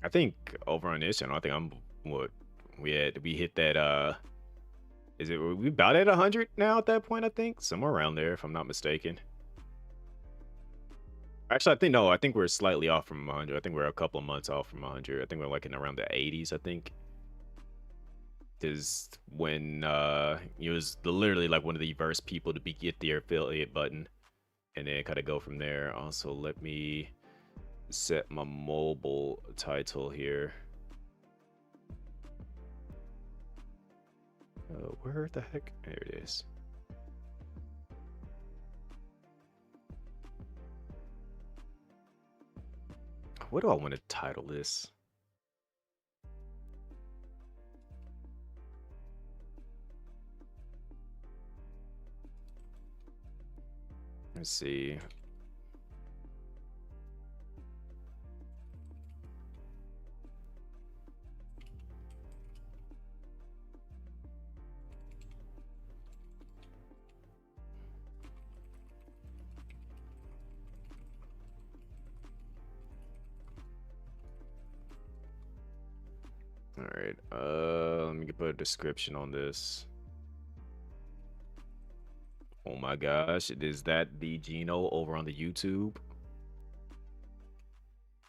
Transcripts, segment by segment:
I think over on this channel, I think I'm what we hit that is it we about at 100 now at that point, I think? Somewhere around there, if I'm not mistaken. Actually, I think no, I think we're slightly off from 100. I think we're a couple of months off from 100. I think we're like in around the 80s, I think. Is when it was literally like one of the first people to get the affiliate button and then kind of go from there. Also, let me set my mobile title here. Where the heck? There it is. What do I want to title this? Let's see. All right. Let me put a description on this. Oh my gosh, is that the Gino over on the YouTube?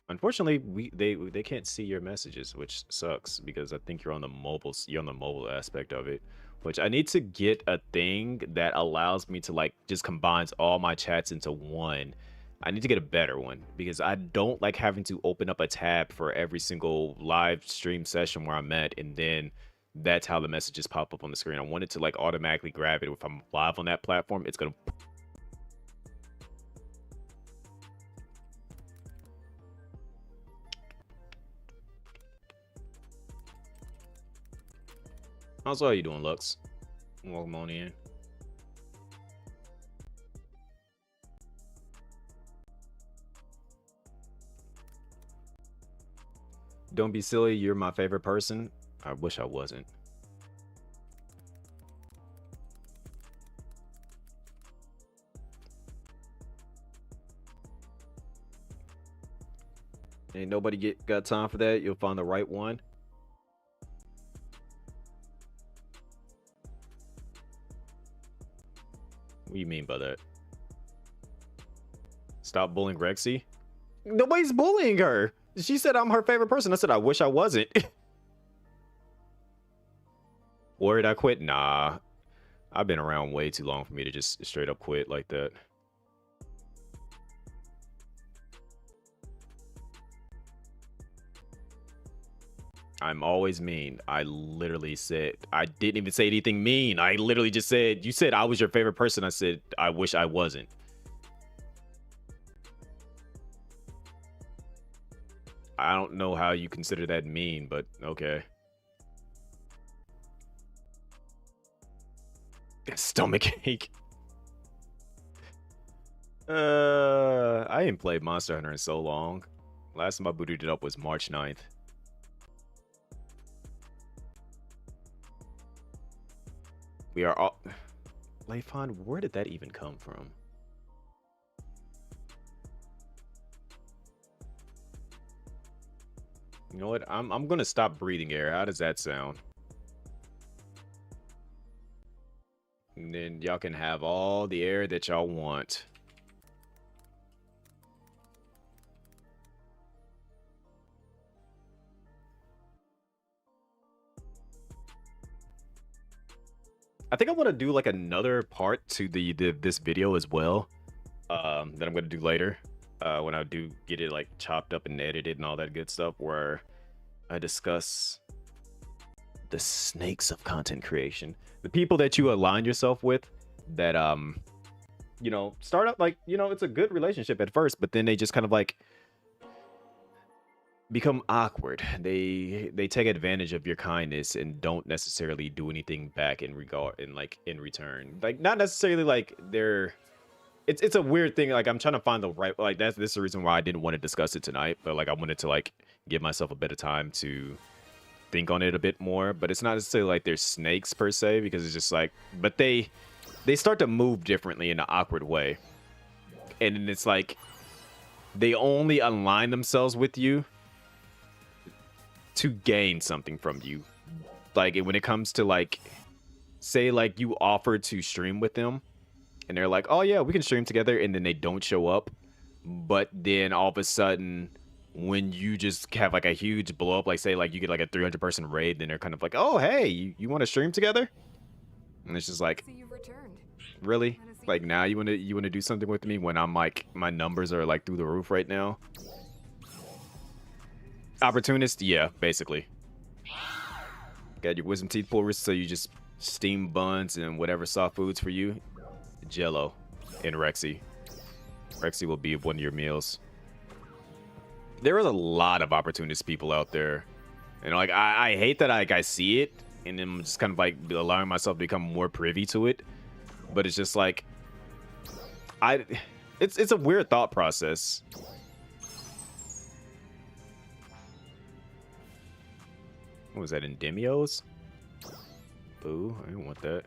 Unfortunately, they can't see your messages, which sucks because I think you're on the mobile aspect of it. Which I need to get a thing that allows me to like just combines all my chats into one. I need to get a better one because I don't like having to open up a tab for every single live stream session where I'm at, and then that's how the messages pop up on the screen. I want it to like automatically grab it if I'm live on that platform. It's gonna. How's all you doing, Lux? Welcome on in. Don't be silly. You're my favorite person. I wish I wasn't. Ain't nobody got time for that. You'll find the right one. What do you mean by that? Stop bullying Rexy? Nobody's bullying her. She said I'm her favorite person. I said I wish I wasn't. Worried I quit? Nah. I've been around way too long for me to just straight up quit like that. I'm always mean. I literally said, I didn't even say anything mean. I literally just said, you said I was your favorite person. I said, I wish I wasn't. I don't know how you consider that mean, but okay. Stomach ache. I ain't played Monster Hunter in so long. Last time I booted it up was March 9th. We are all... Leifon, where did that even come from? You know what? I'm gonna stop breathing air. How does that sound? And then y'all can have all the air that y'all want. I think I want to do like another part to this video as well. That I'm gonna do later. When I do get it like chopped up and edited and all that good stuff, where I discuss the snakes of content creation, the people that you align yourself with, that you know, start up like, you know, it's a good relationship at first, but then they just kind of like become awkward. They take advantage of your kindness and don't necessarily do anything back in return. Like not necessarily like they're it's a weird thing. Like I'm trying to find the right, like this is the reason why I didn't want to discuss it tonight, but like I wanted to like give myself a bit of time to think on it a bit more. But it's not necessarily like they're snakes per se, because it's just like, but they start to move differently in an awkward way, and then it's like they only align themselves with you to gain something from you. Like when it comes to like, say like you offer to stream with them and they're like, oh yeah, we can stream together, and then they don't show up. But then all of a sudden, when you just have like a huge blow up, like say like you get like a 300-person raid, then they're kind of like, oh hey, you want to stream together? And it's just like, So you've returned. really? Like now you wanna do something with me when I'm like my numbers are like through the roof right now? Opportunist, yeah, basically. Got your wisdom teeth pullers, so you just steam buns and whatever soft foods for you. Jello and Rexy. Rexy will be one of your meals. There is a lot of opportunist people out there. And like I hate that I see it, and then I'm just kind of like allowing myself to become more privy to it. But it's just like it's a weird thought process. What was that, Endemios? Boo, I didn't want that.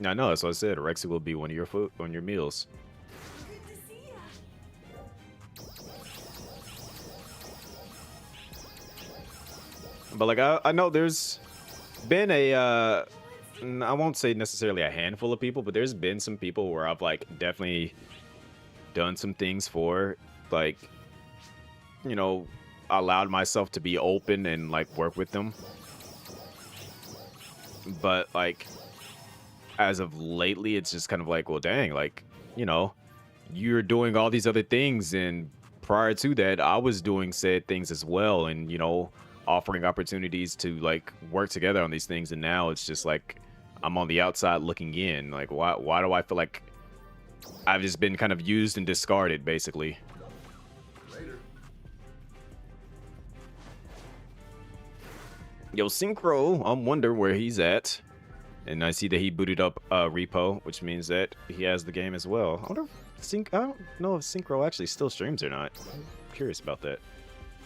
I know, that's what I said. Rexy will be one of your food on your meals. But like I know there's been a I won't say necessarily a handful of people, but there's been some people where I've like definitely done some things for, like, you know, allowed myself to be open and like work with them. But like as of lately, it's just kind of like, well, dang, like, you know, you're doing all these other things, and prior to that, I was doing said things as well, and you know, offering opportunities to like work together on these things, and now it's just like I'm on the outside looking in. Like, why do I feel like I've just been kind of used and discarded, basically? Yo, Synchro, I wonder where he's at. And I see that he booted up Repo, which means that he has the game as well. I don't know if Synchro actually still streams or not. I'm curious about that.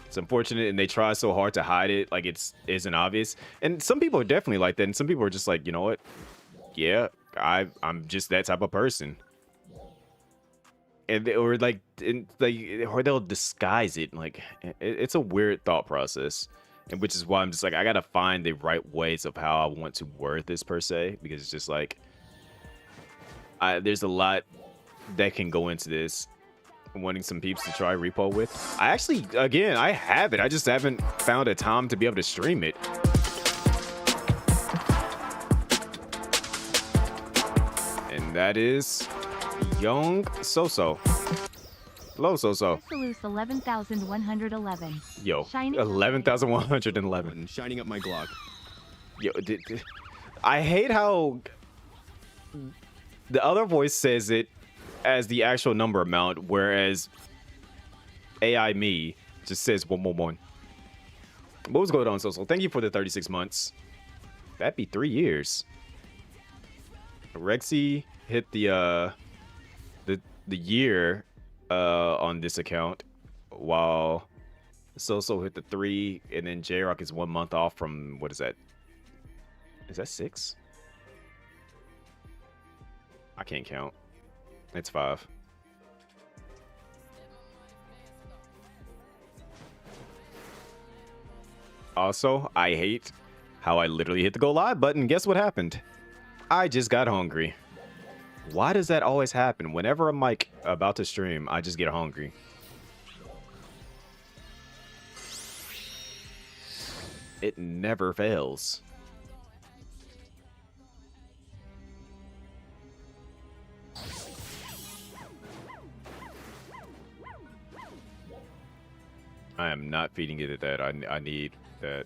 It's unfortunate, and they try so hard to hide it, like isn't obvious. And some people are definitely like that, and some people are just like, you know what? Yeah, I'm just that type of person. And or they'll disguise it. Like it's a weird thought process. And which is why I'm just like, I gotta find the right ways of how I want to word this per se, because it's just like there's a lot that can go into this. Wanting some peeps to try Repo with. I actually, again, I have it. I just haven't found a time to be able to stream it. And that is Young Soso. Hello, Soso. 11,111. Yo, 11,111. Shining up my Glock. Yo, I hate how the other voice says it as the actual number amount, whereas AI me just says 111. What was going on, Soso? Thank you for the 36 months. That'd be 3 years. Rexy hit the year on this account, while Soso hit the 3, and then J-Rock is 1 month off from, what is that? Is that 6? I can't count. It's 5. Also, I hate how I literally hit the go live button. Guess what happened? I just got hungry. Why does that always happen? Whenever I'm like about to stream, I just get hungry. It never fails. I am not feeding it that. I need that.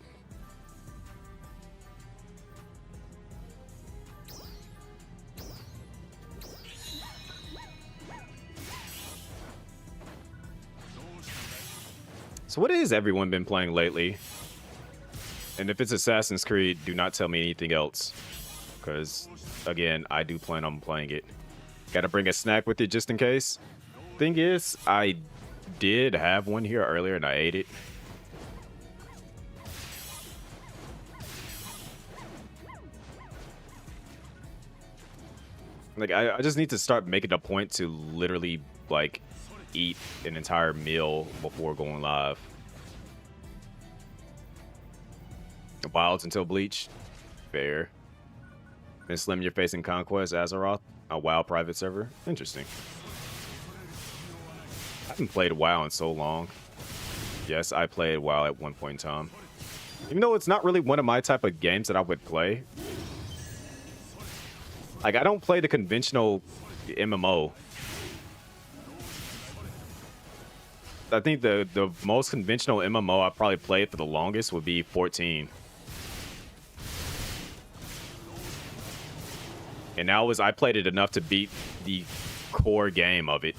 So what has everyone been playing lately? And if it's Assassin's Creed, do not tell me anything else. Because, again, I do plan on playing it. Gotta bring a snack with you just in case. Thing is, I did have one here earlier and I ate it. Like, I just need to start making a point to literally, like, eat an entire meal before going live. Wilds until Bleach. Fair. Then Slim, you're facing Conquest, Azeroth, a WoW private server. Interesting. I haven't played WoW in so long. Yes, I played WoW at one point in time. Even though it's not really one of my type of games that I would play. Like, I don't play the conventional MMO. I think the most conventional MMO I probably played for the longest would be 14. And I played it enough to beat the core game of it.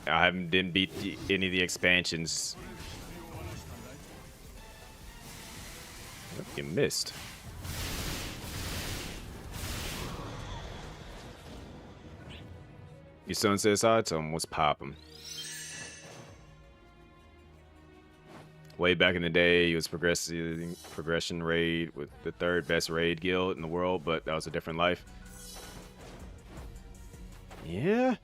Didn't beat any of the expansions. You missed. Your son says hi to him. What's poppin'? Way back in the day, he was progression raid with the 3rd best raid guild in the world, but that was a different life. Yeah.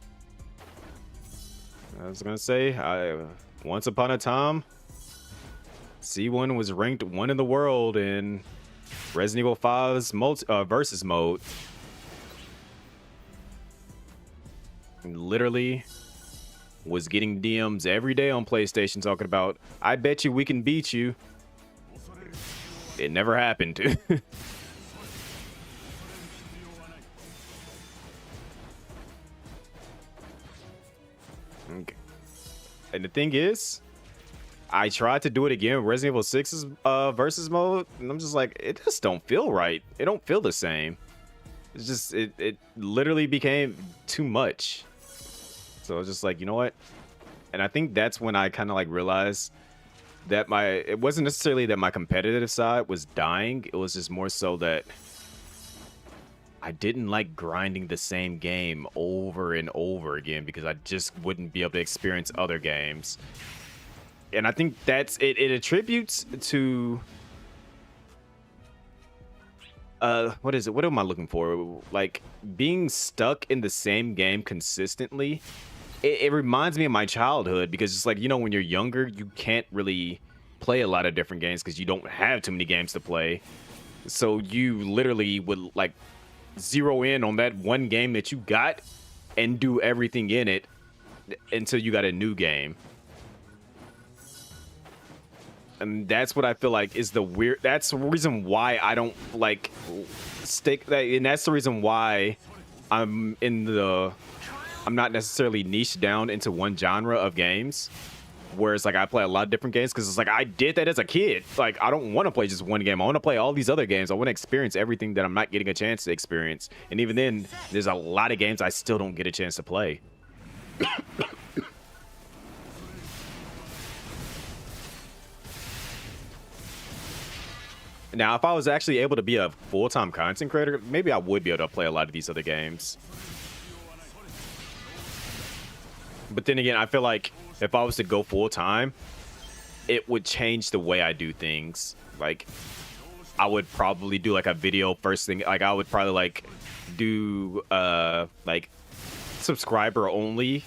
I was gonna say, once upon a time, C1 was ranked 1 in the world in Resident Evil 5's versus mode. And literally was getting DMs every day on PlayStation talking about, I bet you we can beat you. It never happened. Okay. And the thing is, I tried to do it again with Resident Evil 6's versus mode, and I'm just like, it just don't feel right. It don't feel the same. It's just, it literally became too much. So I was just like, you know what? And I think that's when I kind of like realized that it wasn't necessarily that my competitive side was dying. It was just more so that I didn't like grinding the same game over and over again because I just wouldn't be able to experience other games. And I think that's it attributes to what is it? What am I looking for? Like being stuck in the same game consistently. It reminds me of my childhood because it's like, you know, when you're younger, you can't really play a lot of different games because you don't have too many games to play. So you literally would like zero in on that one game that you got and do everything in it until you got a new game. And that's what I feel like is that's the reason why I don't like stick that. And that's the reason why I'm not necessarily niched down into one genre of games. Whereas like I play a lot of different games because it's like I did that as a kid. Like I don't want to play just one game. I want to play all these other games. I want to experience everything that I'm not getting a chance to experience. And even then, there's a lot of games I still don't get a chance to play. Now, if I was actually able to be a full-time content creator, maybe I would be able to play a lot of these other games. But then again, I feel like if I was to go full-time, it would change the way I do things. Like, I would probably do like a video first thing. Like, I would probably like do like subscriber-only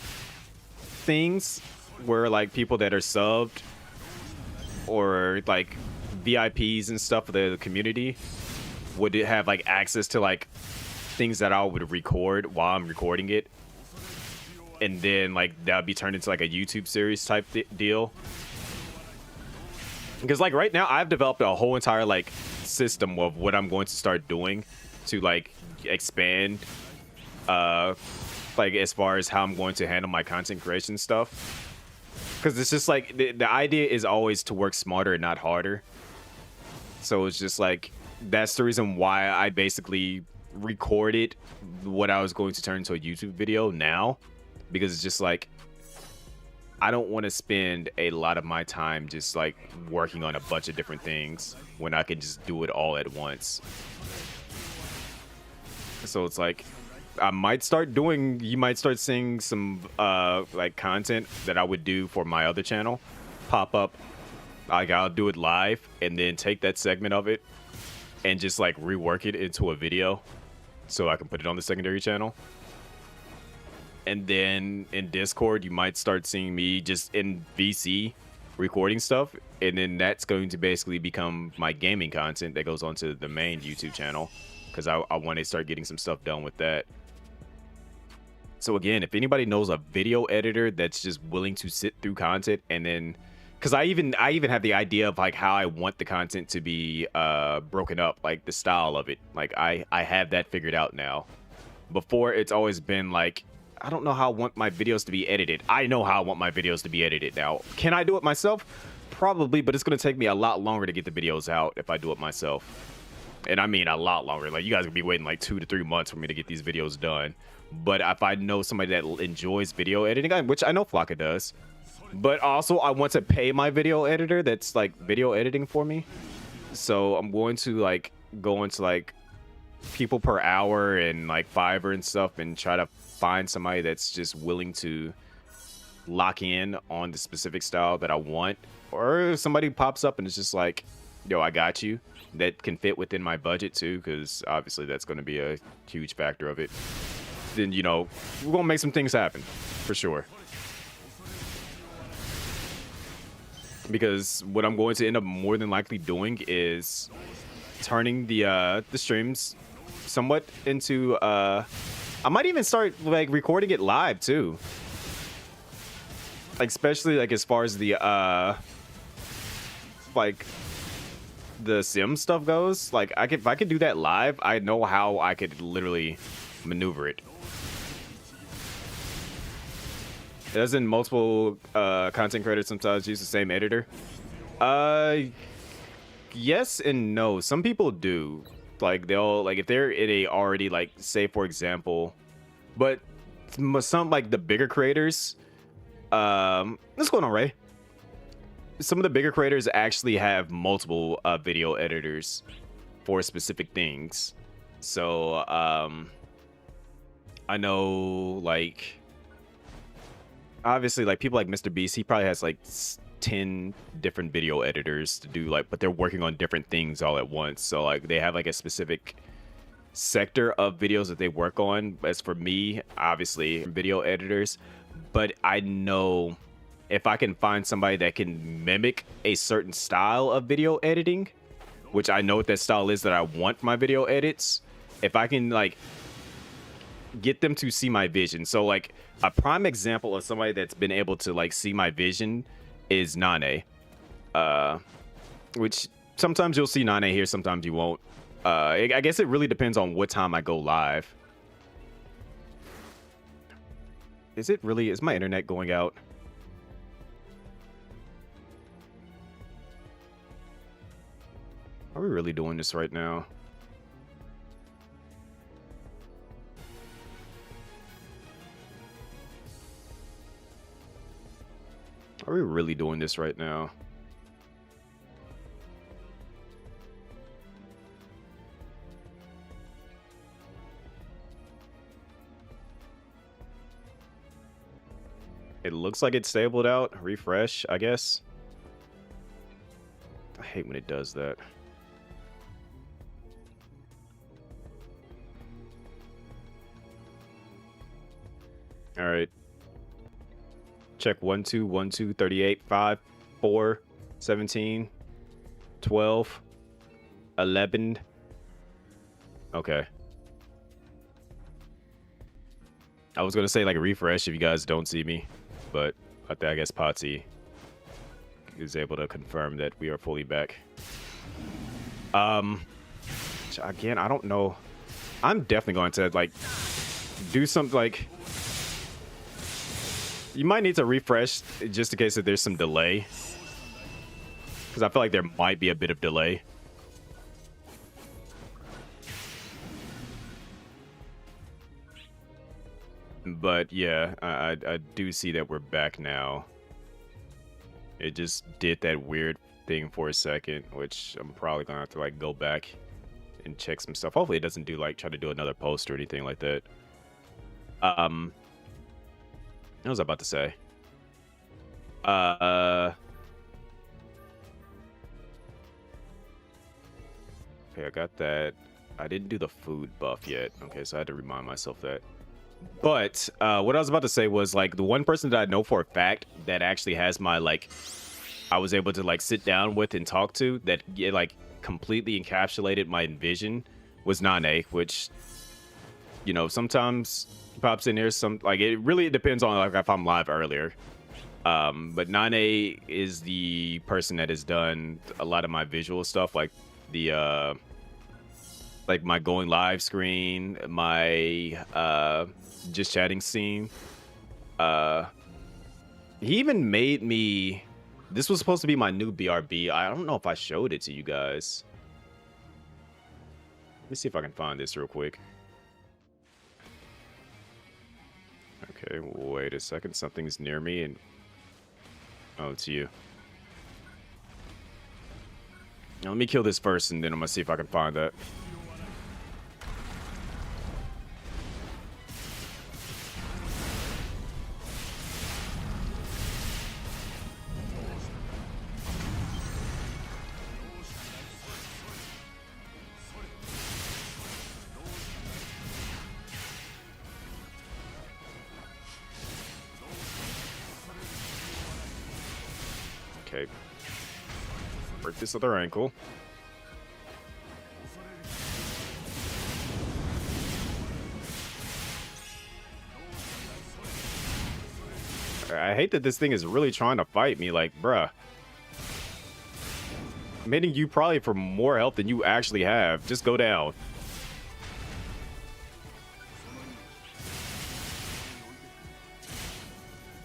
things where like people that are subbed or like VIPs and stuff for the community would have like access to like things that I would record while I'm recording it, and then like that would be turned into like a YouTube series type deal. Because like right now I've developed a whole entire like system of what I'm going to start doing to like expand like as far as how I'm going to handle my content creation stuff. Because it's just like the idea is always to work smarter and not harder. So it's just like, that's the reason why I basically recorded what I was going to turn into a YouTube video now. Because it's just like, I don't want to spend a lot of my time just like working on a bunch of different things when I can just do it all at once. So it's like, you might start seeing some like content that I would do for my other channel pop up. Like I'll do it live and then take that segment of it and just like rework it into a video so I can put it on the secondary channel. And then in Discord, you might start seeing me just in VC recording stuff. And then that's going to basically become my gaming content that goes onto the main YouTube channel. Because I want to start getting some stuff done with that. So again, if anybody knows a video editor that's just willing to sit through content and then, because I even have the idea of like how I want the content to be broken up, like the style of it. Like I have that figured out now. Before, it's always been like, I don't know how I want my videos to be edited. I know how I want my videos to be edited now. Can I do it myself? Probably, but it's going to take me a lot longer to get the videos out if I do it myself. And I mean a lot longer. Like, you guys will be waiting like 2 to 3 months for me to get these videos done. But if I know somebody that enjoys video editing, which I know Flocka does, but also I want to pay my video editor that's like video editing for me. So I'm going to like go into like people per hour and like Fiverr and stuff and try to find somebody that's just willing to lock in on the specific style that I want. Or if somebody pops up and it's just like, yo, I got you, that can fit within my budget too, because obviously that's going to be a huge factor of it. Then, you know, we're going to make some things happen for sure. Because what I'm going to end up more than likely doing is turning the streams somewhat into I might even start like recording it live too. Like especially like as far as the like the sim stuff goes. Like if I could do that live, I know how I could literally maneuver it. Doesn't multiple content creators sometimes use the same editor? Yes and no. Some people do. Like they'll like if they're in a already like say for example, but some like the bigger creators. What's going on, Ray? Some of the bigger creators actually have multiple video editors for specific things. So I know like. Obviously, like people like Mr. Beast, he probably has like 10 different video editors to do like, but they're working on different things all at once. So like they have like a specific sector of videos that they work on. As for me, obviously video editors, but I know if I can find somebody that can mimic a certain style of video editing, which I know what that style is that I want my video edits, if I can like get them to see my vision. So like a prime example of somebody that's been able to like see my vision is Nane, which sometimes you'll see Nane here, sometimes you won't. I guess it really depends on what time I go live. Is my internet going out? Are we really doing this right now? Are we really doing this right now? It looks like it's stabled out. Refresh, I guess. I hate when it does that. All right. Check 1 2 1 2 38 5 4 17 12 11. Okay. I was gonna say like refresh if you guys don't see me, but I guess Patsy is able to confirm that we are fully back. Again, I don't know. I'm definitely going to like do something like. You might need to refresh just in case that there's some delay. Because I feel like there might be a bit of delay. But yeah, I do see that we're back now. It just did that weird thing for a second, which I'm probably going to have to like go back and check some stuff. Hopefully it doesn't do like try to do another post or anything like that. What was I about to say? Okay, I got that. I didn't do the food buff yet. Okay, so I had to remind myself that. But what I was about to say was like the one person that I know for a fact that actually has my like I was able to like sit down with and talk to that like completely encapsulated my vision was Nane, which sometimes pops in here. Some like it really depends on like if I'm live earlier. But Nane is the person that has done a lot of my visual stuff, like my going live screen, my just chatting scene. Uh, he even made me. This was supposed to be my new BRB. I don't know if I showed it to you guys. Let me see if I can find this real quick. Okay, wait a second. Something's near me, and oh, it's you. Now, let me kill this first, and then I'm gonna see if I can find that. Okay. Break this other ankle. I hate that this thing is really trying to fight me, like, bruh. I'm hitting you probably for more health than you actually have. Just go down.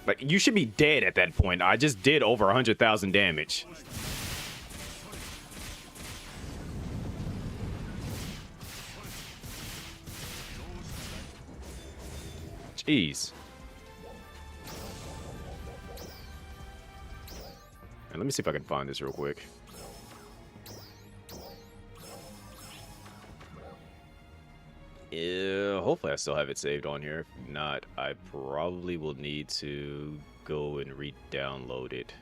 Like, you should be dead at that point. I just did over 100,000 damage. Jeez. And let me see if I can find this real quick. Yeah, hopefully I still have it saved on here. If not, I probably will need to go and re-download it.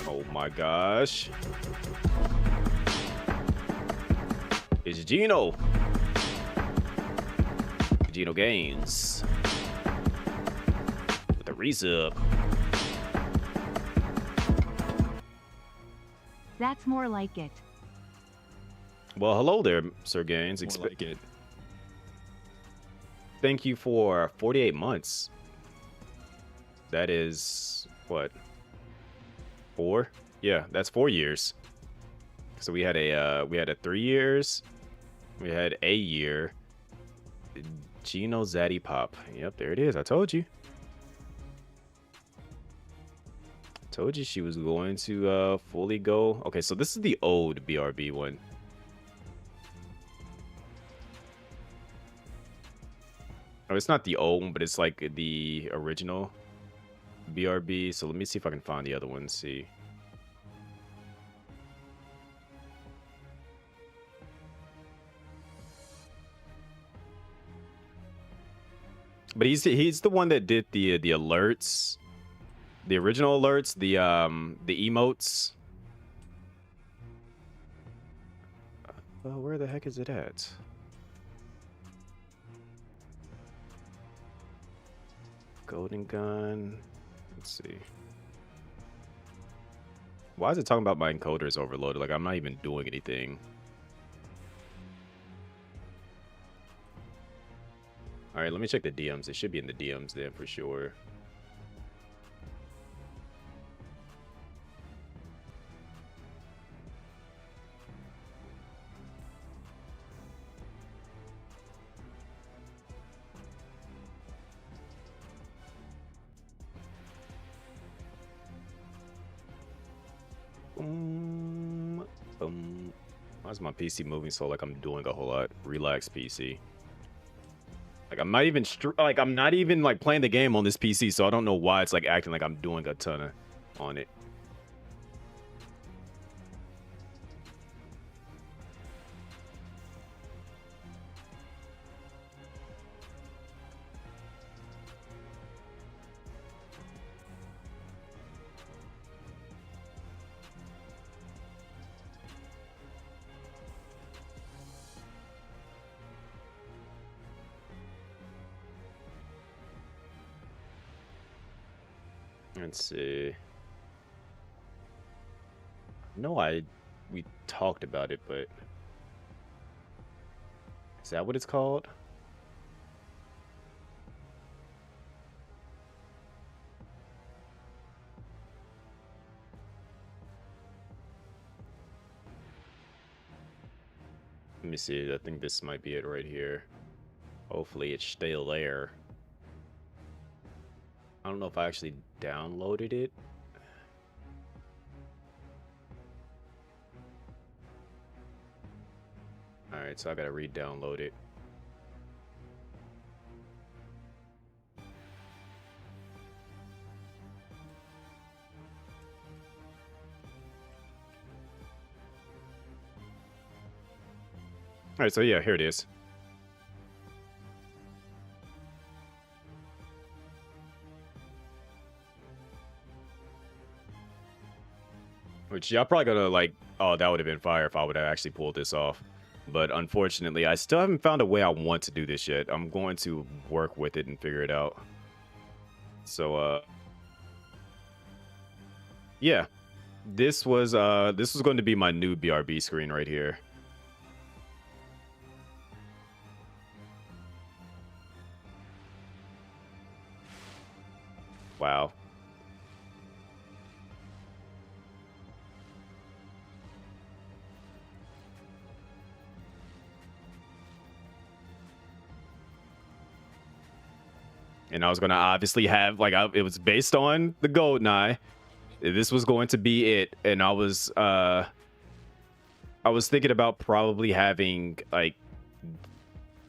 Oh my gosh. It's Gino. Gino Gaines. With the resub. That's more like it. Well, hello there, Sir Gaines. More like it. Thank you for 48 months. That is what? 4? Yeah, that's 4 years. So we had a 3 years. We had a year. Gino Zaddy Pop. Yep, there it is. I told you. Told you she was going to fully go. Okay, so this is the old BRB one. Oh, it's not the old one, but it's like the original BRB. So let me see if I can find the other one. See. But he's the one that did the alerts. The original alerts, the emotes. Where the heck is it at? Golden gun. Let's see. Why is it talking about my encoder is overloaded? Like I'm not even doing anything. All right, let me check the DMs. It should be in the DMs then for sure. Why is my PC moving so like I'm doing a whole lot? Relax, PC. Like I'm not even I'm not even like playing the game on this PC, so I don't know why it's like acting like I'm doing a ton on it. Let's see. No, we talked about it, but is that what it's called? Let me see. I think this might be it right here. Hopefully it's still there. I don't know if I actually downloaded it. All right, so I gotta re-download it. All right, so yeah, here it is. Which y'all probably gonna like, oh, that would have been fire if I would have actually pulled this off. But unfortunately, I still haven't found a way I want to do this yet. I'm going to work with it and figure it out. So, yeah, this was going to be my new BRB screen right here. Wow. And I was gonna obviously have like it was based on the GoldenEye. This was going to be it, and I was thinking about probably having like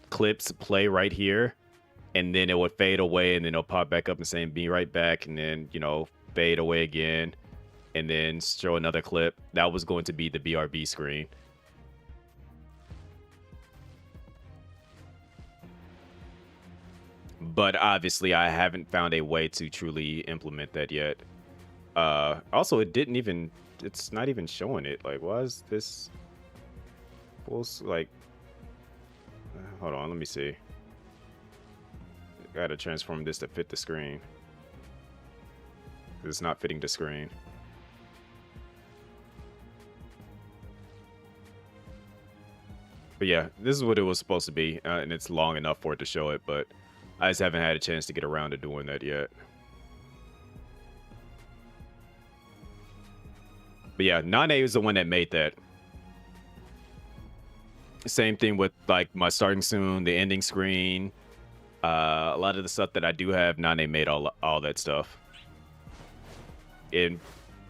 clips play right here, and then it would fade away, and then it'll pop back up and saying "be right back," and then fade away again, and then show another clip. That was going to be the BRB screen. But obviously I haven't found a way to truly implement that yet. Also, it's not even showing it. Like, why is this like, hold on, let me see. Gotta transform this to fit the screen. It's not fitting the screen. But yeah, this is what it was supposed to be, and it's long enough for it to show it, but I just haven't had a chance to get around to doing that yet. But yeah, Nane is the one that made that. Same thing with like my starting soon, the ending screen. A lot of the stuff that I do have, Nane made all that stuff. And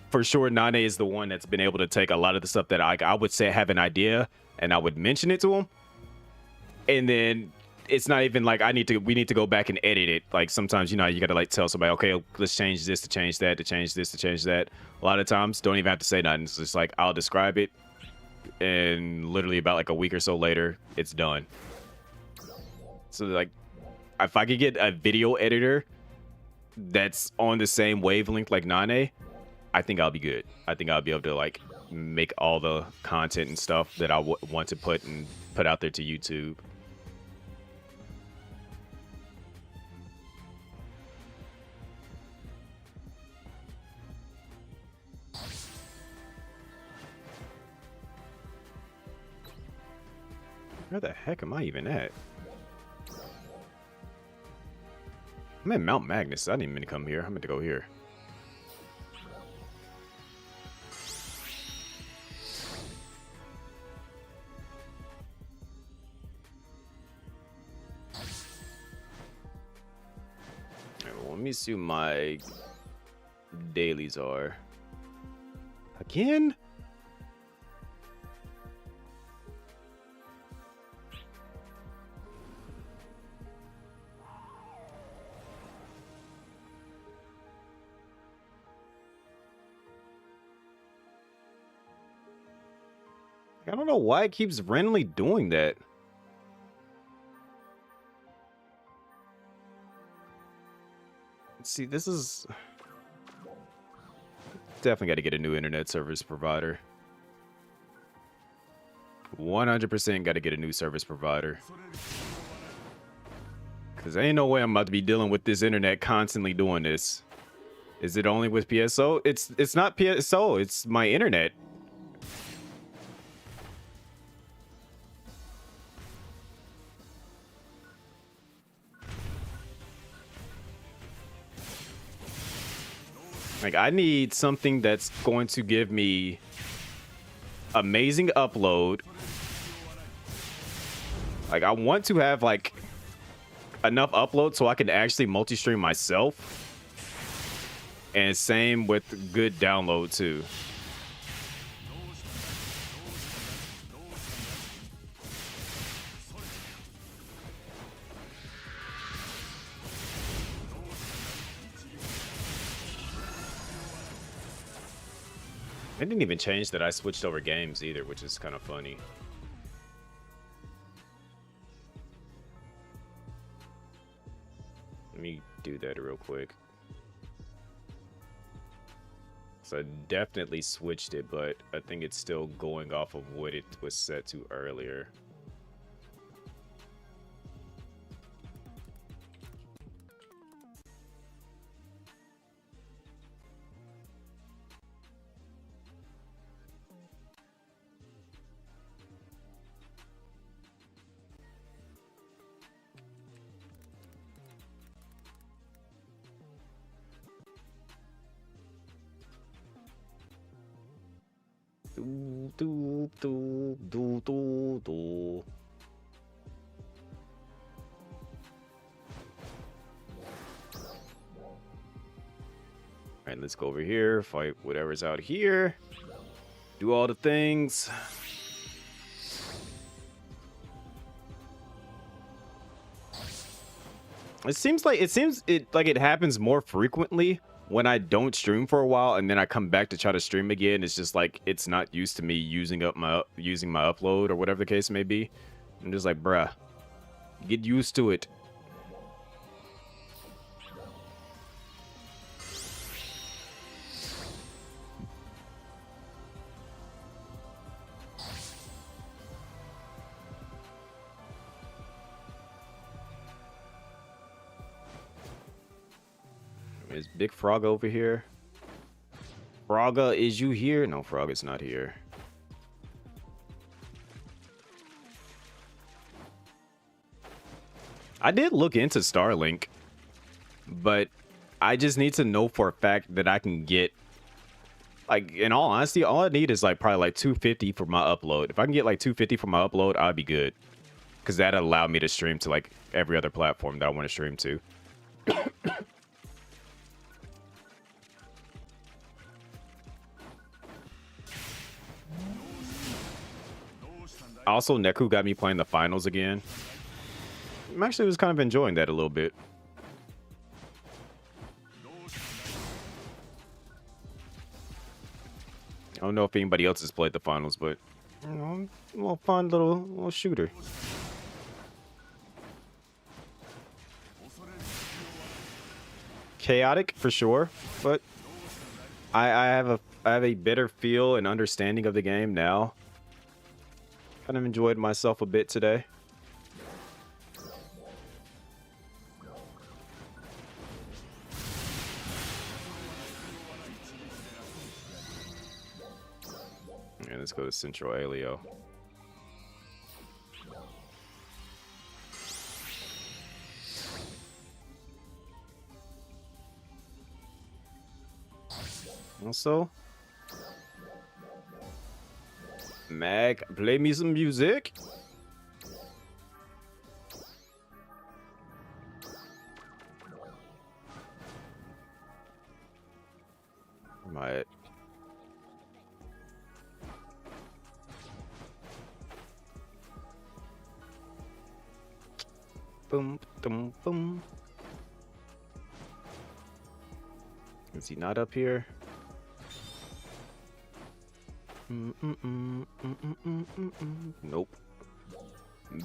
for sure, Nane is the one that's been able to take a lot of the stuff that I would say have an idea, and I would mention it to him, and then it's not even like we need to go back and edit it. Like sometimes, you gotta like tell somebody, okay, let's change this to change that, to change this to change that. A lot of times don't even have to say nothing. It's just like, I'll describe it, and literally about like a week or so later, it's done. So like, if I could get a video editor that's on the same wavelength like Nane, I think I'll be good. I think I'll be able to like make all the content and stuff that I want to put out there to YouTube. Where the heck am I even at? I'm at Mount Magnus. I didn't even mean to come here. I meant to go here. Right, well, let me see what my dailies are. Again? I don't know why it keeps randomly doing that. See, this is definitely got to get a new internet service provider. 100% got to get a new service provider. Because ain't no way I'm about to be dealing with this internet constantly doing this. Is it only with PSO? It's not PSO, it's my internet. Like, I need something that's going to give me amazing upload. Like, I want to have like enough upload so I can actually multi-stream myself. And same with good download too. It didn't even change that I switched over games either, which is kind of funny. Let me do that real quick. So I definitely switched it, but I think it's still going off of what it was set to earlier. Do, do, do, do, do. All right, let's go over here, fight whatever's out here, do all the things. It seems like it happens more frequently when I don't stream for a while and then I come back to try to stream again. It's just like it's not used to me using my upload or whatever the case may be. I'm just like, bruh, get used to it. Is Big Frog over here? Frogga, is you here? No, Frog is not here. I did look into Starlink, but I just need to know for a fact that I can get, like, in all honesty, all I need is like probably like 250 for my upload. If I can get like 250 for my upload, I'd be good. Because that'd allow me to stream to like every other platform that I want to stream to. Also, Neku got me playing the finals again. I actually was kind of enjoying that a little bit. I don't know if anybody else has played the finals, but you know, a little fun little shooter. Chaotic for sure, but I have a better feel and understanding of the game now. Kind of enjoyed myself a bit today. Yeah, let's go to Central Alio. Also, Mag, play me some music. Where am I at? Boom, boom, boom. Is he not up here? Nope.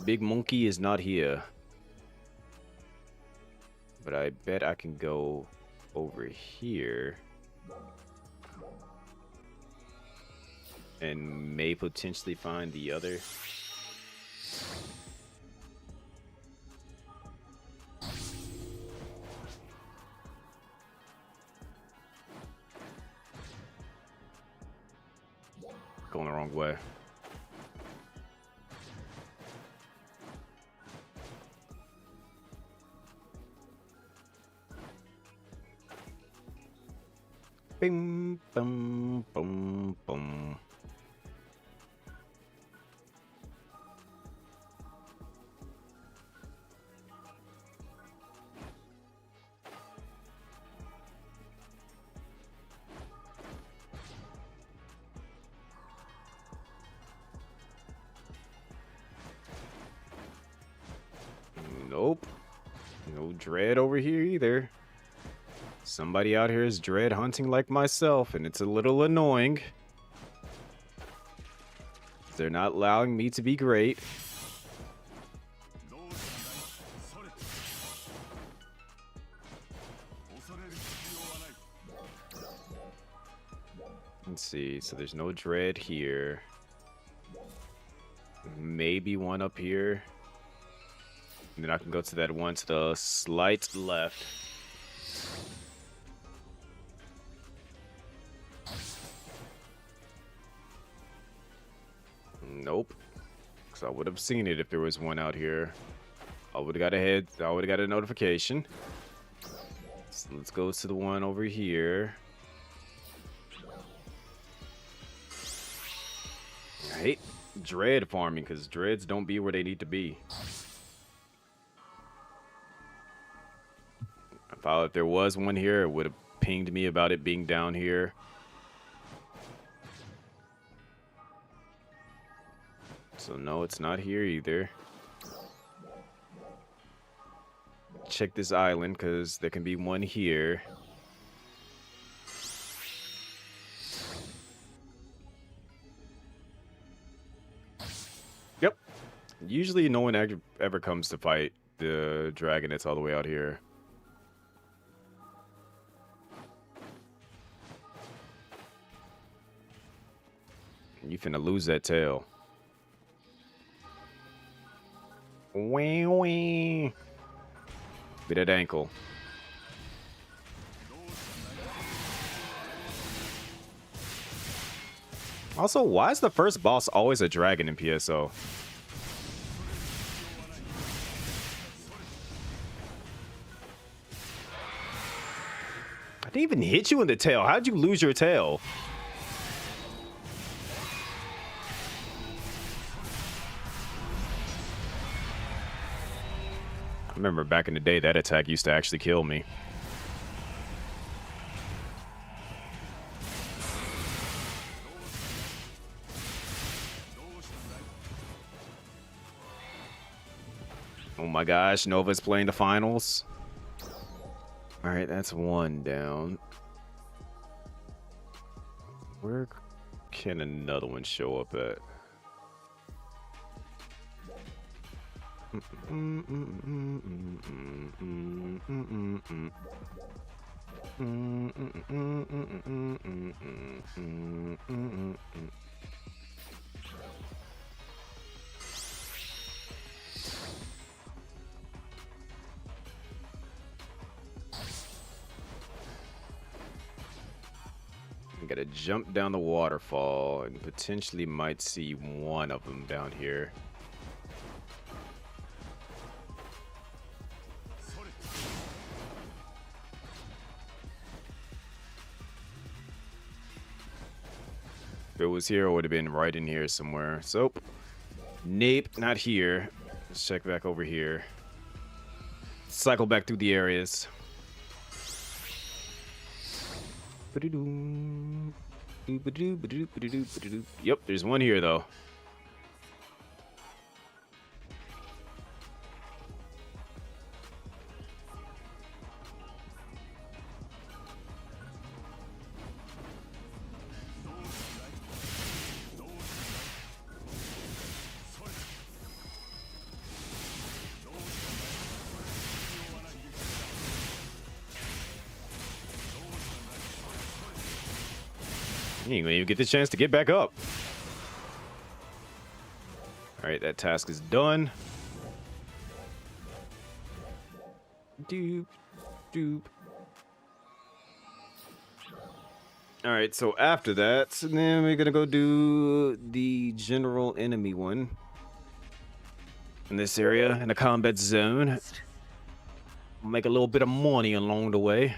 Big Monkey is not here. But I bet I can go over here. And may potentially find the other. wrong way. Bing, boom, boom, boom. Nope. No dread over here either. Somebody out here is dread hunting like myself, and it's a little annoying. They're not allowing me to be great. Let's see. So there's no dread here. Maybe one up here. And then I can go to that one to the slight left. Nope. Because I would have seen it if there was one out here. I would have got ahead. I would have got a notification. So let's go to the one over here. I hate dread farming because dreads don't be where they need to be. If there was one here, it would have pinged me about it being down here. So no, it's not here either. Check this island because there can be one here. Yep. Usually no one ever comes to fight the dragon that's all the way out here. You finna lose that tail. Wee wee. Bit at ankle. Also, why is the first boss always a dragon in PSO? I didn't even hit you in the tail. How'd you lose your tail? I remember back in the day that attack used to actually kill me. Oh my gosh, Nova's playing the finals. All right, that's one down. Where can another one show up at? Gotta jump down the waterfall and potentially might see one of them down here. If it was here, it would have been right in here somewhere. So, nope, not here. Let's check back over here. Cycle back through the areas. Yep, there's one here though. You ain't gonna even get the chance to get back up. Alright, that task is done. Doop, doop. All right, so after that, then we're gonna go do the general enemy one in this area in the combat zone. Make a little bit of money along the way.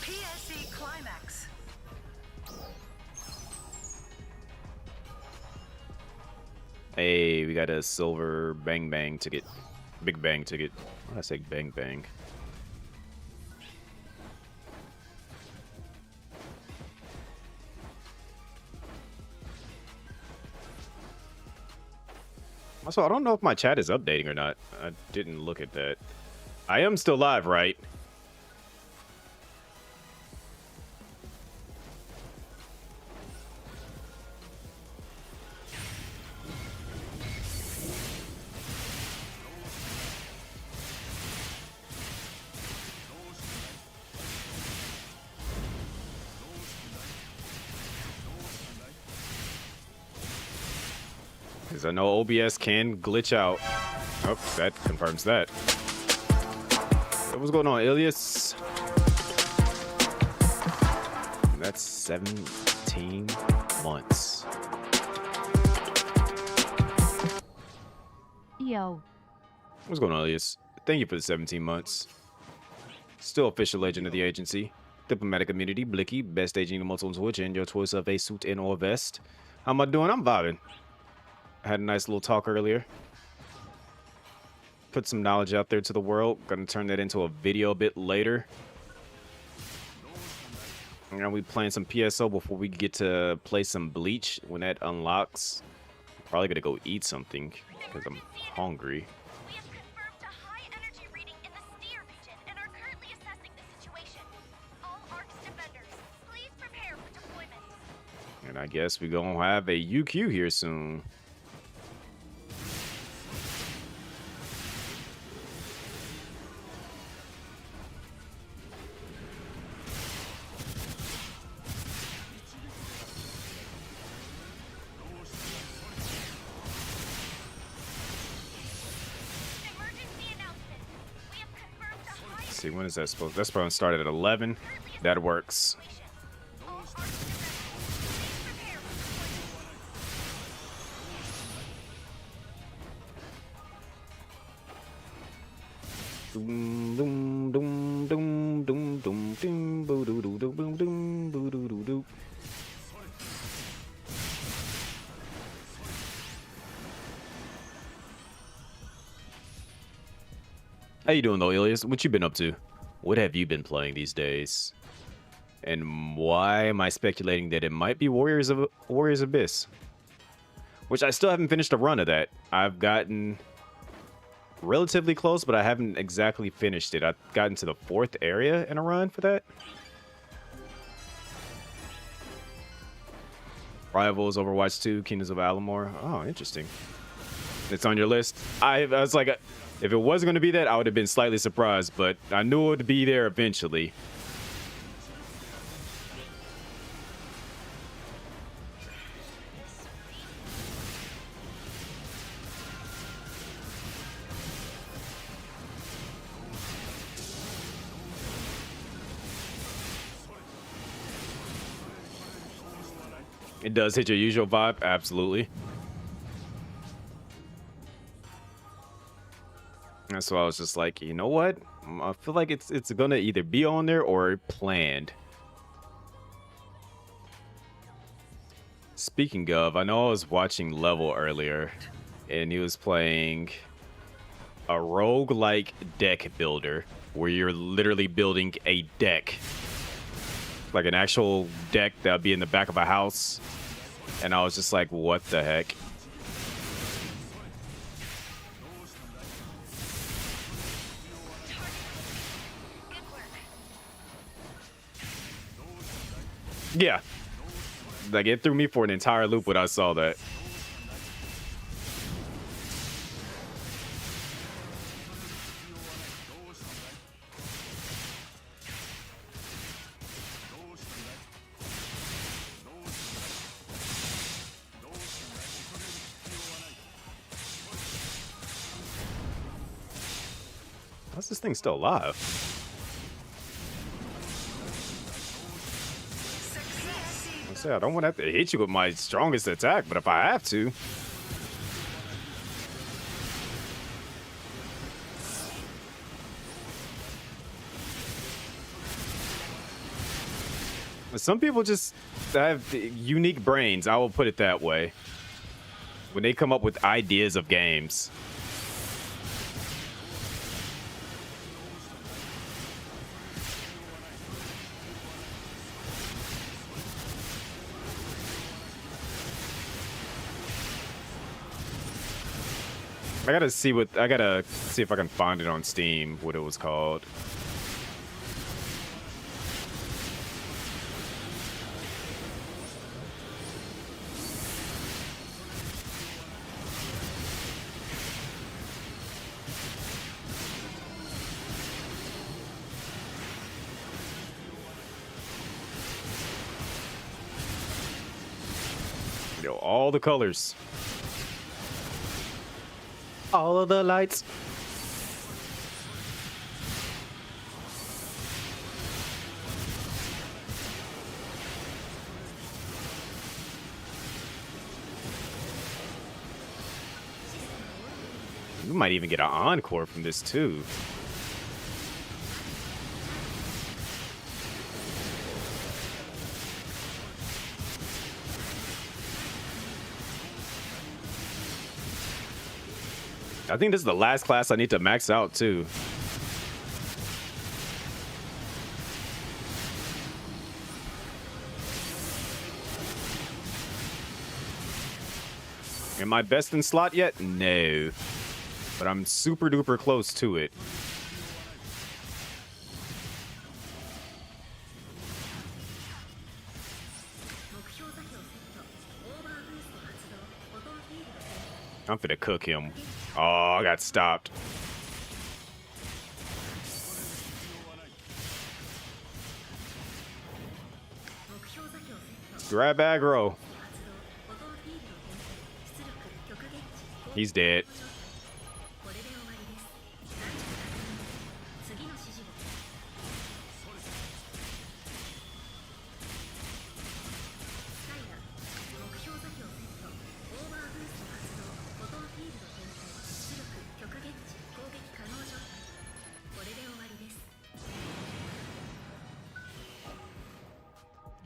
PSE Climax. Hey, we got a silver bang bang ticket. Big bang ticket. Why did I say bang bang? Also, I don't know if my chat is updating or not. I didn't look at that. I am still live, right? Because I know OBS can glitch out. Oh, that confirms that. What's going on, Ilias? That's 17 months. Yo. What's going on, Ilias? Thank you for the 17 months. Still official agent of the agency. Diplomatic immunity, Blicky, best agent in multiple Twitch, and your choice of a suit and or vest. How am I doing? I'm vibing. I had a nice little talk earlier. Put some knowledge out there to the world. Gonna turn that into a video a bit later. And we playing some PSO before we get to play some Bleach when that unlocks. Probably gonna go eat something because I'm hungry. We have confirmed a high energy reading in the Steer region and are currently assessing the situation. All ARC's defenders, please prepare for deployment. And I guess we're gonna have a UQ here soon. Emergency announcement. We have confirmed a high See, when is that supposed? That's probably started at 11. That works. situation. All ARC's defenders, please prepare for deployment. Doom, doom, doom, doom, doom, doom, doom, boo, doo, doo, doo, boom, doom, boo, doo, doo, doo. How you doing though, Ilias? What you been up to? What have you been playing these days? And why am I speculating that it might be Warriors Abyss? Which I still haven't finished a run of that. I've gotten relatively close, but I haven't exactly finished it. I've gotten to the 4th area in a run for that. Rivals, Overwatch 2, Kingdoms of Alamor. Oh, interesting. It's on your list. I was like, if it wasn't going to be that, I would have been slightly surprised, but I knew it would be there eventually. It does hit your usual vibe, absolutely. That's why I was just like, you know what? I feel like it's gonna either be on there or planned. Speaking of, I know I was watching Level earlier, and he was playing a roguelike deck builder, where you're literally building a deck. Like an actual deck that would be in the back of a house. And I was just like, what the heck? Yeah. Like, it threw me for an entire loop when I saw that. How's this thing still alive? I say I don't want to have to hit you with my strongest attack, but if I have to. Some people just have unique brains. I will put it that way. When they come up with ideas of games. I gotta see if I can find it on Steam, what it was called. Yo, all the colors. All of the lights. We might even get an encore from this too. I think this is the last class I need to max out too. Am I best in slot yet? No. But I'm super duper close to it. I'm finna cook him. Oh, I got stopped. Grab aggro. He's dead.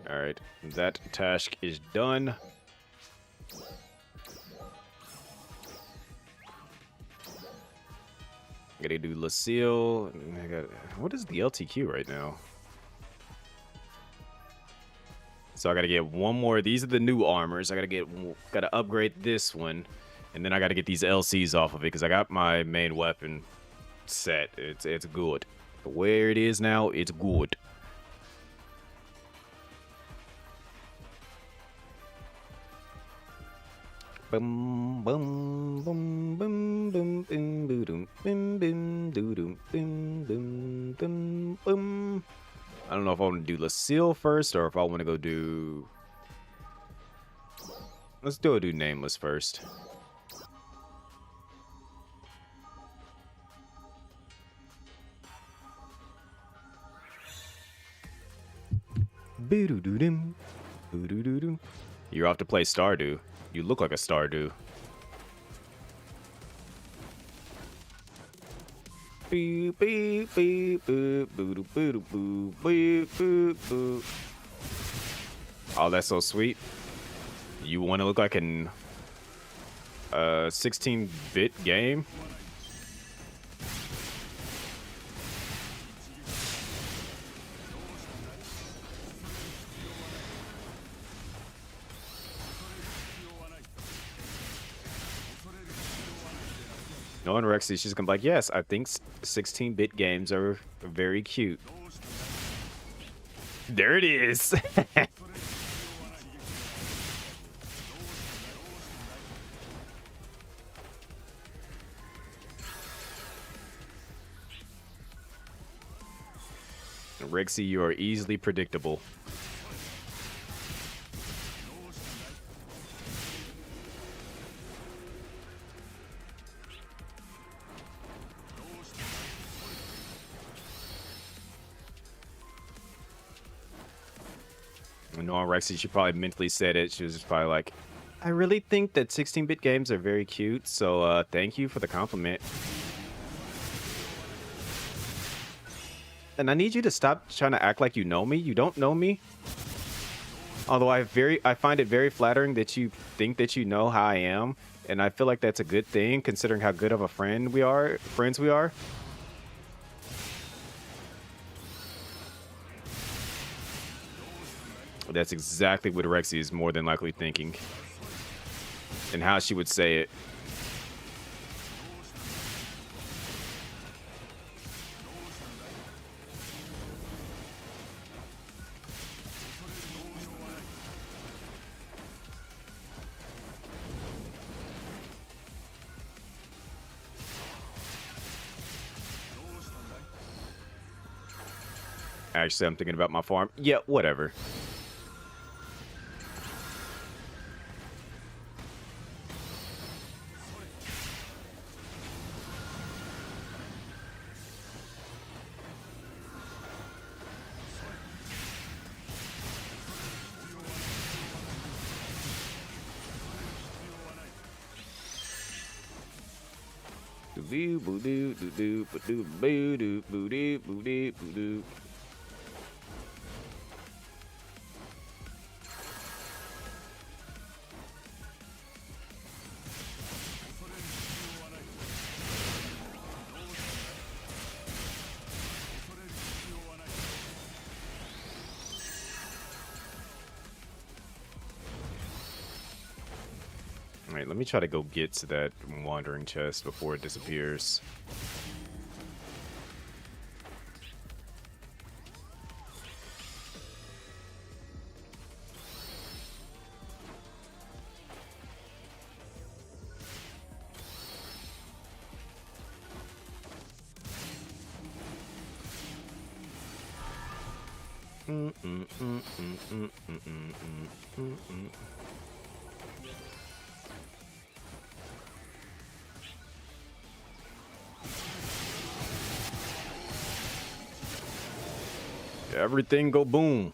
All right, that task is done. I gotta do Lucille. What is the LTQ right now? So I gotta get one more. These are the new armors. Gotta upgrade this one, and then I gotta get these LCs off of it because I got my main weapon set. It's good. Where it is now, it's good. Bum bum bum bum bum bum boom bum bum doo bum bum bum. I don't know if I want to do Lucille first or if I want to go do. Let's do Nameless first. You're off to play Stardew. You look like a Stardew. Oh, that's so sweet. You want to look like an 16-bit game? Knowing Rexy, she's gonna be like, yes, I think 16-bit games are very cute. There it is. Rexy, you are easily predictable. Knowing Rexy, she probably mentally said it. She was just probably like, I really think that 16-bit games are very cute, so thank you for the compliment. And I need you to stop trying to act like you know me. You don't know me. Although I find it very flattering that you think that you know how I am, and I feel like that's a good thing considering how good of a friends we are. That's exactly what Rexy is more than likely thinking, and how she would say it. Actually, I'm thinking about my farm. Yeah, whatever. All right, let me try to go get to that wandering chest before it disappears. Everything go boom.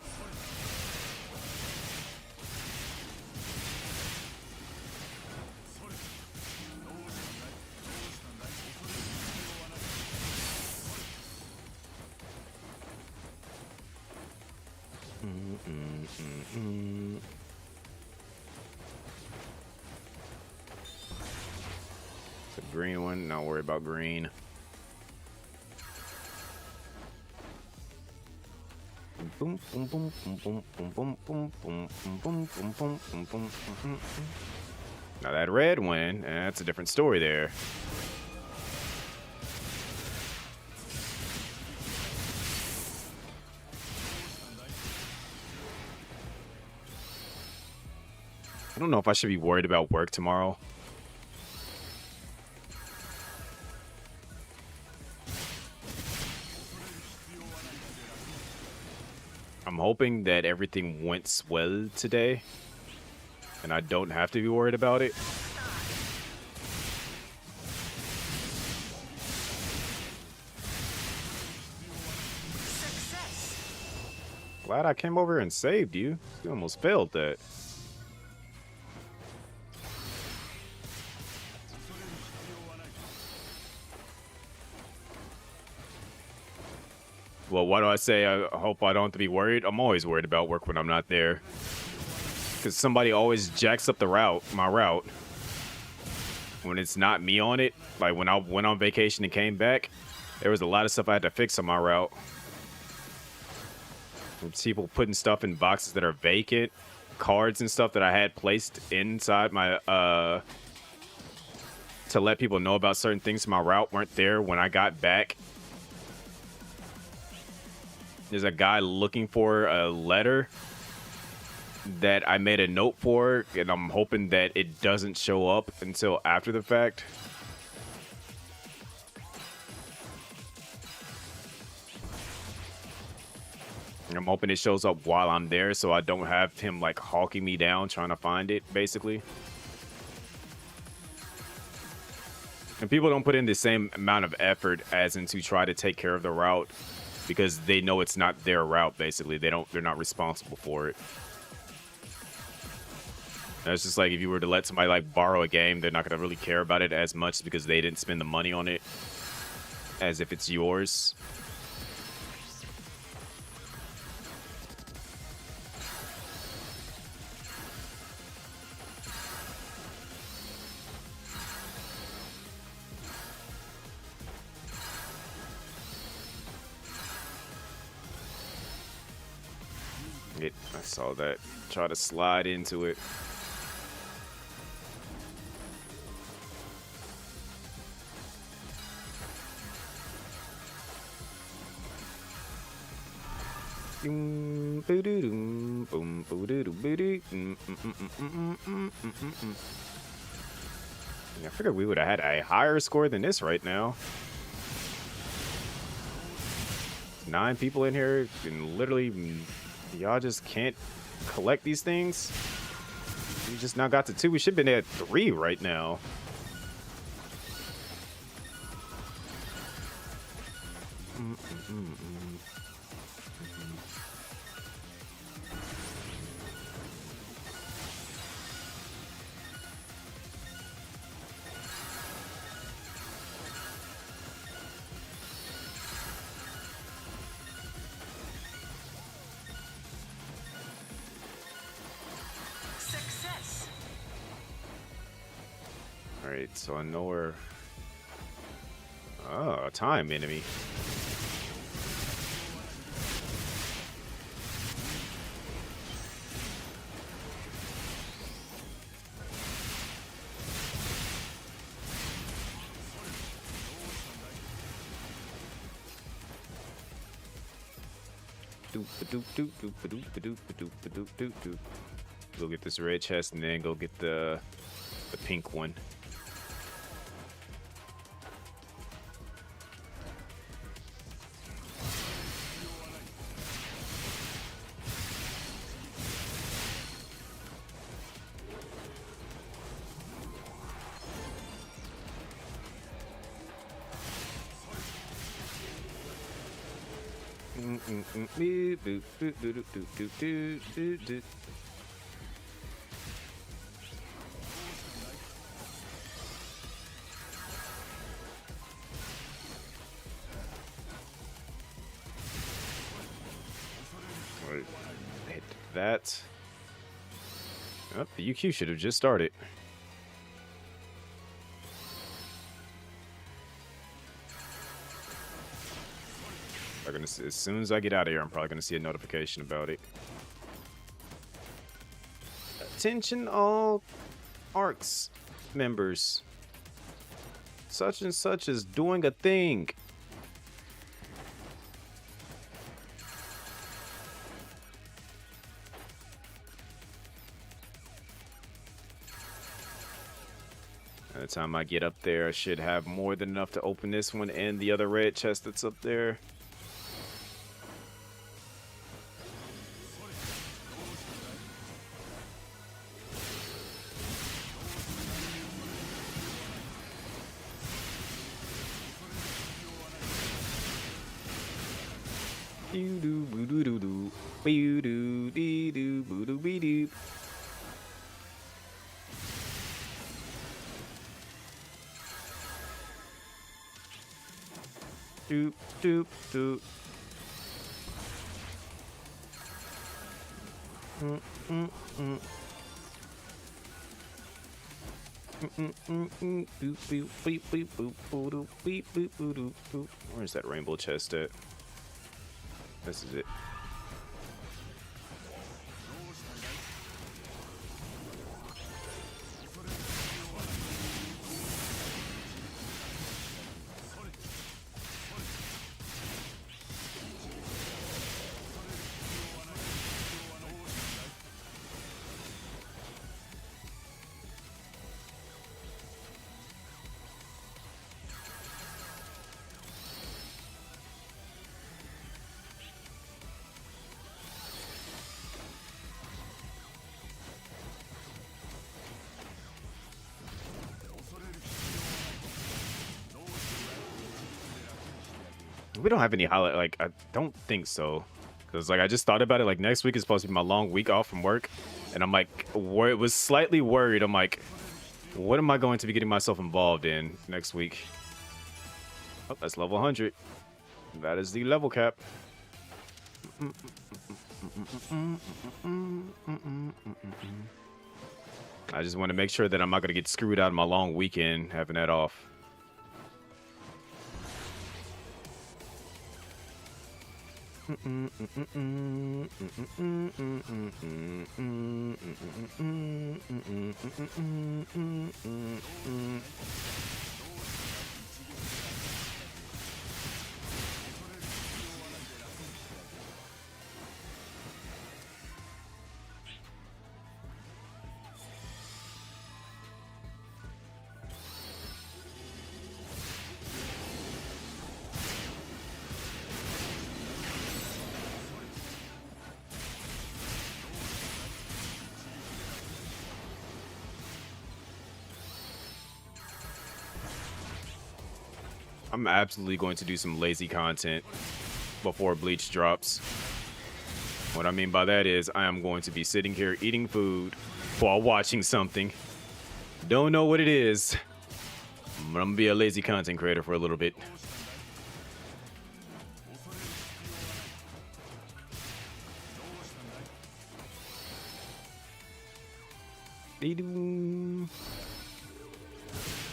It's a green one. Not worry about green. Boom, boom, boom, boom, boom, boom, boom, boom, boom, boom, boom, boom, boom, boom, boom, boom. Now that red one, that's a different story there. I don't know if I should be worried about work tomorrow. I'm hoping that everything went well today, and I don't have to be worried about it. Glad I came over and saved you. You almost failed that. Well, why do I say I hope I don't have to be worried? I'm always worried about work when I'm not there. Because somebody always jacks up my route. When it's not me on it, like when I went on vacation and came back, there was a lot of stuff I had to fix on my route. People putting stuff in boxes that are vacant, cards and stuff that I had placed inside my to let people know about certain things in my route weren't there when I got back. There's a guy looking for a letter that I made a note for, and I'm hoping that it doesn't show up until after the fact. I'm hoping it shows up while I'm there so I don't have him like hawking me down trying to find it, basically. And people don't put in the same amount of effort as in to try to take care of the route because they know it's not their route, basically. They're not responsible for it. And it's just like if you were to let somebody like borrow a game, they're not gonna really care about it as much because they didn't spend the money on it as if it's yours. I saw that. Try to slide into it. I figured we would have had a higher score than this right now. 9 people in here, and literally, y'all just can't collect these things. We just now got to 2. We should have been at 3 right now. Alright, so I know where... Oh, a time enemy. Go get this red chest and then go get the pink one. Right, hit that. Oh, the UQ should have just started. As soon as I get out of here, I'm probably gonna see a notification about it. Attention all ARCs members. Such and such is doing a thing. By the time I get up there, I should have more than enough to open this one and the other red chest that's up there. Doop doop doop. Where's that rainbow chest at? This is it. We don't have any highlight. Like, I don't think so. Because, like, I just thought about it. Like, next week is supposed to be my long week off from work. And I'm like, was slightly worried. I'm like, what am I going to be getting myself involved in next week? Oh, that's level 100. That is the level cap. I just want to make sure that I'm not going to get screwed out of my long weekend having that off. I'm absolutely going to do some lazy content before Bleach drops. What I mean by that is I am going to be sitting here eating food while watching something. Don't know what it is, but I'm gonna be a lazy content creator for a little bit.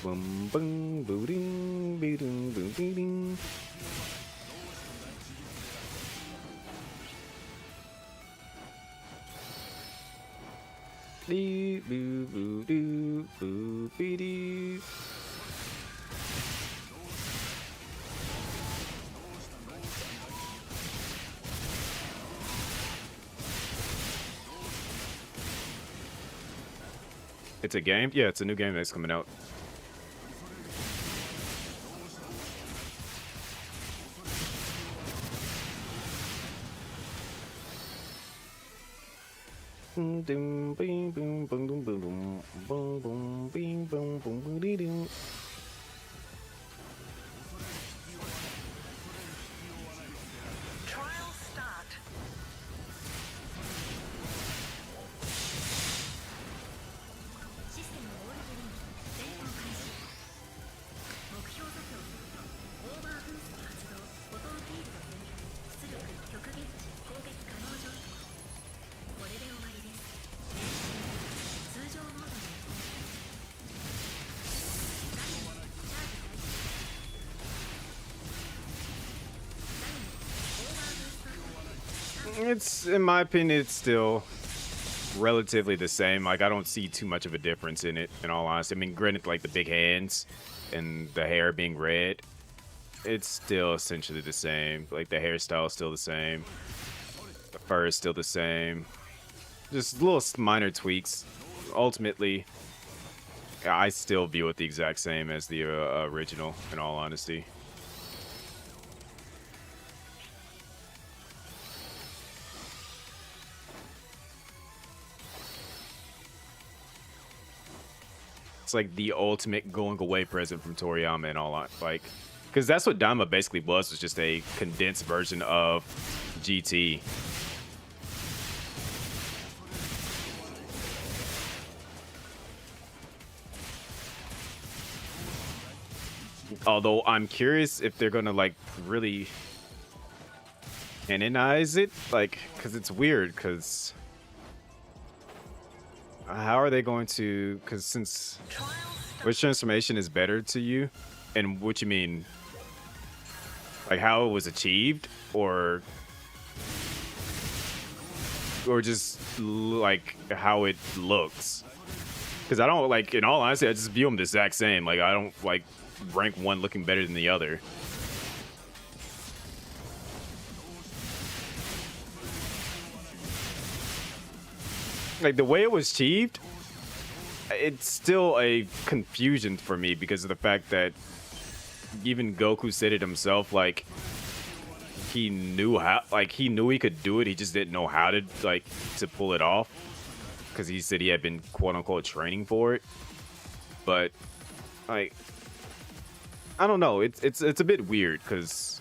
Boom, boom, boo, ding, bee, ding, boo, dee, ding. Dee, boo, boo, doo, boo, bee, dee. It's a game? Yeah, it's a new game that's coming out. Boom, boom, boom, boom, boom, boom, boom, boom, boom, boom, boom, boom, boom, dee, ding. Trial start. システムオールドリンク戦闘開始。目標座標オーバーブースト発動フォトンフィールド全開出力極限値攻撃可能状態。これで終わりです。通常モードに移行。ダイヤモンドチャージ開始。ダイヤモンドオーバーブーストアタック。 It's, in my opinion, it's still relatively the same. Like, I don't see too much of a difference in it, in all honesty. I mean, granted, like, the big hands and the hair being red, it's still essentially the same. Like, the hairstyle is still the same. The fur is still the same. Just little minor tweaks. Ultimately, I still view it the exact same as the original, in all honesty. It's like the ultimate going away present from Toriyama and all, like, because that's what Dama basically was just a condensed version of GT. Although I'm curious if they're gonna like really canonize it, like, because it's weird, because how are they going to, because since which transformation is better to you, and what you mean, like how it was achieved, or just like how it looks? Because I don't, like, in all honesty, I just view them the exact same. Like, I don't like rank one looking better than the other. Like, the way it was achieved, it's still a confusion for me because of the fact that even Goku said it himself, like, he knew how, like, he knew he could do it, he just didn't know how to, like, to pull it off, because he said he had been quote-unquote training for it. But, like, I don't know, it's a bit weird, because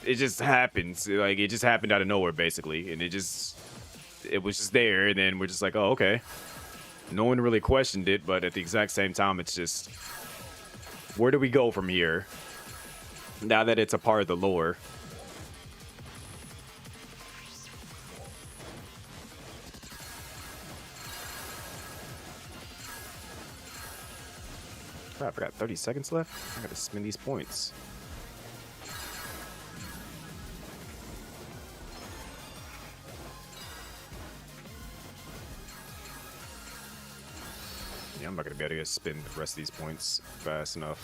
it just happens, like, it just happened out of nowhere, basically, and it just it was just there, and then we're just like, oh, okay. No one really questioned it, but at the exact same time, it's just, where do we go from here? Now that it's a part of the lore. Crap, I got 30 seconds left. I gotta spend these points. Yeah, I'm not gonna be able to spend the rest of these points fast enough.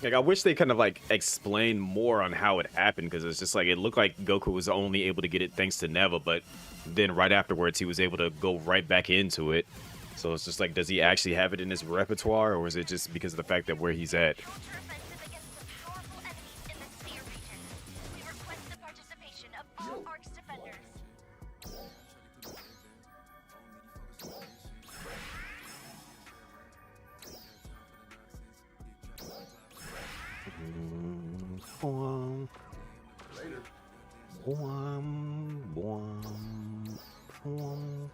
Like, I wish they kind of like explained more on how it happened, because it's just like it looked like Goku was only able to get it thanks to Neva, but then right afterwards he was able to go right back into it. So it's just like, does he actually have it in his repertoire, or is it just because of the fact that where he's at? Counteroffensive against some powerful enemies in the Sphere region. We request the participation of all Ark's defenders. Boom. Boom, boom, boom.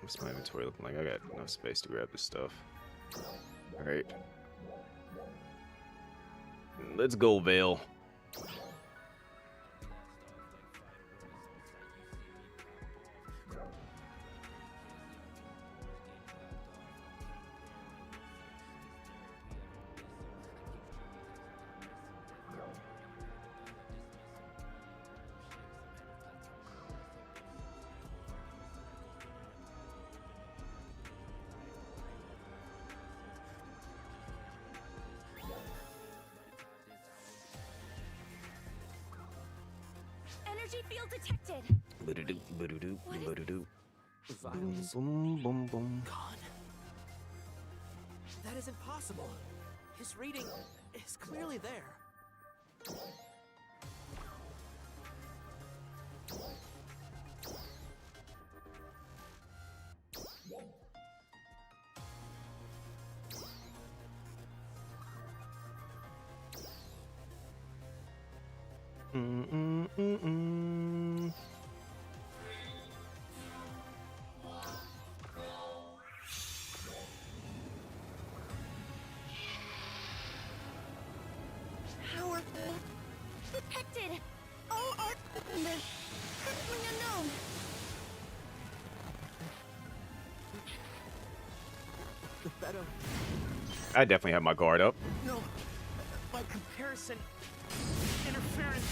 What's my inventory looking like? I got enough space to grab this stuff. Alright. Let's go, Vale. Energy field detected. Boo-doo-doo, boo-doo-doo, boo-doo-doo. Boom, Violence boom, boom, boom. gone? That isn't possible. His reading is clearly there. Mm-mm-mm-mm. Power detected. All Arc defenders currently unknown. The better. I definitely have my guard up. No. By comparison, interference.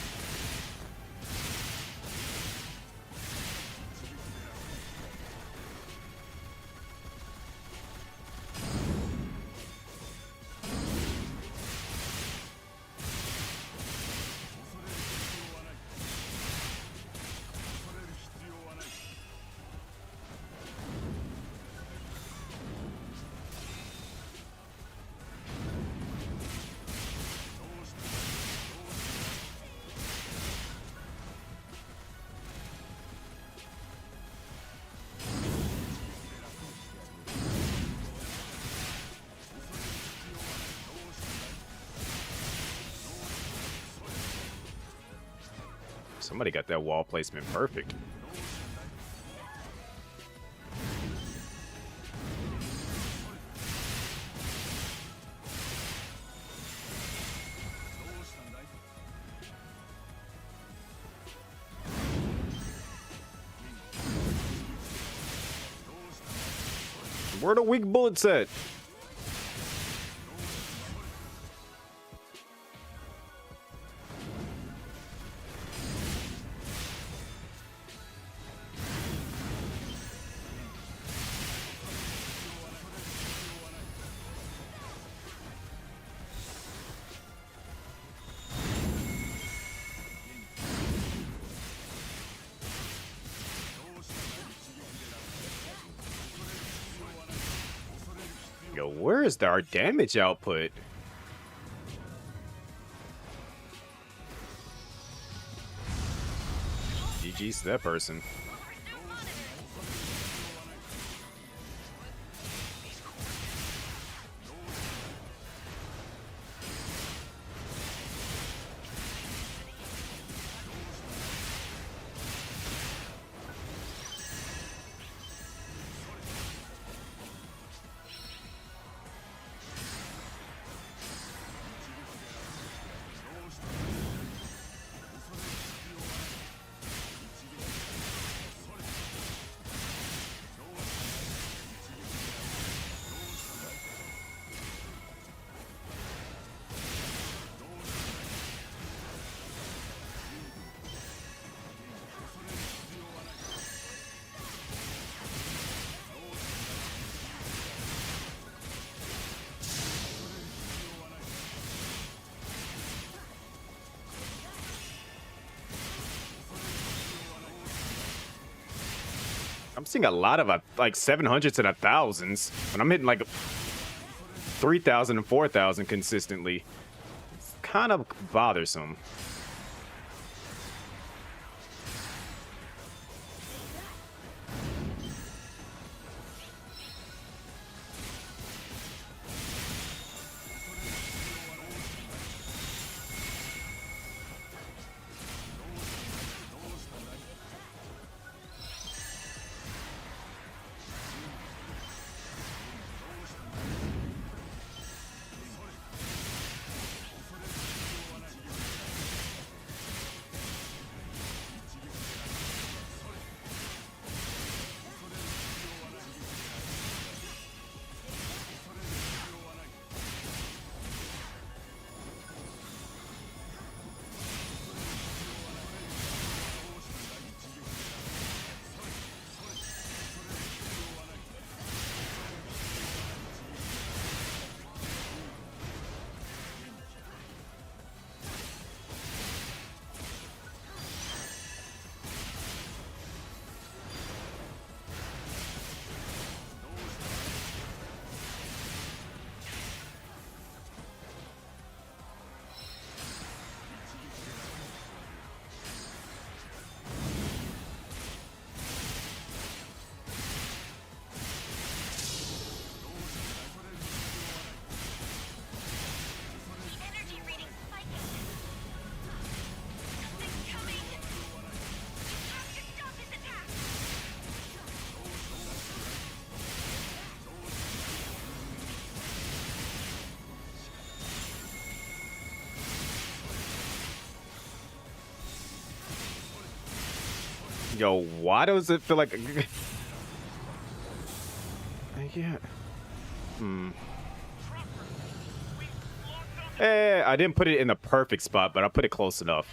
Somebody got that wall placement perfect. Where the weak bullets at? Yo, where is our damage output? GG's to that person. I'm seeing a lot of like 700s and 1000s, and I'm hitting like 3000 and 4000 consistently. It's kind of bothersome. Yo, why does it feel like... Yeah. I didn't put it in the perfect spot, but I put it close enough.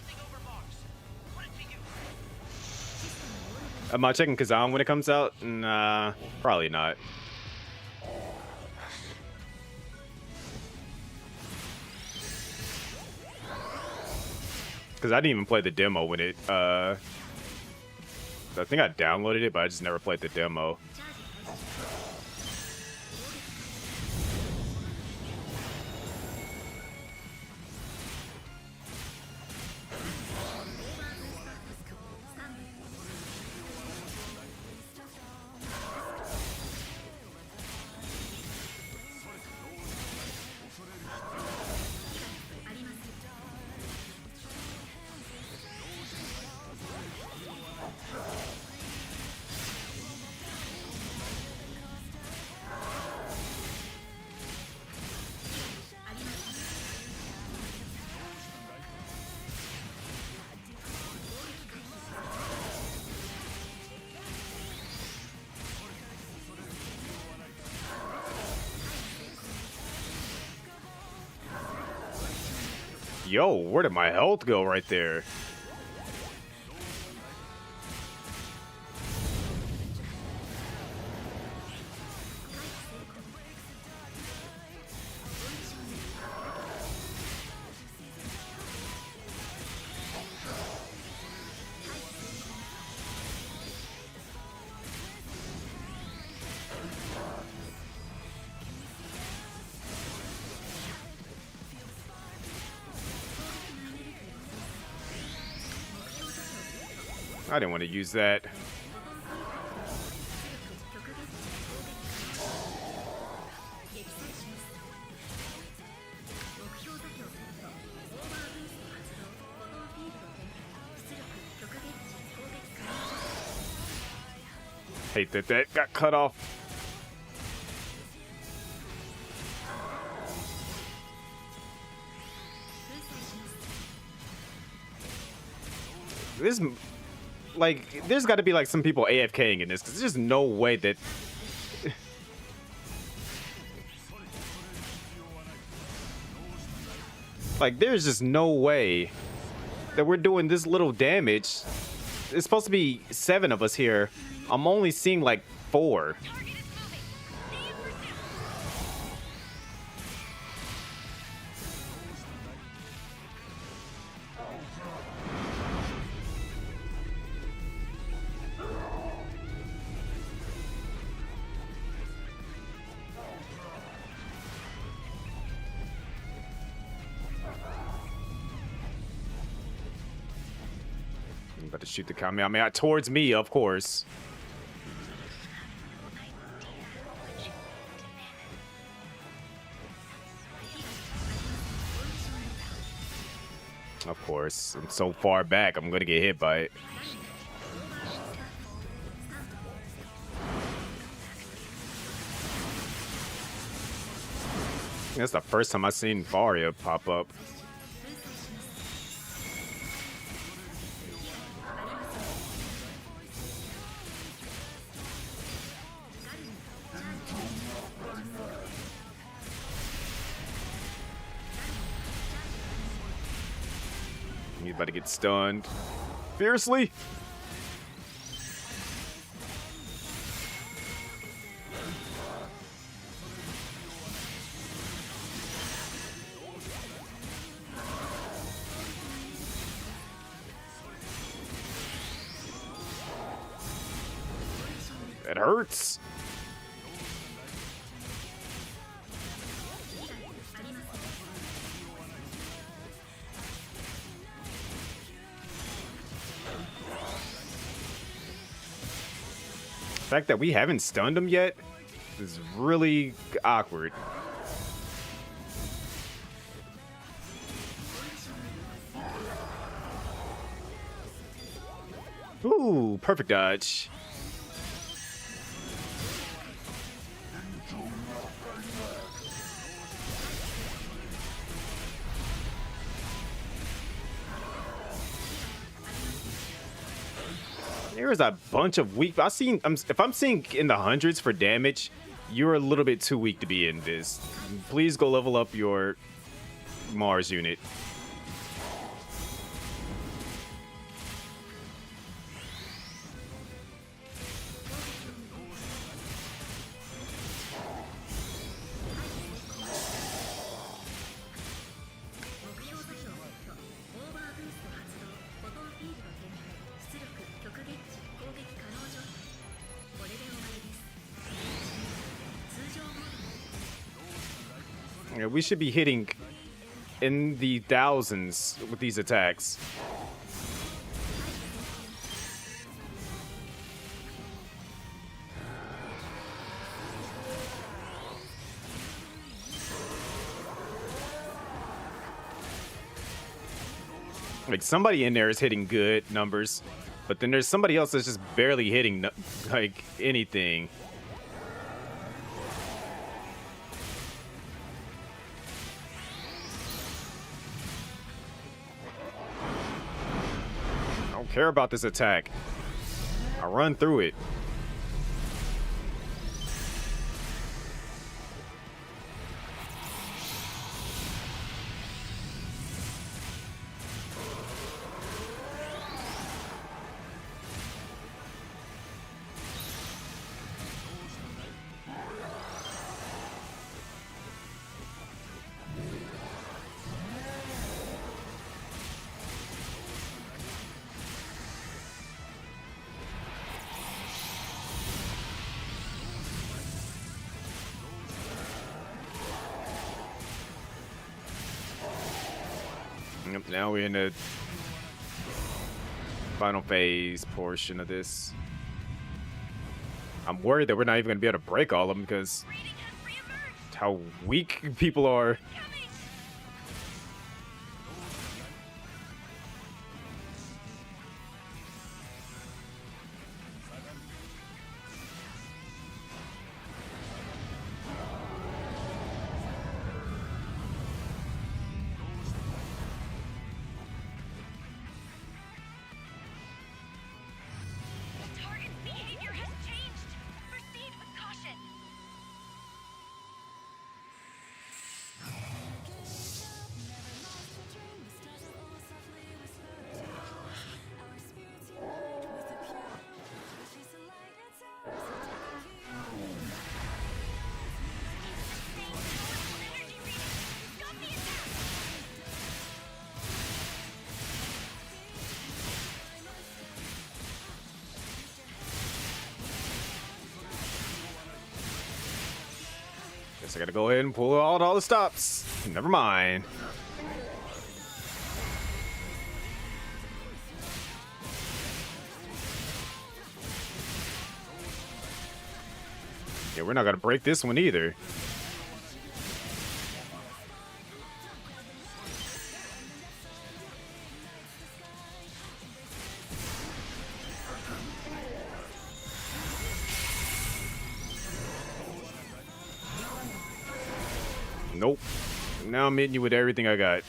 Am I checking Kazan when it comes out? Nah, probably not. Because I didn't even play the demo when it... I think I downloaded it, but I just never played the demo. Yo, where did my health go right there? I didn't want to use that. 撃砕します。目標座標セット。オーバーブースト発動。フォトンフィールド展開。出力極撃値攻撃可能状態。 Hate that that got cut off. 粉砕します。 This, like, there's got to be like some people AFKing in this because there's just no way that. Like, there's just no way that we're doing this little damage. It's supposed to be 7 of us here. I'm only seeing like 4. Target is moving. Stay in pursuit. I'm about to shoot the Kamehameha towards me, of course. Of course. I'm so far back, I'm gonna get hit by it. That's the first time I've seen Varia pop up. 粉砕します。 He's about to get stunned. Fiercely. That hurts. The fact that we haven't stunned him yet is really awkward. Ooh, perfect dodge. There's a bunch of weak. If I'm seeing in the hundreds for damage, you're a little bit too weak to be in this. Please go level up your Mars unit. Yeah, we should be hitting in the thousands with these attacks. Like, somebody in there is hitting good numbers, but then there's somebody else that's just barely hitting like anything. I don't care about this attack. I run through it. Yep, now we're in a Final phase portion of this. I'm worried that we're not even gonna be able to break all of them because Reading has reemerged. how weak people are. Coming. The target's behavior has changed. Proceed with caution. Sustained powerful energy reading. Stop the attack. Guess I gotta go ahead and pull out all the stops. Never mind. Yeah, we're not gonna break this one either. Nope. Now I'm hitting you with everything I got.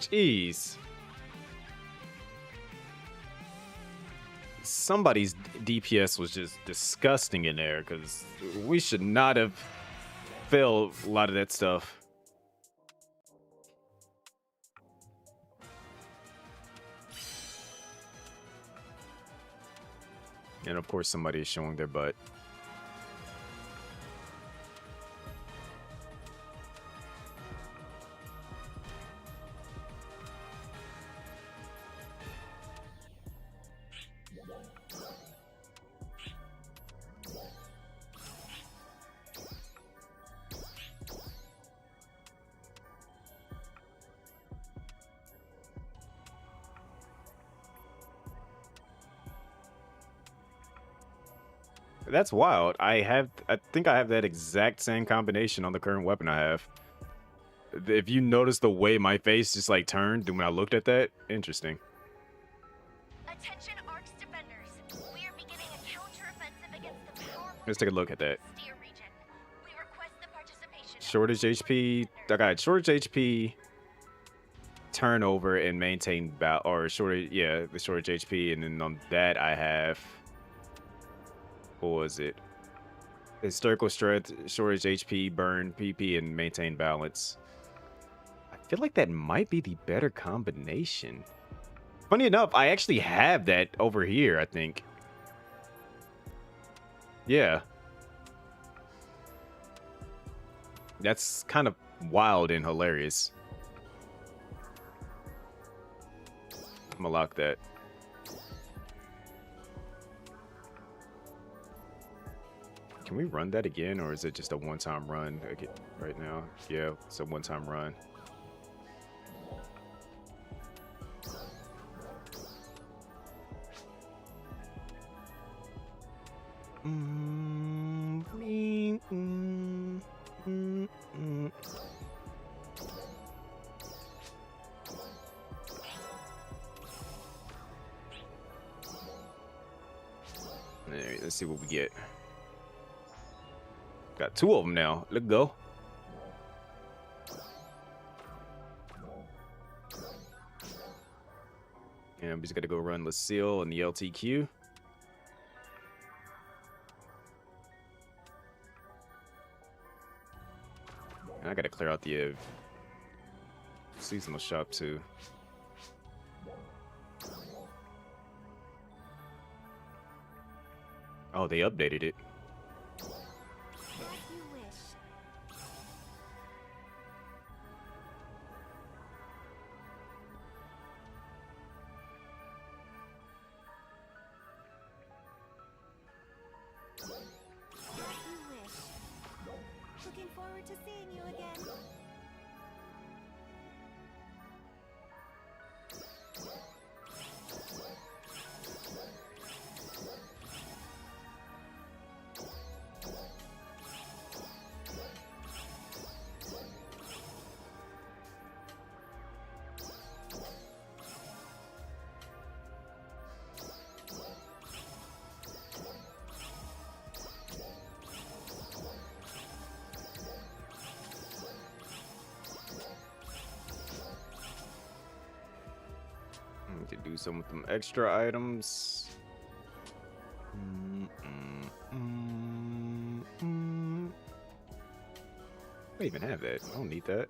Jeez. Somebody's DPS was just disgusting in there because we should not have failed a lot of that stuff. And of course, somebody is showing their butt. That's wild. I think I have that exact same combination on the current weapon I have. If you notice the way my face just like turned when I looked at that, interesting. Attention Ark's defenders. We are beginning a counteroffensive against the powerful Let's take a look at that. Steer region. We request the participation of Shortage HP. I got shortage HP, turnover, and maintain or shortage. Yeah, the shortage HP, and then on that I have. What was it? Historical strength, shortage HP, burn, PP, and maintain balance. I feel like that might be the better combination. Funny enough, I actually have that over here, I think. Yeah. That's kind of wild and hilarious. I'm gonna lock that. Can we run that again, or is it just a one-time run right now? Yeah, it's a one-time run. Alright, let's see what we get. Got two of them now. Let's go. And we just got to go run Lucille and the LTQ. And I got to clear out the seasonal shop too. Oh, they updated it. Looking forward to seeing you again. To do some with them extra items. I even have that. I don't need that.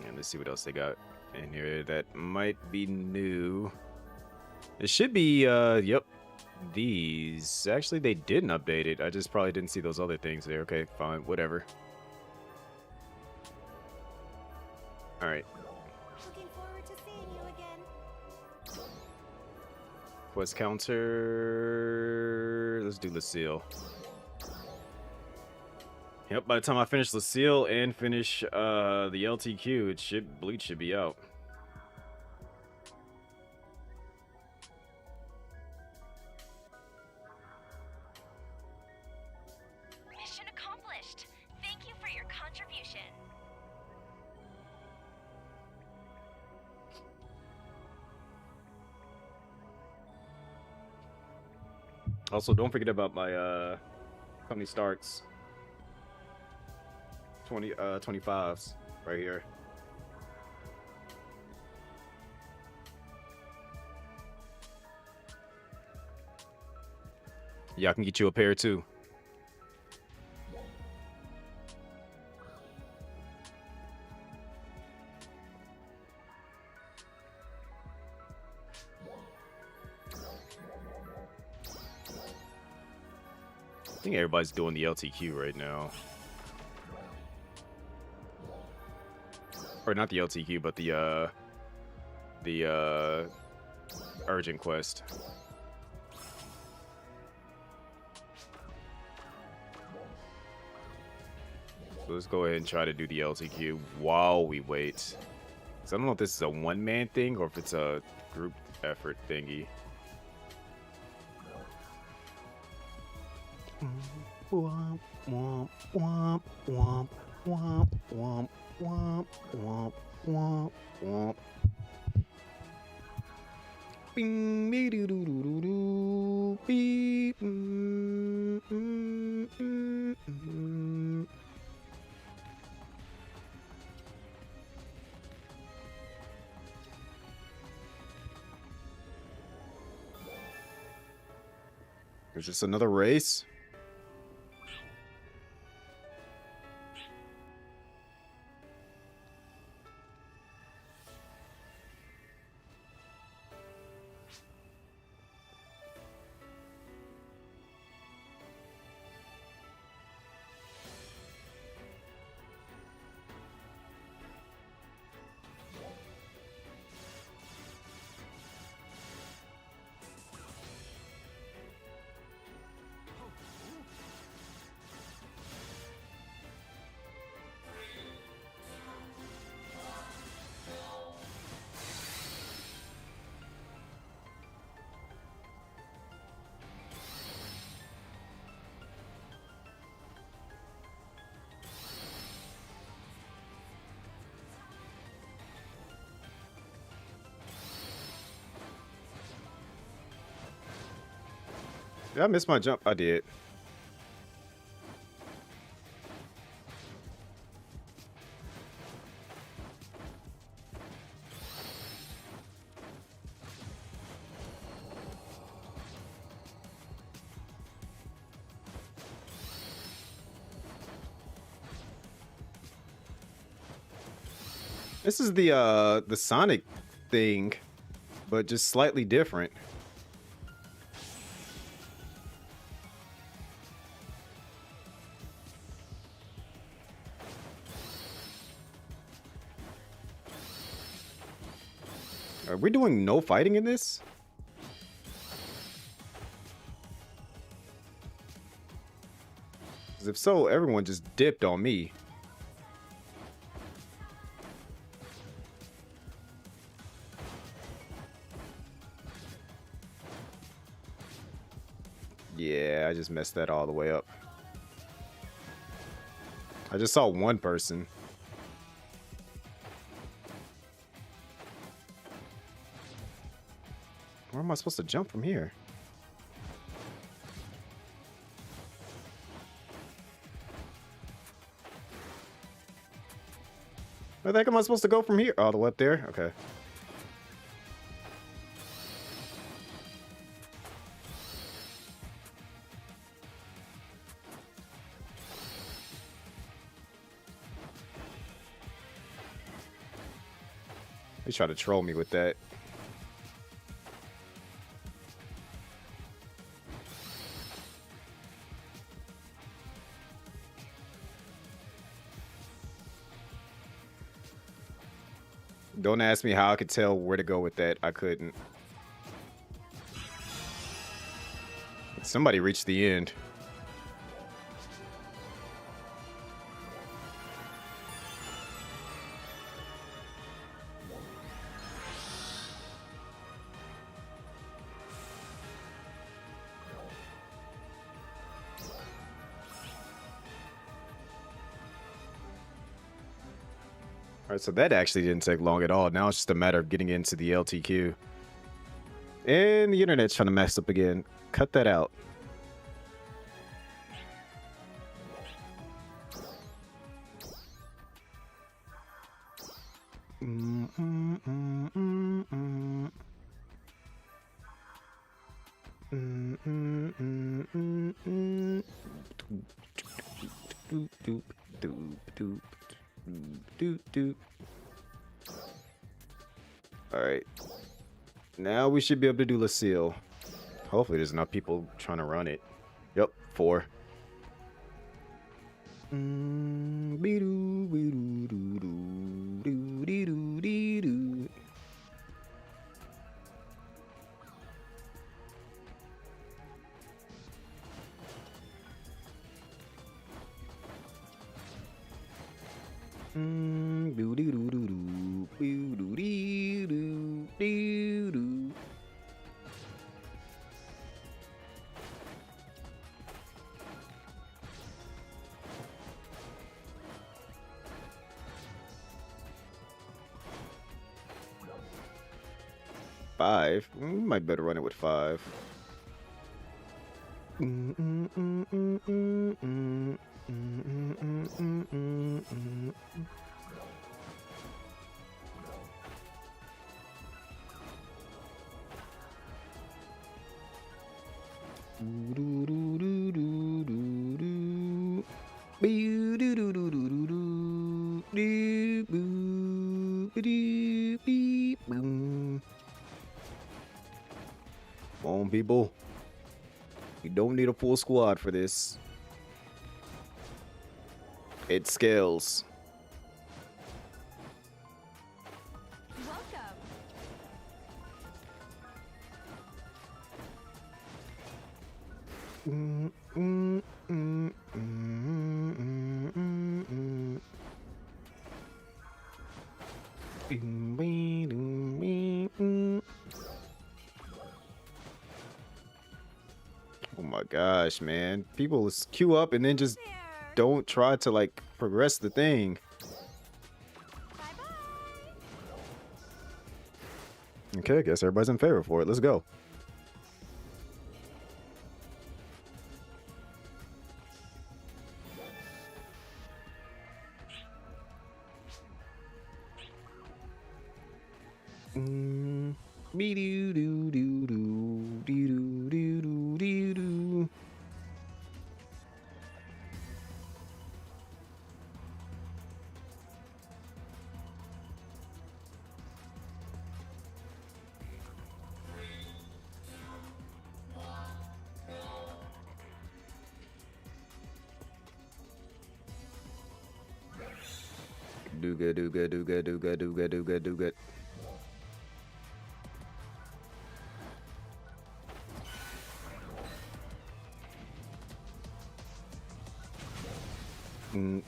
And let's see what else they got in here that might be new. It should be, yep. These. Actually, they didn't update it. I just probably didn't see those other things there. Okay, fine. Whatever. Alright. Looking forward to seeing you again. Quest counter. Let's do Lucille. Yep, by the time I finish Lucille and finish the LTQ, Bleach should be out. Mission accomplished. Thank you for your contribution. Also, don't forget about my Tony Stark's 25s right here. Yeah, I can get you a pair too. I think everybody's doing the LTQ right now. Or not the LTQ, but the urgent quest. So let's go ahead and try to do the LTQ while we wait. So I don't know if this is a one-man thing or if it's a group effort thingy. Womp, womp, womp, womp, womp, womp, womp, womp, womp, womp. Bing, me doo doo doo doo doo, beep, There's just another race. Did I miss my jump? I did. This is the Sonic thing, but just slightly different. Are we doing no fighting in this? Because if so, everyone just dipped on me. Yeah, I just messed that all the way up. I just saw one person. Where am I supposed to jump from here? Where the heck am I supposed to go from here? All the way up there? Okay. They try to troll me with that. Don't ask me how I could tell where to go with that. I couldn't. Somebody reached the end. Alright, so that actually didn't take long at all. Now it's just a matter of getting into the LTQ. And the internet's trying to mess up again. Cut that out. Alright. Now we should be able to do Lucille. Hopefully there's enough people trying to run it. Yep, 4. Five. We might better run it with 5. Come on, people. You don't need a full squad for this. It scales. Welcome. Oh my gosh, man. People queue up and then just There. don't try to like progress the thing. Bye-bye. Okay, I guess everybody's in favor for it. Let's go. Do good, do good, do good, do good, do good, do good, do good. You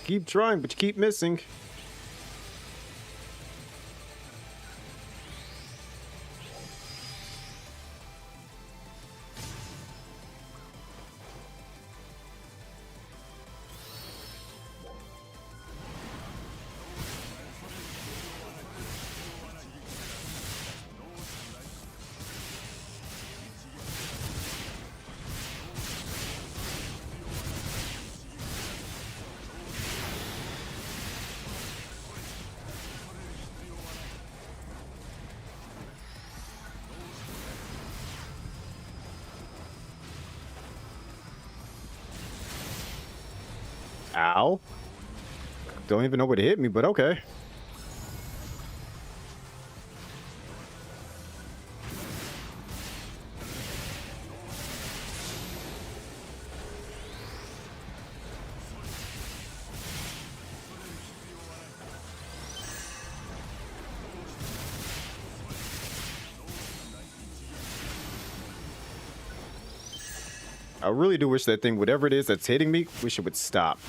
keep trying, but you keep missing. Ow. Don't even know what hit me, but okay. I really do wish that thing, whatever it is that's hitting me, wish it would stop.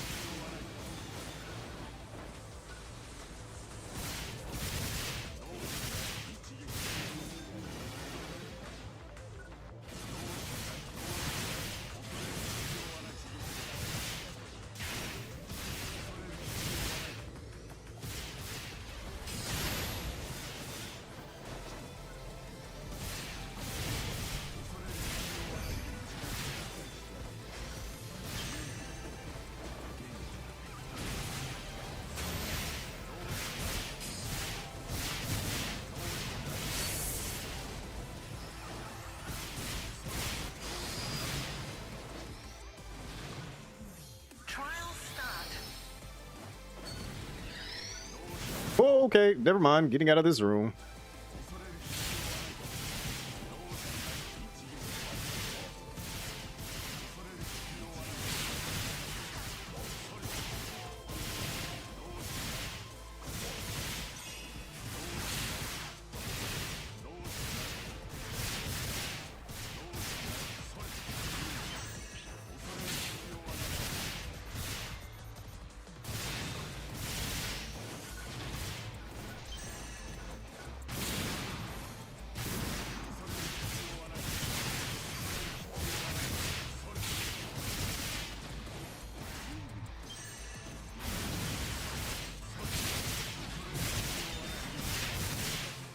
Oh, okay, never mind. Getting out of this room.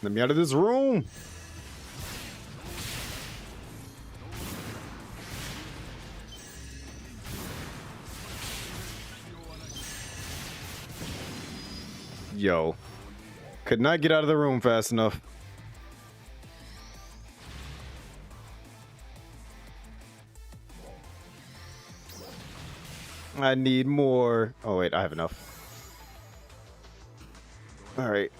Let me out of this room. Yo. Could not get out of the room fast enough. I need more. Oh, wait, I have enough. All right.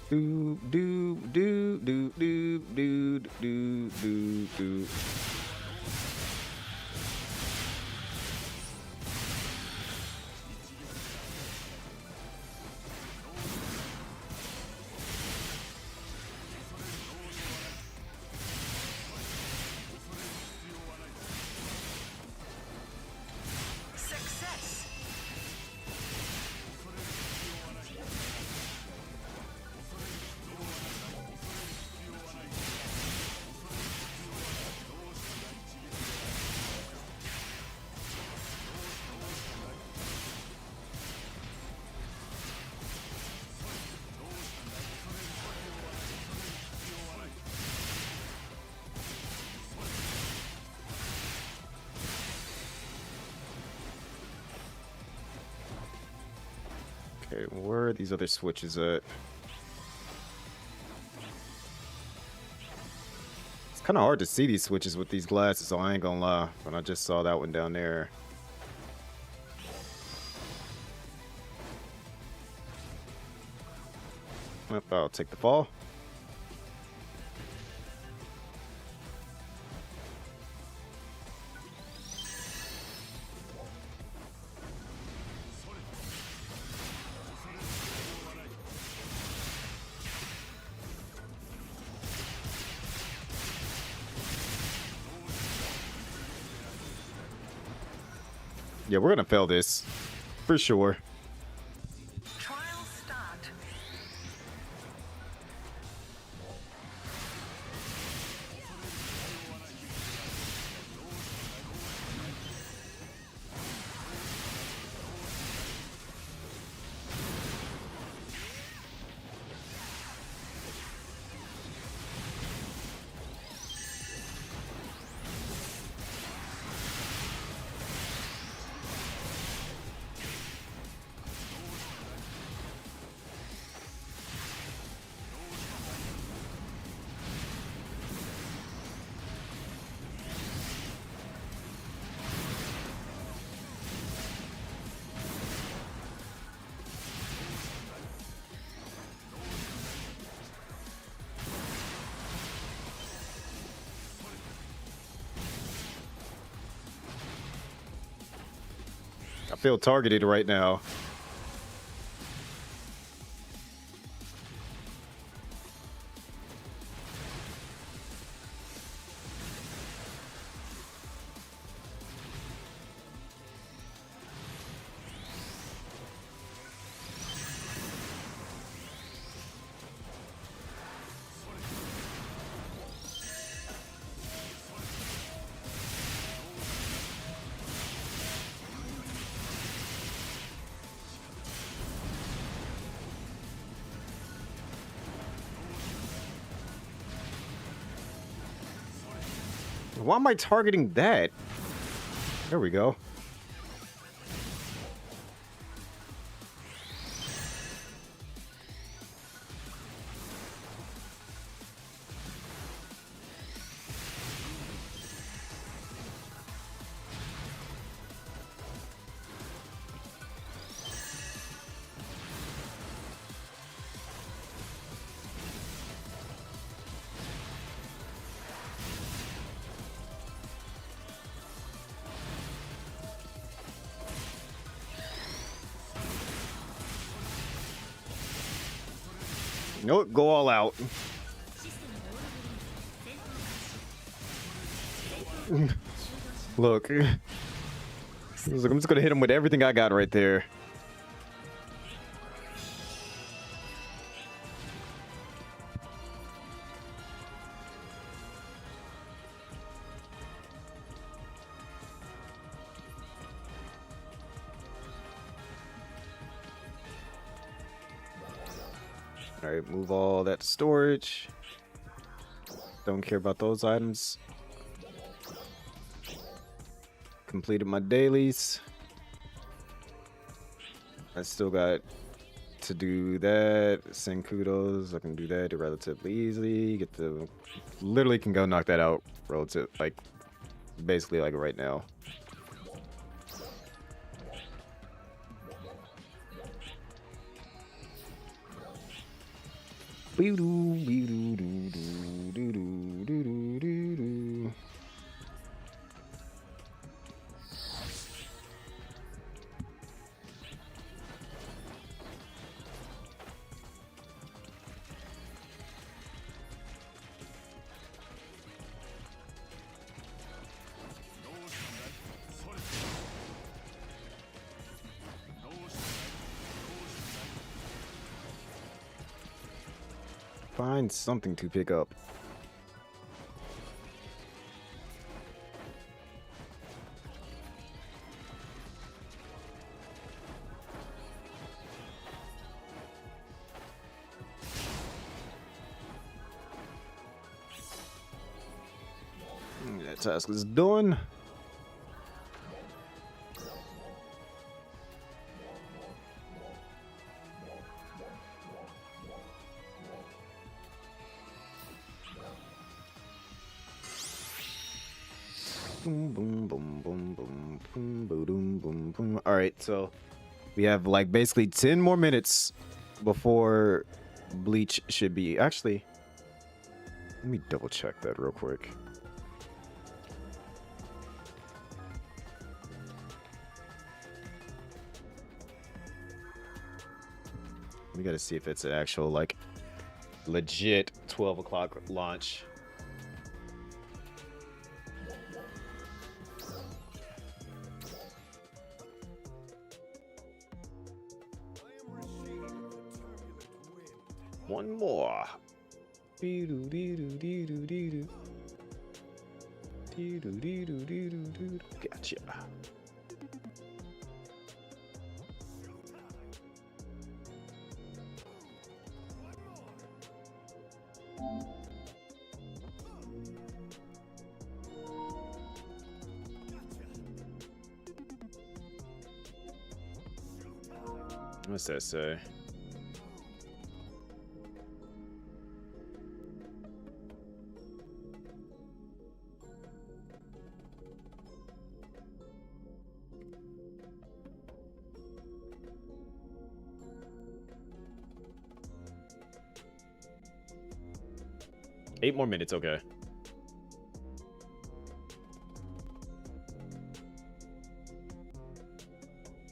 Do do do do do do do do do. Success! Okay, where are these other switches at? It's kind of hard to see these switches with these glasses, so I ain't gonna lie. But I just saw that one down there. Yep, I'll take the fall. Yeah, we're gonna fail this for sure. Trial start. I feel targeted right now. Why am I targeting that? There we go. You know what? Go all out. システムロールドリンク戦闘開始 Look. Look, I'm just gonna hit him with everything I got right there. All right, move all that to storage. Don't care about those items. Completed my dailies. I still got to do that. Send kudos. I can do that relatively easily. Get the literally can go knock that out relative like basically like right now. Find something to pick up. That task is done. Boom, boom, boom, boom, boom, boom, boom, boom, boom. All right, so we have like basically 10 more minutes before Bleach should be. Actually, let me double check that real quick. We gotta see if it's an actual like legit 12 o'clock launch. One more. Gotcha. What's that say? Eight more minutes, okay.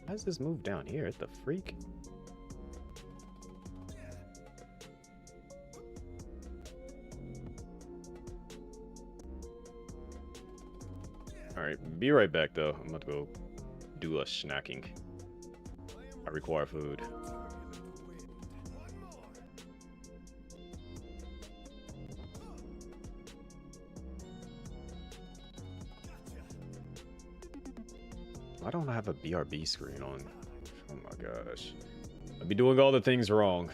How does this move down here? The freak? Alright, be right back though. I'm about to go do a snacking. I require food. Why don't I have a BRB screen on? Oh my gosh. I'd be doing all the things wrong.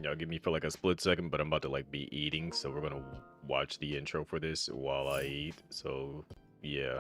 Y'all give me for like a split second, but I'm about to like be eating, so we're gonna watch the intro for this while I eat. So yeah.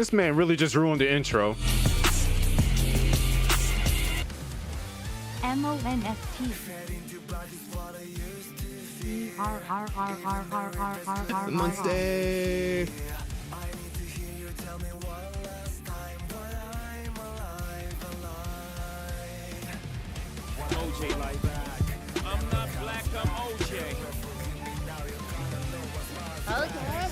This man really just ruined the intro. Monster. OJ like that. I'm not black, I'm OJ. Okay.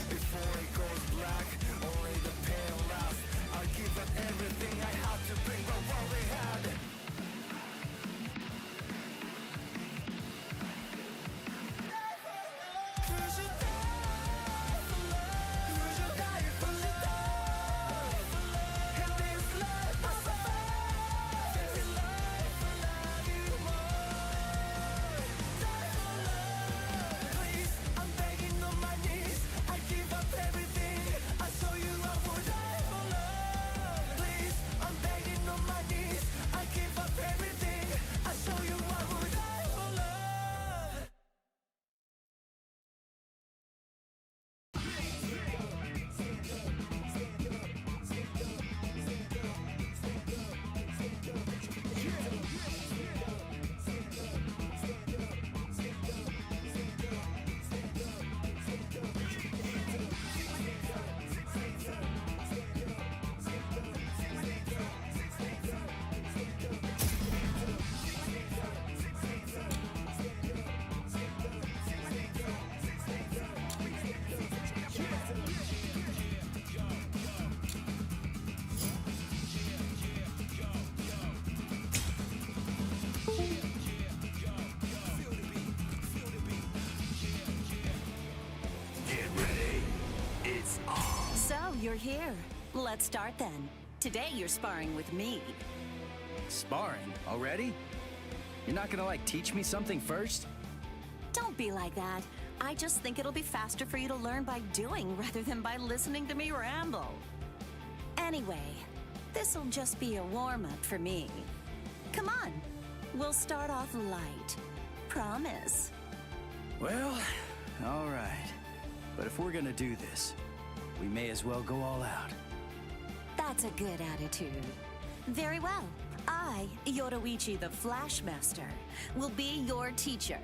So, you're here. Let's start then. Today you're sparring with me. Sparring? Already? You're not gonna, like, teach me something first? Don't be like that. I just think it'll be faster for you to learn by doing rather than by listening to me ramble. Anyway, this'll just be a warm-up for me. Come on, we'll start off light. Promise. Well, alright. But if we're gonna do this, we may as well go all out. That's a good attitude. Very well. I, Yoruichi the Flashmaster, will be your teacher.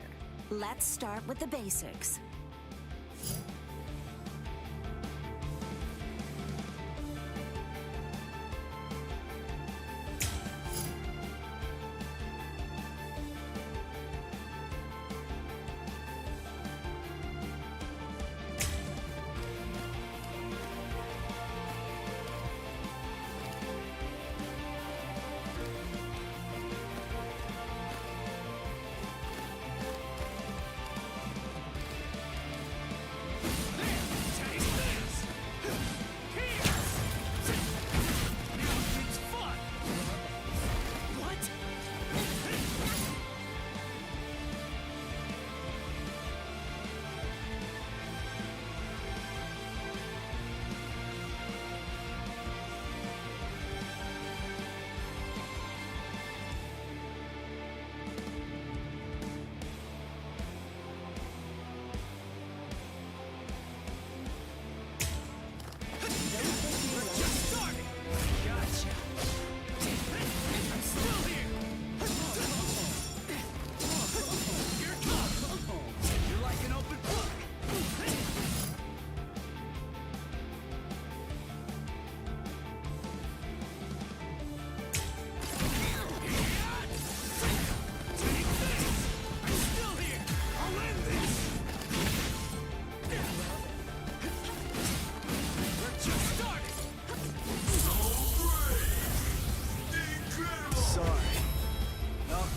Let's start with the basics.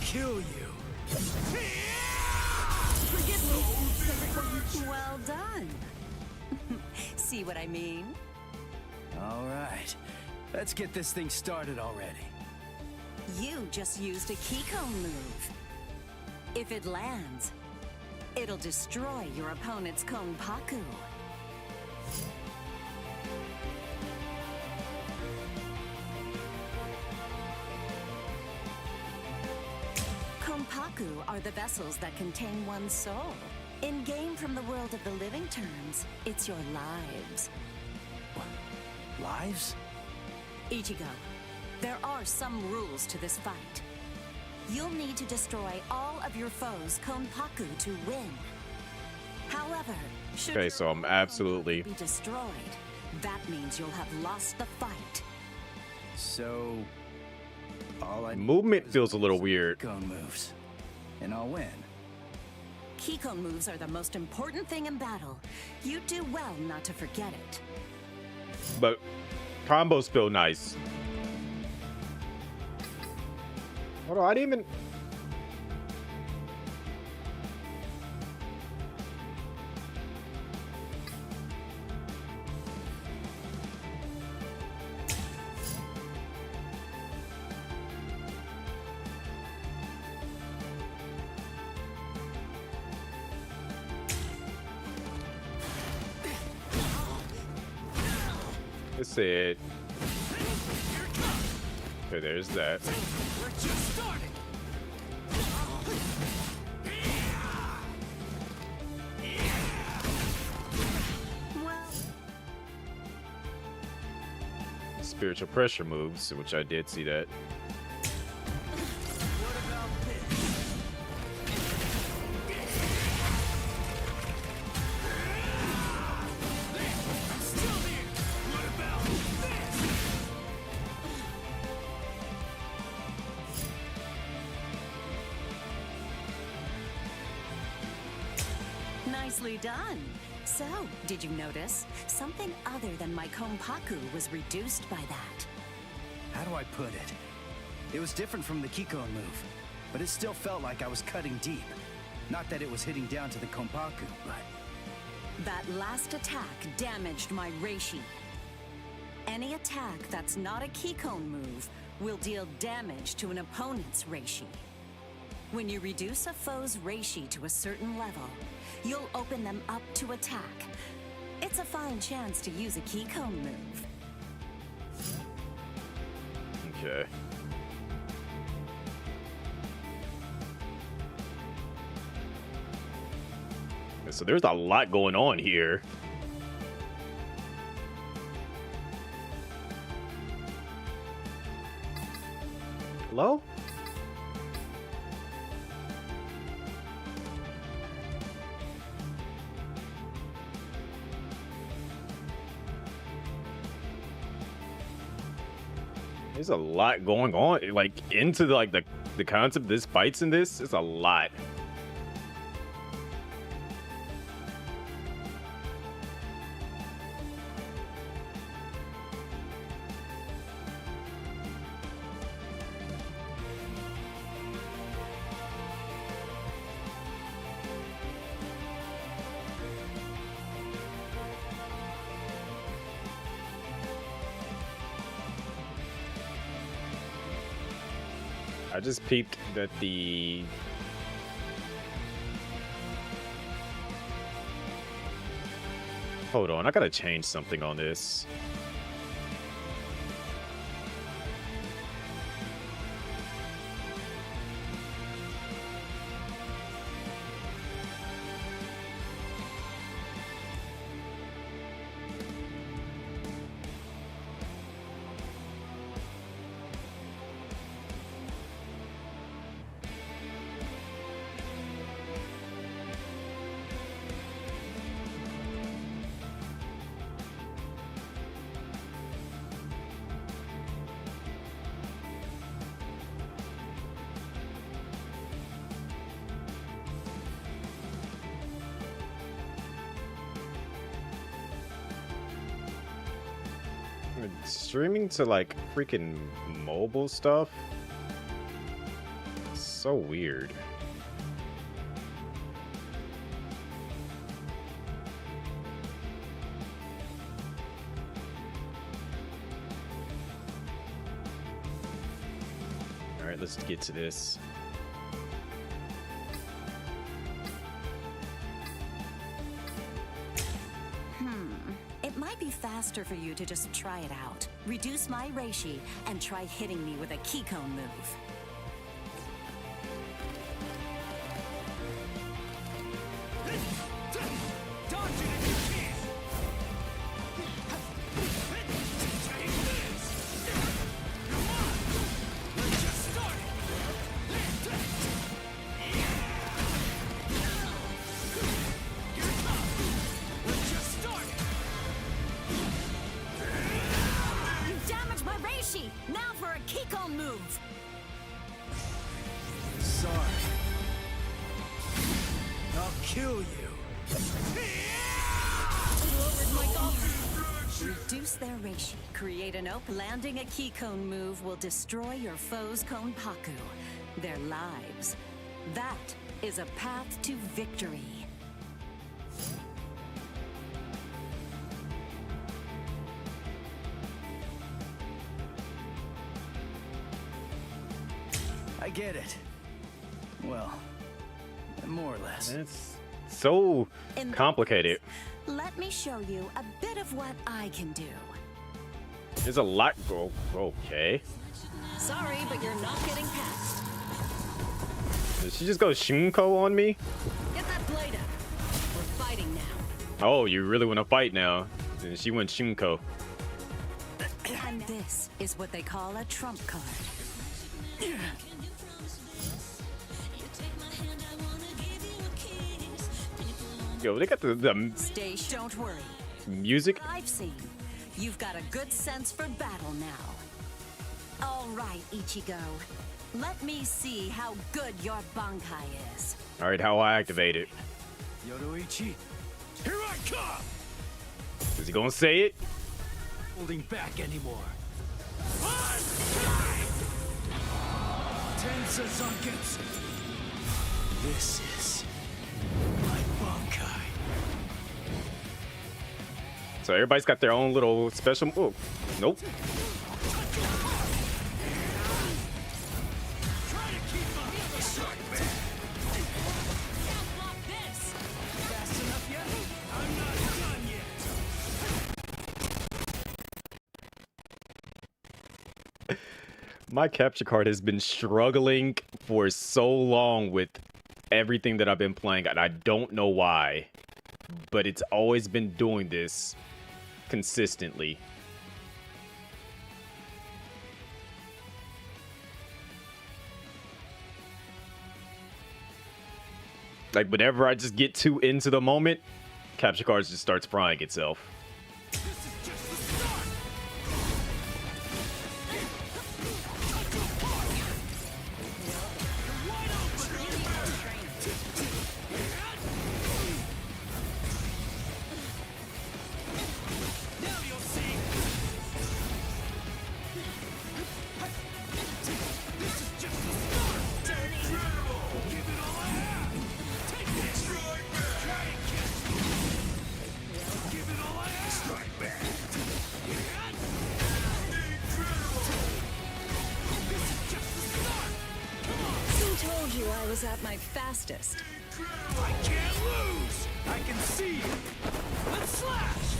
Kill you. Forgive me. Well done. See what I mean? Alright. Let's get this thing started already. You just used a Keycone move. If it lands, it'll destroy your opponent's Konpaku. Konpaku are the vessels that contain one's soul. In game from the world of the living terms, it's your lives. Lives? Ichigo, there are some rules to this fight. You'll need to destroy all of your foes' Konpaku to win. However, should Okay, your so I'm own absolutely- Konpaku be destroyed, that means you'll have lost the fight. So... all I need Movement is feels a little weird. Gun moves. And I'll win. Keycone moves are the most important thing in battle. You do well not to forget it. But combos feel nice. Hold on, I didn't even... It said... Okay, there's that. We're just starting. Well, Spiritual pressure moves, which I did see that. What about this? I'm still here. What about this? nicely done. So, did you notice? Something other than my Konpaku was reduced by that. How do I put it? It was different from the Keycone move, but it still felt like I was cutting deep. Not that it was hitting down to the Konpaku, but... That last attack damaged my reishi. Any attack that's not a Keycone move will deal damage to an opponent's reishi. When you reduce a foe's reishi to a certain level, you'll open them up to attack. It's a fine chance to use a Keycone move. Okay. So there's a lot going on here. Hello? There's a lot going on, like into the concept of this fights in this. It's a lot. I just peeped that the hold on, I gotta change something on this. Streaming to like freaking mobile stuff? So weird. All right, let's get to this. It might be faster for you to just try it out. Reduce my reishi and try hitting me with a Keycone move. Now for a Keycone move! Sorry. I'll kill you. Reduce their reishi. Create an ope. Landing a Keycone move will destroy your foe's Konpaku, their lives. That is a path to victory. I get it. Well, more or less. It's so complicated. Let me show you a bit of what I can do. There's a lot go. Okay. Sorry, but you're not getting past. Did she just go Shunko on me? Get that blade up. We're fighting now. Oh, you really want to fight now? Then she went Shunko. And this is what they call a trump card. Yo, they got the Don't worry. music. I've seen. You've got a good sense for battle now. All right, Ichigo. Let me see how good your Bankai is. All right, how I activate it? Yoruichi, Here I come! Is he gonna say it? holding back anymore. One, Tensa Zangetsu. This is my Bankai. So everybody's got their own little special move. Nope. My capture card has been struggling for so long with everything that I've been playing, and I don't know why, but it's always been doing this consistently. Like, whenever I just get too into the moment, capture cards just starts frying itself. I was at my fastest. I can't lose. I can see you. Let's slash.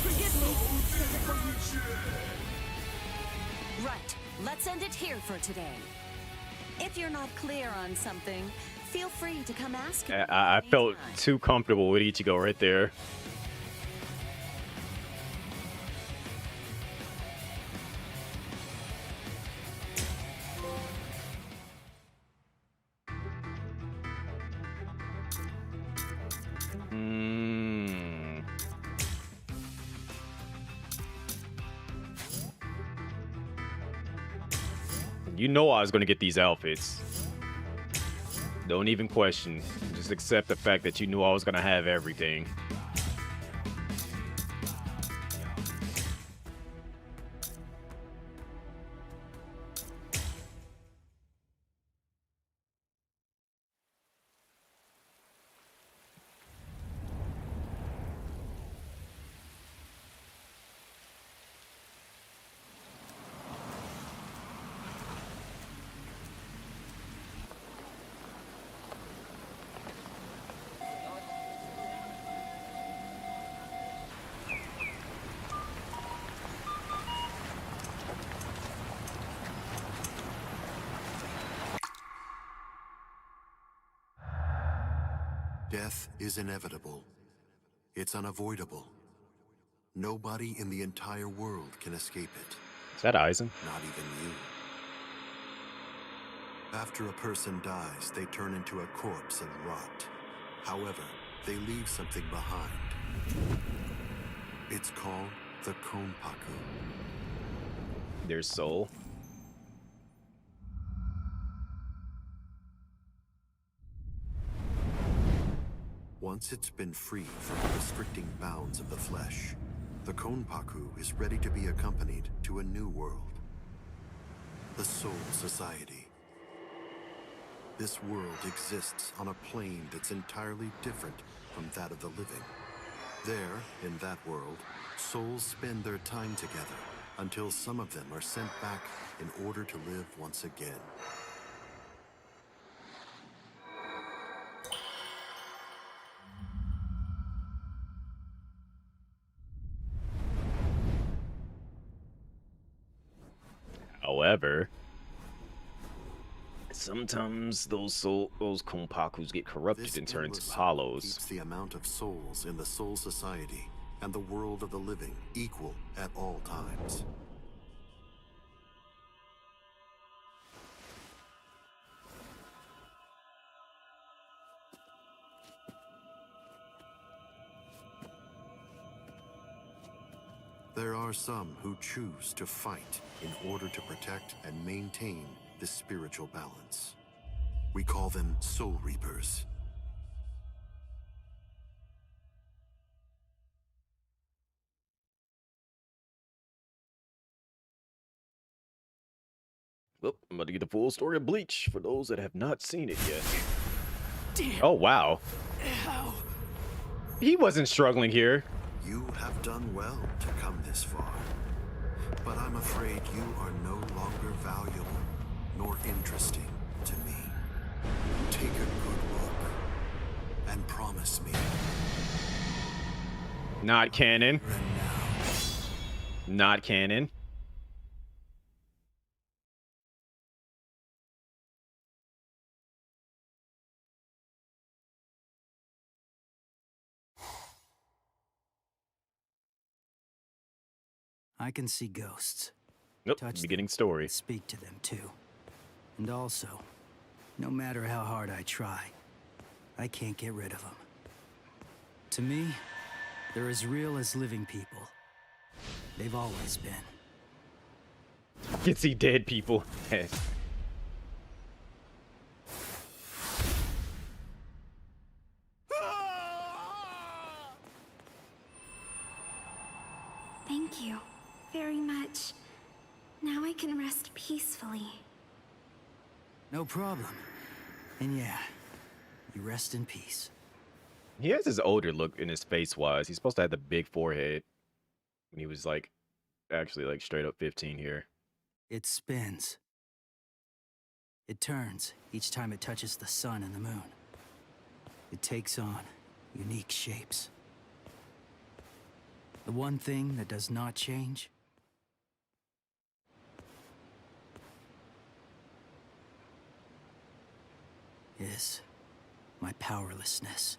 Forgive me. Right. Let's end it here for today. If you're not clear on something, feel free to come ask me. I felt anytime. too comfortable with Ichigo right there. You know I was going to get these outfits. Don't even question. Just accept the fact that you knew I was going to have everything. Death is inevitable. It's unavoidable. Nobody in the entire world can escape it. Is that Aizen? Not even you. After a person dies, they turn into a corpse and rot. However, they leave something behind. It's called the Konpaku. Their soul. Once it's been freed from the restricting bounds of the flesh, the Konpaku is ready to be accompanied to a new world. The Soul Society. This world exists on a plane that's entirely different from that of the living. There, in that world, souls spend their time together until some of them are sent back in order to live once again. However, sometimes those Konpakus get corrupted This and turn into endless hollows. keeps the amount of souls in the Soul Society and the world of the living equal at all times. There are some who choose to fight in order to protect and maintain this spiritual balance. We call them Soul Reapers. Well, I'm about to get the full story of Bleach for those that have not seen it yet. Oh, wow. He wasn't struggling here. You have done well to come this far. But I'm afraid you are no longer valuable nor interesting to me. Take a good look and promise me. Not canon. And now, Not canon. I can see ghosts. Nope. Touch Beginning them, story. speak to them too. And also, no matter how hard I try, I can't get rid of them. To me, they're as real as living people. They've always been. You can see dead people. Thank you very much. Now I can rest peacefully. No problem. And yeah, you rest in peace. He has his older look in his face wise. He's supposed to have the big forehead when he was like actually like straight up 15 here. It spins. It turns each time it touches the sun and the moon. It takes on unique shapes. The one thing that does not change is my powerlessness.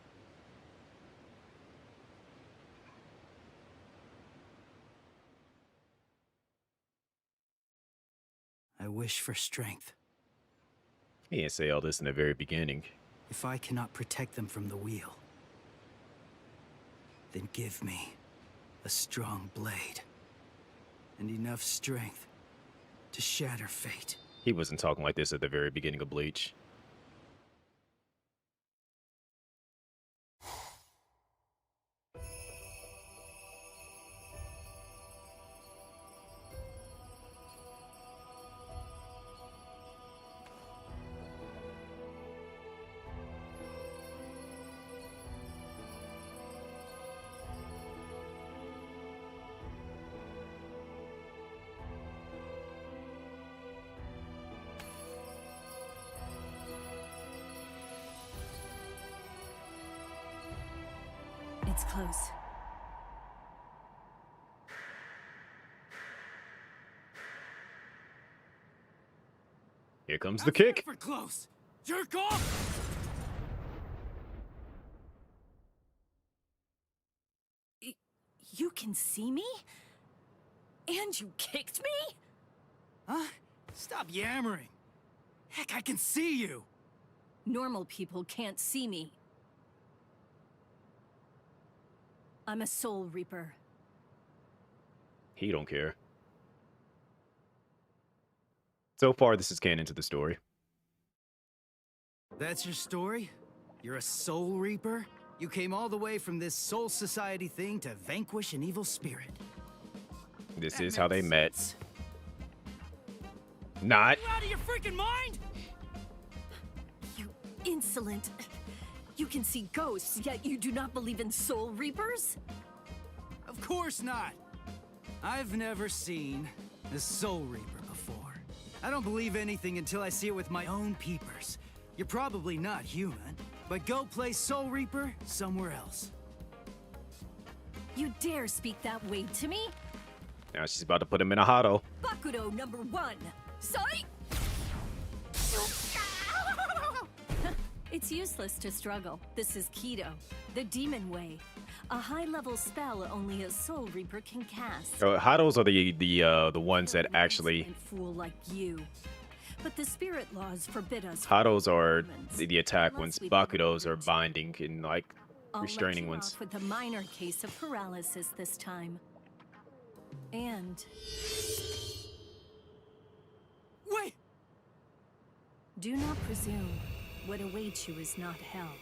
I wish for strength. He didn't say all this in the very beginning. If I cannot protect them from the wheel, then give me a strong blade and enough strength to shatter fate. He wasn't talking like this at the very beginning of Bleach. It's close. Here comes the kick. For close. Jerk off. You can see me? And you kicked me? Huh? Stop yammering. Heck, I can see you. Normal people can't see me. I'm a Soul Reaper. He don't care. So far, this is canon to the story. That's your story? You're a Soul Reaper? You came all the way from this Soul Society thing to vanquish an evil spirit. This That is how they makes met. sense. Not. You out of your freaking mind? You insolent. You can see ghosts, yet you do not believe in Soul Reapers? Of course not. I've never seen a Soul Reaper before. I don't believe anything until I see it with my own peepers. You're probably not human, but go play Soul Reaper somewhere else. You dare speak that way to me? Now she's about to put him in a hotto. Bakudo number 1. Sight! It's useless to struggle. This is Kido, the demon way. A high-level spell only a Soul Reaper can cast. Hottos are the ones that actually. Fool like you. But the spirit laws forbid us. Hottos are humans, the attack unless ones. we Bakudos are believe it. binding and like I'll let restraining you ones. off with a minor case of paralysis this time. And Wait. do not presume what awaits you is not hell.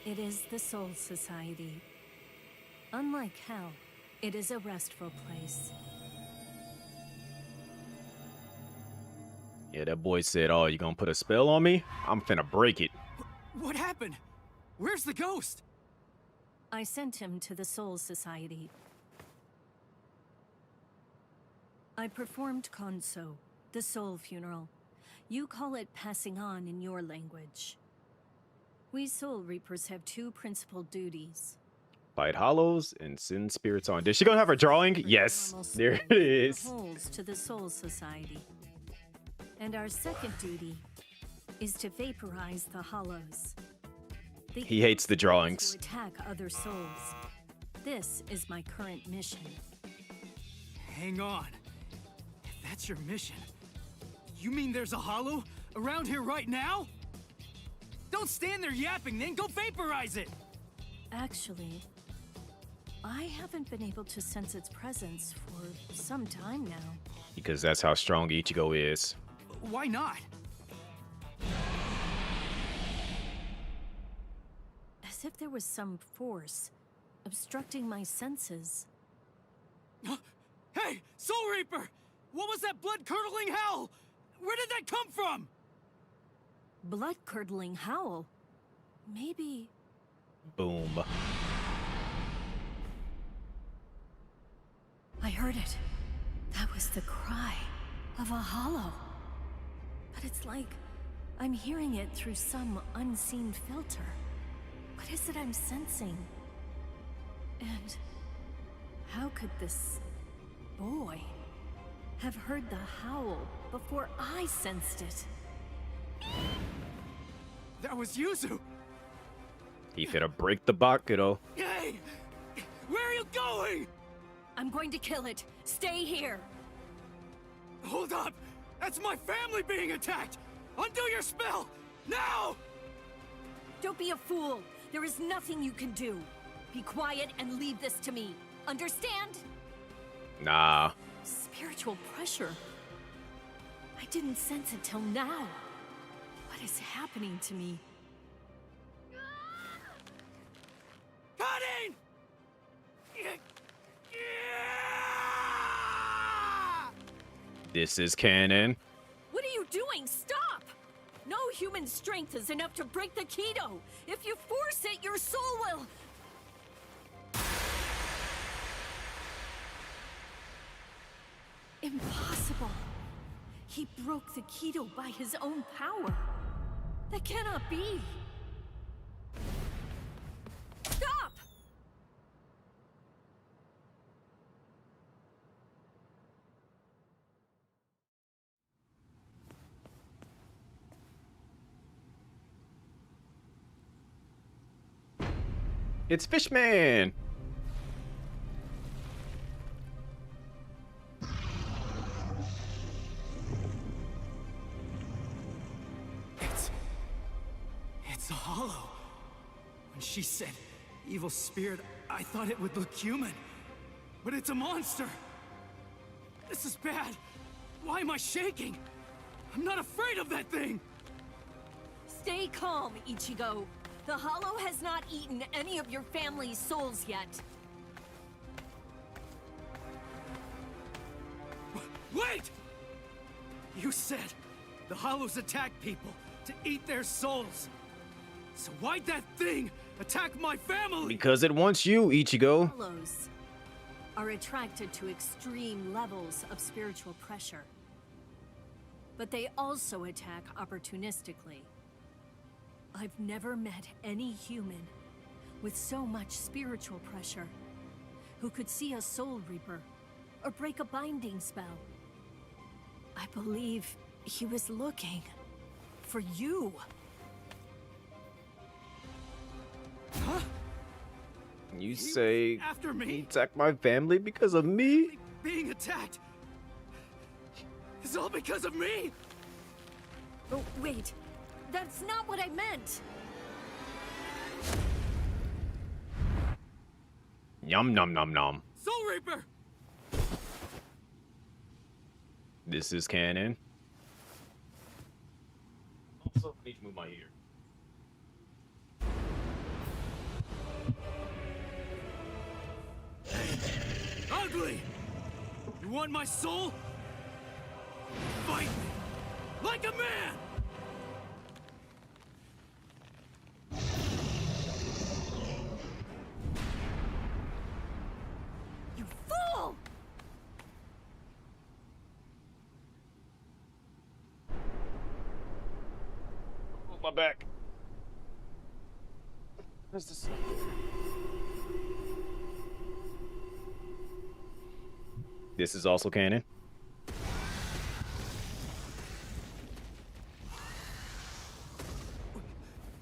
It is the Soul Society. Unlike hell, it is a restful place. Yeah, that boy said, "Oh, you gonna put a spell on me? I'm finna break it." What happened? Where's the ghost? I sent him to the Soul Society. I performed Konso, the soul funeral. You call it passing on in your language. We Soul Reapers have two principal duties. Fight hollows and send spirits on. Is she gonna have her drawing? Yes, there it is. Holes to the Soul Society. And our second duty is to vaporize the hollows. He hates the drawings. To attack other souls. This is my current mission. Hang on. If that's your mission, you mean there's a hollow around here right now? Don't stand there yapping, then go vaporize it! Actually, I haven't been able to sense its presence for some time now. Because that's how strong Ichigo is. Why not? As if there was some force obstructing my senses. Hey, Soul Reaper! What was that blood-curdling howl? Where did that come from? Blood-curdling howl? Maybe... Boom. I heard it. That was the cry of a hollow. But it's like I'm hearing it through some unseen filter. What is it I'm sensing? And how could this boy have heard the howl before I sensed it? That was Yuzu! He finna break the Bakudo. Hey! Where are you going? I'm going to kill it. Stay here. Hold up! That's my family being attacked! Undo your spell! Now! Don't be a fool. There is nothing you can do. Be quiet and leave this to me. Understand? Nah. Spiritual pressure. I didn't sense it till now. What is happening to me? Cutting! This is canon. What are you doing? Stop! No human strength is enough to break the Kido. If you force it, your soul will... Impossible. He broke the Kido by his own power. That cannot be. Stop! It's Fishman. It's a hollow. When she said evil spirit, I thought it would look human. But it's a monster. This is bad. Why am I shaking? I'm not afraid of that thing. Stay calm, Ichigo. The Hollow has not eaten any of your family's souls yet. Wait! You said the Hollows attack people to eat their souls. So why'd that thing attack my family? Because it wants you, Ichigo. Hollows are attracted to extreme levels of spiritual pressure. But they also attack opportunistically. I've never met any human with so much spiritual pressure who could see a Soul Reaper or break a binding spell. I believe he was looking for you. Huh? You say after me? he attacked my family because of me? Being attacked is all because of me? Oh, wait. That's not what I meant. Yum nom nom nom. Soul Reaper! This is canon. Also, I need to move my ear. Ugly! You want my soul? Fight me! Like a man! my back. What's this? This is also canon.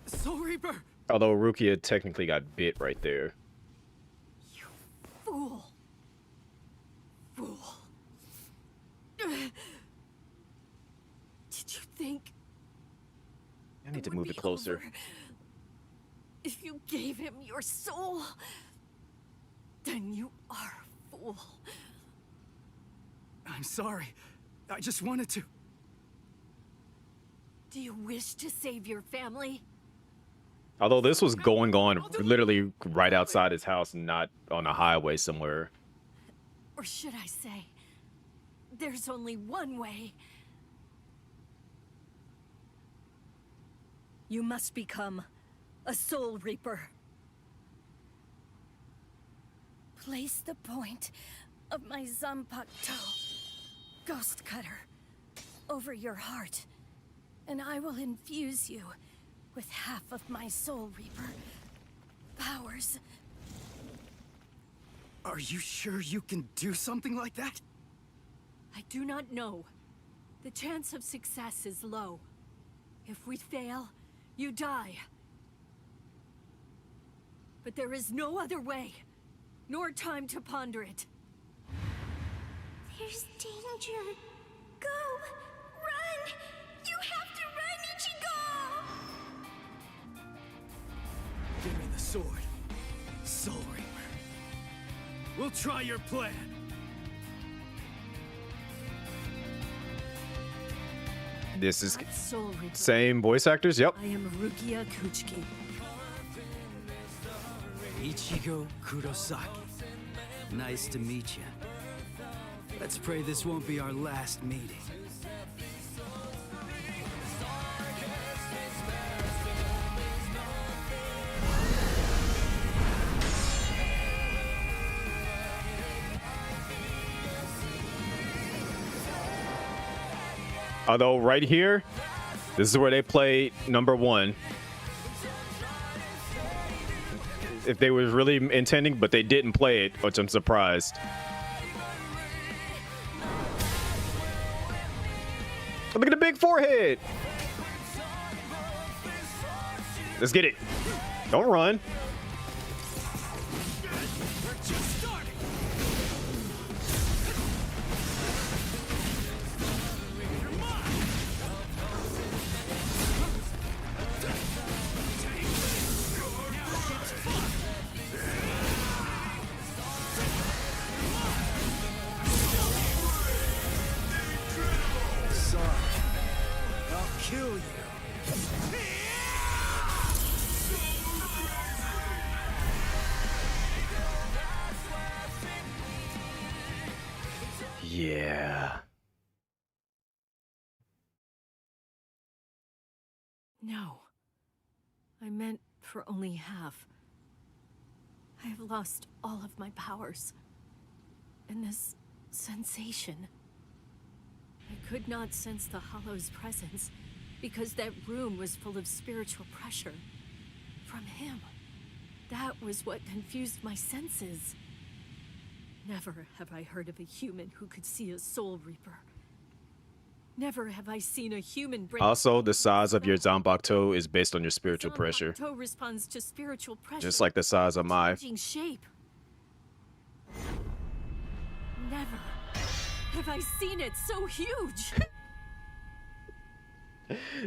Soul Reaper! Although Rukia technically got bit right there. Fool. Fool. Did you think I need to would move be it closer. over if you gave him your soul? Then you are a fool. I'm sorry. I just wanted to. Do you wish to save your family? Although this was going on literally right outside his house, not on a highway somewhere. Or should I say, there's only one way. You must become a Soul Reaper. Place the point of my Zanpakuto, Ghost Cutter, over your heart, and I will infuse you with half of my Soul Reaper powers. Are you sure you can do something like that? I do not know. The chance of success is low. If we fail, you die. But there is no other way, nor time to ponder it. There's danger. Go! Run! You have to run, Ichigo! Give me the sword. Soul Reaper. We'll try your plan. This is Soul Reaper. same voice actors. Yep. I am Rukia Kuchiki. Ichigo Kurosaki. Nice to meet you. Let's pray this won't be our last meeting. Although right here, this is where they play number one. If they were really intending, but they didn't play it, which I'm surprised. Look at the big forehead. Let's get it. Don't run. Sorry. I'll kill you. Yeah. No. I meant for only half. I have lost all of my powers. And this sensation. I could not sense the Hollow's presence because that room was full of spiritual pressure. From him. That was what confused my senses. Never have I heard of a human who could see a Soul Reaper. Never have I seen a human break. Also, the size of your Zanpakuto is based on your spiritual pressure. Zanpakuto responds to spiritual pressure. Just like the size of my. Changing shape. Never have I seen it so huge.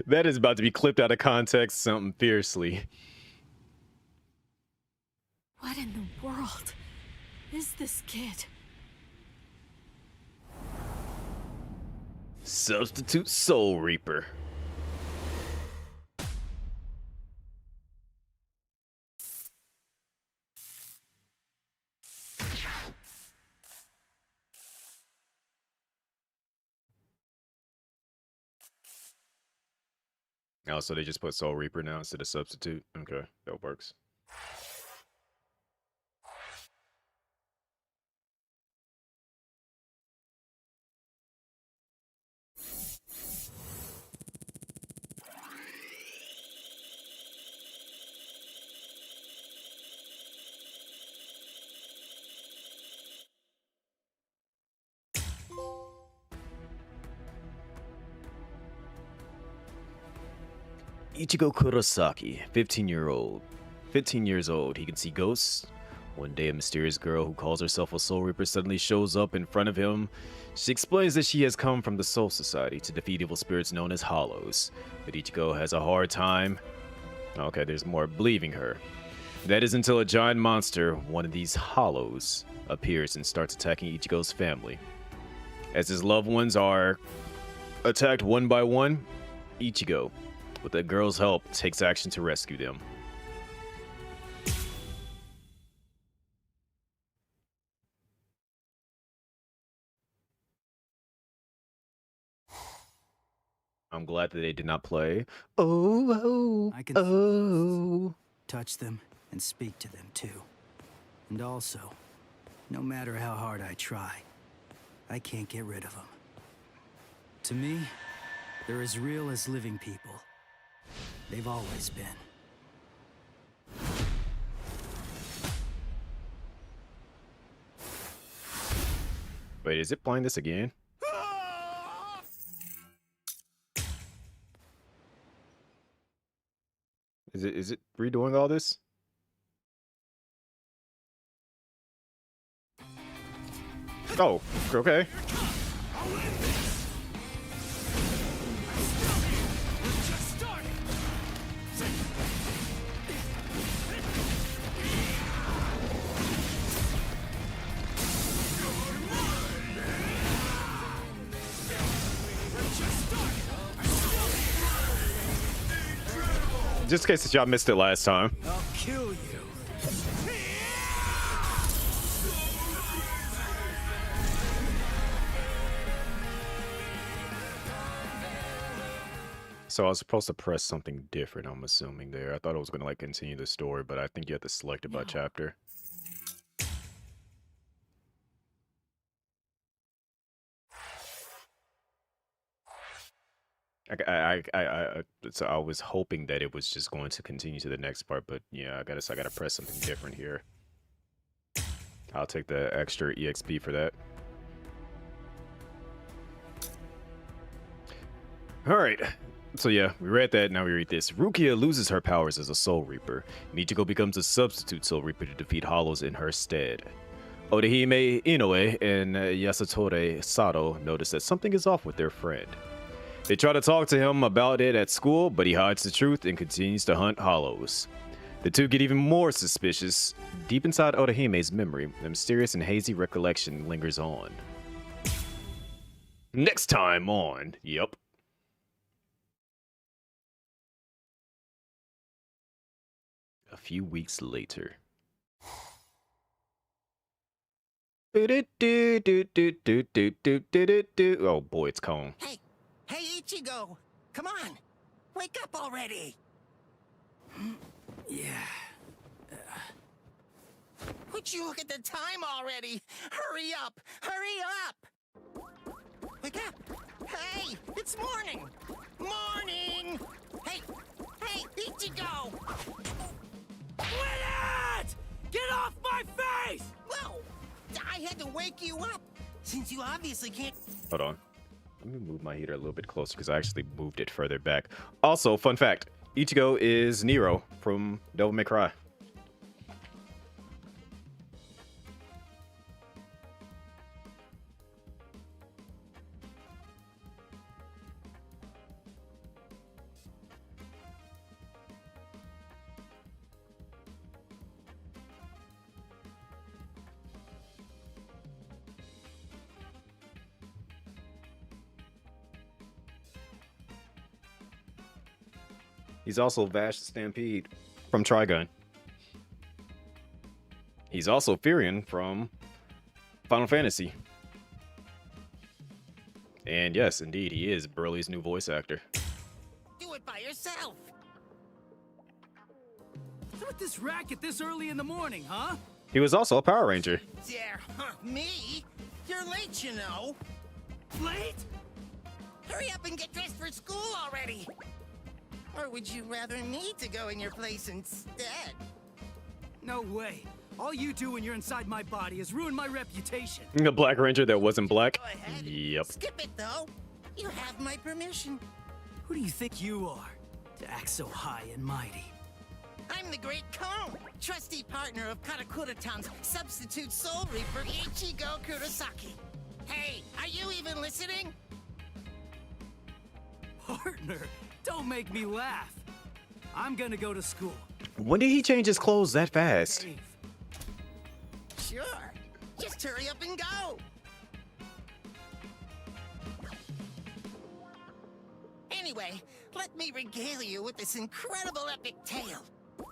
That is about to be clipped out of context something fiercely. What in the world is this kid? Substitute Soul Reaper. Oh, so they just put Soul Reaper now instead of substitute? Okay, that works. Ichigo Kurosaki, 15-year-old. 15 years old, he can see ghosts. One day, a mysterious girl who calls herself a Soul Reaper suddenly shows up in front of him. She explains that she has come from the Soul Society to defeat evil spirits known as Hollows. But Ichigo has a hard time. Okay, there's more, believing her. That is until a giant monster, one of these Hollows, appears and starts attacking Ichigo's family. As his loved ones are attacked one by one, Ichigo, with the girl's help, takes action to rescue them. I'm glad that they did not play. I can touch them and speak to them too. And also, no matter how hard I try, I can't get rid of them. To me, they're as real as living people. They've always been. Wait, is it playing this again? Is it redoing all this? Oh, okay. Just in case y'all missed it last time. I'll kill you. So I was supposed to press something different, I'm assuming there. I thought it was going to like continue the story, but I think you have to select it by chapter. So I was hoping that it was just going to continue to the next part, but yeah, I gotta press something different here. I'll take the extra EXP for that. All right. So yeah, we read that, now we read this. Rukia loses her powers as a Soul Reaper. Michiko becomes a substitute Soul Reaper to defeat Hollows in her stead. Odahime Inoue and Yasutore Sato notice that something is off with their friend. They try to talk to him about it at school, but he hides the truth and continues to hunt Hollows. The two get even more suspicious. Deep inside Odahime's memory, a mysterious and hazy recollection lingers on. Next time on, yep. A few weeks later. Oh boy, it's Cone. Hey, Ichigo! Come on! Wake up already! Yeah. Would you look at the time already? Hurry up! Hurry up! Wake up! Hey! It's morning! Morning! Hey! Hey, Ichigo! Quit it! Get off my face! Whoa! I had to wake you up, since you obviously can't... Hold on. Let me move my heater a little bit closer because I actually moved it further back. Also, fun fact, Ichigo is Nero from Devil May Cry. He's also Vash the Stampede from Trigun. He's also Furion from Final Fantasy. And yes, indeed, he is Burley's new voice actor. Do it by yourself! What's with this racket this early in the morning, huh? He was also a Power Ranger. There, me? You're late, you know. Late? Hurry up and get dressed for school already! Or would you rather me to go in your place instead? No way. All you do when you're inside my body is ruin my reputation. A Black Ranger that wasn't black? Go ahead. Yep. Skip it, though. You have my permission. Who do you think you are? to act so high and mighty. I'm the Great Kone, trusty partner of Karakura-tan's substitute Soul Reaper Ichigo Kurosaki. Hey, are you even listening? Partner, don't make me laugh. I'm gonna go to school. When did he change his clothes that fast? Dave. Sure. Just hurry up and go. Anyway, let me regale you with this incredible epic tale.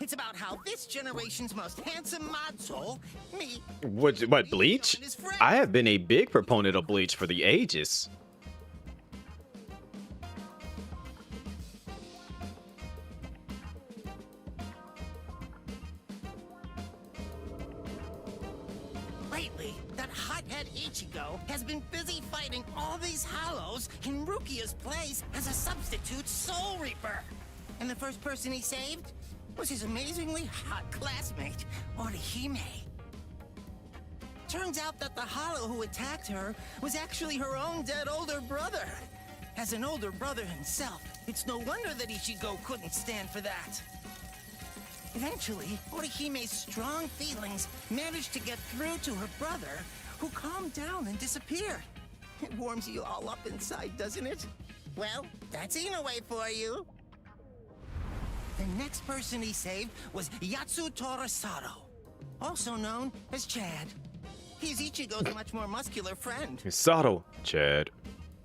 It's about how this generation's most handsome mod soul, me, What, Bleach? and his friends- I have been a big proponent of Bleach for the ages. Lately, that hothead Ichigo has been busy fighting all these hollows in Rukia's place as a substitute Soul Reaper. And the first person he saved was his amazingly hot classmate, Orihime. Turns out that the hollow who attacked her was actually her own dead older brother. As an older brother himself, it's no wonder that Ichigo couldn't stand for that. Eventually, Orihime's strong feelings managed to get through to her brother, who calmed down and disappeared. It warms you all up inside, doesn't it? Well, that's Inoue for you. The next person he saved was Yatsutora Sato, also known as Chad. He's Ichigo's much more muscular friend. Sato, Chad.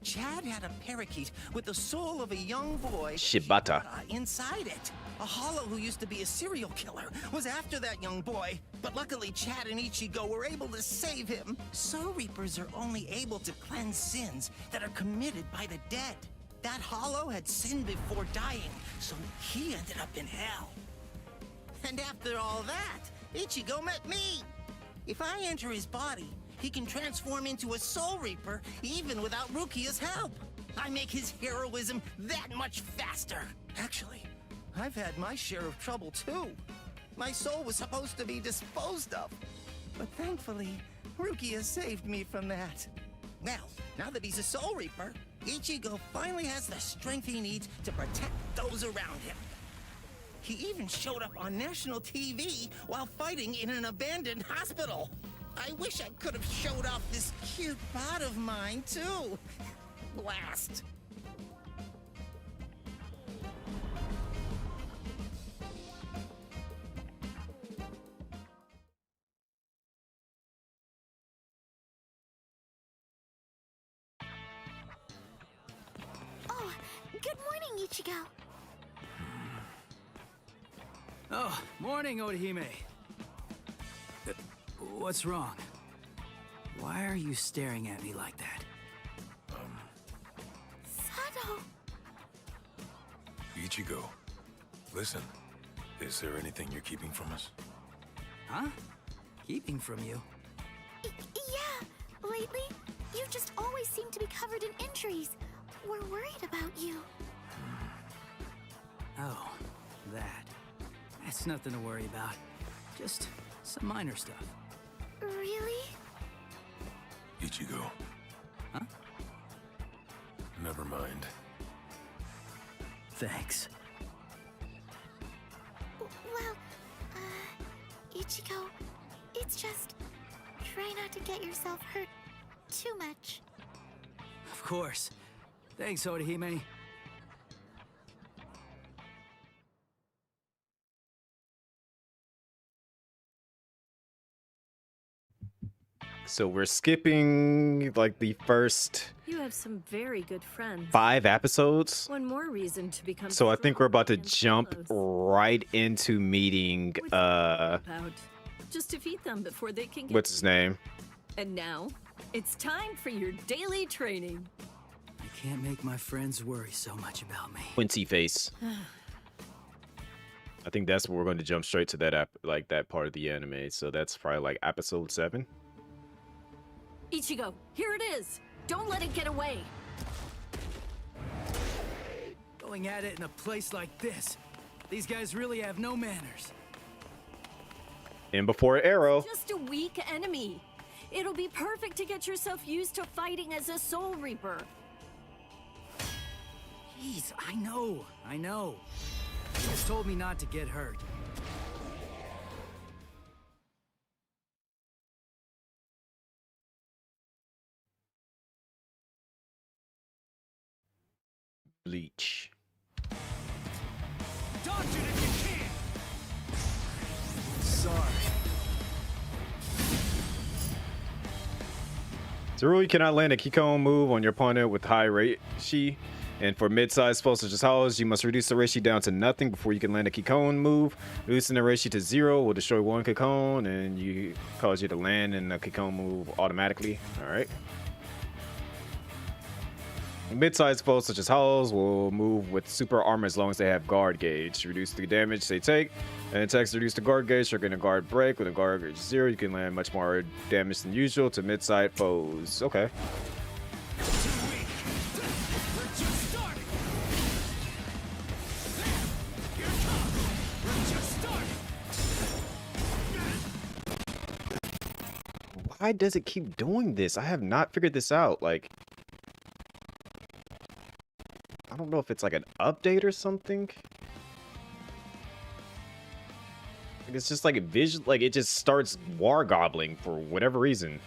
Chad had a parakeet with the soul of a young boy, Shibata. inside it. A hollow who used to be a serial killer was after that young boy, but luckily Chad and Ichigo were able to save him. Soul Reapers are only able to cleanse sins that are committed by the dead. That hollow had sinned before dying, so he ended up in hell. And after all that, Ichigo met me. If I enter his body, he can transform into a Soul Reaper even without Rukia's help. I make his heroism that much faster. Actually, I've had my share of trouble too. My soul was supposed to be disposed of. But thankfully, Rukia saved me from that. Well, now that he's a Soul Reaper, Ichigo finally has the strength he needs to protect those around him. He even showed up on national TV while fighting in an abandoned hospital. I wish I could have showed off this cute bod of mine, too. Blast. Oh, good morning, Ichigo. Oh, morning, Orihime. What's wrong? Why are you staring at me like that? Sato. Ichigo, listen. Is there anything you're keeping from us? Huh? Keeping from you? Yeah, lately, you just always seem to be covered in injuries. We're worried about you. Oh, that. That's nothing to worry about. Just some minor stuff. Really? Ichigo. Huh? Never mind. Thanks. Well, Ichigo, it's just try not to get yourself hurt too much. Of course. Thanks, Orihime. So we're skipping like the first You have some very good friends. 5 episodes. One more reason to become So I think we're about to strong against jump fellows. right into meeting What's that about? Just defeat them before they can get what's his name? And now, it's time for your daily training. I can't make my friends worry so much about me. Quincy Face. I think that's where we're going to jump straight to that that part of the anime. So that's probably like episode 7. Ichigo, here it is. Don't let it get away. Going at it in a place like this. These guys really have no manners. And before Arrow. Just a weak enemy. It'll be perfect to get yourself used to fighting as a Soul Reaper. Jeez, I know. He just told me not to get hurt. Bleach. Dodge it if you can! Sorry. Zero, you cannot land a Kikon move on your opponent with high Reishi. And for mid-sized spells such as Hollows, you must reduce the Reishi down to nothing before you can land a Kikon move. Reducing the Reishi to 0 will destroy one Kikon, and you cause you to land in a Kikon move automatically. Alright. Mid-sized foes such as Hollows will move with super armor as long as they have guard gauge. Reduce the damage they take, and attacks reduce the guard gauge, triggering a guard break. With a guard gauge 0, you can land much more damage than usual to mid-sized foes. Okay. Why does it keep doing this? I have not figured this out. Like, I don't know if it's like an update or something. Like, it's just like a vision. Like, it just starts war gobbling for whatever reason.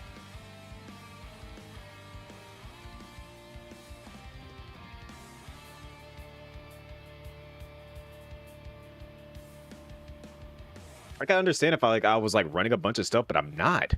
I can understand if I was like running a bunch of stuff, but I'm not.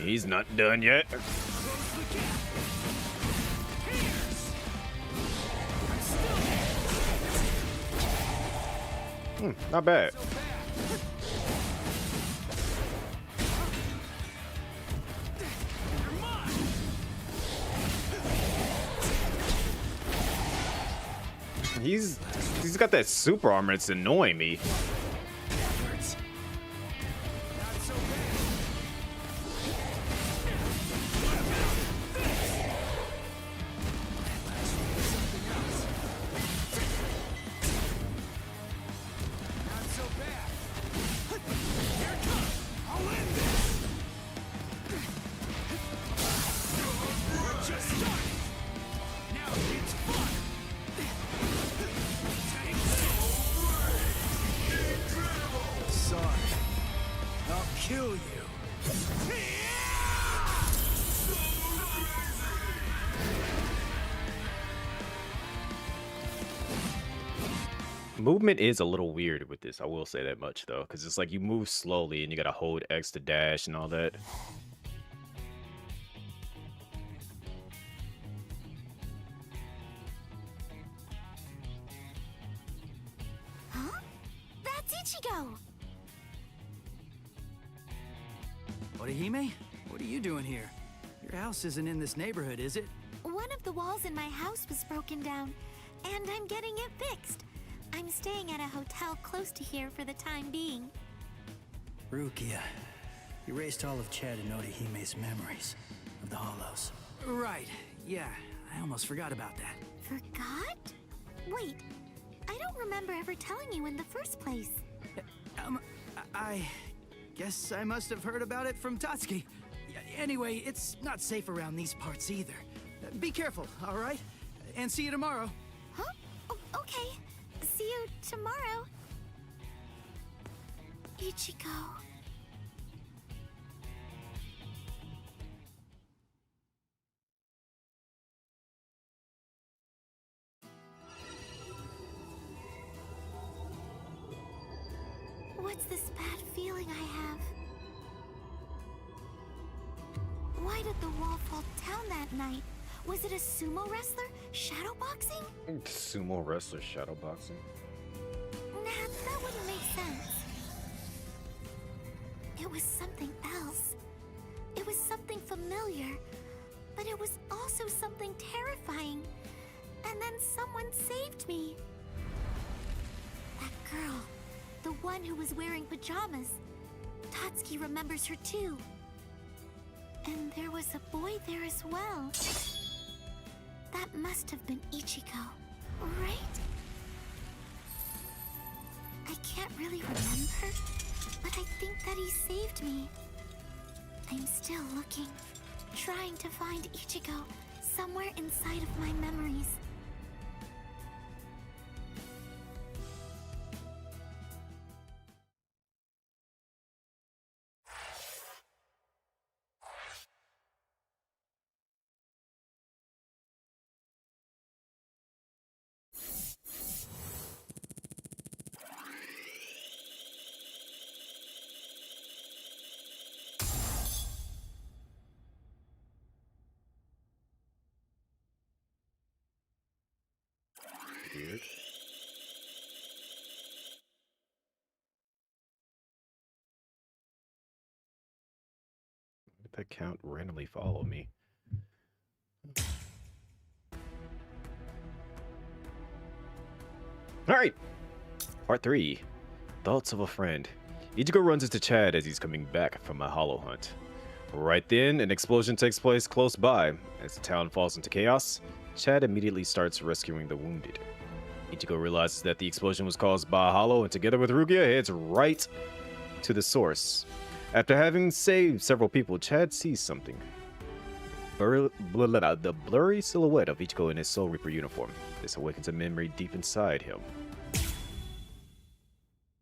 He's not done yet. Not bad. He's got that super armor. It's annoying me. Movement is a little weird with this, I will say that much though, because it's like you move slowly and you gotta hold X to dash and all that. Huh? That's Ichigo! Orihime? What are you doing here? Your house isn't in this neighborhood, is it? One of the walls in my house was broken down, and I'm getting it fixed. I'm staying at a hotel close to here for the time being. Rukia, erased all of Chad and Orihime's memories of the Hollows. Right, yeah, I almost forgot about that. Forgot? Wait, I don't remember ever telling you in the first place. I guess I must have heard about it from Tatsuki. Anyway, it's not safe around these parts either. Be careful, all right? And see you tomorrow. Huh? Oh, okay. See you tomorrow. Ichigo. What's this bad feeling I have? Why did the wall fall down that night? Was it a sumo wrestler? Shadowboxing? Sumo wrestler shadowboxing. Nah, that wouldn't make sense. It was something else. It was something familiar, but it was also something terrifying. And then someone saved me. That girl, the one who was wearing pajamas. Tatsuki remembers her too. And there was a boy there as well. That must have been Ichigo, right? I can't really remember, but I think that he saved me. I'm still looking, trying to find Ichigo somewhere inside of my memories. Weird. Did that count randomly follow me? Alright! Part 3. Thoughts of a friend. Ichigo runs into Chad as he's coming back from a hollow hunt. Right then, an explosion takes place close by. As the town falls into chaos, Chad immediately starts rescuing the wounded. Ichigo realizes that the explosion was caused by a hollow and together with Rukia heads right to the source. After having saved several people, Chad sees something. The blurry silhouette of Ichigo in his Soul Reaper uniform. This awakens a memory deep inside him.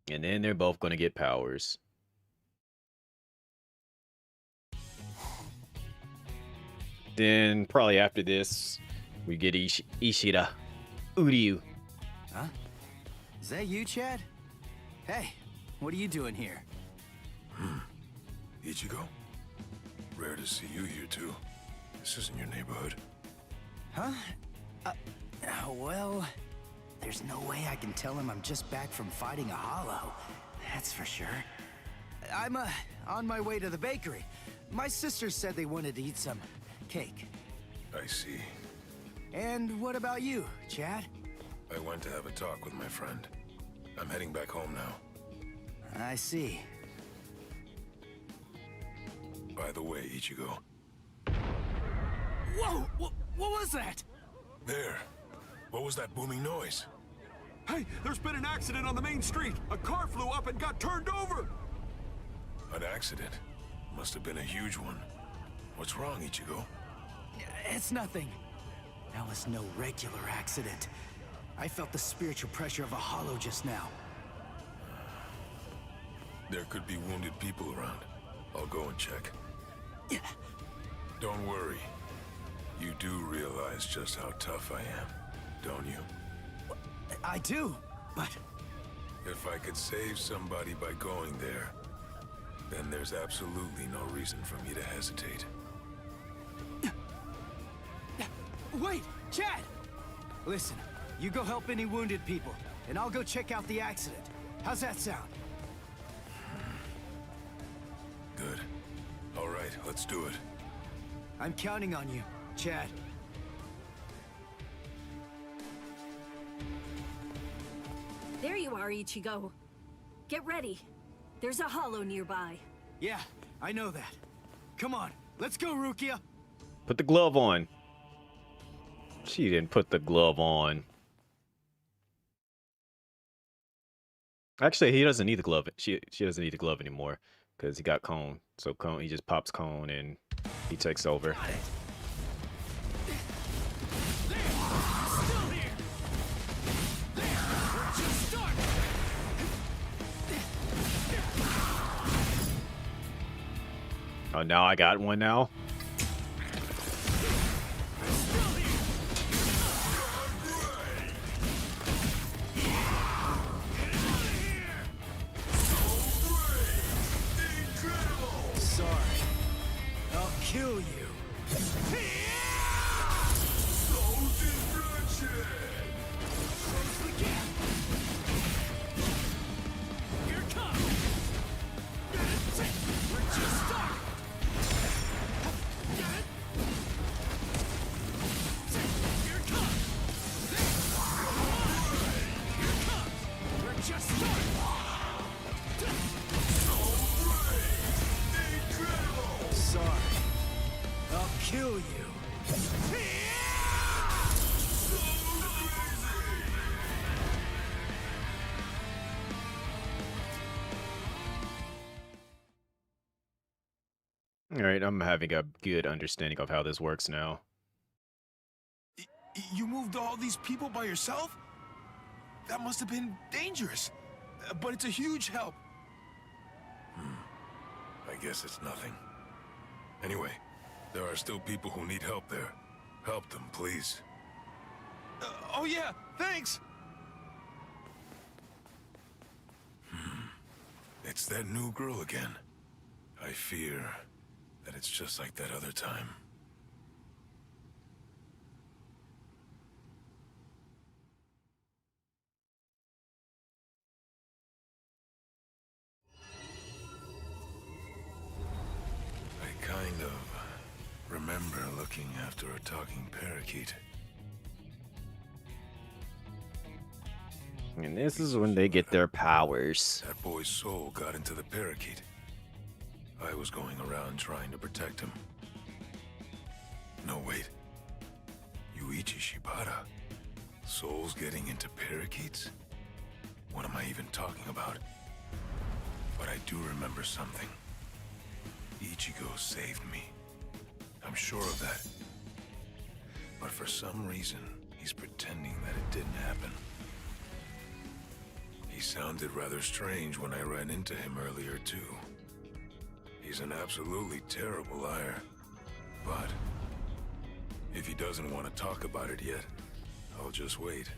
And then they're both going to get powers. Then, probably after this, we get Ishida. Uryu. Huh? Is that you, Chad? Hey, what are you doing here? Ichigo? Rare to see you here, too. This isn't your neighborhood. Huh? Well, there's no way I can tell him I'm just back from fighting a hollow. That's for sure. I'm, on my way to the bakery. My sisters said they wanted to eat some cake. I see. And what about you, Chad? I went to have a talk with my friend. I'm heading back home now. I see. By the way, Ichigo. Whoa! What was that? There. What was that booming noise? Hey, there's been an accident on the main street. A car flew up and got turned over. An accident? Must have been a huge one. What's wrong, Ichigo? It's nothing. That was no regular accident. I felt the spiritual pressure of a hollow just now. There could be wounded people around. I'll go and check. Yeah. Don't worry. You do realize just how tough I am, don't you? I do, but... If I could save somebody by going there, then there's absolutely no reason for me to hesitate. Wait, Chad! Listen, you go help any wounded people, and I'll go check out the accident. How's that sound? Good. All right, let's do it. I'm counting on you, Chad. There you are, Ichigo. Get ready. There's a hollow nearby. Yeah, I know that. Come on, let's go, Rukia! Put the glove on. She didn't put the glove on. Actually, he doesn't need the glove. She doesn't need the glove anymore because he got Cone. So Cone, he just pops Cone and he takes over. Oh, now I got one now. Sorry. I'll kill you. kill you. All right, I'm having a good understanding of how this works now. You moved all these people by yourself? That must have been dangerous. But it's a huge help. I guess it's nothing. Anyway, there are still people who need help there. Help them, please. Oh yeah, thanks! It's that new girl again. I fear that it's just like that other time. I kind of remember looking after a talking parakeet. And this is when they get their powers. That boy's soul got into the parakeet. I was going around trying to protect him. No, wait. Yuichi Shibata. Souls getting into parakeets? What am I even talking about? But I do remember something. Ichigo saved me. I'm sure of that. But for some reason, he's pretending that it didn't happen. He sounded rather strange when I ran into him earlier, too. He's an absolutely terrible liar. But if he doesn't want to talk about it yet, I'll just wait.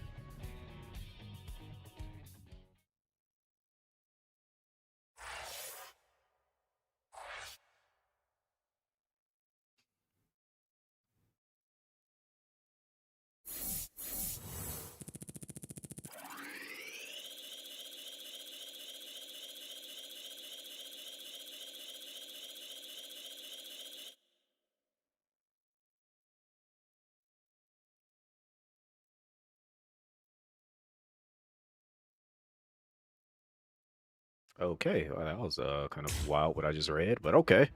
Okay, well, that was kind of wild what I just read, but okay.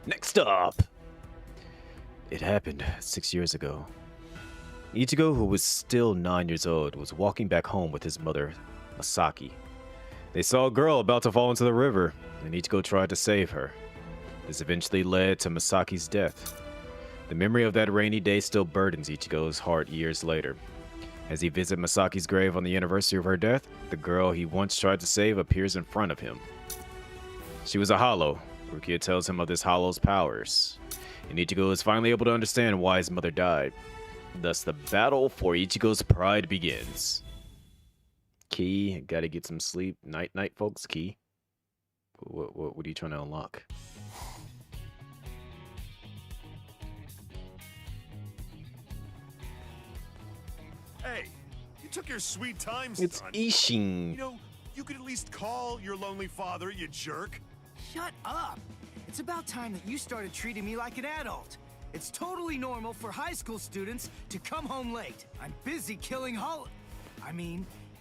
Next up, it happened 6 years ago. Ichigo, who was still 9 years old, was walking back home with his mother, Masaki. They saw a girl about to fall into the river, and Ichigo tried to save her. This eventually led to Masaki's death. The memory of that rainy day still burdens Ichigo's heart years later. As he visits Masaki's grave on the anniversary of her death, the girl he once tried to save appears in front of him. She was a hollow. Rukia tells him of this hollow's powers, and Ichigo is finally able to understand why his mother died. Thus, the battle for Ichigo's pride begins. Key, gotta get some sleep. Night, night, folks. Key. What are you trying to unlock? Hey, you took your sweet time, It's son. Ishin. You know, you could at least call your lonely father, you jerk. Shut up! It's about time that you started treating me like an adult. It's totally normal for high school students to come home late. I'm busy killing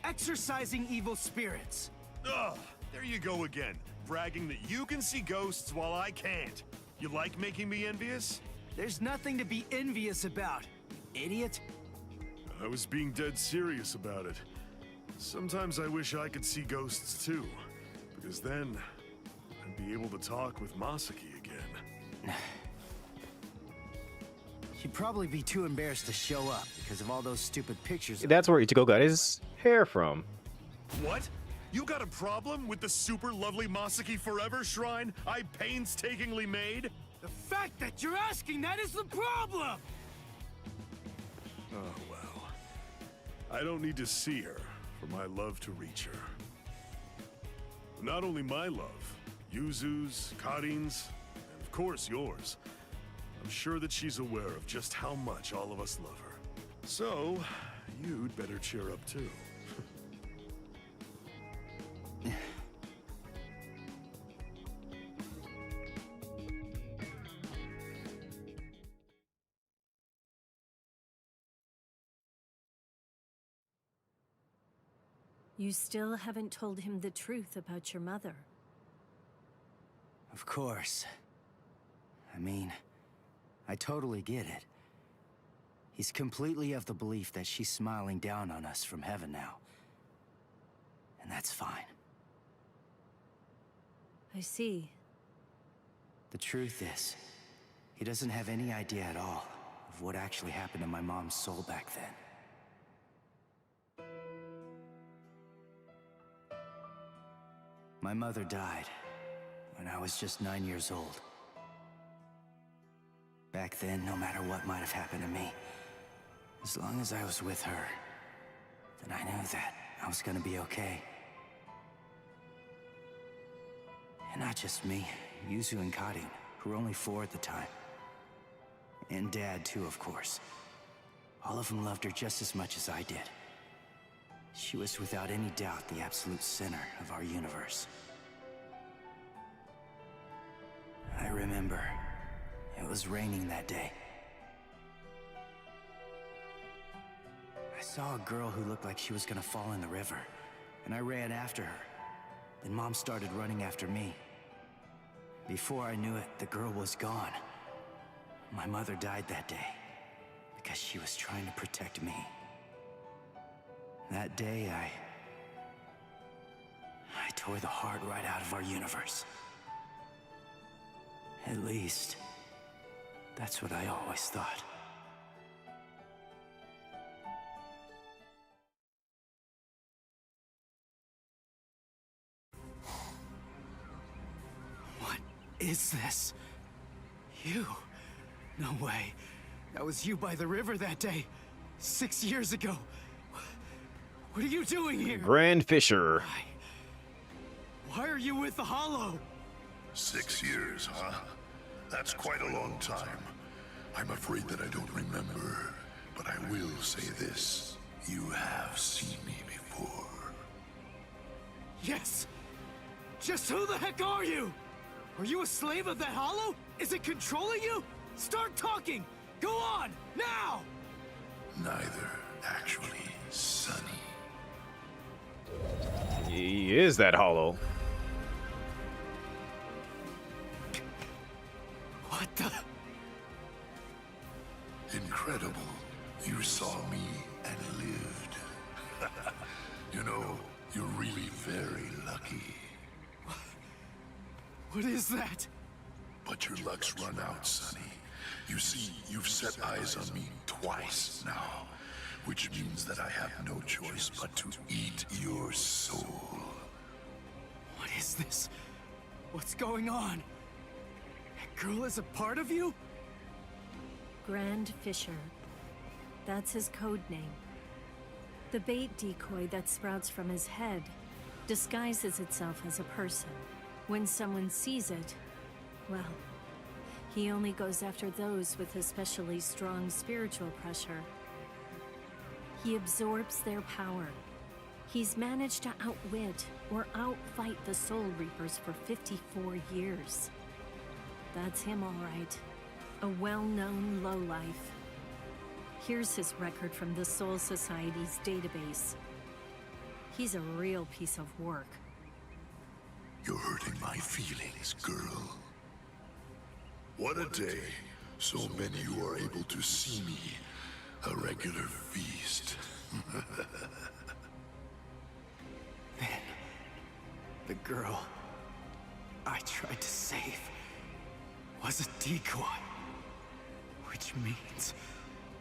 exorcising evil spirits. Ugh, there you go again, bragging that you can see ghosts while I can't. You like making me envious? There's nothing to be envious about, you idiot. I was being dead serious about it. Sometimes I wish I could see ghosts too, because then I'd be able to talk with Masaki again. You'd probably be too embarrassed to show up because of all those stupid pictures. That's where Ichigo got his hair from. What? You got a problem with the super lovely Masaki Forever shrine I painstakingly made? The fact that you're asking that is the problem! Oh, well. I don't need to see her for my love to reach her. Not only my love, Yuzu's, Karin's, and of course yours. I'm sure that she's aware of just how much all of us love her. So, you'd better cheer up too. You still haven't told him the truth about your mother. Of course. I mean, I totally get it. He's completely of the belief that she's smiling down on us from heaven now. And that's fine. I see. The truth is, he doesn't have any idea at all of what actually happened to my mom's soul back then. My mother died when I was just 9 years old. Back then, no matter what might have happened to me, as long as I was with her, then I knew that I was gonna be okay. And not just me, Yuzu and Karin, who were only 4 at the time. And Dad, too, of course. All of them loved her just as much as I did. She was without any doubt the absolute center of our universe. I remember it was raining that day. I saw a girl who looked like she was gonna fall in the river, and I ran after her. Then Mom started running after me. Before I knew it, the girl was gone. My mother died that day because she was trying to protect me. That day, I tore the heart right out of our universe. At least, that's what I always thought. What is this? You? No way. That was you by the river that day. 6 years ago. What are you doing here? Grand Fisher. Why are you with the Hollow? 6 years, huh? That's quite a long time. I'm afraid that I don't remember, but I will say this. You have seen me before. Yes. Just who the heck are you? Are you a slave of that Hollow? Is it controlling you? Start talking! Go on, now! Neither, actually, Sonny. He is that hollow. What the? Incredible. You saw me and lived. You know, you're really very lucky. What is that? But your luck's run out, Sonny. You see, you've set eyes on me twice now, which means that I have no choice but to eat your soul. What is this? What's going on? That girl is a part of you? Grand Fisher. That's his code name. The bait decoy that sprouts from his head disguises itself as a person. When someone sees it, well, he only goes after those with especially strong spiritual pressure. He absorbs their power. He's managed to outwit or outfight the Soul Reapers for 54 years. That's him, all right. A well-known lowlife. Here's his record from the Soul Society's database. He's a real piece of work. You're hurting my feelings, girl. What a day. So many who are able to see me. A regular feast. Then, the girl I tried to save was a decoy. Which means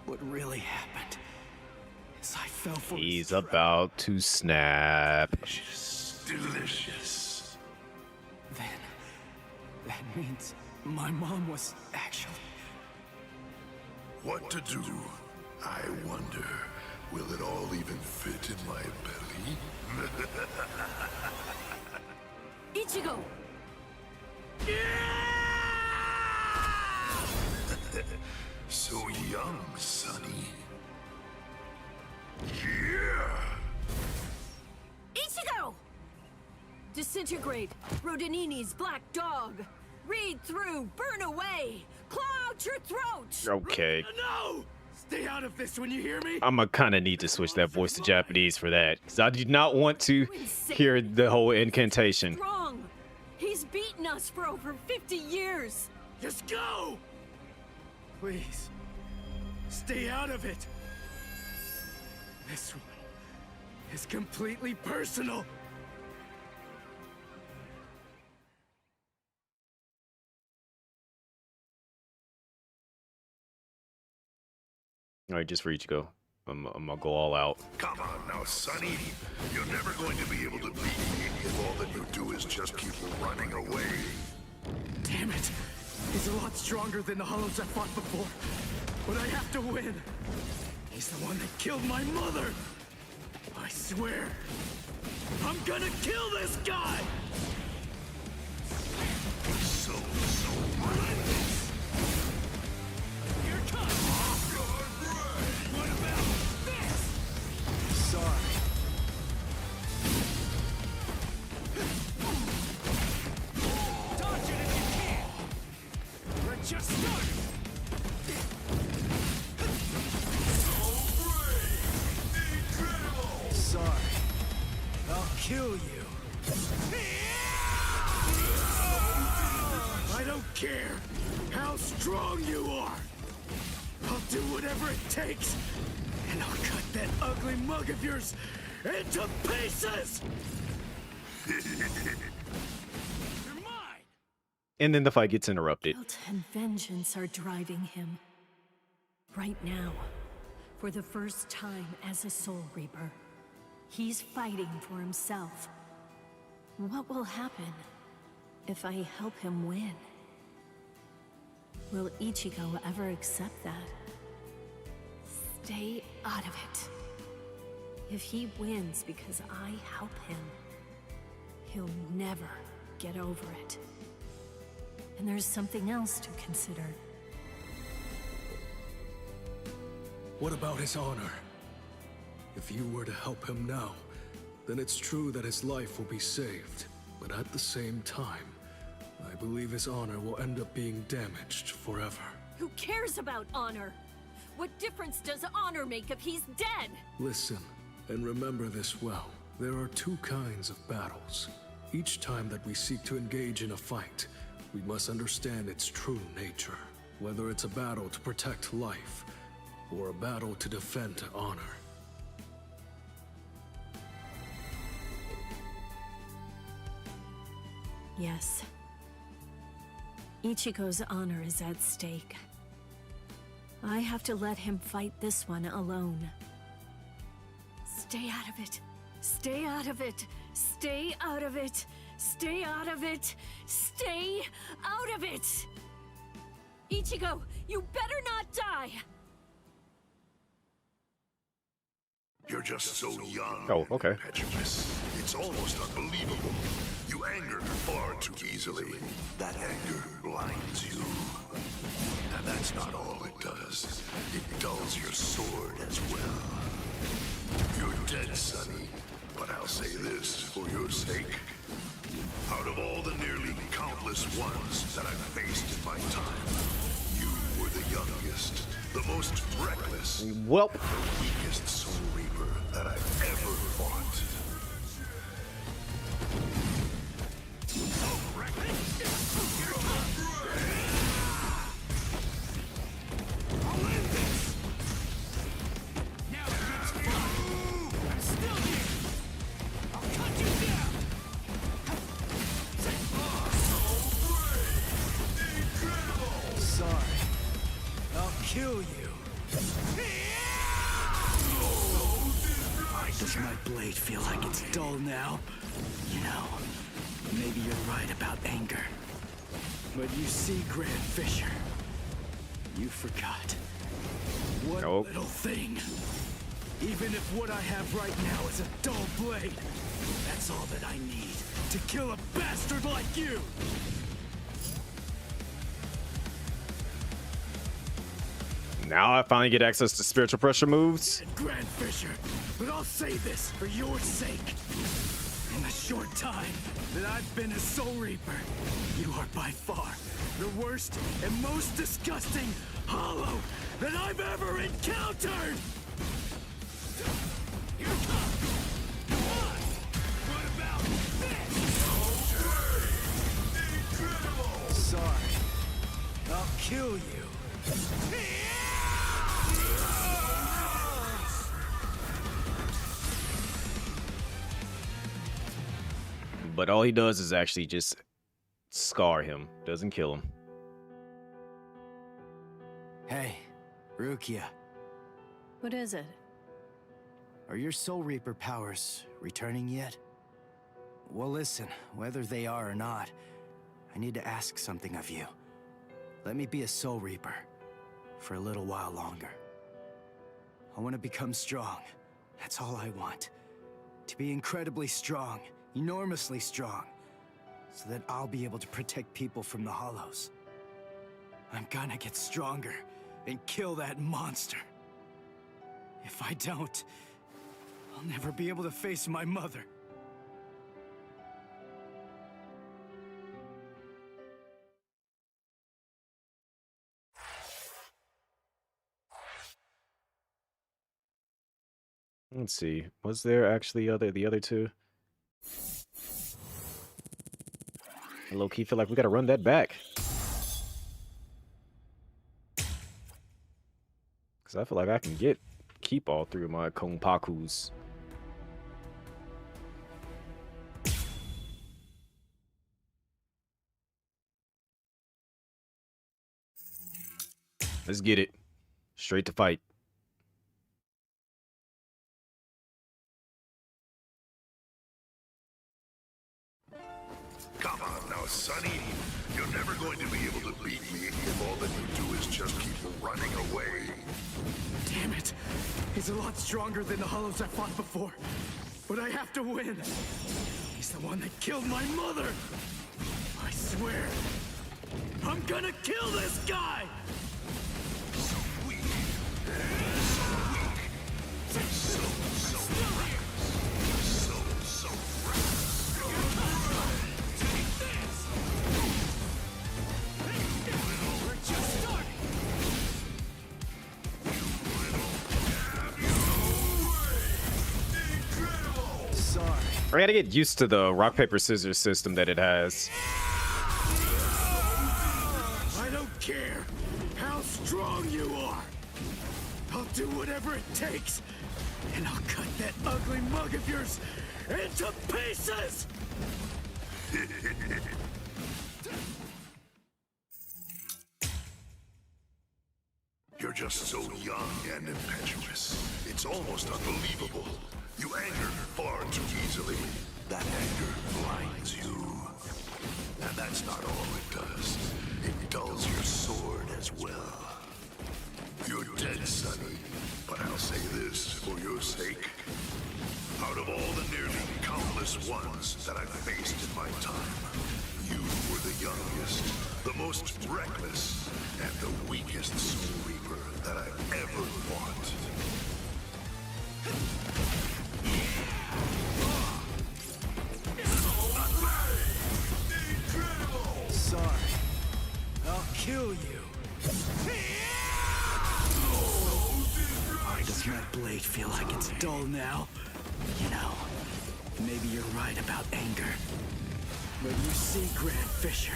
what really happened is I fell for his He's trap. about to snap. Delicious. Delicious. Then, that means my mom was actually... What to do? I wonder, will it all even fit in my belly? Ichigo! So young, Sonny. Yeah! Ichigo! Disintegrate, Rodinini's black dog. Read through, burn away, claw out your throat! Okay. No! Stay out of this when you hear me! I'ma kinda need to switch that voice to Japanese for that. Because I did not want to hear the whole incantation. Strong! He's beaten us for over 50 years! Just go! Please, stay out of it. This one is completely personal. All right, just for Ichigo. I'm gonna go all out. Come on now, Sonny. You're never going to be able to beat me if all that you do is just keep running away. Damn it. He's a lot stronger than the Hollows I fought before. But I have to win. He's the one that killed my mother. I swear. I'm gonna kill this guy! So relentless. Here it comes! What about this? Sorry. Dodge it if you can! We're just starting! Sorry. I'll kill you. I don't care how strong you are. I'll do whatever it takes, and I'll cut that ugly mug of yours into pieces! You're mine! And then the fight gets interrupted. Guilt and vengeance are driving him. Right now, for the first time as a Soul Reaper, he's fighting for himself. What will happen if I help him win? Will Ichigo ever accept that? Stay out of it. If he wins because I help him, he'll never get over it. And there's something else to consider. What about his honor? If you were to help him now, then it's true that his life will be saved. But at the same time, I believe his honor will end up being damaged forever. Who cares about honor? What difference does honor make if he's dead? Listen, and remember this well. There are two kinds of battles. Each time that we seek to engage in a fight, we must understand its true nature. Whether it's a battle to protect life, or a battle to defend honor. Yes. Ichigo's honor is at stake. I have to let him fight this one alone. Stay out of it. Stay out of it. Stay out of it. Stay out of it. Stay out of it. Ichigo, you better not die. You're just so young. Oh, okay. And impetuous. It's almost unbelievable. You anger far too easily. That anger blinds you. And that's not all it does. It dulls your sword as well. You're dead, Sonny. But I'll say this for your sake. Out of all the nearly countless ones that I've faced in my time, you were the youngest, the most reckless, Well, the weakest Soul Reaper that I've ever fought. I'll end this! Now it's fun! I'm still here! I'll cut you down! Sorry. I'll kill you. Does my blade feel like it's dull now? You know, maybe you're right about anger. But you see, Grand Fisher, you forgot. One Nope. little thing. Even if what I have right now is a dull blade, that's all that I need to kill a bastard like you! now I finally get access to spiritual pressure moves. Grand Fisher, but I'll say this for your sake. In the short time that I've been a Soul Reaper, you are by far the worst and most disgusting hollow that I've ever encountered! Here it comes! Come on! What about this? Sorry. I'll kill you. But all he does is actually just scar him, doesn't kill him. Hey, Rukia. What is it? Are your Soul Reaper powers returning yet? Well, listen, whether they are or not, I need to ask something of you. Let me be a Soul Reaper for a little while longer. I want to become strong. That's all I want. To be incredibly strong, enormously strong, so that I'll be able to protect people from the Hollows. I'm gonna get stronger and kill that monster. If I don't, I'll never be able to face my mother. Let's see. Was there actually the other two? I low-key feel like we gotta run that back. Cause I feel like I can keep all three of my Konpakus. Let's get it. Straight to fight. Come on now, Sonny. You're never going to be able to beat me if all that you do is just keep running away. Damn it! He's a lot stronger than the Hollows I fought before. But I have to win! He's the one that killed my mother! I swear, I'm gonna kill this guy! So weak. So weak. So I gotta get used to the rock, paper, scissors system that it has. I don't care how strong you are. I'll do whatever it takes, and I'll cut that ugly mug of yours into pieces! You're just so young and impetuous. It's almost unbelievable. You anger far too easily. That anger blinds you. And that's not all it does. It dulls your sword as well. You're dead, Sonny. But I'll say this for your sake. Out of all the nearly countless ones that I've faced in my time, you were the youngest, the most reckless, and the weakest Soul Reaper that I've ever fought. Sorry. I'll kill you. Does my blade feel like it's dull now? You know, maybe you're right about anger. But you see, Grand Fisher,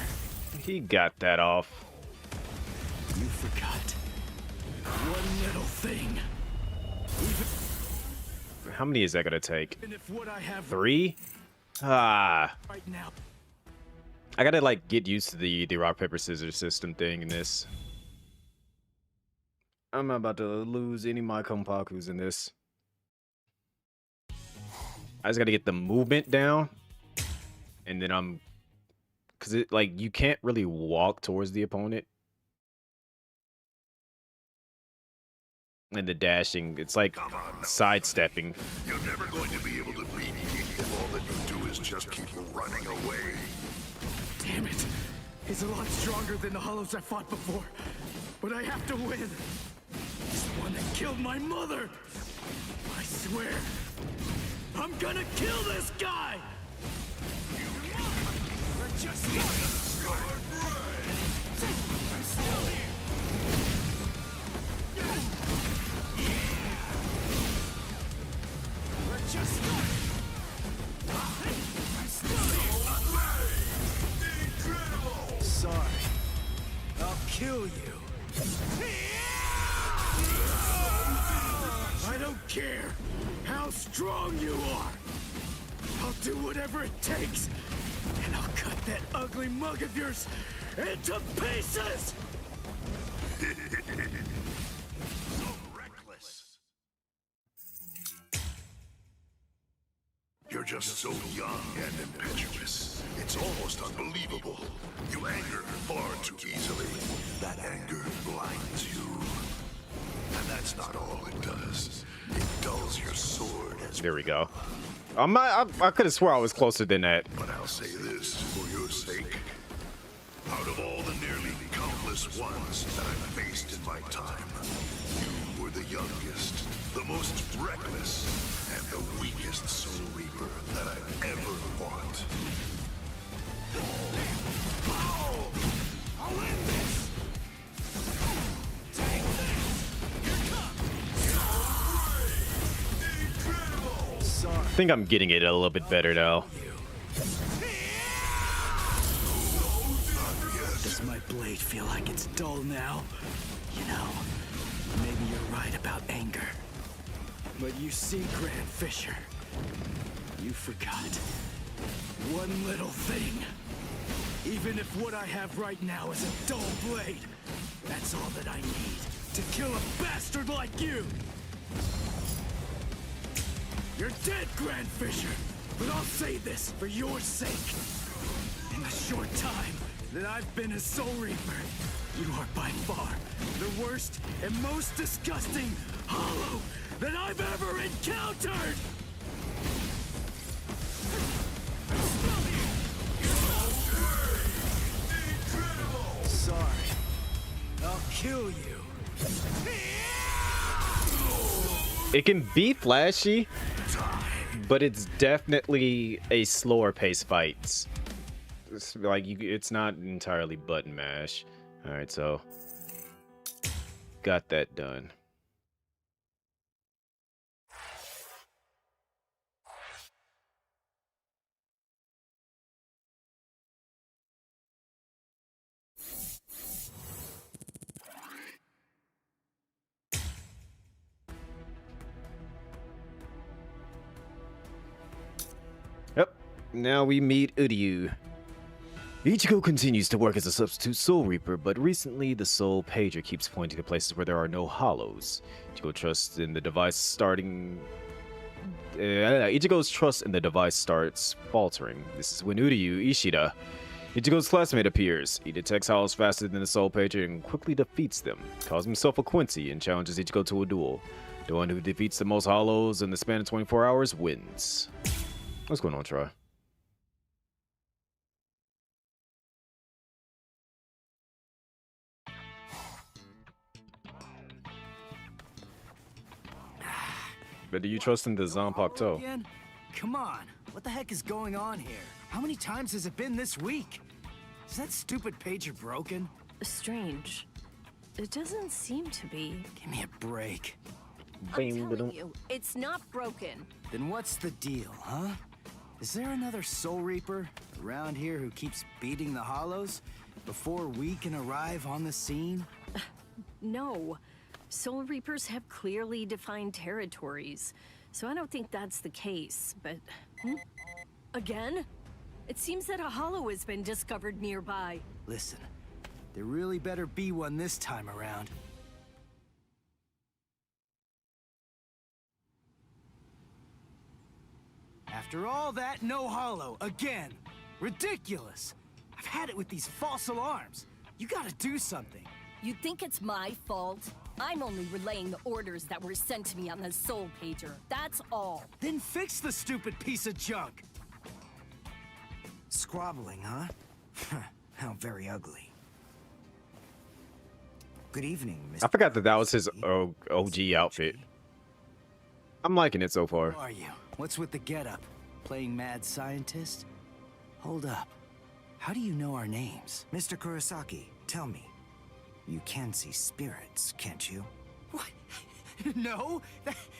He got that off. you forgot one little thing. How many is that gonna take? Even if what I have 3? Ah. right now, I gotta like get used to the rock, paper, scissors system thing in this. I'm not about to lose any of my Konpakus in this. I just gotta get the movement down. And then cause it like you can't really walk towards the opponent. And the dashing, it's like sidestepping. You're never going to be able to beat me if all that you do is just keep running away. damn it. He's a lot stronger than the Hollows I fought before. But I have to win. He's the one that killed my mother. I swear, I'm gonna kill this guy! We're just I'm still here. We're just starting. I'm still here. Incredible. Sorry. I'll kill you. I don't care how strong you are. I'll do whatever it takes, and I'll cut that ugly mug of yours into pieces! So reckless. You're just so young and impetuous. It's almost unbelievable. You anger far too easily. That anger blinds you. And that's not all it does. It dulls your sword as There we go. I could have swore I was closer than that. But I'll say this for your sake. Out of all the nearly countless ones that I've faced in my time, you were the youngest, the most reckless, and the weakest Soul Reaper that I've ever fought. I'll end this! Take this! Sorry. I think I'm getting it a little bit better though. Does my blade feel like it's dull now? You know, maybe you're right about anger. But you see, Grand Fisher, you forgot one little thing. Even if what I have right now is a dull blade, that's all that I need to kill a bastard like you. You're dead, Grand Fisher, but I'll say this for your sake. In the short time that I've been a Soul Reaper, you are by far the worst and most disgusting hollow that I've ever encountered! Sorry. I'll kill you. It can be flashy, but it's definitely a slower paced fight. It's like it's not entirely button mash. All right, so got that done. Yep. Now we meet Uryu. Ichigo continues to work as a substitute Soul Reaper, but recently the Soul Pager keeps pointing to places where there are no hollows. Ichigo's trust in the device starts faltering. This is when Uryu Ishida, Ichigo's classmate, appears. He detects hollows faster than the Soul Pager and quickly defeats them, calls himself a Quincy, and challenges Ichigo to a duel. The one who defeats the most hollows in the span of 24 hours wins. What's going on, Troy? But do you trust in the Zanpakuto? Again? Come on, what the heck is going on here? How many times has it been this week? Is that stupid pager broken? Strange. It doesn't seem to be. Give me a break. I'm telling you, it's not broken. Then what's the deal, huh? Is there another Soul Reaper around here who keeps beating the hollows before we can arrive on the scene? No. Soul Reapers have clearly defined territories, so I don't think that's the case, but... Again? It seems that a hollow has been discovered nearby. Listen, there really better be one this time around. After all that, no hollow, again! Ridiculous! I've had it with these false alarms. You gotta do something. You think it's my fault? I'm only relaying the orders that were sent to me on the Soul Pager. That's all. Then fix the stupid piece of junk! Squabbling, huh? How very ugly. Good evening, Mr. I forgot that was his OG outfit. I'm liking it so far. Who are you? What's with the getup? Playing mad scientist? Hold up. How do you know our names? Mr. Kurosaki, tell me. You can see spirits, can't you? What? No?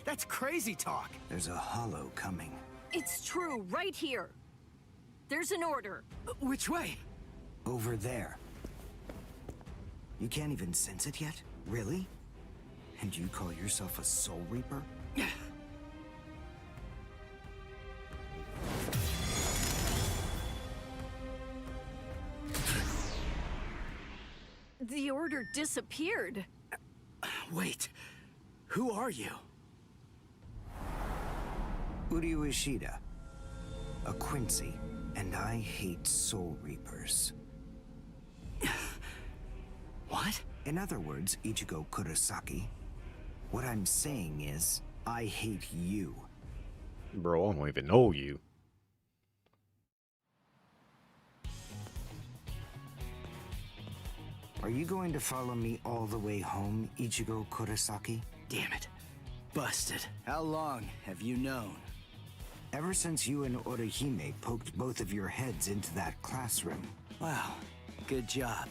That's crazy talk. There's a hollow coming. It's true, right here. There's an order. Which way? Over there. You can't even sense it yet? Really? And you call yourself a Soul Reaper? The order disappeared. Wait, who are you? Uryu Ishida, a Quincy, and I hate Soul Reapers. What? In other words, Ichigo Kurosaki, what I'm saying is, I hate you. Bro, I don't even know you. Are you going to follow me all the way home, Ichigo Kurosaki? Damn it. Busted. How long have you known? Ever since you and Orihime poked both of your heads into that classroom. Wow, good job.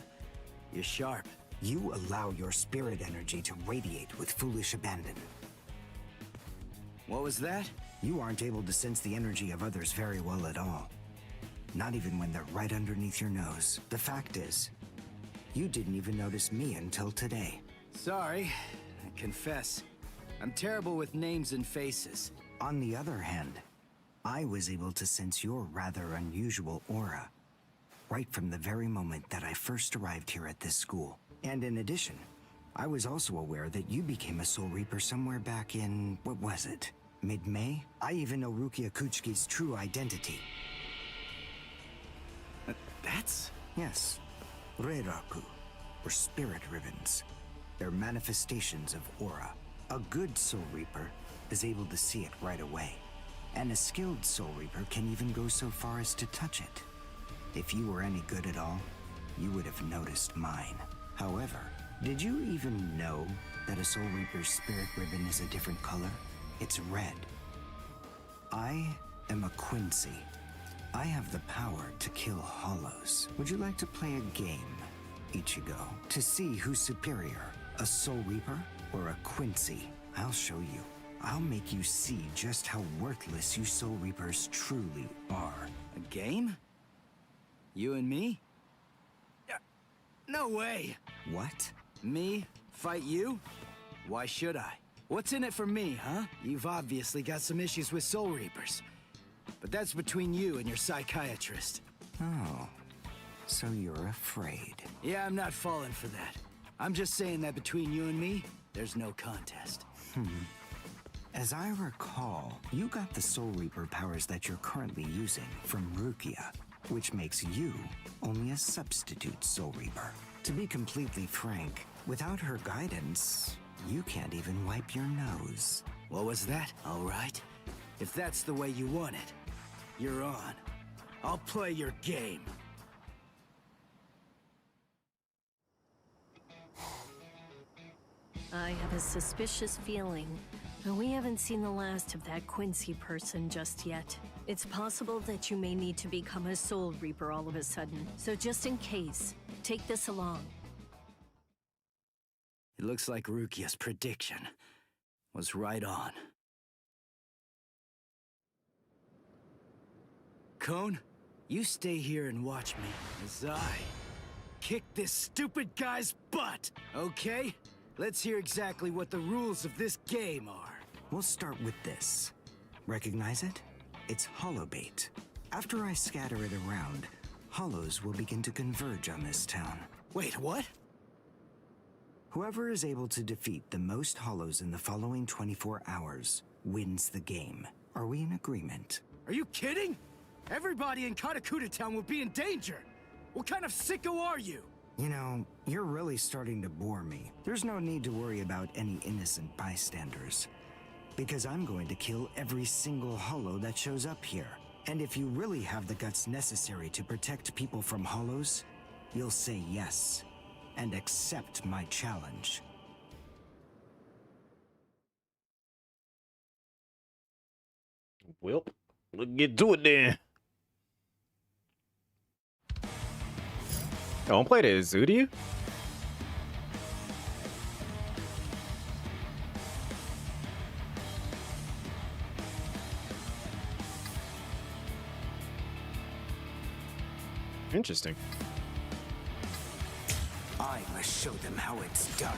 You're sharp. You allow your spirit energy to radiate with foolish abandon. What was that? You aren't able to sense the energy of others very well at all. Not even when they're right underneath your nose. The fact is, you didn't even notice me until today. Sorry, I confess. I'm terrible with names and faces. On the other hand, I was able to sense your rather unusual aura right from the very moment that I first arrived here at this school. And in addition, I was also aware that you became a Soul Reaper somewhere back in, what was it? Mid-May? I even know Rukia Kuchiki's true identity. That's... Yes, Reiraku, or spirit ribbons. They're manifestations of aura. A good Soul Reaper is able to see it right away. And a skilled Soul Reaper can even go so far as to touch it. If you were any good at all, you would have noticed mine. However, did you even know that a Soul Reaper's spirit ribbon is a different color? It's red. I am a Quincy. I have the power to kill hollows. Would you like to play a game, Ichigo? To see who's superior, a Soul Reaper or a Quincy? I'll show you. I'll make you see just how worthless you Soul Reapers truly are. A game? You and me? No way! What? Me? Fight you? Why should I? What's in it for me, huh? You've obviously got some issues with Soul Reapers. But that's between you and your psychiatrist. Oh, so you're afraid. Yeah, I'm not falling for that. I'm just saying that between you and me, there's no contest. As I recall, you got the Soul Reaper powers that you're currently using from Rukia, which makes you only a substitute Soul Reaper. To be completely frank, without her guidance, you can't even wipe your nose. What was that? All right. If that's the way you want it, you're on. I'll play your game. I have a suspicious feeling, but we haven't seen the last of that Quincy person just yet. It's possible that you may need to become a Soul Reaper all of a sudden, so just in case, take this along. It looks like Rukia's prediction was right on. Cone, you stay here and watch me as I kick this stupid guy's butt, okay? Let's hear exactly what the rules of this game are. We'll start with this. Recognize it? It's hollow bait. After I scatter it around, hollows will begin to converge on this town. Wait, what? Whoever is able to defeat the most hollows in the following 24 hours wins the game. Are we in agreement? Are you kidding? Everybody in Katakuta Town will be in danger. What kind of sicko are you? You know, you're really starting to bore me. There's no need to worry about any innocent bystanders. Because I'm going to kill every single hollow that shows up here. And if you really have the guts necessary to protect people from hollows, you'll say yes and accept my challenge. Well, let's get to it then. I don't play the Izudyu. Interesting. I I must show them how it's done.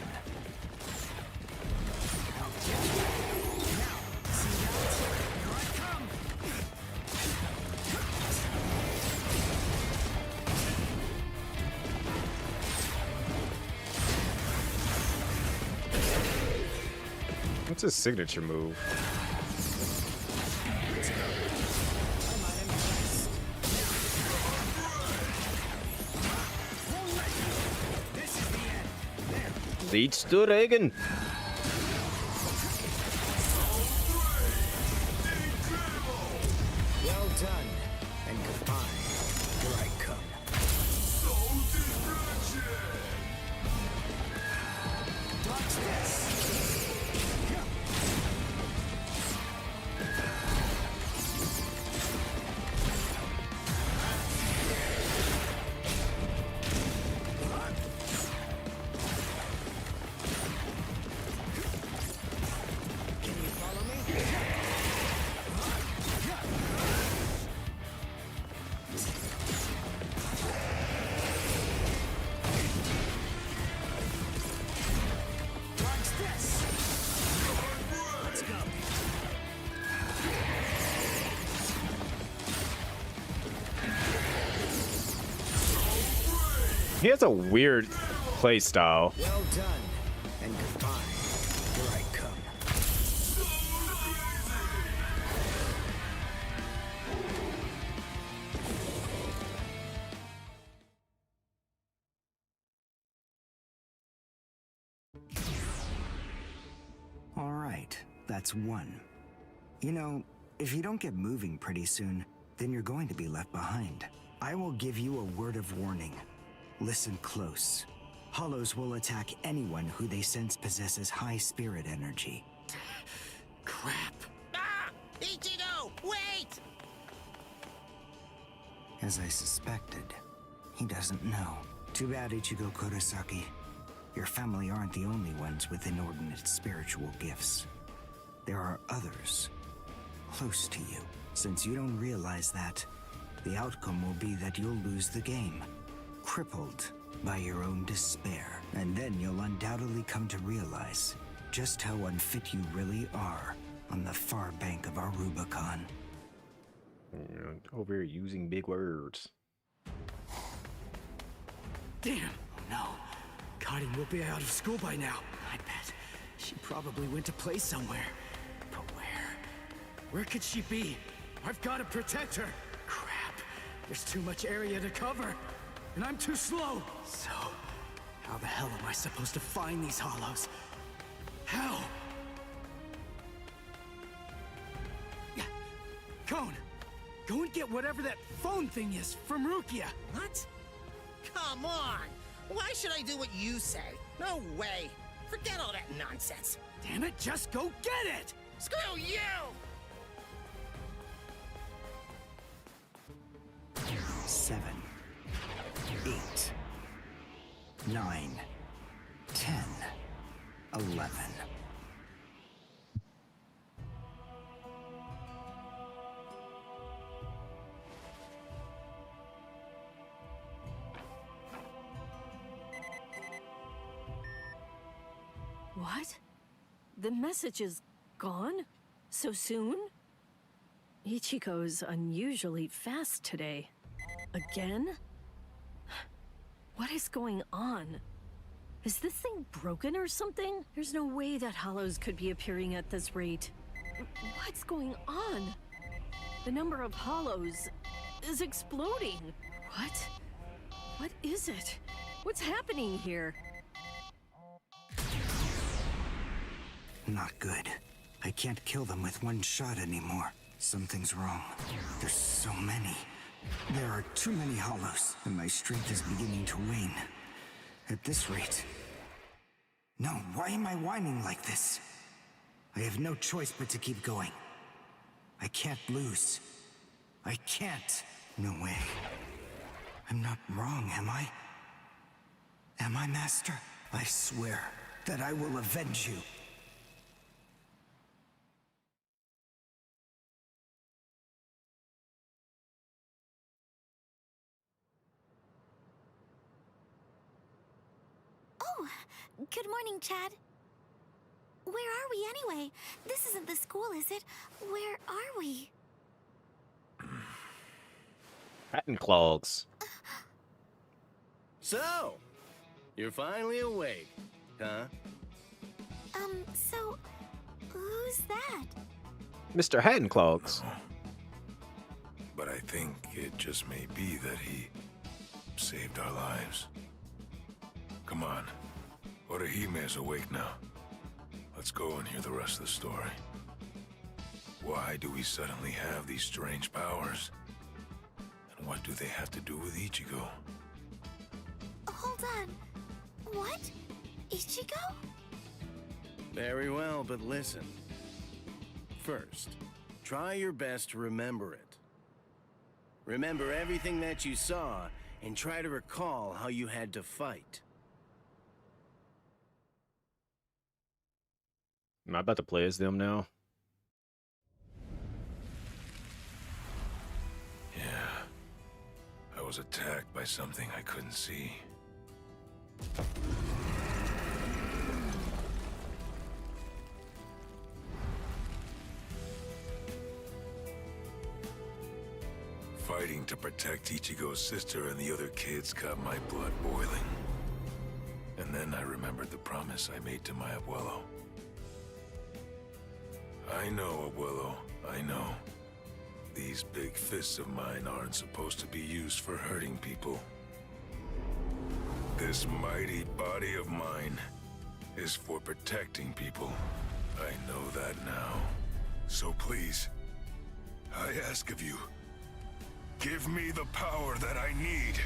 I'll get you. Now, see that? Here I come! What's his signature move? Leads to Reagan. Well done, and goodbye. Here I come. Dodge this! Can you follow me? Dodge this! Let's go. He has a weird play style. Well done, and goodbye. Here I come. All right, that's one. You know, if you don't get moving pretty soon, then you're going to be left behind. I will give you a word of warning. Listen close. Hollows will attack anyone who they sense possesses high spirit energy. Crap. Ah! Ichigo, wait! As I suspected, he doesn't know. Too bad, Ichigo Kurosaki. Your family aren't the only ones with inordinate spiritual gifts. There are others close to you. Since you don't realize that, the outcome will be that you'll lose the game, crippled by your own despair. And then you'll undoubtedly come to realize just how unfit you really are on the far bank of our Rubicon. Over here using big words. Damn! Oh no. Karin will be out of school by now. I bet. She probably went to play somewhere. But where? Where could she be? I've got to protect her. Crap. There's too much area to cover. And I'm too slow. So, how the hell am I supposed to find these hollows? How? Cone! Go and get whatever that phone thing is from Rukia. What? Come on! Why should I do what you say? No way! Forget all that nonsense! Damn it, just go get it! Screw you! 7, 8, 9, 10, 11. What? The message is gone? So soon? Ichigo's unusually fast today. Again? What is going on? Is this thing broken or something? There's no way that hollows could be appearing at this rate. What's going on? The number of hollows is exploding. What? What is it? What's happening here? Not good. I can't kill them with one shot anymore. Something's wrong. There's so many. There are too many hollows, and my strength is beginning to wane. At this rate... No, why am I whining like this? I have no choice but to keep going. I can't lose. I can't. No way. I'm not wrong, am I? Am I, Master? I swear that I will avenge you. Oh, good morning, Chad. Where are we anyway? This isn't the school, is it? Where are we? Patent clogs. So, you're finally awake, huh? So, who's that? Mr. Hatton Clogs. But I think it just may be that he saved our lives. Come on. Orihime's awake now. Let's go and hear the rest of the story. Why do we suddenly have these strange powers? And what do they have to do with Ichigo? Hold on. What? Ichigo? Very well, but listen. First, try your best to remember it. Remember everything that you saw, and try to recall how you had to fight. Am I about to play as them now? Yeah. I was attacked by something I couldn't see. Fighting to protect Ichigo's sister and the other kids got my blood boiling. And then I remembered the promise I made to my abuelo. I know, abuelo, I know. These big fists of mine aren't supposed to be used for hurting people. This mighty body of mine is for protecting people. I know that now. So please, I ask of you, give me the power that I need.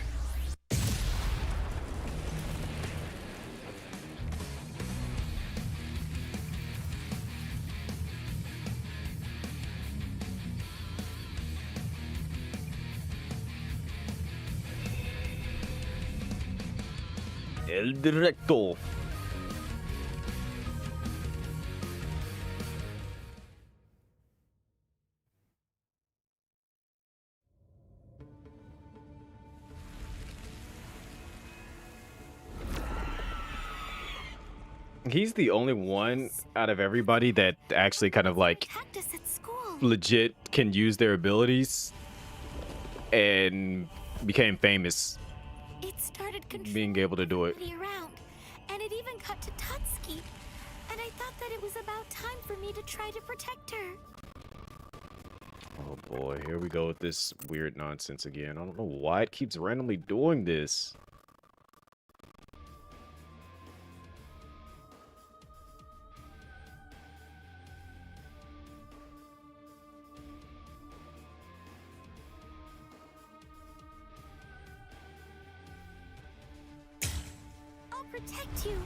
El Directo. He's the only one out of everybody that actually kind of like Practice at school. legit can use their abilities and became famous It started controlling being able to do it. everybody around, and it even got to Tatsuki. And I thought that it was about time for me to try to protect her. Oh boy, here we go with this weird nonsense again. I don't know why it keeps randomly doing this. I'll protect you.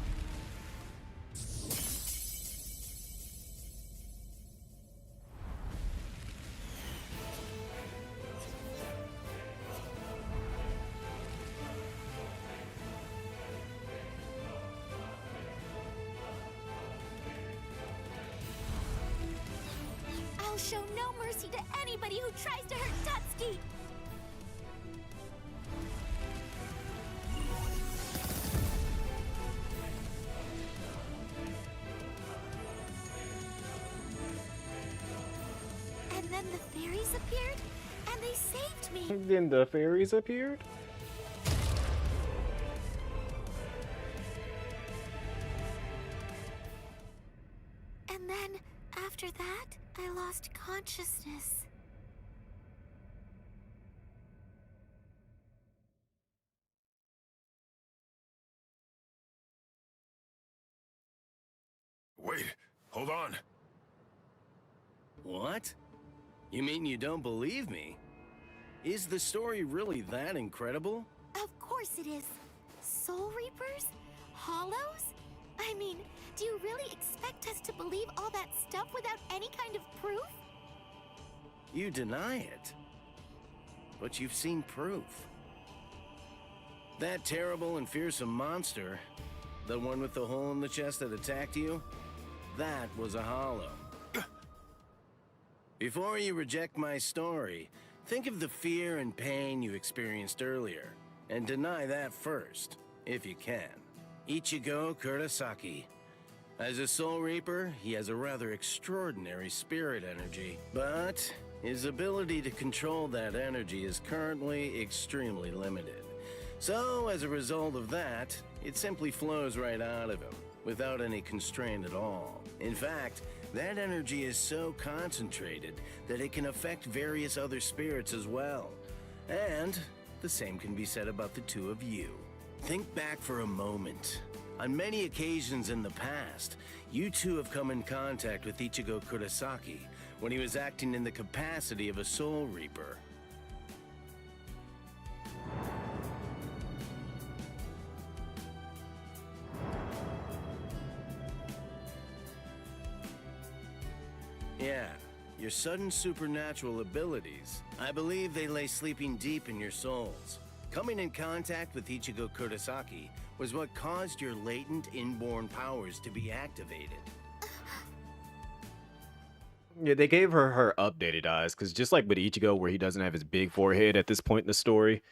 I'll show no mercy to anybody who tries to hurt Tatsuki. And then the fairies appeared, and they saved me. And then the fairies appeared. And then, after that, I lost consciousness. Wait, hold on. What? You mean you don't believe me? Is the story really that incredible? Of course it is. Soul Reapers? Hollows? I mean, do you really expect us to believe all that stuff without any kind of proof? You deny it. But you've seen proof. That terrible and fearsome monster, the one with the hole in the chest that attacked you, that was a hollow. Before you reject my story, think of the fear and pain you experienced earlier, and deny that first, if you can. Ichigo Kurosaki. As a Soul Reaper, he has a rather extraordinary spirit energy, but his ability to control that energy is currently extremely limited. So, as a result of that, it simply flows right out of him, without any constraint at all. In fact, that energy is so concentrated that it can affect various other spirits as well. And the same can be said about the two of you. Think back for a moment. On many occasions in the past, you two have come in contact with Ichigo Kurosaki when he was acting in the capacity of a Soul Reaper. Yeah, your sudden supernatural abilities, I believe they lay sleeping deep in your souls. Coming in contact with Ichigo Kurosaki was what caused your latent inborn powers to be activated. Yeah, they gave her updated eyes because just like with Ichigo, where he doesn't have his big forehead at this point in the story,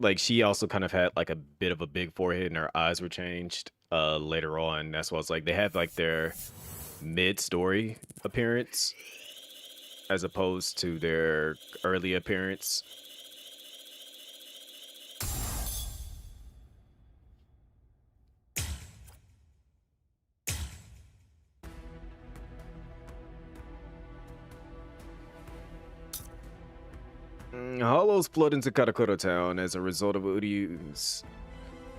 like she also kind of had like a bit of a big forehead and her eyes were changed later on. That's why it's like they have like their mid-story appearance as opposed to their early appearance. Hollows flood into Karakura Town as a result of Uryu's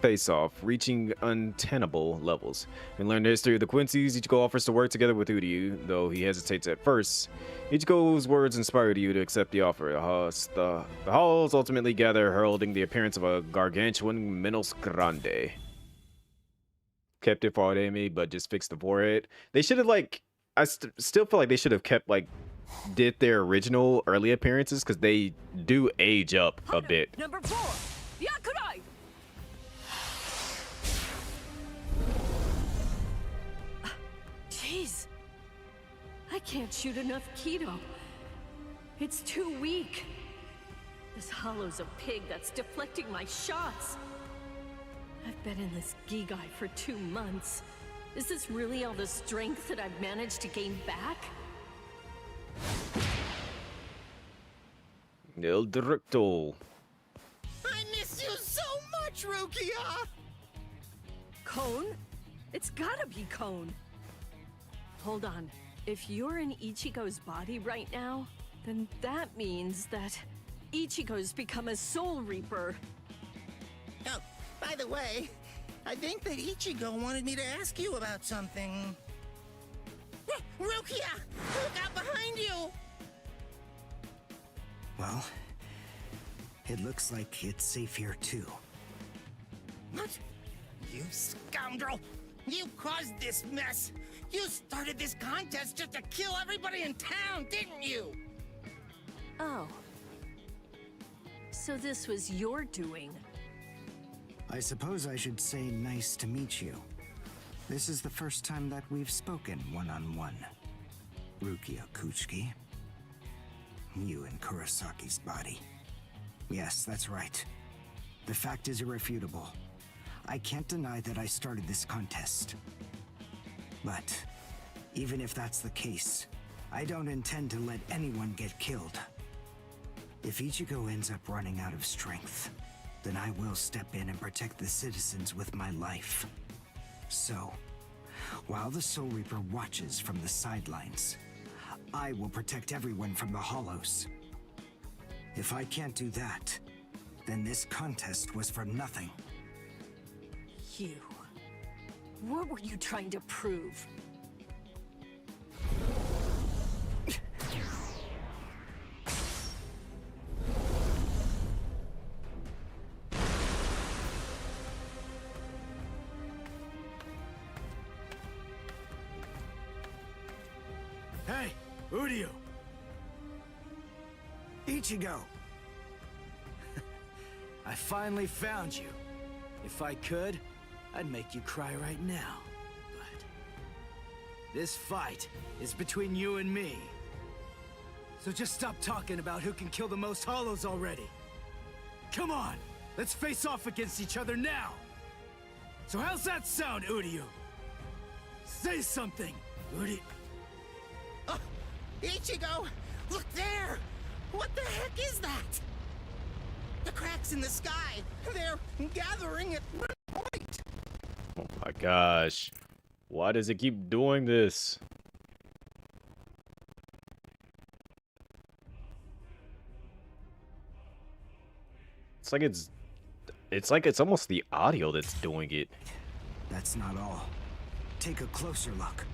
face-off, reaching untenable levels. And learn the history of the Quincy's, Ichigo offers to work together with Uryu, though he hesitates at first. Ichigo's words inspired Uryu to accept the offer. The Hollows ultimately gather, heralding the appearance of a gargantuan Minos Grande. Kept it for Aremi, but just fixed the forehead. They should have, like, I still feel like they should have kept, like, did their original early appearances, because they do age up a bit. Number 4, Yakurai! Jeez. I can't shoot enough Keto. It's too weak. This hollow's a pig that's deflecting my shots. I've been in this Gigai for 2 months. Is this really all the strength that I've managed to gain back? El Directo. I miss you so much, Rukia! Cone? It's gotta be Cone. Hold on. If you're in Ichigo's body right now, then that means that Ichigo's become a Soul Reaper. Oh, by the way, I think that Ichigo wanted me to ask you about something. Rukia! Look out behind you! Well, it looks like it's safe here too. What? You scoundrel! You caused this mess! You started this contest just to kill everybody in town, didn't you? Oh. So this was your doing? I suppose I should say nice to meet you. This is the first time that we've spoken one-on-one. Rukia Kuchiki. You in Kurosaki's body. Yes, that's right. The fact is irrefutable. I can't deny that I started this contest. But even if that's the case, I don't intend to let anyone get killed. If Ichigo ends up running out of strength, then I will step in and protect the citizens with my life. So, while the Soul Reaper watches from the sidelines, I will protect everyone from the Hollows. If I can't do that, then this contest was for nothing. You. What were you trying to prove? Hey, Uryu! Ichigo! I finally found you. If I could, I'd make you cry right now. But this fight is between you and me. So just stop talking about who can kill the most Hollows already. Come on, let's face off against each other now! So how's that sound, Uryu? Say something, Uryu. Ichigo! Look there! What the heck is that? The cracks in the sky! They're gathering at one point! Oh my gosh. Why does it keep doing this? It's like it's almost the audio that's doing it. That's not all. Take a closer look.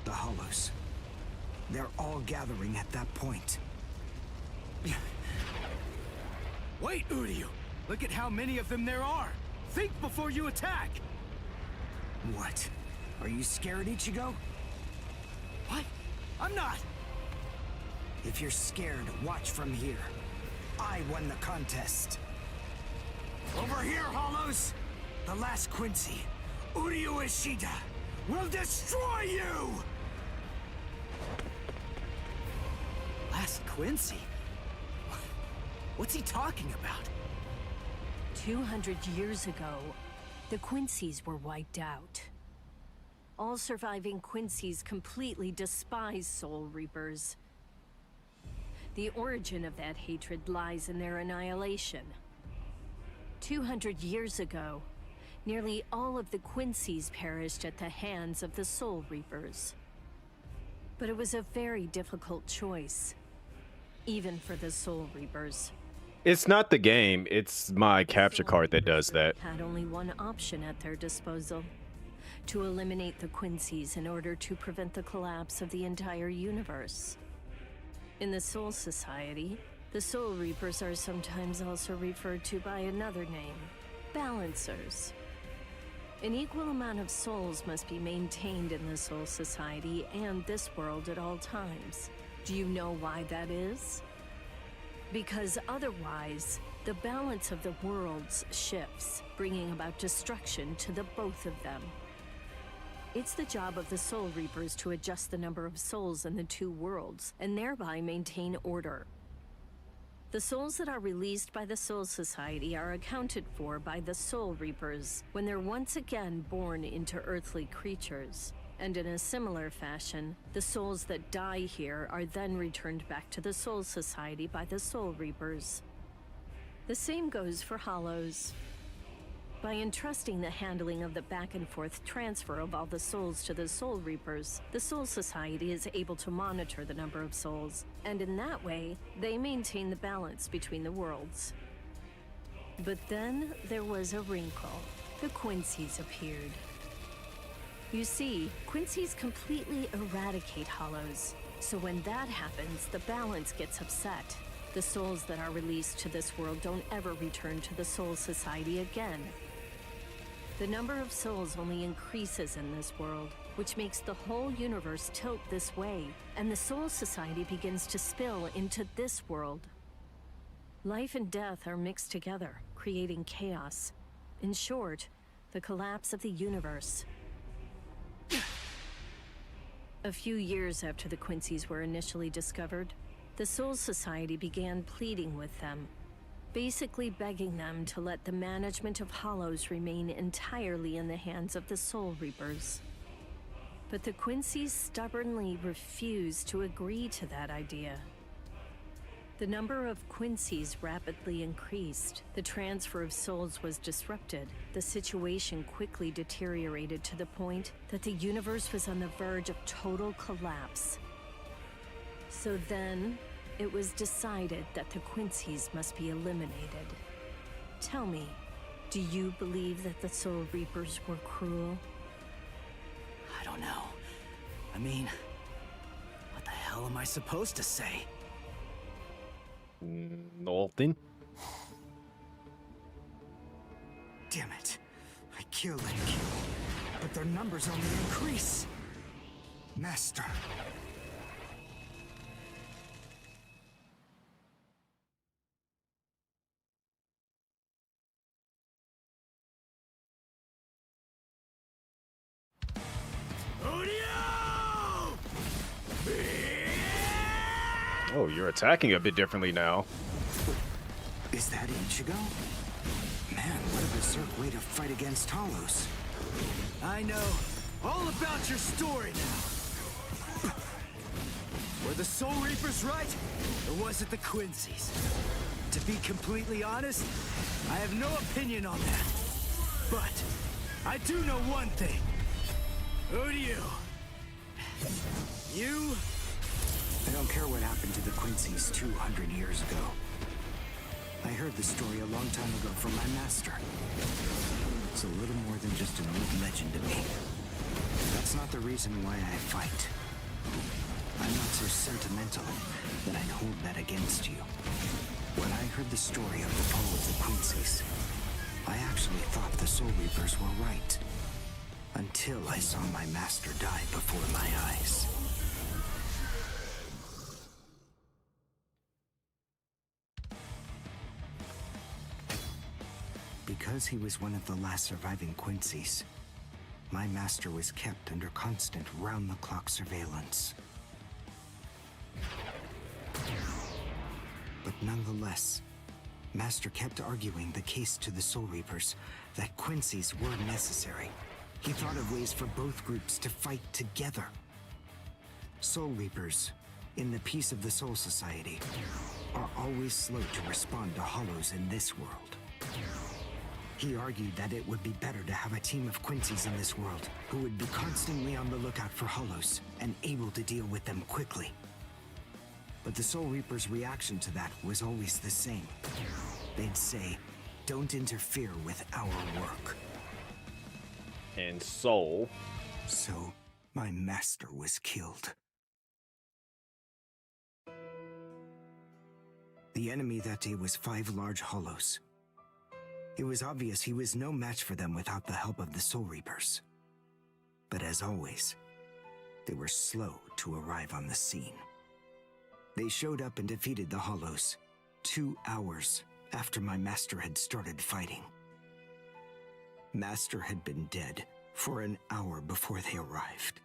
The hollows. They're all gathering at that point. Wait, Uryu! Look at how many of them there are! Think before you attack! What? Are you scared, Ichigo? What? I'm not! If you're scared, watch from here. I won the contest. Over here, Hollows! The last Quincy, Uryu Ishida, will destroy you! Last Quincy? What's he talking about? 200 years ago, the Quincy's were wiped out. All surviving Quincy's completely despise Soul Reapers. The origin of that hatred lies in their annihilation. 200 years ago, nearly all of the Quincy's perished at the hands of the Soul Reapers. But it was a very difficult choice, even for the Soul Reapers. It's not the game, it's my capture card that does that. Had only one option at their disposal: to eliminate the Quincy's in order to prevent the collapse of the entire universe. In the Soul Society, the Soul Reapers are sometimes also referred to by another name: Balancers. An equal amount of souls must be maintained in the Soul Society and this world at all times. Do you know why that is? Because otherwise, the balance of the worlds shifts, bringing about destruction to the both of them. It's the job of the Soul Reapers to adjust the number of souls in the two worlds, and thereby maintain order. The souls that are released by the Soul Society are accounted for by the Soul Reapers when they're once again born into earthly creatures. And in a similar fashion, the souls that die here are then returned back to the Soul Society by the Soul Reapers. The same goes for Hollows. By entrusting the handling of the back and forth transfer of all the souls to the Soul Reapers, the Soul Society is able to monitor the number of souls, and in that way, they maintain the balance between the worlds. But then there was a wrinkle. The Quincy's appeared. You see, Quincy's completely eradicate Hollows, so when that happens, the balance gets upset. The souls that are released to this world don't ever return to the Soul Society again. The number of souls only increases in this world, which makes the whole universe tilt this way, and the Soul Society begins to spill into this world. Life and death are mixed together, creating chaos. In short, the collapse of the universe. A few years after the Quincy's were initially discovered, the Soul Society began pleading with them, basically begging them to let the management of Hollows remain entirely in the hands of the Soul Reapers. But the Quincy's stubbornly refused to agree to that idea. The number of Quincy's rapidly increased. The transfer of souls was disrupted. The situation quickly deteriorated to the point that the universe was on the verge of total collapse. So then, it was decided that the Quincy's must be eliminated. Tell me, do you believe that the Soul Reapers were cruel? I don't know. I mean, what the hell am I supposed to say? Nothing. Damn it. I killed and killed, but their numbers only increase. Master. Oh, you're attacking a bit differently now. Is that Ichigo? Man, what a berserk way to fight against Hollows. I know all about your story now. Were the Soul Reapers right, or was it the Quincy's? To be completely honest, I have no opinion on that. But I do know one thing. Who do you? You? I don't care what happened to the Quincy's 200 years ago. I heard the story a long time ago from my master. It's a little more than just an old legend to me. That's not the reason why I fight. I'm not so sentimental that I'd hold that against you. When I heard the story of the fall of the Quincy's, I actually thought the Soul Reapers were right. Until I saw my master die before my eyes. Because he was one of the last surviving Quincy's, my master was kept under constant round-the-clock surveillance. But nonetheless, Master kept arguing the case to the Soul Reapers that Quincy's were necessary. He thought of ways for both groups to fight together. Soul Reapers, in the peace of the Soul Society, are always slow to respond to Hollows in this world. He argued that it would be better to have a team of Quincy's in this world who would be constantly on the lookout for Hollows and able to deal with them quickly. But the Soul Reapers' reaction to that was always the same. They'd say, "Don't interfere with our work." And Soul. So, my master was killed. The enemy that day was 5 large Hollows. It was obvious he was no match for them without the help of the Soul Reapers. But as always, they were slow to arrive on the scene. They showed up and defeated the Hollows 2 hours after my master had started fighting. Master had been dead for an hour before they arrived.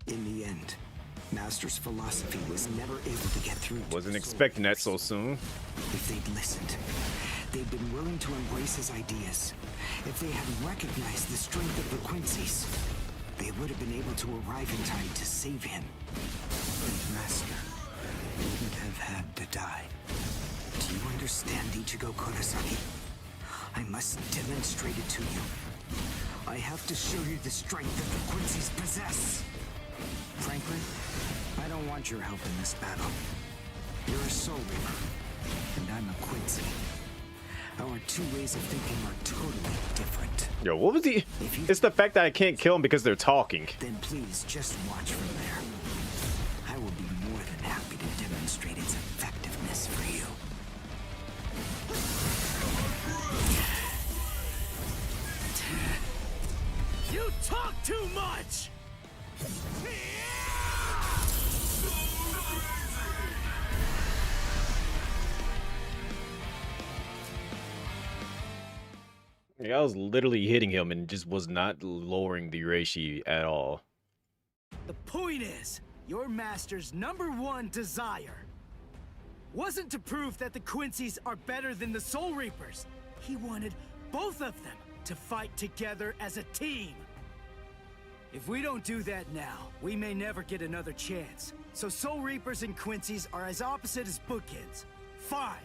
In the end, Master's philosophy was never able to get through to Wasn't the expecting that Soul so soon. If they'd listened, they'd been willing to embrace his ideas. If they had recognized the strength of the Quincy's, they would have been able to arrive in time to save him. And Master wouldn't have had to die. Do you understand, Ichigo Kurosaki? I must demonstrate it to you. I have to show you the strength that the Quincy's possess. Frankly, I don't want your help in this battle. You're a Soul Reaper, and I'm a Quincy. Our 2 ways of thinking are totally different. Yo, what was he? It's the fact that I can't kill him because they're talking. Then please just watch from there. I will be more than happy to demonstrate its effectiveness for you. You talk too much! Like, I was literally hitting him and just was not lowering the Reishi at all. The point is, your master's #1 desire wasn't to prove that the Quincy's are better than the Soul Reapers. He wanted both of them to fight together as a team. If we don't do that now, we may never get another chance. So Soul Reapers and Quincy's are as opposite as bookends. Fine.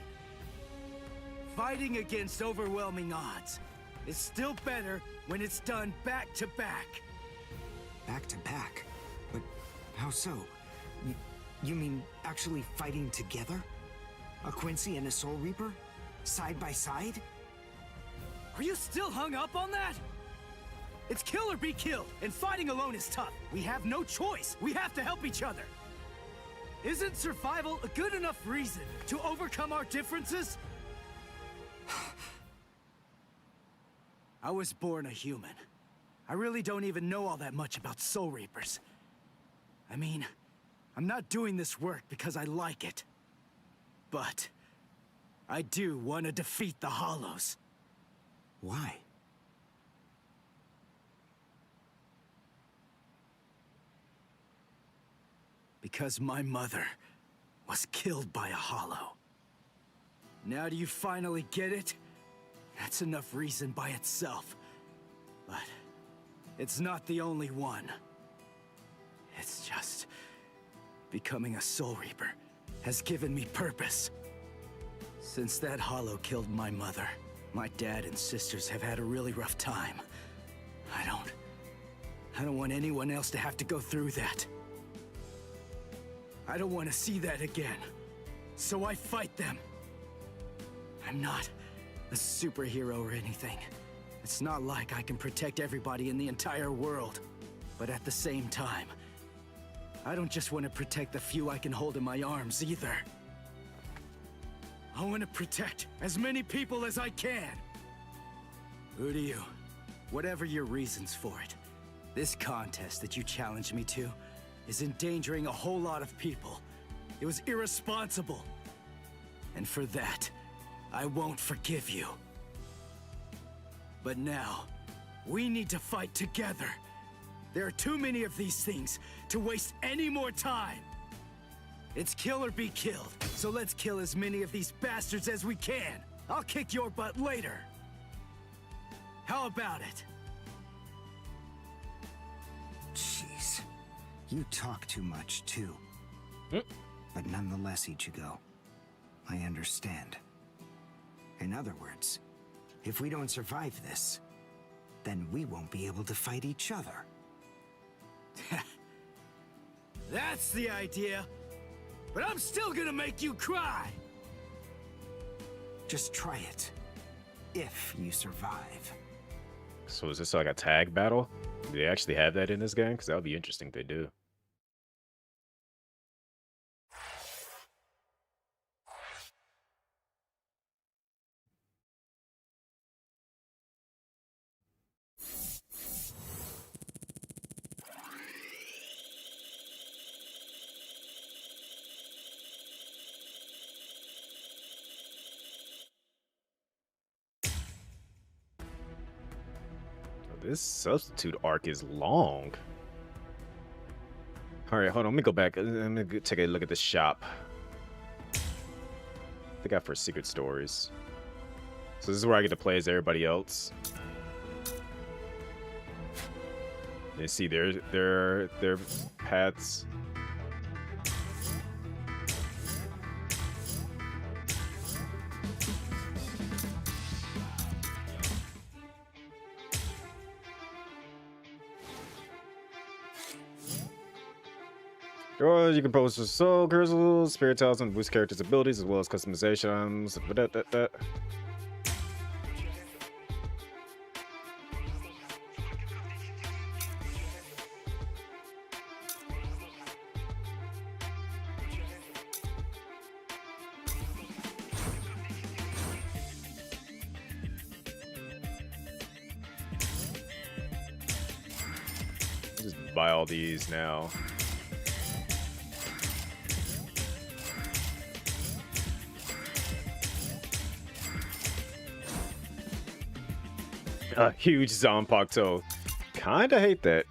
Fighting against overwhelming odds is still better when it's done back to back. Back to back? But how so? You mean actually fighting together? A Quincy and a Soul Reaper? Side by side? Are you still hung up on that? It's kill or be killed, and fighting alone is tough. We have no choice. We have to help each other. Isn't survival a good enough reason to overcome our differences? I was born a human. I really don't even know all that much about Soul Reapers. I mean, I'm not doing this work because I like it. But I do want to defeat the Hollows. Why? Because my mother was killed by a Hollow. Now do you finally get it? That's enough reason by itself. But it's not the only one. It's just... becoming a Soul Reaper has given me purpose. Since that Hollow killed my mother, my dad and sisters have had a really rough time. I don't want anyone else to have to go through that. I don't want to see that again. So I fight them. I'm not a superhero or anything. It's not like I can protect everybody in the entire world. But at the same time, I don't just want to protect the few I can hold in my arms either. I want to protect as many people as I can. Uryu, whatever your reasons for it, this contest that you challenged me to is endangering a whole lot of people. It was irresponsible. And for that, I won't forgive you. But now, we need to fight together. There are too many of these things to waste any more time. It's kill or be killed, so let's kill as many of these bastards as we can. I'll kick your butt later. How about it? Jeez. You talk too much, too. But nonetheless, Ichigo, I understand. In other words, if we don't survive this, then we won't be able to fight each other. That's the idea. But I'm still gonna make you cry. Just try it. If you survive. So is this like a tag battle? Do they actually have that in this game? Because that would be interesting if they do. This substitute arc is long. All right, hold on. Let me go back. Let me take a look at the shop. I think I for secret stories. So this is where I get to play as everybody else. You see their paths. Or you can post soul crystals, spirit talisman, boost characters' abilities, as well as customizations. Just buy all these now. A huge Zanpakuto. Kinda hate that.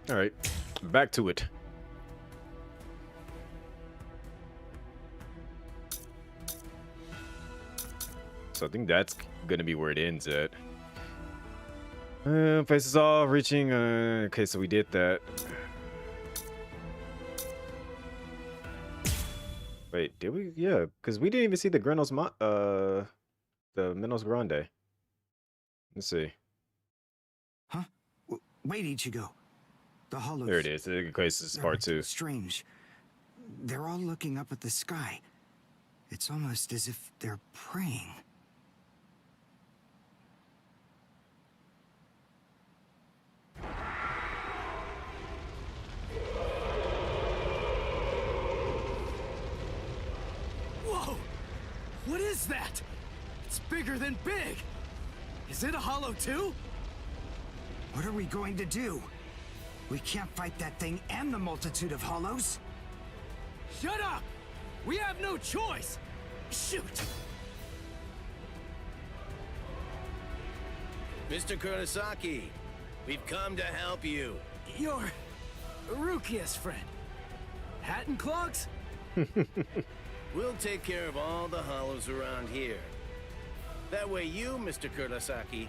All right, back to it. So I think that's gonna be where it ends at. Faces off, reaching. Okay, so we did that. Wait, did we? Yeah, because we didn't even see the the Minos Grande. Let's see. Huh? Wait, Ichigo. The hollows. There it is. Okay, this is part 2. Strange. They're all looking up at the sky. It's almost as if they're praying. What is that? It's bigger than big! Is it a hollow too? What are we going to do? We can't fight that thing and the multitude of hollows. Shut up! We have no choice! Shoot! Mr. Kurosaki, we've come to help you. You're Rukia's friend. Hat and clogs? We'll take care of all the hollows around here. That way you, Mr. Kurosaki,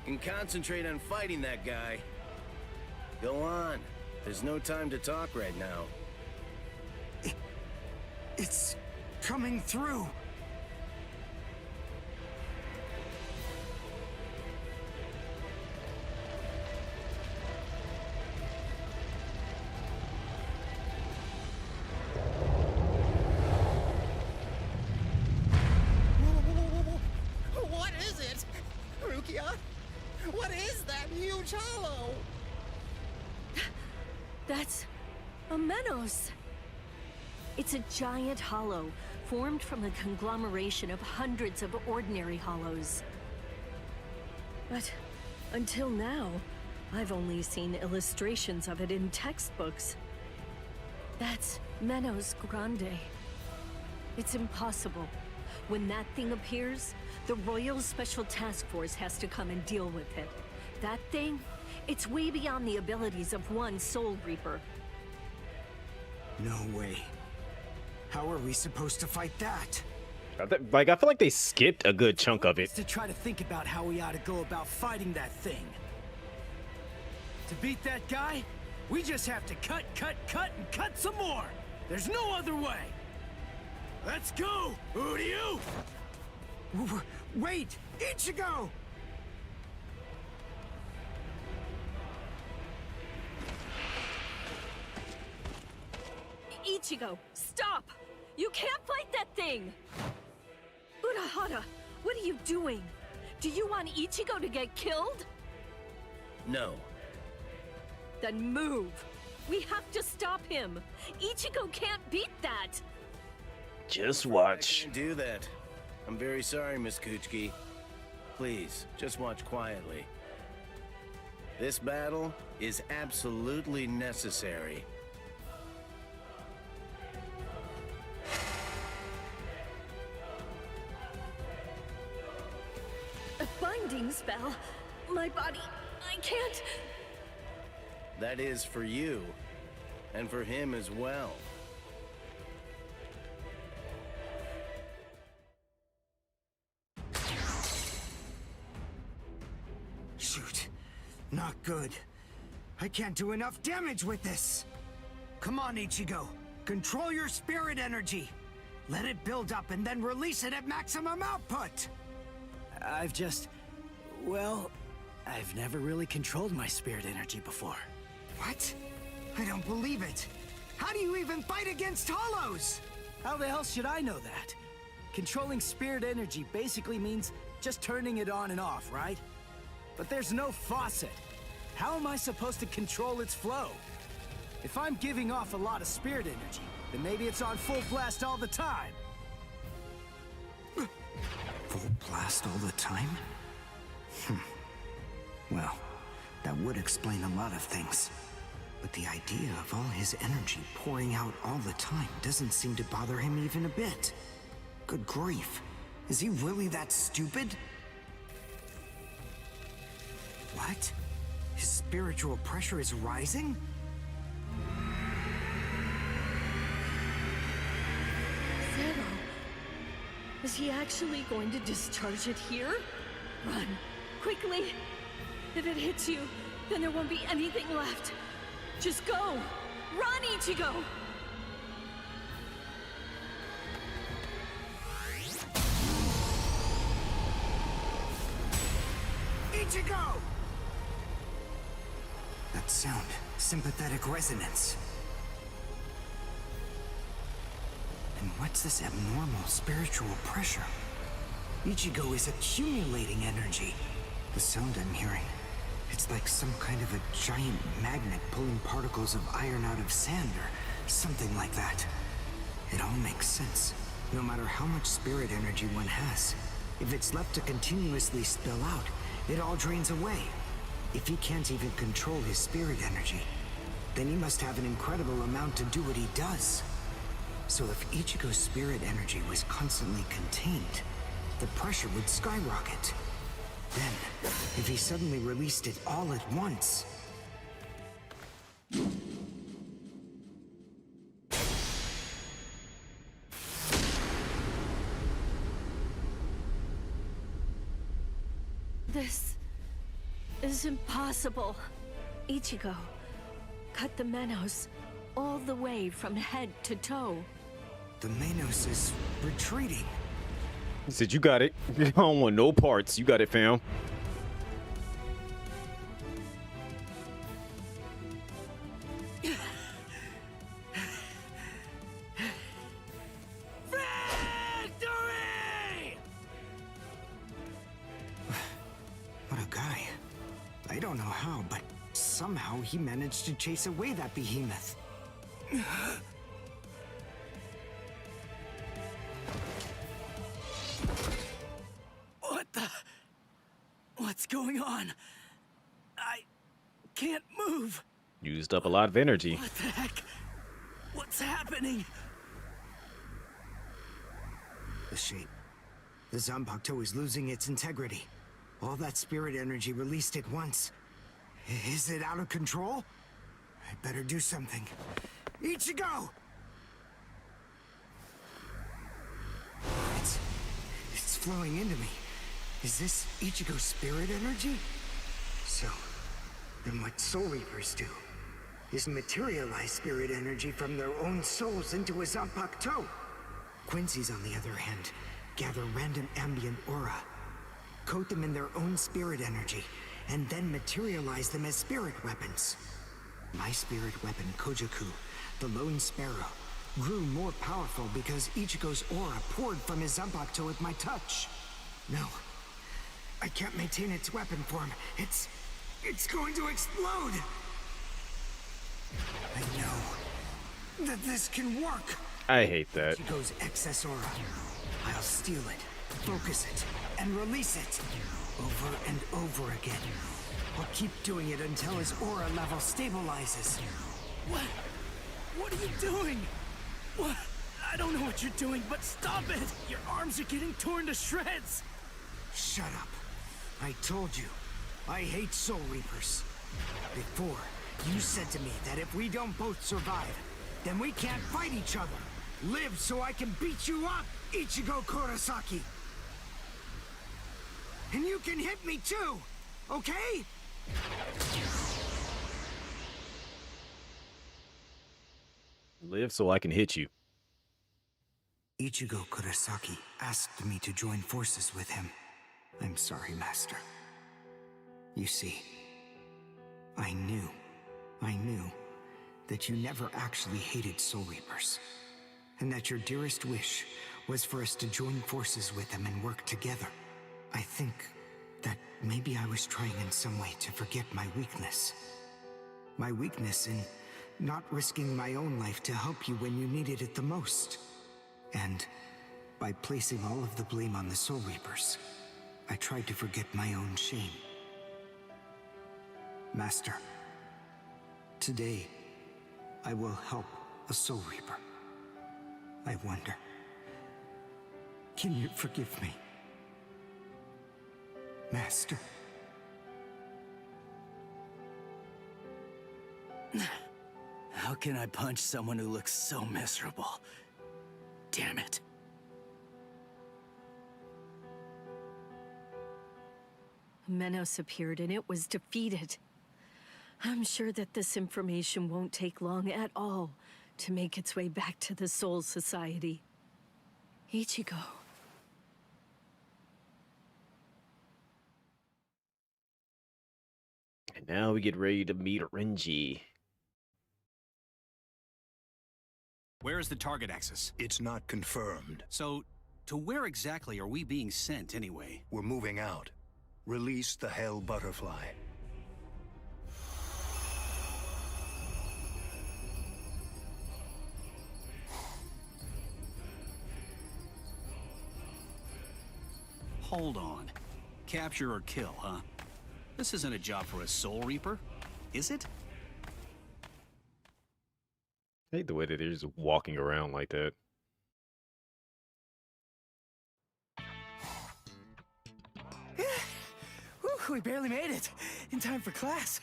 can concentrate on fighting that guy. Go on. There's no time to talk right now. It's coming through. What is it? Rukia? What is that huge hollow? That's a Menos. It's a giant hollow formed from the conglomeration of hundreds of ordinary hollows. But until now, I've only seen illustrations of it in textbooks. That's Menos Grande. It's impossible. When that thing appears, the Royal Special Task Force has to come and deal with it. That thing, it's way beyond the abilities of one Soul Reaper. No way. How are we supposed to fight that? Like, I feel like they skipped a good chunk of it. To try to think about how we ought to go about fighting that thing. To beat that guy, we just have to cut, and cut some more. There's no other way. Let's go, Uryu! Wait! Ichigo! Ichigo, stop! You can't fight that thing! Urahara, what are you doing? Do you want Ichigo to get killed? No. Then move! We have to stop him! Ichigo can't beat that! Just I watch. can't do that. I'm very sorry, Miss Kuchiki. Please, just watch quietly. This battle is absolutely necessary. A binding spell? My body... I can't... That is for you, and for him as well. Shoot. Not good. I can't do enough damage with this. Come on, Ichigo. Control your spirit energy. Let it build up and then release it at maximum output. I've just... well, I've never really controlled my spirit energy before. What? I don't believe it. How do you even fight against hollows? How the hell should I know that? Controlling spirit energy basically means just turning it on and off, right? But there's no faucet. How am I supposed to control its flow? If I'm giving off a lot of spirit energy, then maybe it's on full blast all the time. Full blast all the time? Well, that would explain a lot of things. But the idea of all his energy pouring out all the time doesn't seem to bother him even a bit. Good grief. Is he really that stupid? What? His spiritual pressure is rising? Zero. Is he actually going to discharge it here? Run. Quickly. If it hits you, then there won't be anything left. Just go. Run, Ichigo! Ichigo! That sound, sympathetic resonance. And what's this abnormal spiritual pressure? Ichigo is accumulating energy. The sound I'm hearing, it's like some kind of a giant magnet pulling particles of iron out of sand or something like that. It all makes sense. No matter how much spirit energy one has, if it's left to continuously spill out, it all drains away. If he can't even control his spirit energy, then he must have an incredible amount to do what he does. So if Ichigo's spirit energy was constantly contained, the pressure would skyrocket. Then, if he suddenly released it all at once... This is impossible. Ichigo, cut the Menos all the way from head to toe. The Menos is retreating. He said, "You got it. I don't want no parts. You got it, fam." Victory! What a guy. I don't know how, but somehow he managed to chase away that behemoth. What the... What's going on? I can't move. Used up a lot of energy. What the heck? What's happening? The shape. The Zanpakuto is losing its integrity. All that spirit energy released at once. Is it out of control? I better do something. Ichigo! It's flowing into me. Is this Ichigo's spirit energy? So, then what Soul Reapers do is materialize spirit energy from their own souls into a Zanpakuto. Quincy's, on the other hand, gather random ambient aura, coat them in their own spirit energy, and then materialize them as spirit weapons. My spirit weapon, Kojaku, the Lone Sparrow, grew more powerful because Ichigo's aura poured from his Zanpakuto at my touch. No, I can't maintain its weapon form. It's going to explode! I know that this can work! I hate that. Ichigo's excess aura. I'll steal it, focus it, and release it. Over and over again. I'll keep doing it until his aura level stabilizes. What? What are you doing? What? I don't know what you're doing, but stop it! Your arms are getting torn to shreds! Shut up. I told you, I hate Soul Reapers. Before, you said to me that if we don't both survive, then we can't fight each other. Live so I can beat you up, Ichigo Kurosaki! And you can hit me too, okay? Live so I can hit you. Ichigo Kurosaki asked me to join forces with him. I'm sorry, Master. You see, I knew that you never actually hated Soul Reapers, and that your dearest wish was for us to join forces with them and work together. I think that maybe I was trying in some way to forget my weakness. My weakness in not risking my own life to help you when you needed it the most. And by placing all of the blame on the Soul Reapers, I tried to forget my own shame. Master, today I will help a Soul Reaper. I wonder, can you forgive me? Master. How can I punch someone who looks so miserable? Damn it. Menos appeared and it was defeated. I'm sure that this information won't take long at all to make its way back to the Soul Society. Ichigo. And now we get ready to meet Renji. Where is the target axis? It's not confirmed. So, to where exactly are we being sent anyway? We're moving out. Release the Hell Butterfly. Hold on. Capture or kill, huh? This isn't a job for a Soul Reaper, is it? I hate the way that they're just walking around like that. Whew, we barely made it. In time for class.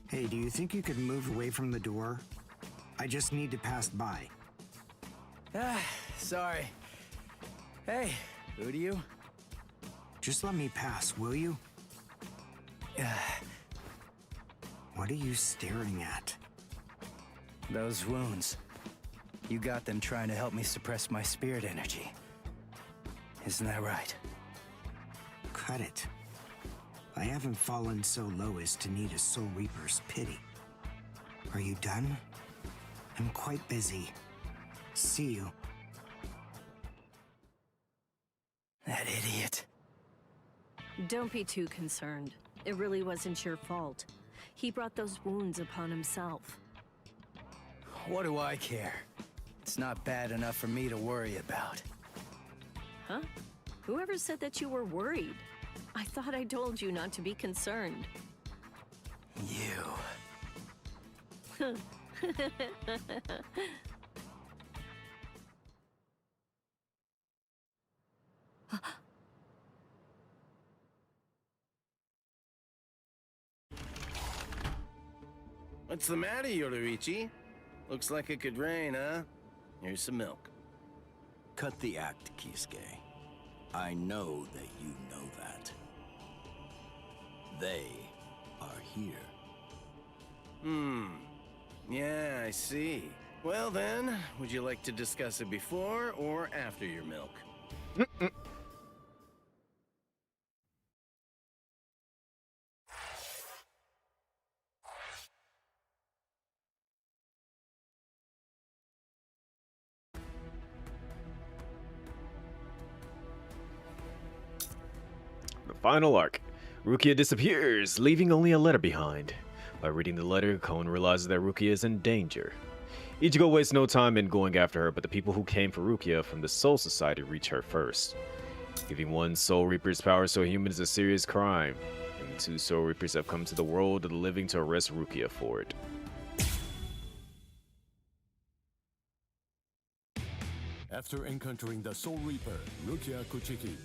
Hey, do you think you could move away from the door? I just need to pass by. Ah, sorry. Hey, who do you? Just let me pass, will you? What are you staring at? Those wounds. You got them trying to help me suppress my spirit energy. Isn't that right? Cut it. I haven't fallen so low as to need a Soul Reaper's pity. Are you done? I'm quite busy. See you. That idiot. Don't be too concerned. It really wasn't your fault. He brought those wounds upon himself. What do I care? It's not bad enough for me to worry about. Huh? Whoever said that you were worried? I thought I told you not to be concerned. You. What's the matter, Yoruichi? Looks like it could rain, huh? Here's some milk. Cut the act, Kisuke. I know that you know that. They are here. Yeah, I see. Well then, would you like to discuss it before or after your milk? The final arc. Rukia disappears, leaving only a letter behind. By reading the letter, Kon realizes that Rukia is in danger. Ichigo wastes no time in going after her, but the people who came for Rukia from the Soul Society reach her first. Giving one Soul Reaper's power so human is a serious crime, and the two Soul Reapers have come to the world of the living to arrest Rukia for it. After encountering the Soul Reaper, Rukia Kuchiki,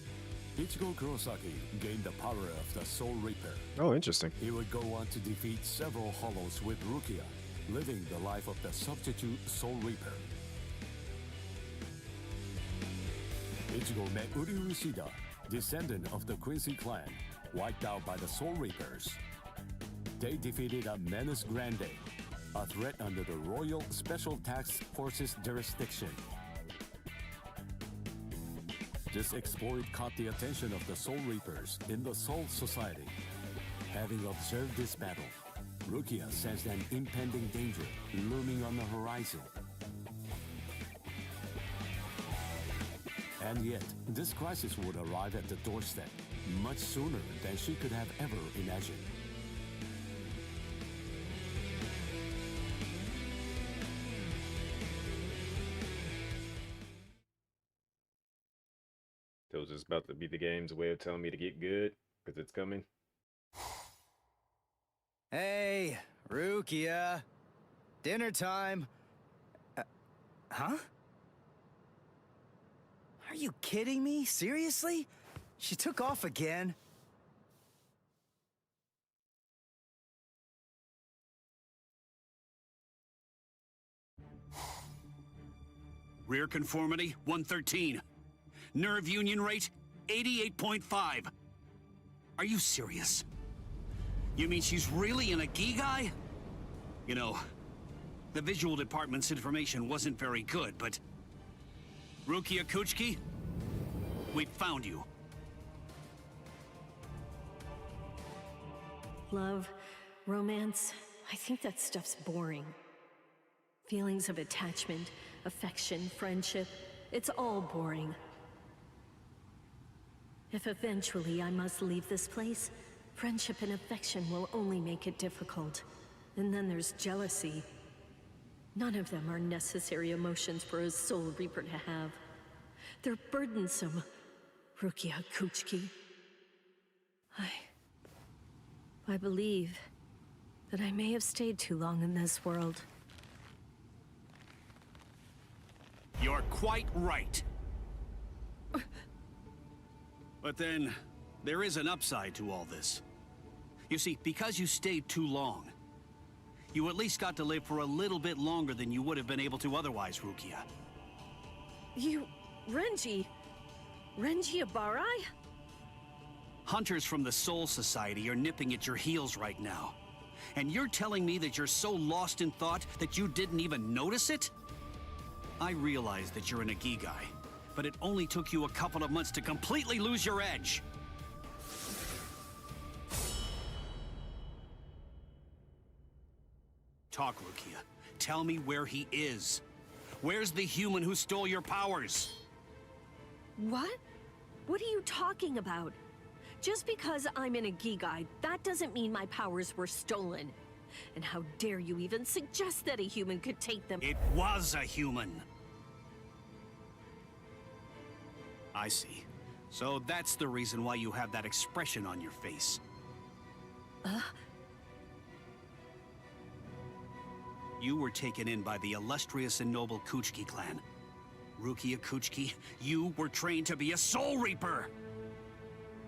Ichigo Kurosaki gained the power of the Soul Reaper. Oh, interesting. He would go on to defeat several Hollows with Rukia, living the life of the substitute Soul Reaper. Ichigo met Uryu Ishida, descendant of the Quincy clan, wiped out by the Soul Reapers. They defeated a Menace Grande, a threat under the Royal Special Task Force's jurisdiction. This exploit caught the attention of the Soul Reapers in the Soul Society. Having observed this battle, Rukia sensed an impending danger looming on the horizon. And yet, this crisis would arrive at the doorstep much sooner than she could have ever imagined. So it's just about to be the game's way of telling me to get good, because it's coming. Hey, Rukia. Dinner time. Huh? Are you kidding me? Seriously? She took off again? Rear conformity, 113. Nerve union rate, 88.5. Are you serious? You mean she's really in a Gigai? You know, the visual department's information wasn't very good, but... Rukia Kuchiki, we found you. Love, romance, I think that stuff's boring. Feelings of attachment, affection, friendship, it's all boring. If eventually I must leave this place, friendship and affection will only make it difficult. And then there's jealousy. None of them are necessary emotions for a Soul Reaper to have. They're burdensome, Rukia Kuchiki. I believe that I may have stayed too long in this world. You're quite right. But then, there is an upside to all this. You see, because you stayed too long, you at least got to live for a little bit longer than you would have been able to otherwise, Rukia. You... Renji Abarai? Hunters from the Soul Society are nipping at your heels right now. And you're telling me that you're so lost in thought that you didn't even notice it? I realize that you're an Agigai, but it only took you a couple of months to completely lose your edge. Talk, Rukia. Tell me where he is. Where's the human who stole your powers? What? What are you talking about? Just because I'm in a Agigai, that doesn't mean my powers were stolen. And how dare you even suggest that a human could take them? It was a human. I see. So that's the reason why you have that expression on your face. You were taken in by the illustrious and noble Kuchiki clan. Rukia Kuchiki, you were trained to be a Soul Reaper!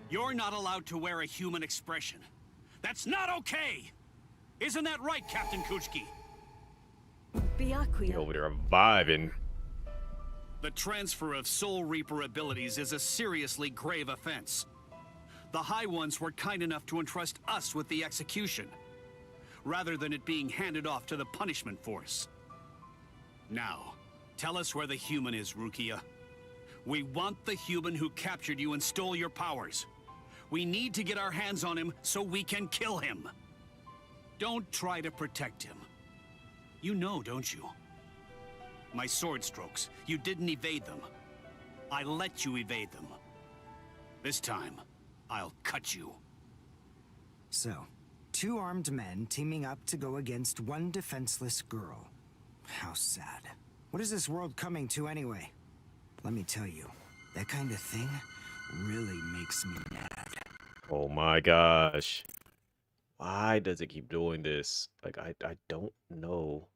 You're not allowed to wear a human expression. That's not okay! Isn't that right, Captain Kuchiki? Byakuya. Over there vibing. The transfer of Soul Reaper abilities is a seriously grave offense. The High Ones were kind enough to entrust us with the execution, rather than it being handed off to the punishment force. Now, tell us where the human is, Rukia. We want the human who captured you and stole your powers. We need to get our hands on him so we can kill him. Don't try to protect him. You know, don't you? My sword strokes, you didn't evade them. I let you evade them. This time, I'll cut you. So, two armed men teaming up to go against one defenseless girl. How sad. What is this world coming to anyway? Let me tell you, that kind of thing really makes me mad. Oh my gosh. Why does it keep doing this? Like, I don't know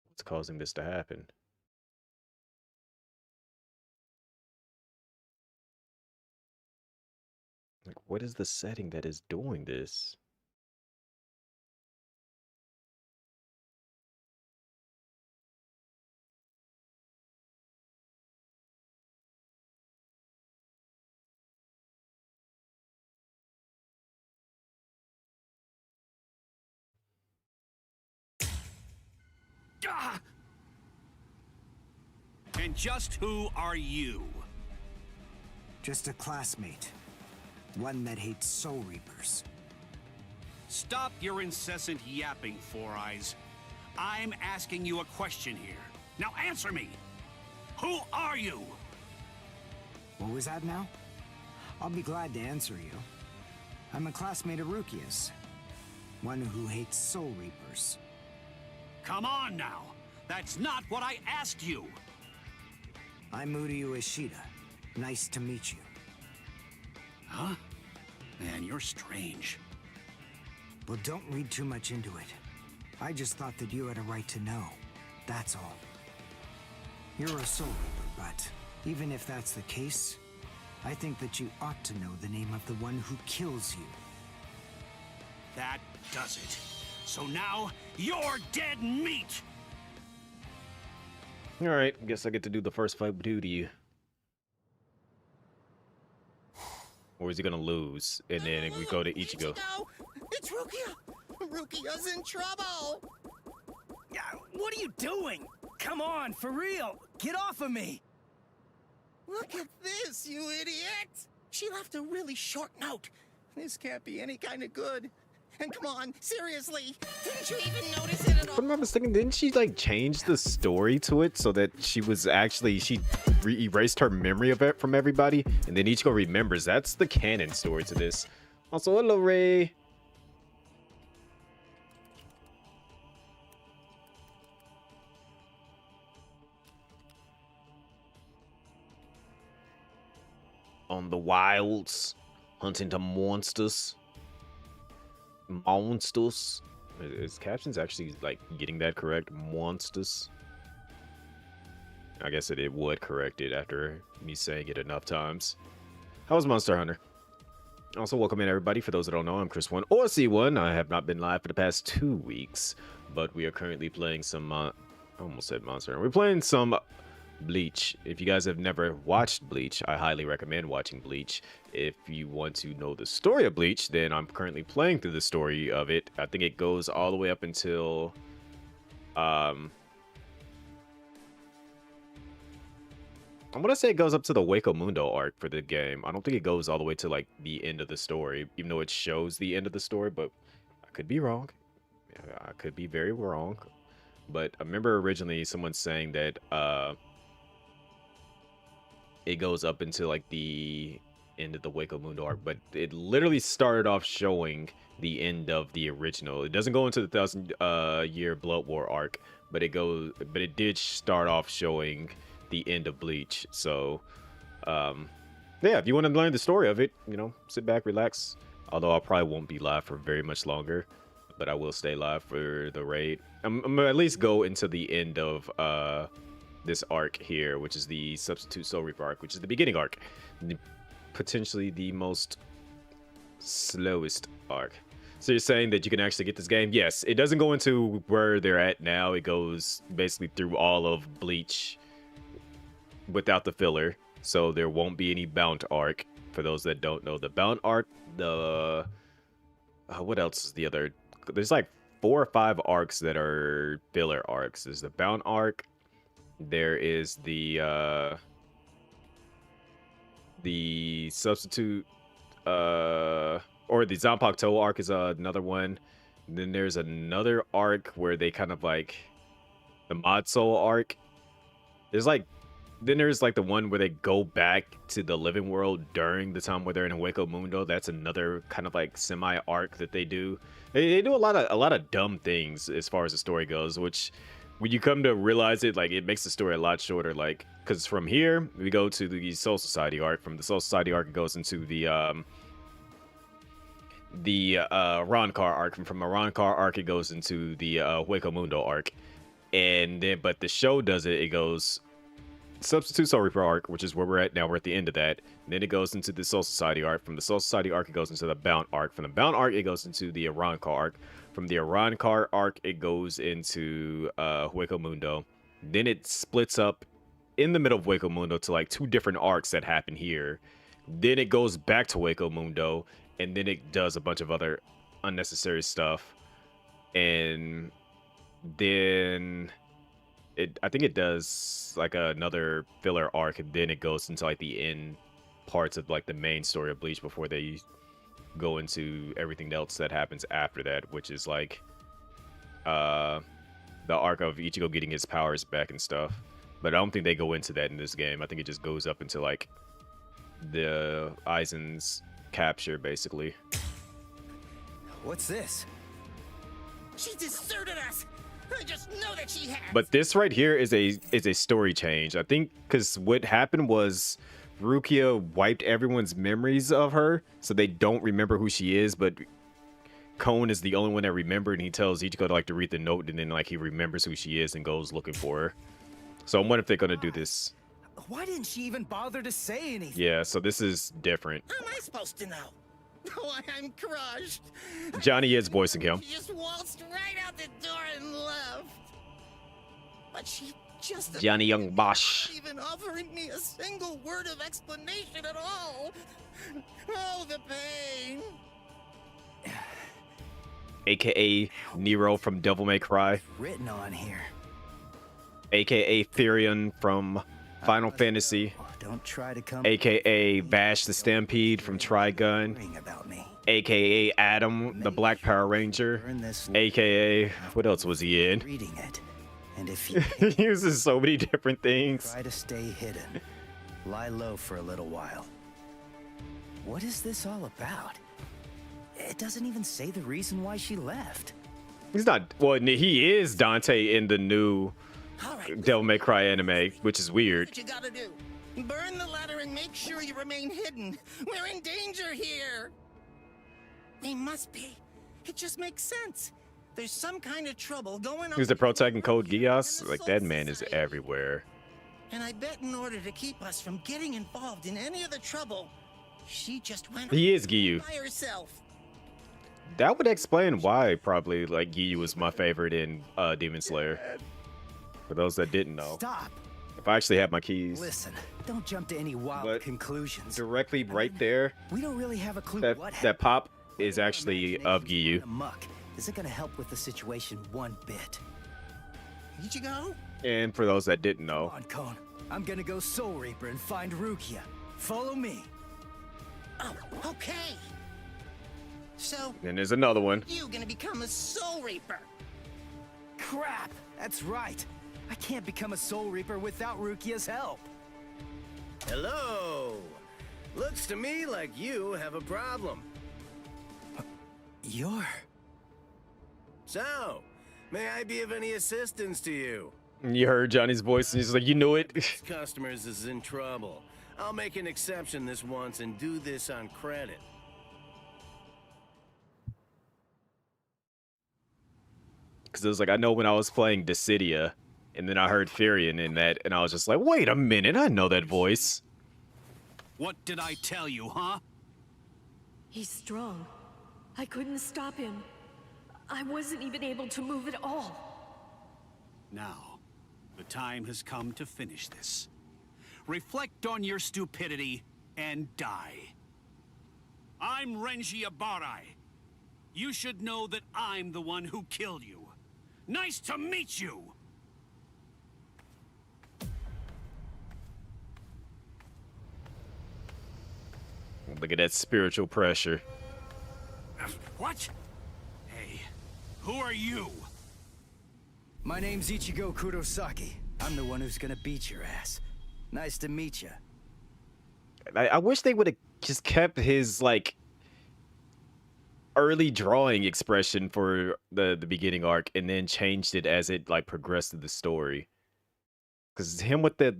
what's causing this to happen. Like, what is the setting that is doing this? Ah! And just who are you? Just a classmate. One that hates Soul Reapers. Stop your incessant yapping, Four Eyes. I'm asking you a question here. Now answer me! Who are you? What was that now? I'll be glad to answer you. I'm a classmate of Rukia's. One who hates Soul Reapers. Come on now! That's not what I asked you! I'm Uryu Ishida. Nice to meet you. Huh? Man, you're strange. Well, don't read too much into it. I just thought that you had a right to know. That's all. You're a Soul Reaper, but even if that's the case, I think that you ought to know the name of the one who kills you. That does it. So now, you're dead meat! Alright, guess I get to do the first fight with duty. Or is he gonna lose? And then we go to Ichigo. It's Rukia! Rukia's in trouble! Yeah, what are you doing? Come on, for real! Get off of me! Look at this, you idiot! She left a really short note. This can't be any kind of good. And come on, seriously, didn't you even notice it at all? If I'm not mistaken, didn't she like change the story to it so that she was actually erased her memory of it from everybody, and then Ichigo remembers? That's the canon story to this. Also, hello Ray. on the wilds, hunting the monsters. Monsters. Is captions actually like getting that correct? Monsters. I guess it would correct it after me saying it enough times. How was Monster Hunter? Also, welcome in everybody. For those that don't know, I'm Chris 1 or C1. I have not been live for the past 2 weeks, but we are currently playing some. I almost said Monster Hunter. We're playing some Bleach. If you guys have never watched Bleach, I highly recommend watching Bleach. If you want to know the story of Bleach, then I'm currently playing through the story of it. I think it goes all the way up until I want to say it goes up to the Hueco Mundo arc for the game. I don't think it goes all the way to like the end of the story, even though it shows the end of the story, but I could be wrong. I could be very wrong. But I remember originally someone saying that it goes up until like the end of the Hueco Mundo arc, but it literally started off showing the end of the original. It doesn't go into the 1,000-year Blood War arc, but it did start off showing the end of Bleach. So yeah, if you want to learn the story of it, you know, sit back, relax. Although I probably won't be live for very much longer, but I will stay live for the raid. I'm gonna at least go into the end of this arc here, which is the Substitute Soul Reaper arc, which is the beginning arc, potentially the most slowest arc. So you're saying that you can actually get this game? Yes, it doesn't go into where they're at now. It goes basically through all of Bleach without the filler, so there won't be any Bound arc. For those that don't know, the Bound arc, the what else is the other? There's like 4 or 5 arcs that are filler arcs. There's the Bound arc. There is the substitute or the Zanpakuto arc is another one. Then there's another arc where they kind of like the Mod Soul arc. Then there's like the one where they go back to the living world during the time where they're in Hueco Mundo. That's another kind of like semi arc that they do. They do a lot of dumb things as far as the story goes, which when you come to realize it, like it makes the story a lot shorter. Like, because from here we go to the Soul Society arc. From the Soul Society arc, it goes into the Ronkar arc. And from the Ronkar arc, it goes into the Hueco Mundo arc. And then, but the show does it. It goes Substitute Soul Reaper arc, which is where we're at now. We're at the end of that. And then it goes into the Soul Society arc. From the Soul Society arc, it goes into the Bound arc. From the Bound arc, it goes into the Ronkar arc. From the Ronkar arc, it goes into Hueco Mundo. Then it splits up in the middle of Hueco Mundo to like 2 different arcs that happen here. Then it goes back to Hueco Mundo, and then it does a bunch of other unnecessary stuff. And then I think it does like another filler arc, and then it goes into like the end parts of like the main story of Bleach before they go into everything else that happens after that, which is like the arc of Ichigo getting his powers back and stuff. But I don't think they go into that in this game. I think it just goes up into like the Aizen's capture, basically. What's this? She deserted us. I just know that she has. But this right here is a story change. I think because what happened was Rukia wiped everyone's memories of her, so they don't remember who she is. But Kon is the only one that remembered, and he tells Ichigo to like to read the note, and then like he remembers who she is and goes looking for her. So I'm wondering if they're gonna do this. Why didn't she even bother to say anything? Yeah, so this is different. How am I supposed to know? Oh, I'm crushed. Johnny is voicing him. She just waltzed right out the door and left. But she just Johnny Young Bosch. not even offering me a single word of explanation at all. Oh, the pain. AKA Nero from Devil May Cry. Written on here. AKA Therion from Final Fantasy. Don't try to come. AKA Vash the Stampede from Trigun. About me. AKA Adam, the Black Power Ranger. AKA, what else was he in? Reading it. And if you He uses so many different things. try to stay hidden, lie low for a little while. What is this all about? It doesn't even say the reason why she left. He's not, well, he is Dante in the new All right, Devil May Cry anime, which is weird. what you gotta do. Burn the letter and make sure you remain hidden. We're in danger here. They must be. It just makes sense. There's some kind of trouble going on. Who's the protecting Code Geass? and the Like, Soul that man is Society. everywhere. And I bet in order to keep us from getting involved in any of the trouble, she just went He is Giyu. by herself. That would explain why probably like Giyu was my favorite in Demon Slayer. For those that didn't know. Stop. If I actually had my keys. Listen, don't jump to any wild But conclusions. directly right there, We don't really have a clue what that pop is actually of Giyu. Muck isn't gonna help with the situation one bit. Ichigo? And for those that didn't know, Come on, Cone. I'm gonna go Soul Reaper and find Rukia. Follow me. Oh, okay. So, then there's another one. you gonna become a Soul Reaper? Crap! That's right. I can't become a Soul Reaper without Rukia's help. Hello. Looks to me like you have a problem. You're... So, may I be of any assistance to you? You heard Johnny's voice, and he's like, you knew it. This customers is in trouble. I'll make an exception this once and do this on credit. Because it was like, I know when I was playing Dissidia, and then I heard Furion in that, and I was just like, wait a minute, I know that voice. What did I tell you, huh? He's strong. I couldn't stop him. I wasn't even able to move at all. Now, the time has come to finish this. Reflect on your stupidity and die. I'm Renji Abarai. You should know that I'm the one who killed you. Nice to meet you! Look at that spiritual pressure. What? Hey, who are you? My name's Ichigo Kurosaki. I'm the one who's gonna beat your ass. Nice to meet you. I wish they would have just kept his, like, early drawing expression for the beginning arc and then changed it as it, like, progressed through the story. Because him with the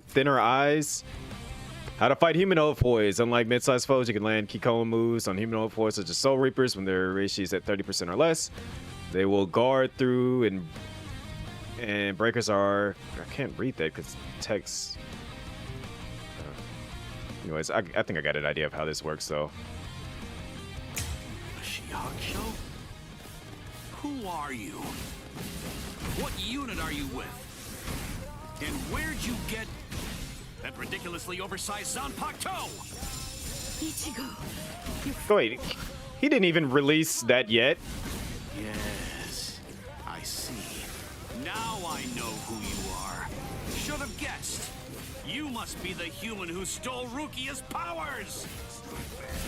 thinner eyes. How to fight humanoid foes. Unlike mid-sized foes, you can land Kikon moves on humanoid foes such as Soul Reapers when their ratio is at 30% or less. They will guard through and breakers are... I can't read that because text... anyways, I think I got an idea of how this works, though. Shihakusho? Who are you? What unit are you with? And where'd you get that ridiculously oversized Zanpakuto? Ichigo, Wait, he didn't even release that yet. Yes, I see. Now I know who you are. Should have guessed. You must be the human who stole Rukia's powers!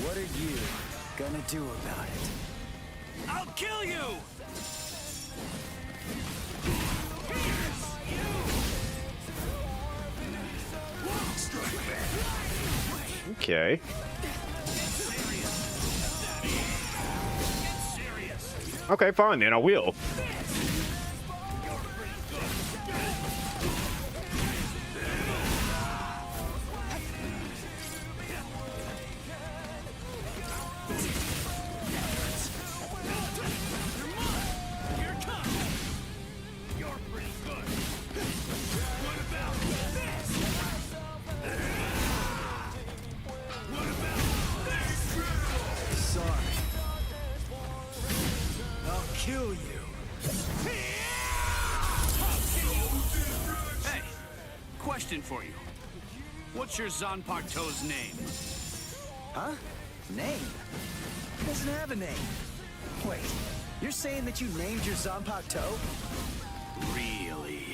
What are you gonna do about it? I'll kill you! Okay. Okay, fine then, I will. Kill you. Hey, question for you. What's your Zanpakuto's name? Huh? Name? He doesn't have a name. Wait, you're saying that you named your Zanpakuto? Really?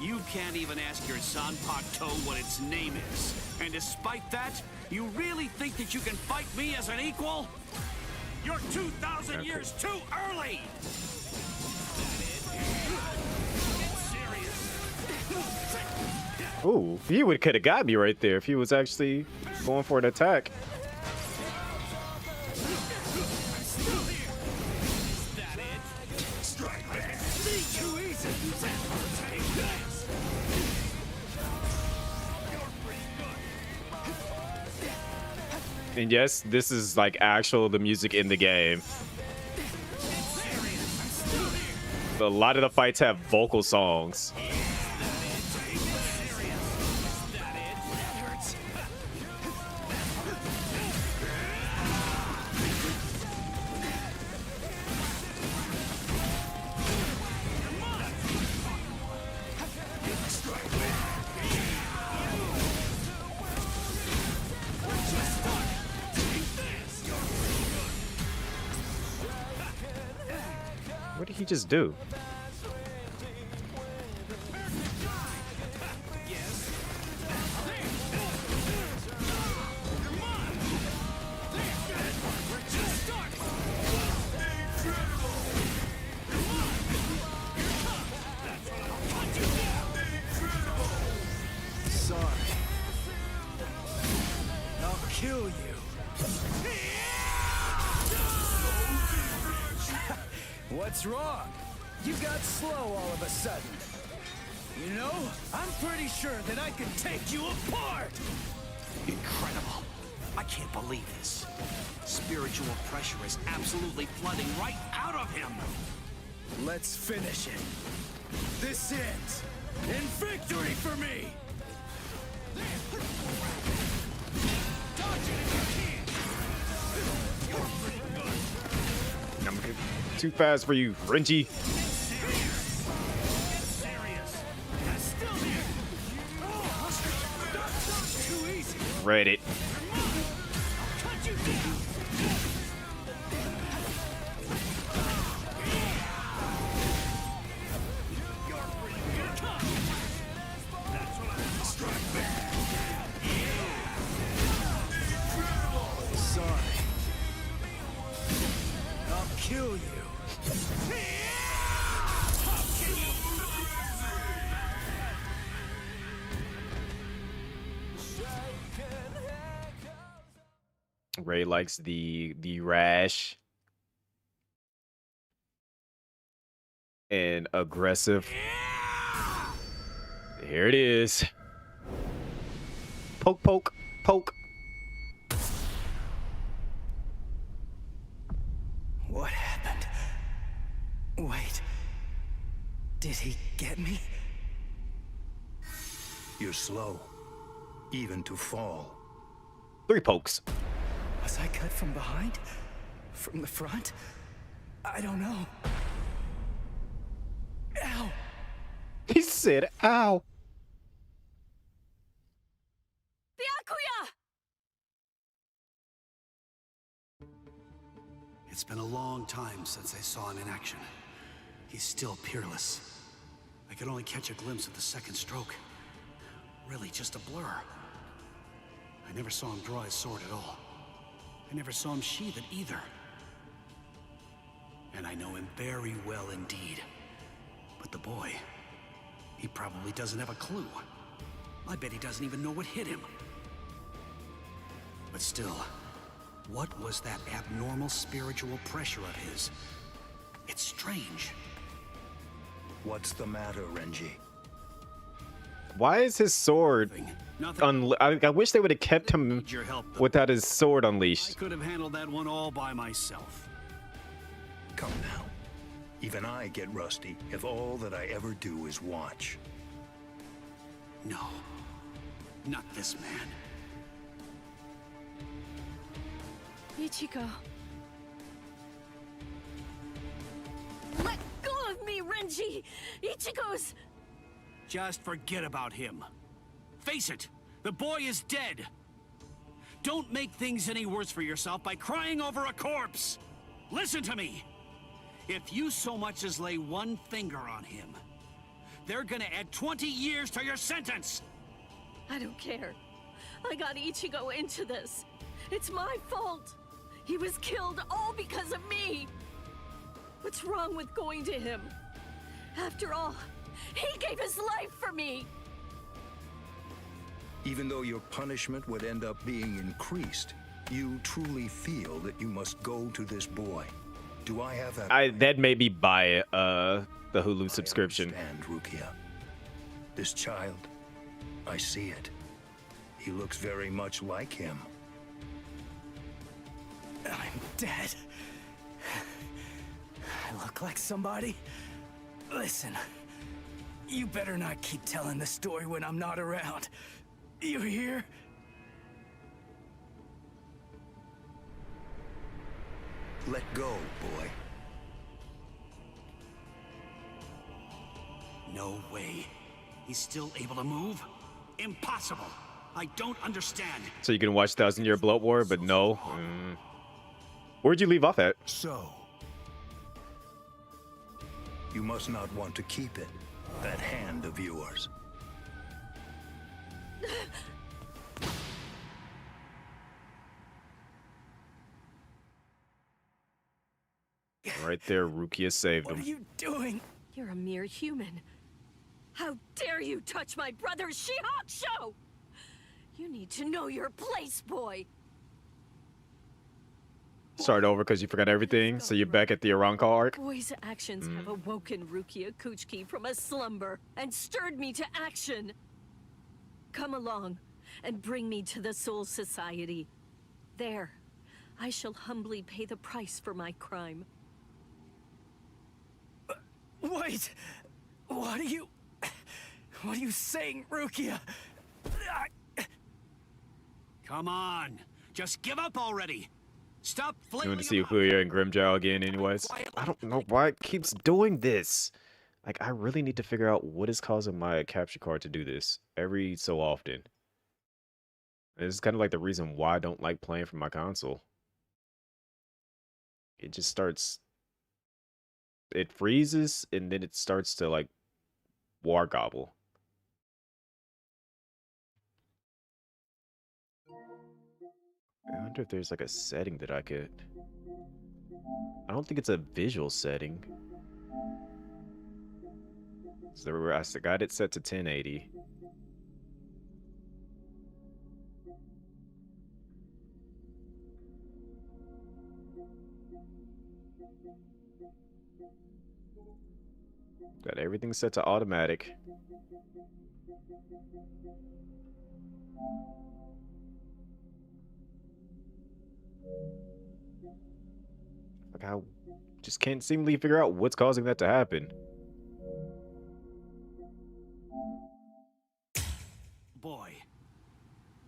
You can't even ask your Zanpakuto what its name is. And despite that, you really think that you can fight me as an equal? You're 2,000 years too early! Ooh, he could have got me right there if he was actually going for an attack. And yes, this is like actual the music in the game. A lot of the fights have vocal songs. What did he just do? Sorry. I'll kill you. What's wrong? You got slow all of a sudden. You know, I'm pretty sure that I can take you apart! Incredible. I can't believe this. Spiritual pressure is absolutely flooding right out of him. Let's finish it. This ends in victory for me! I'm too fast for you, Renji. Read it. Sorry. I'll kill you. Ray likes the rash and aggressive. Here it is. Poke, poke, poke. What happened? Wait. Did he get me? You're slow, even to fall. 3 pokes. Was I cut from behind? From the front? I don't know. Ow! He said, ow. Byakuya! It's been a long time since I saw him in action. He's still peerless. I could only catch a glimpse of the second stroke. Really just a blur. I never saw him draw his sword at all. I never saw him sheathe it either. And I know him very well indeed. But the boy, he probably doesn't have a clue. I bet he doesn't even know what hit him. But still, what was that abnormal spiritual pressure of his? It's strange. What's the matter, Renji? Why is his sword I wish they would have kept him without his sword unleashed. I could have handled that one all by myself. Come now. Even I get rusty if all that I ever do is watch. No. Not this man. Ichigo. Let go of me, Renji! Ichigo's... Just forget about him. Face it, the boy is dead. Don't make things any worse for yourself by crying over a corpse. Listen to me. If you so much as lay one finger on him, they're gonna add 20 years to your sentence. I don't care. I got Ichigo into this. It's my fault. He was killed all because of me. What's wrong with going to him? After all, he gave his life for me. Even though your punishment would end up being increased, you truly feel that you must go to this boy. Do I have that? That made me buy the Hulu subscription. And Rukia, this child, I see it. He looks very much like him. I'm dead. I look like somebody? Listen, you better not keep telling the story when I'm not around. You hear? Let go, boy. No way. He's still able to move? Impossible. I don't understand. So you can watch Thousand Year Blood War, but no. Where'd you leave off at? So, you must not want to keep it, that hand of yours. Right there, Rukia saved What him. are you doing? You're a mere human. How dare you touch my brother's She-Hulk show! You need to know your place, boy. Start over because you forgot everything, so you're back at the Aranka arc. Boy's actions have awoken Rukia Kuchiki from a slumber and stirred me to action. Come along and bring me to the Soul Society. There, I shall humbly pay the price for my crime. Wait! What are you saying, Rukia? Come on. Just give up already. Stop You flailing want to see about. Fuya and Grimjow again anyways? I don't know why it keeps doing this. Like, I really need to figure out what is causing my capture card to do this every so often. This is kind of like the reason why I don't like playing from my console. It just starts... It freezes, and then it starts to, like, war gobble. I wonder if there's, like, a setting that I could... I don't think it's a visual setting. So I got it set to 1080. Got everything set to automatic. Like, I just can't seemingly figure out what's causing that to happen. Boy.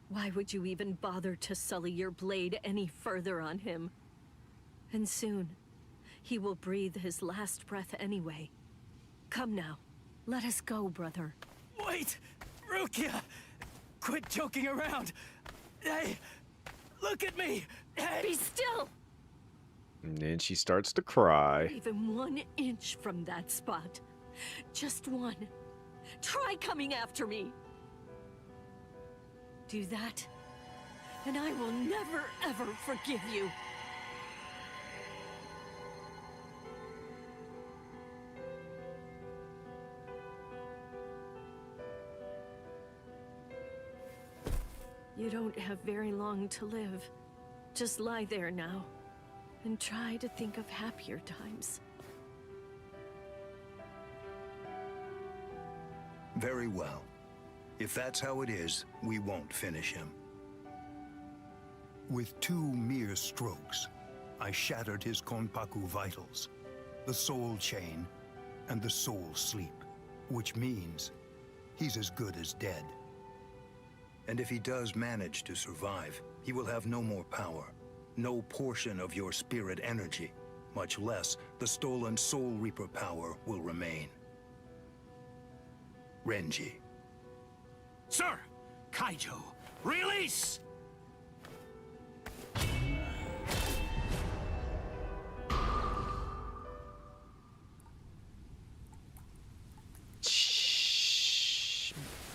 Why would you even bother to sully your blade any further on him? And soon, he will breathe his last breath anyway. Come now, let us go, brother. Wait! Rukia! Quit joking around! Hey! Look at me! Hey! Be still! And then she starts to cry. Even 1 inch from that spot. Just one. Try coming after me. Do that, and I will never, ever forgive you. You don't have very long to live. Just lie there now, and try to think of happier times. Very well. If that's how it is, we won't finish him. With 2 mere strokes, I shattered his Konpaku vitals, the soul chain, and the soul sleep, which means he's as good as dead. And if he does manage to survive, he will have no more power, no portion of your spirit energy, much less the stolen Soul Reaper power will remain. Renji. Sir! Kaijo, release!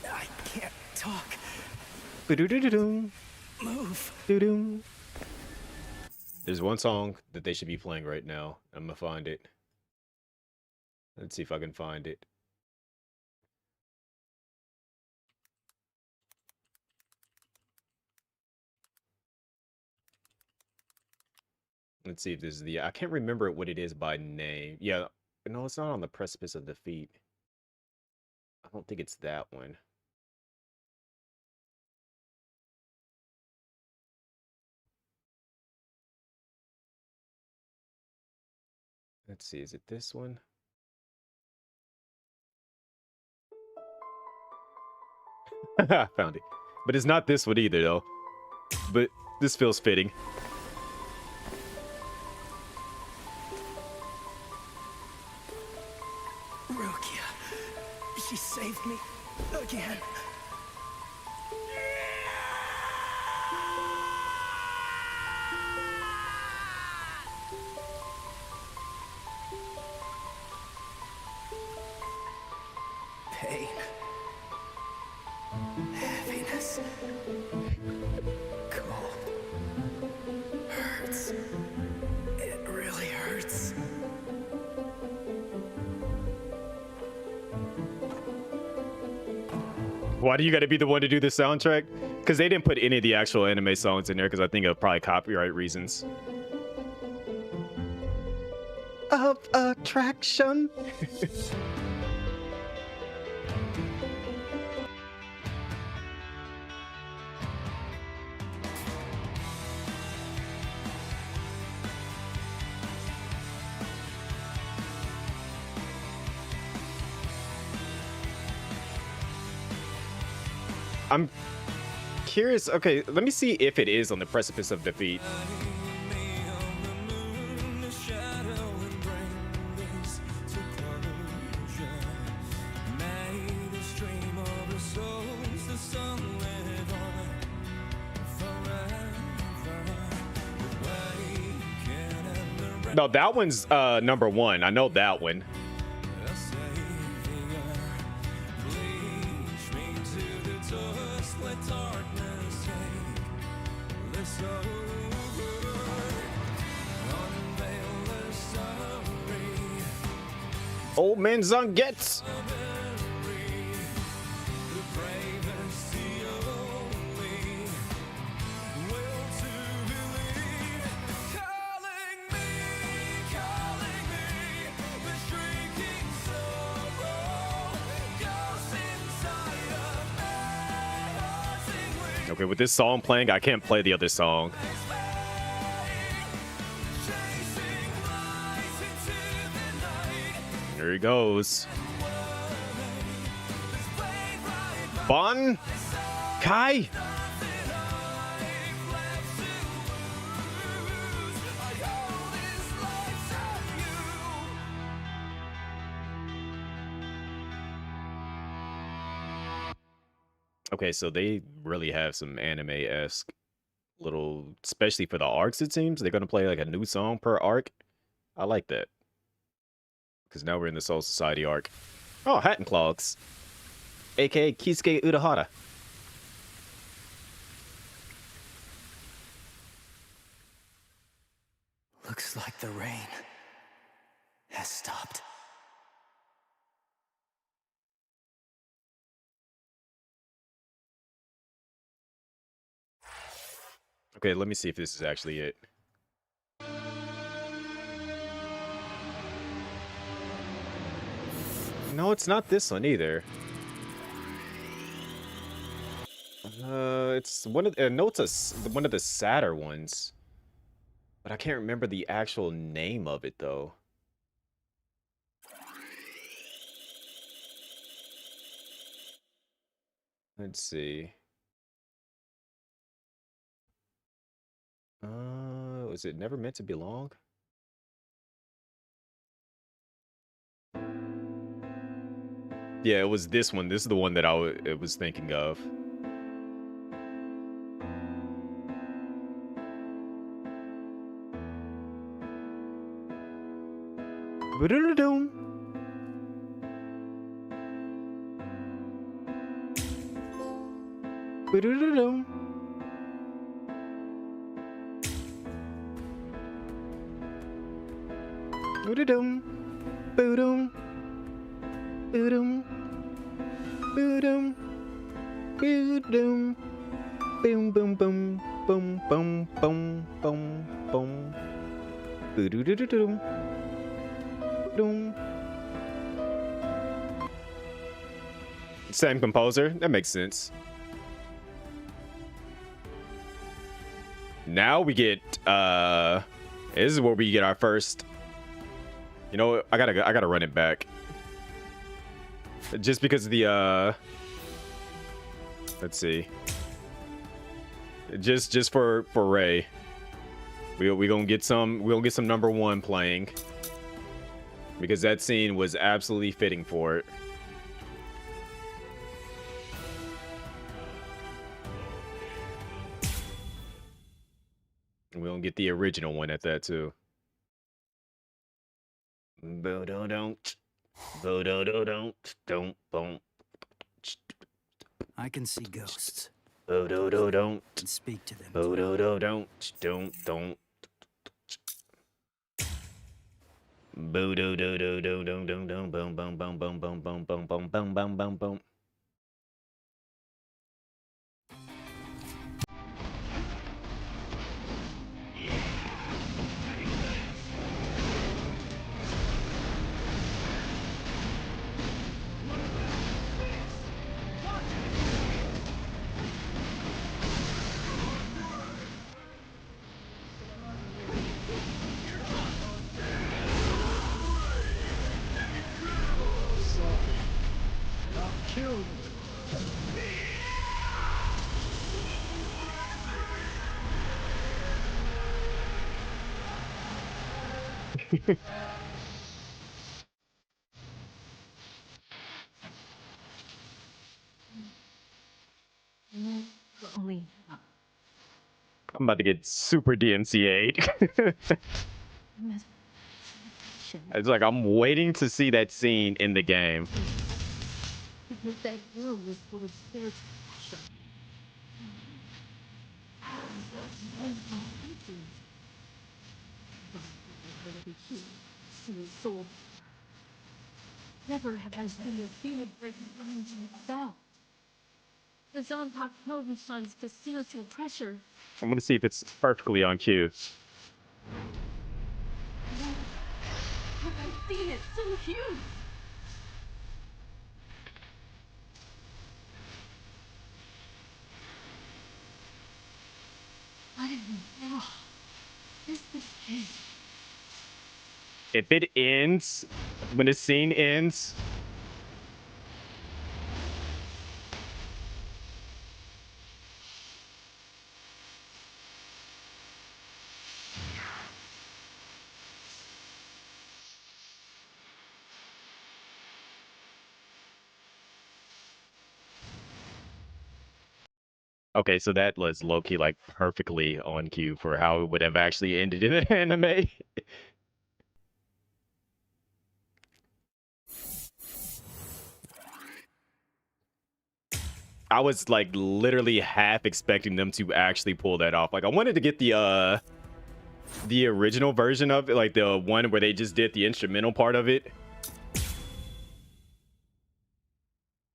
I can't talk. Ba-do-do-do-dum. Move. Do-dum. There's one song that they should be playing right now. I'm gonna find it. Let's see if I can find it. Let's see if this is the... I can't remember what it is by name. Yeah, no, it's not on the precipice of defeat. I don't think it's that one. Let's see, is it this one? Found it. But it's not this one either, though. But this feels fitting. Rukia, she saved me again. Pain. Heaviness. Cold. Hurts. It really hurts. Why do you got to be the one to do the soundtrack? Because they didn't put any of the actual anime songs in there because I think of probably copyright reasons. Of attraction. I'm curious. Okay, let me see if it is on the precipice of defeat. No, that one's number one. I know that one. Old man Zangetz. Okay, with this song playing, I can't play the other song. There he goes. Bon Kai. Okay, so they really have some anime-esque little, especially for the arcs, it seems. They're going to play like a new song per arc. I like that. Because now we're in the Soul Society arc. Oh, Hatton Clogs. A.K.A. Kisuke Urahara. Looks like the rain has stopped. Okay, let me see if this is actually it. No, it's not this one either. It's one of no, it's one of the sadder ones, but I can't remember the actual name of it though. Let's see. Was it Never Meant to Belong? Yeah, it was this one. This is the one that I was thinking of. Ba-da-da-dum. Ba-da-da-dum. Ba-da-dum. Ba-dum. Ba-dum. Ba-dum. Ba-dum. Boom, boom, boom. Boom, boom, boom, boom, boom. Ba-do-do-do-dum. Same composer. That makes sense. Now we get this is where we get our first You know what? I gotta run it back. Just because of the let's see. Just for Ray. We gonna get some number one playing. Because that scene was absolutely fitting for it. We'll get the original one at that too. I can see ghosts. Don't And speak to them. don't. Boo do do do do do do do boom boom boom boom boom boom boom boom boom boom boom boom. Only I'm about to get super DMCA'd. It's like I'm waiting to see that scene in the game. because that girl was full of spiritual pressure. So never have I seen a feeling breaking into itself. The Zon Park Province signs for spiritual pressure. I'm gonna see if it's perfectly on cue. I've seen it so huge. I don't know. This is it. If it ends, when the scene ends, okay, so that was low-key like perfectly on cue for how it would have actually ended in an anime. I was like literally half expecting them to actually pull that off. Like I wanted to get the original version of it, like the one where they just did the instrumental part of it.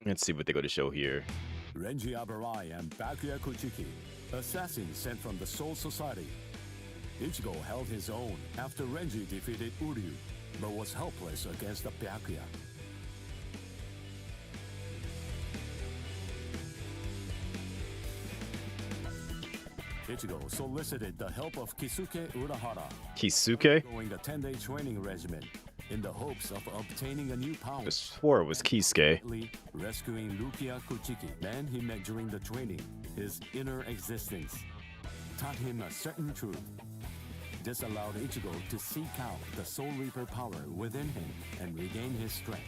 Let's see what they go to show here. Renji Abarai and Byakuya Kuchiki, assassins sent from the Soul Society. Ichigo held his own after Renji defeated Uryu, but was helpless against the Byakuya. Ichigo solicited the help of Kisuke Urahara, Kisuke? going a 10-day training regimen in the hopes of obtaining a new power. I swore it was Kisuke. Rescuing Rukia Kuchiki, man he met during the training, his inner existence, taught him a certain truth. This allowed Ichigo to seek out the Soul Reaper power within him and regain his strength.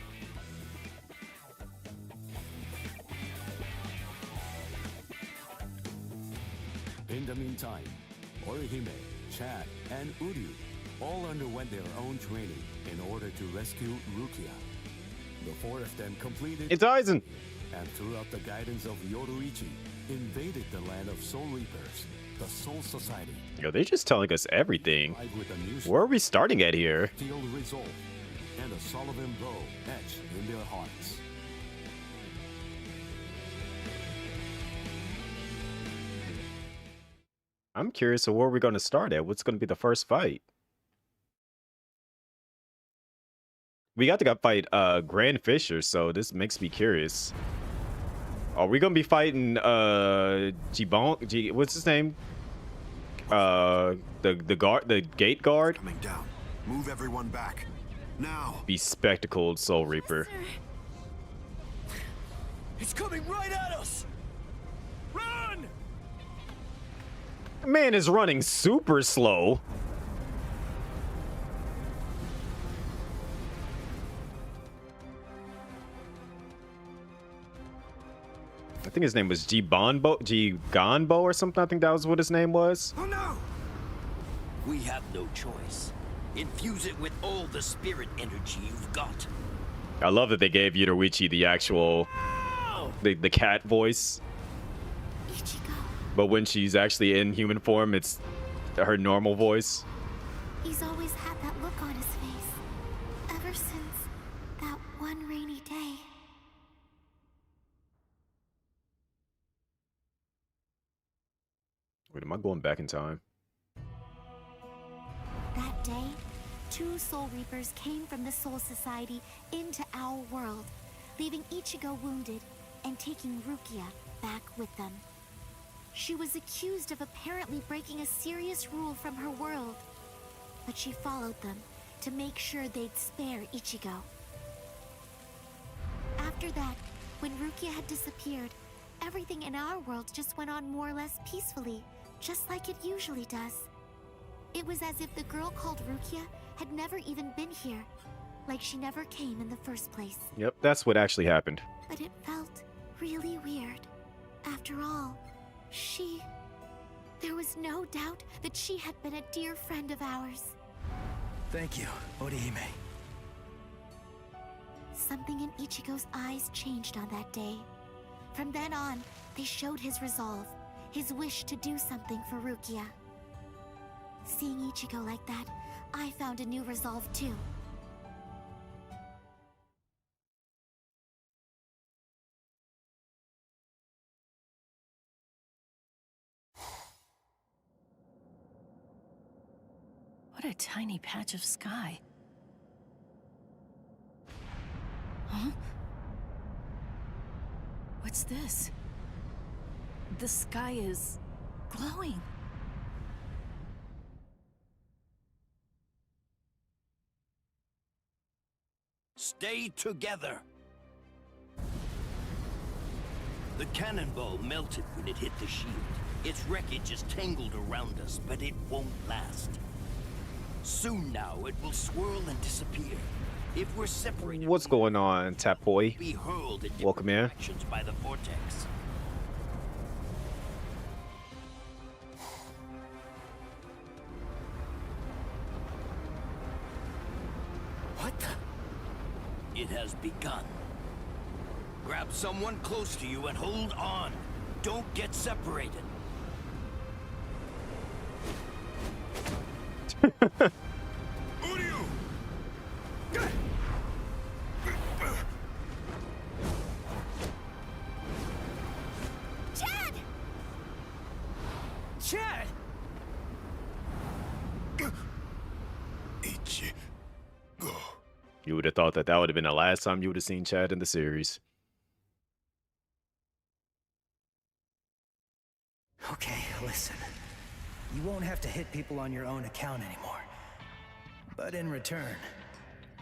In the meantime, Orihime, Chad, and Uryu all underwent their own training in order to rescue Rukia. The four of them completed It's Aizen! And throughout the guidance of Yoruichi, invaded the land of Soul Reapers, the Soul Society. Yo, they're just telling us everything. With a new Where are we starting at here? steel resolve and a Sullivan bow etched in their hearts. I'm curious of where we're going to start at. What's going to be the first fight? We got to go fight Grand Fisher, so this makes me curious. Are we going to be fighting what's his name? The gate guard? Coming down. Move everyone back. Now. Bespectacled Soul Reaper. It's coming right at us! Run! Man is running super slow. I think his name was Gonbo or something. I think that was what his name was. Oh no! We have no choice. Infuse it with all the spirit energy you've got. I love that they gave Yoruichi the actual, the cat voice. Ichigo. But when she's actually in human form, it's her normal voice. He's always had that look on his face. Ever since that one rainy day. Wait, am I going back in time? That day, 2 Soul Reapers came from the Soul Society into our world, leaving Ichigo wounded and taking Rukia back with them. She was accused of apparently breaking a serious rule from her world, but she followed them to make sure they'd spare Ichigo. After that, when Rukia had disappeared, everything in our world just went on more or less peacefully, just like it usually does. It was as if the girl called Rukia had never even been here, like she never came in the first place. Yep, that's what actually happened. But it felt really weird. After all, there was no doubt that she had been a dear friend of ours. Thank you, Orihime. Something in Ichigo's eyes changed on that day. From then on, they showed his resolve, his wish to do something for Rukia. Seeing Ichigo like that, I found a new resolve too. What a tiny patch of sky. Huh? What's this? The sky is glowing. Stay together. The cannonball melted when it hit the shield. Its wreckage is tangled around us, but it won't last. Soon now, it will swirl and disappear. If we're separated, What's going on, Tap Boy? be hurled in Welcome in. directions by the vortex. What the? It has begun. Grab someone close to you and hold on. Don't get separated. Uryu! Chad! Chad! Ichi. Go. You would have thought that that would have been the last time you would have seen Chad in the series. Okay, listen. You won't have to hit people on your own account anymore. But in return,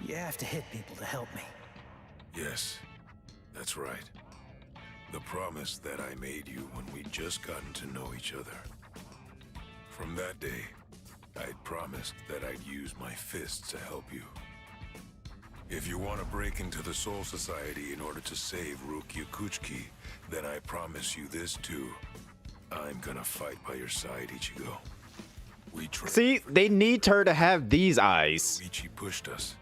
you have to hit people to help me. Yes, that's right. The promise that I made you when we'd just gotten to know each other. From that day, I'd promised that I'd use my fists to help you. If you want to break into the Soul Society in order to save Rukia Kuchiki, then I promise you this too. I'm gonna fight by your side, Ichigo. We trained See, for they need her to have these eyes. Ichi pushed us,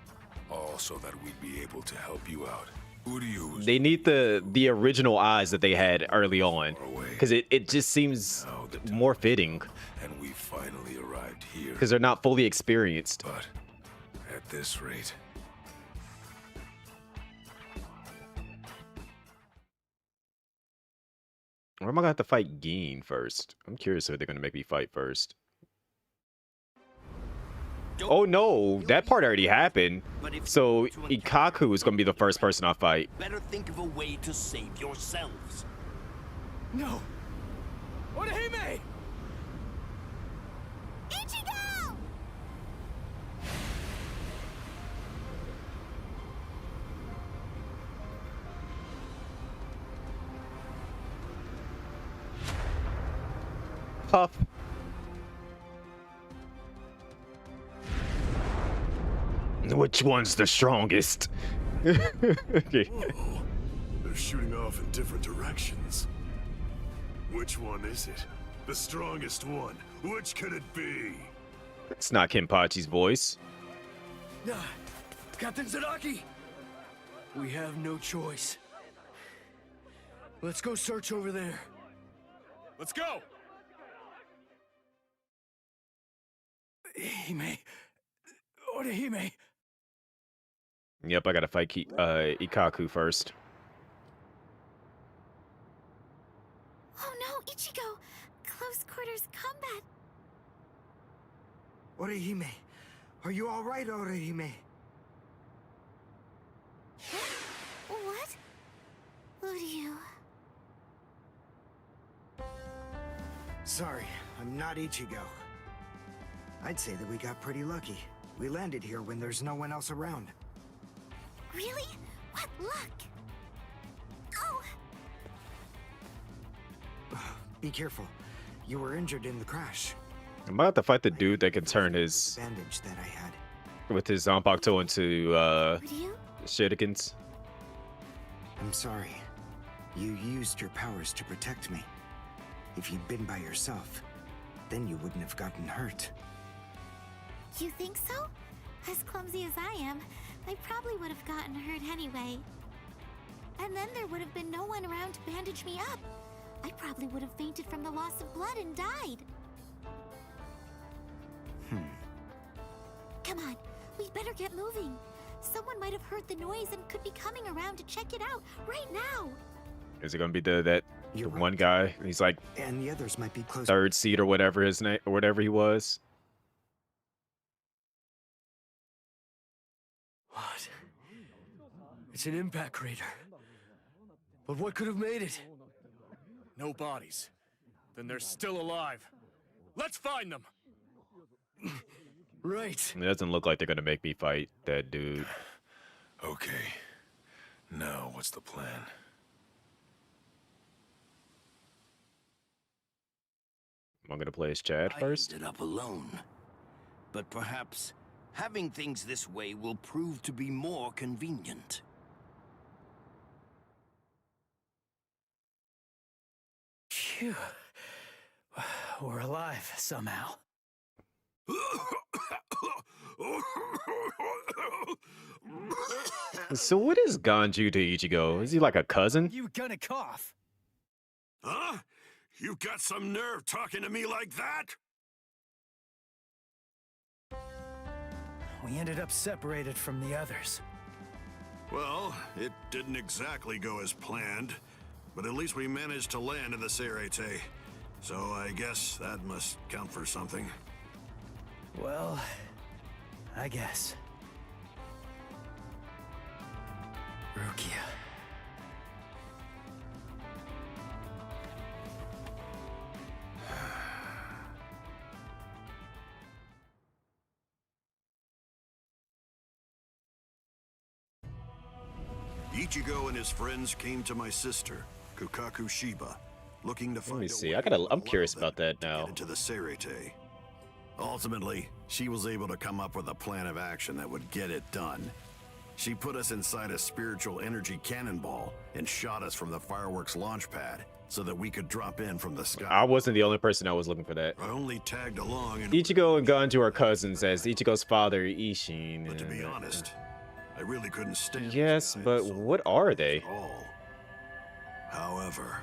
all so that we'd be able to help you out. Uryu was They need the original eyes that they had early on, because it just seems more fitting, and we finally arrived here. because they're not fully experienced. But at this rate, Or am I gonna have to fight Gin first? I'm curious if they're gonna make me fight first. Oh no, that part already happened. So Ikaku is gonna be the first person I fight. Better think of a way to save yourselves. No! Orihime! Ichigo! Pop. Which one's the strongest? Okay. Whoa. They're shooting off in different directions. Which one is it? The strongest one. Which could it be? It's not Kenpachi's voice. Captain Zaraki! We have no choice. Let's go search over there. Let's go! Hime. Orihime. Yep, I gotta fight Ikaku first. Oh no, Ichigo! Close quarters combat! Orihime. Are you alright, Orihime? What? Who do you... Sorry, I'm not Ichigo. I'd say that we got pretty lucky. We landed here when there's no one else around. Really? What luck? Oh! Be careful. You were injured in the crash. I'm about to fight the dude that can turn his bandage that I had with his Zanpakuto into you? shurikens. I'm sorry. You used your powers to protect me. If you'd been by yourself, then you wouldn't have gotten hurt. You think so? As clumsy as I am, I probably would have gotten hurt anyway. And then there would have been no one around to bandage me up. I probably would have fainted from the loss of blood and died. Come on, we'd better get moving. Someone might have heard the noise and could be coming around to check it out right now. Is it gonna be the one guy? He's like, and the others might be close. Third seat or whatever his name or whatever he was. What? It's an impact crater. But what could have made it? No bodies. Then they're still alive. Let's find them! Right. It doesn't look like they're gonna make me fight that dude. Okay. Now, what's the plan? I'm gonna play as Chad first. I ended up alone. But perhaps having things this way will prove to be more convenient. Phew. We're alive somehow. So what is Ganju to Ichigo? Is he like a cousin? You gonna cough? Huh? You got some nerve talking to me like that? We ended up separated from the others. Well, it didn't exactly go as planned, but at least we managed to land in the Serete. So I guess that must count for something. Well, I guess. Rukia. Ichigo and his friends came to my sister, Kukaku Shiba, looking to find Let me see. I'm curious about that now. into the Serete. Ultimately, she was able to come up with a plan of action that would get it done. She put us inside a spiritual energy cannonball and shot us from the fireworks launch pad so that we could drop in from the sky. I wasn't the only person that was looking for that. I only tagged along and... Ichigo and Ganju are cousins, as Ichigo's father, Ishin. But to be honest, I really couldn't stand... Yes, but what are they? However...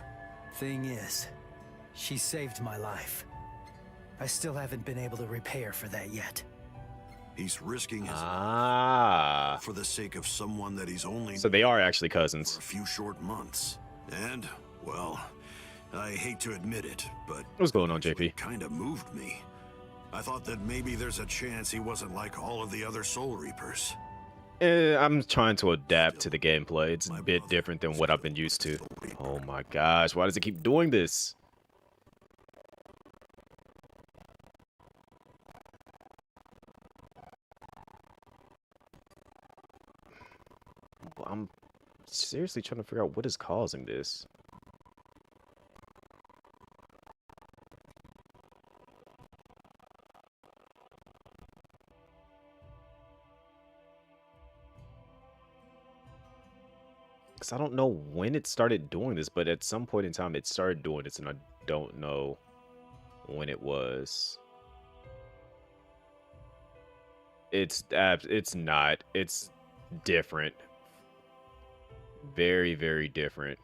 Thing is, she saved my life. I still haven't been able to repay her for that yet. He's risking his life for the sake of someone that he's only... So they are actually cousins. For a few short months. And, well, I hate to admit it, but... What's going on, JP? Kind of moved me. I thought that maybe there's a chance he wasn't like all of the other Soul Reapers. I'm trying to adapt to the gameplay. It's a bit different than what I've been used to. Oh my gosh, why does it keep doing this? I'm seriously trying to figure out what is causing this. Because I don't know when it started doing this, but at some point in time it started doing this, and I don't know when it was. It's not. It's different. Very, very different.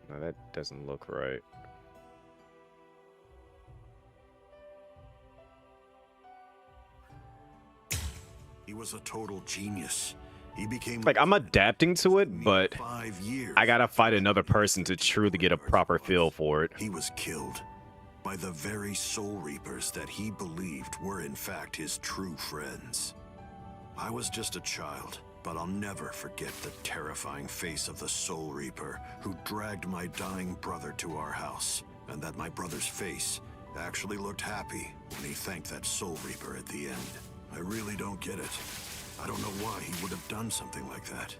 No, that doesn't look right. He was a total genius. He became Like, I'm adapting to it, but 5 years. I gotta fight another person to truly get a proper feel for it. He was killed by the very Soul Reapers that he believed were in fact his true friends. I was just a child, but I'll never forget the terrifying face of the Soul Reaper who dragged my dying brother to our house, and that my brother's face actually looked happy when he thanked that Soul Reaper at the end. I really don't get it. I don't know why he would have done something like that.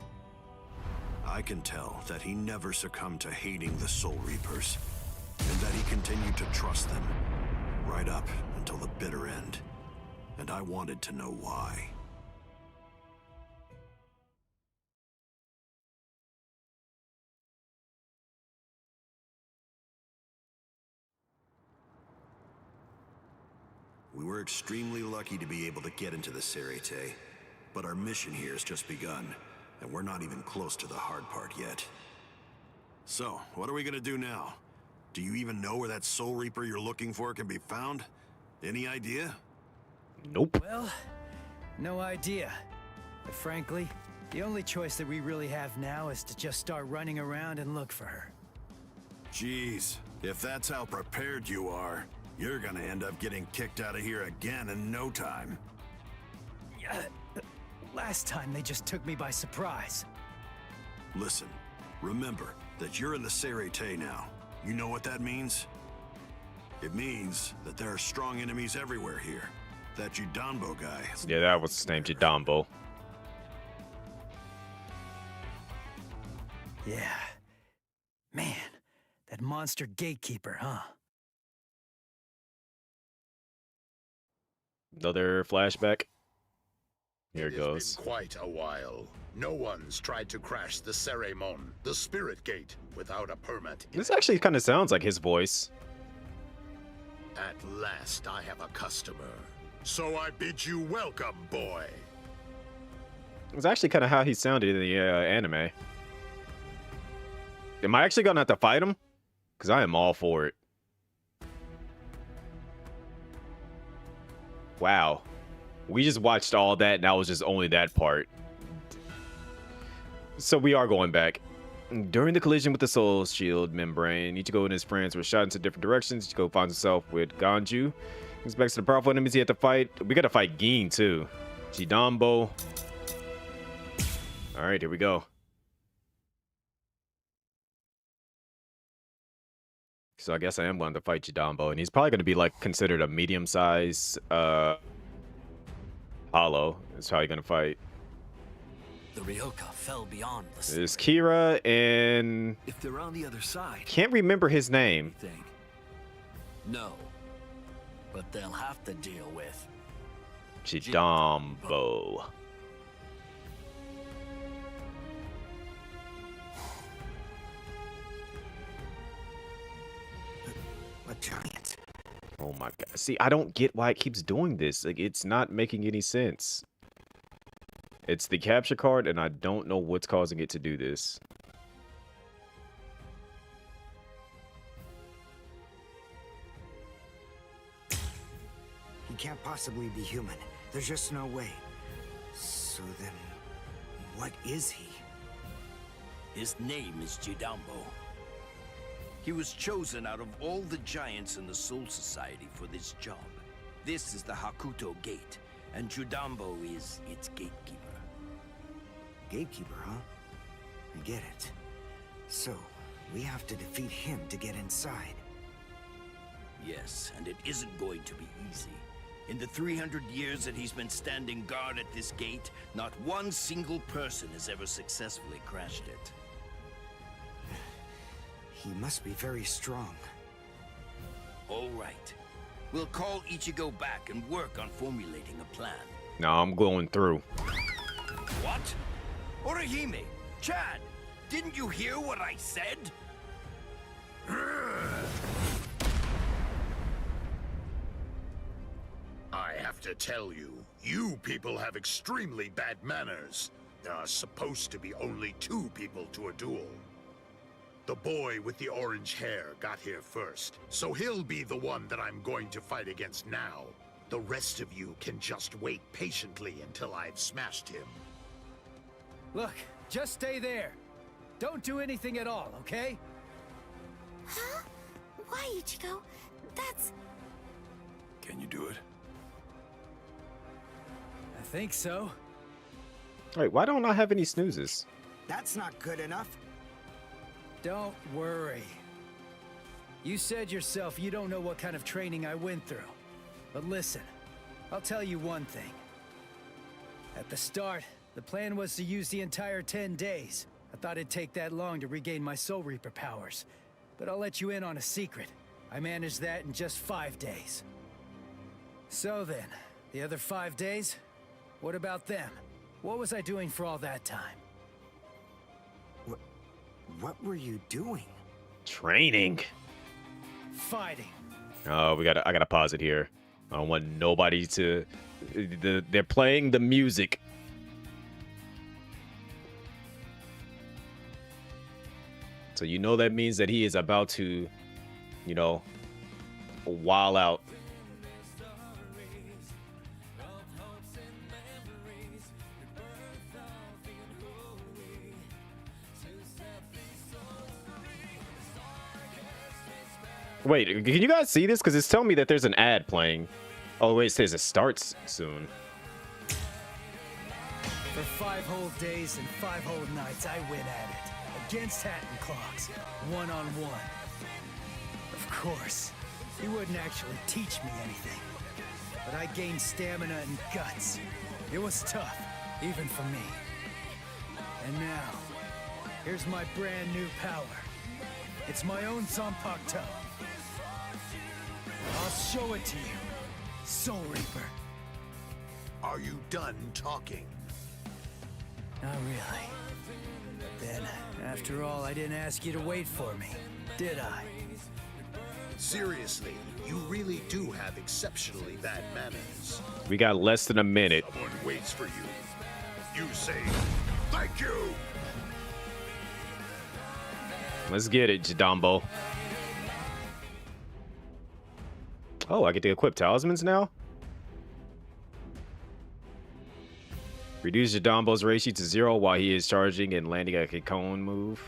I can tell that he never succumbed to hating the Soul Reapers, and that he continued to trust them, right up until the bitter end. And I wanted to know why. We were extremely lucky to be able to get into the Serite, but our mission here has just begun, and we're not even close to the hard part yet. So, what are we gonna do now? Do you even know where that Soul Reaper you're looking for can be found? Any idea? Nope. Well, no idea. But frankly, the only choice that we really have now is to just start running around and look for her. Jeez, if that's how prepared you are, you're gonna end up getting kicked out of here again in no time. Last time they just took me by surprise. Listen, remember that you're in the Serite now. You know what that means? It means that there are strong enemies everywhere here. That Judambo guy has... Yeah, that was his name, Jidambo. Yeah. Man, that monster gatekeeper, huh? Another flashback. Here it It goes. has been quite a while. No one's tried to crash the Ceremon, the Spirit Gate, without a permit. This actually kind of sounds like his voice. At last I have a customer. So I bid you welcome, boy. It's actually kind of how he sounded in the anime. Am I actually gonna have to fight him? Because I am all for it. Wow. We just watched all that, and that was just only that part. So we are going back. During the collision with the Soul Shield membrane, Ichigo and his friends were shot into different directions. Ichigo finds himself with Ganju. He expects the powerful enemies he had to fight. We gotta fight Gin too. Jidambo. Alright, here we go. So I guess I am going to fight Jidambo, and he's probably going to be like considered a medium-sized Hollow. That's how he's going to fight. The Ryoka fell beyond the sea. There's Kira, and If they're on the other side, can't remember his name. think. No. But they'll have to deal with Jidambo. a giant. Oh my god. See, I don't get why it keeps doing this. Like, it's not making any sense. It's the capture card, and I don't know what's causing it to do this. He can't possibly be human. There's just no way. So then, what is he? His name is Jidambo. He was chosen out of all the giants in the Soul Society for this job. This is the Hakuto Gate, and Judambo is its gatekeeper. Gatekeeper, huh? I get it. So, we have to defeat him to get inside. Yes, and it isn't going to be easy. In the 300 years that he's been standing guard at this gate, not one single person has ever successfully crashed it. He must be very strong. All right. We'll call Ichigo back and work on formulating a plan. Nah, I'm going through. What? Orihime, Chad, didn't you hear what I said? I have to tell you, you people have extremely bad manners. There are supposed to be only 2 people to a duel. The boy with the orange hair got here first, so he'll be the one that I'm going to fight against now. The rest of you can just wait patiently until I've smashed him. Look, just stay there. Don't do anything at all, okay? Huh? Why, Ichigo? That's... Can you do it? I think so. Wait, why don't I have any snoozes? That's not good enough. Don't worry. You said yourself you don't know what kind of training I went through. But listen, I'll tell you one thing. At the start, the plan was to use the entire 10 days. I thought it'd take that long to regain my Soul Reaper powers. But I'll let you in on a secret. I managed that in just 5 days. So then, the other 5 days? What about them? What was I doing for all that time? What were you doing? Training. Fighting. Oh, I gotta pause it here. I don't want nobody to... They're playing the music. So you know that means that he is about to, you know, wild out. Wait, can you guys see this? Because it's telling me that there's an ad playing. Oh, wait, it says it starts soon. For 5 whole days and 5 whole nights, I went at it. Against Hat and Clocks, one-on-one. Of course, he wouldn't actually teach me anything. But I gained stamina and guts. It was tough, even for me. And now, here's my brand new power. It's my own Zanpakuto. I'll show it to you, Soul Reaper. Are you done talking? Not really. But then, after all, I didn't ask you to wait for me, did I? Seriously, you really do have exceptionally bad manners. We got less than a minute. Someone waits for you. You say, thank you! Let's get it, Jadambo. Oh, I get to equip talismans now? Reduce Jadambo's ratio to 0 while he is charging and landing a cone move.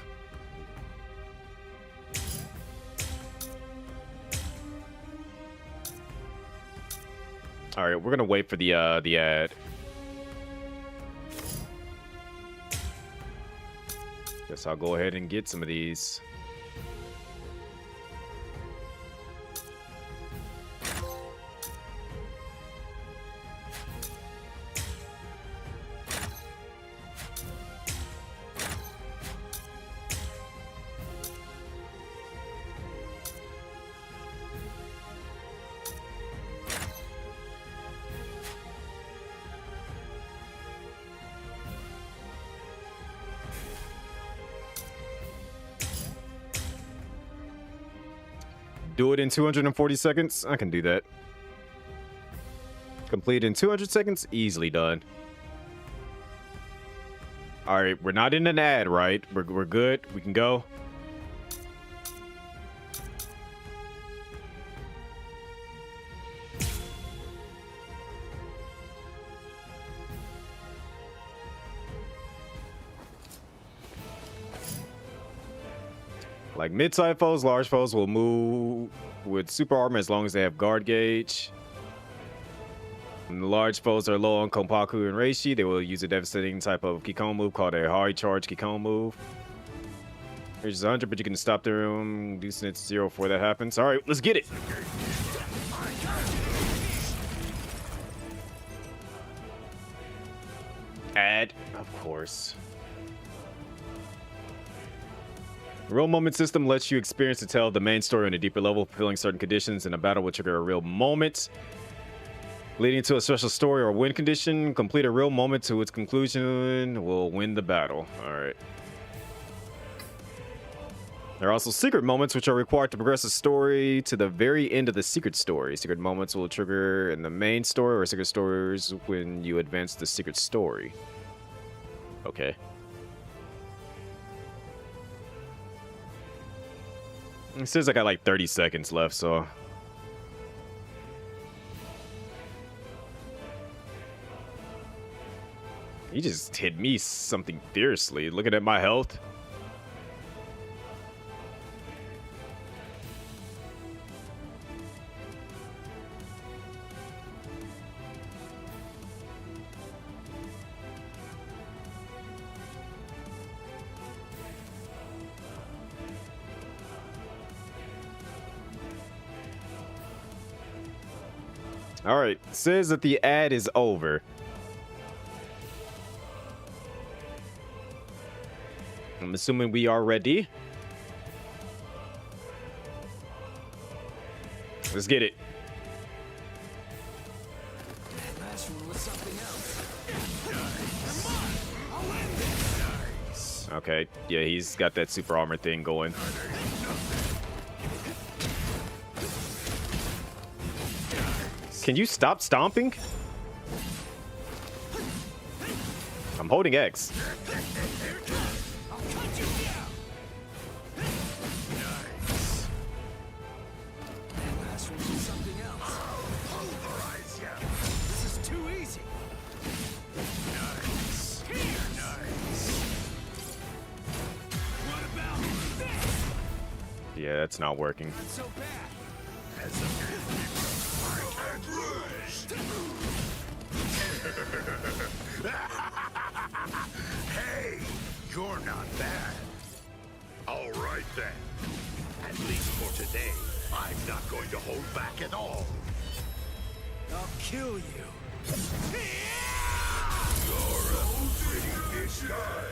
Alright, we're gonna wait for the ad. Guess I'll go ahead and get some of these. Do it in 240 seconds? I can do that. Complete in 200 seconds? Easily done. Alright, we're not in an ad, right? We're good. We can go. Like mid-sized foes, large foes will move with super armor as long as they have guard gauge. When the large foes are low on Konpaku and Reishi, they will use a devastating type of Kikon move called a high charge Kikon move. Reaches 100, but you can stop the room, reducing it to 0 before that happens. Alright, let's get it! Ad, of course. Real moment system lets you experience and tell the main story on a deeper level, fulfilling certain conditions in a battle will trigger a real moment, leading to a special story or win condition. Complete a real moment to its conclusion will win the battle. All right. There are also secret moments which are required to progress the story to the very end of the secret story. Secret moments will trigger in the main story or secret stories when you advance the secret story. Okay. It says I got like 30 seconds left, so... He just hit me something fiercely. Looking at my health. All right, says that the ad is over. I'm assuming we are ready. Let's get it. Last one was something else. Okay, yeah, he's got that super armor thing going. Can you stop stomping? I'm holding X. Yeah, that's not working. Hey, you're not bad. All right then. At least for today, I'm not going to hold back at all. I'll kill you. You're a pretty big guy.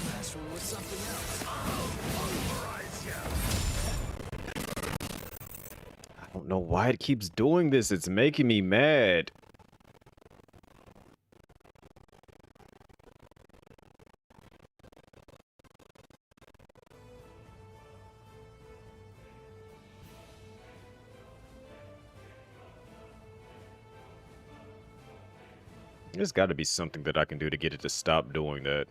Last one was something else. I'll pulverize you. I don't know why it keeps doing this. It's making me mad. There's got to be something that I can do to get it to stop doing that.